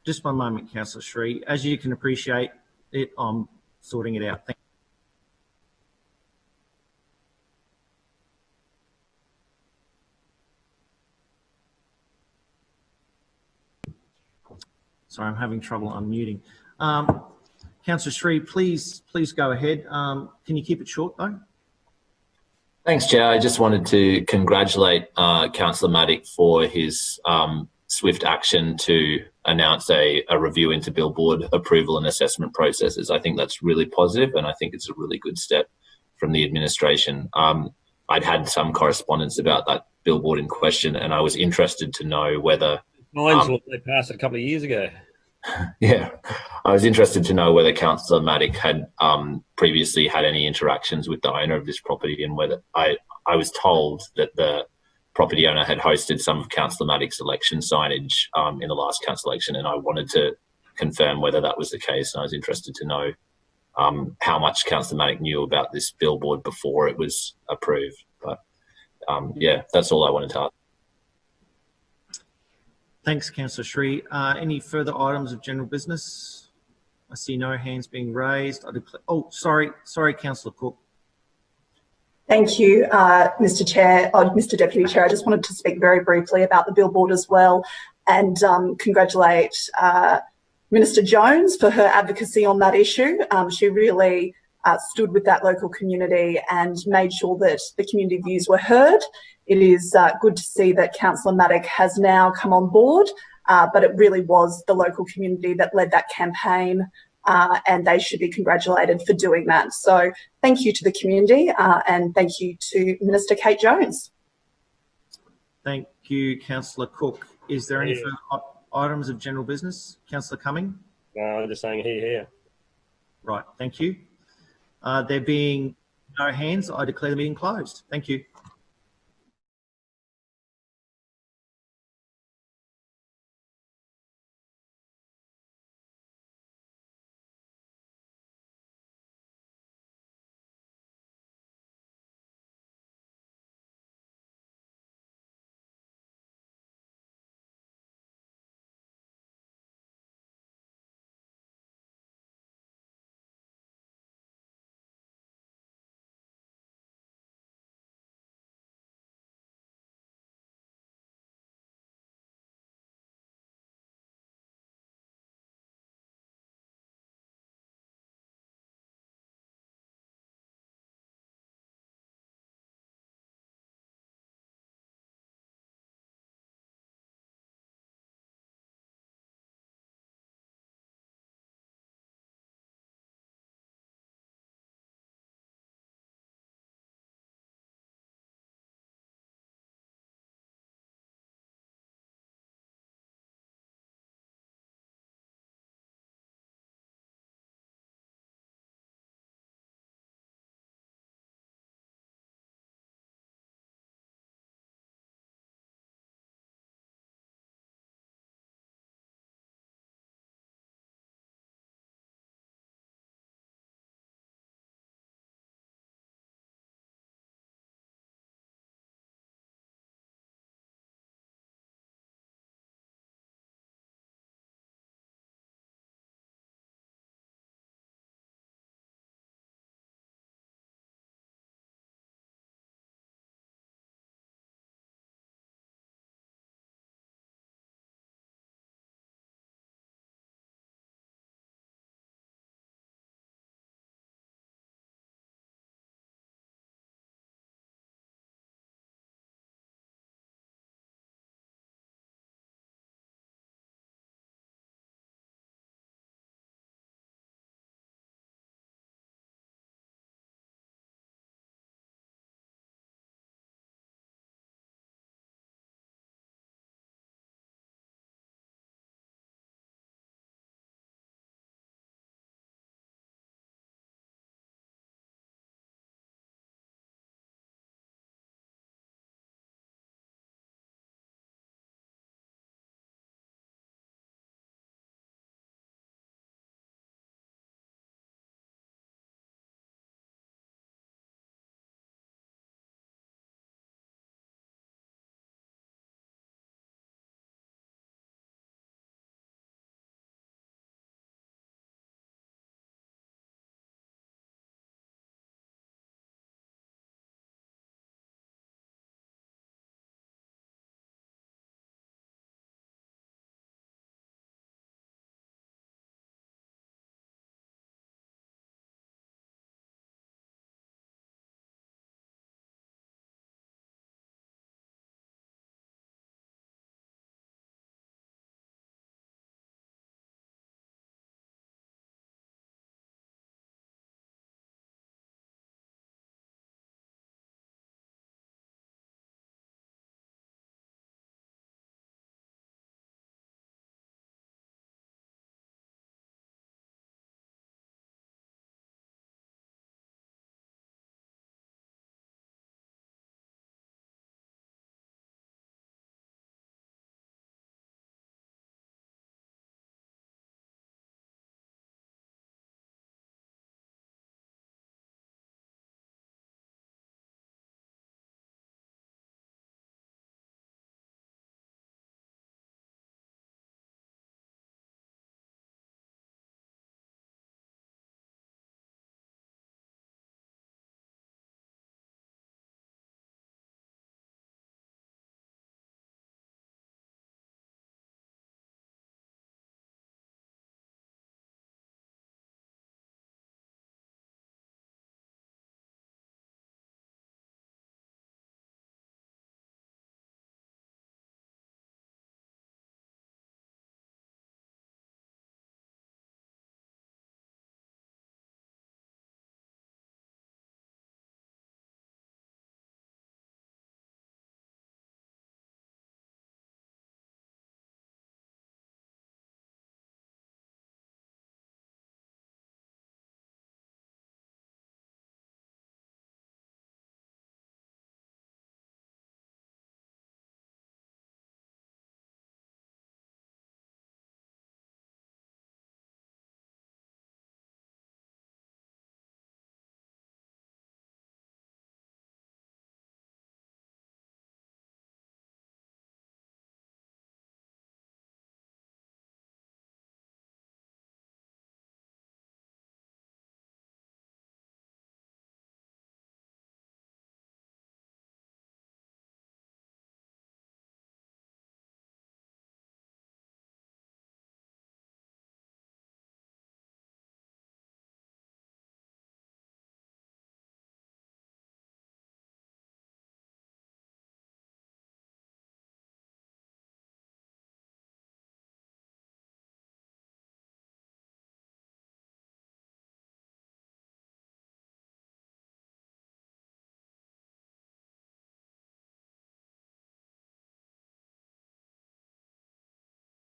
Just one moment, Councillor Sri. As you can appreciate it, I'm sorting it out. Thank Sorry, I'm having trouble unmuting. Councillor Sri, please go ahead. Can you keep it short, though? Thanks, Chair. I just wanted to congratulate Councillor Matic for his swift action to announce a review into billboard approval and assessment processes. I think that's really positive, and I think it's a really good step from the administration. I'd had some correspondence about that billboard in question, and I was interested to know whether... They passed it a couple of years ago. Yeah, I was interested to know whether Councillor Matic had previously had any interactions with the owner of this property, and whether I was told that the property owner had hosted some of Councillor Matic's election signage in the last council election, and I wanted to confirm whether that was the case. And I was interested to know how much Councillor Matic knew about this billboard before it was approved. But yeah, that's all I wanted to ask. Thanks, Councillor Sri. Any further items of general business? I see no hands being raised. Oh, sorry, Councillor Cook. Thank you, Mr. Chair. Mr. Deputy Chair, I just wanted to speak very briefly about the billboard as well, and congratulate Minister Jones for her advocacy on that issue. She really stood with that local community and made sure that the community views were heard. It is good to see that Councillor Matic has now come on board, but it really was the local community that led that campaign, and they should be congratulated for doing that. So thank you to the community, and thank you to Minister Kate Jones. Thank you, Councillor Cook. Is there any further items of general business? Councillor Cumming? No, I'm just saying here. Right, thank you. There being no hands, I declare the meeting closed. Thank you.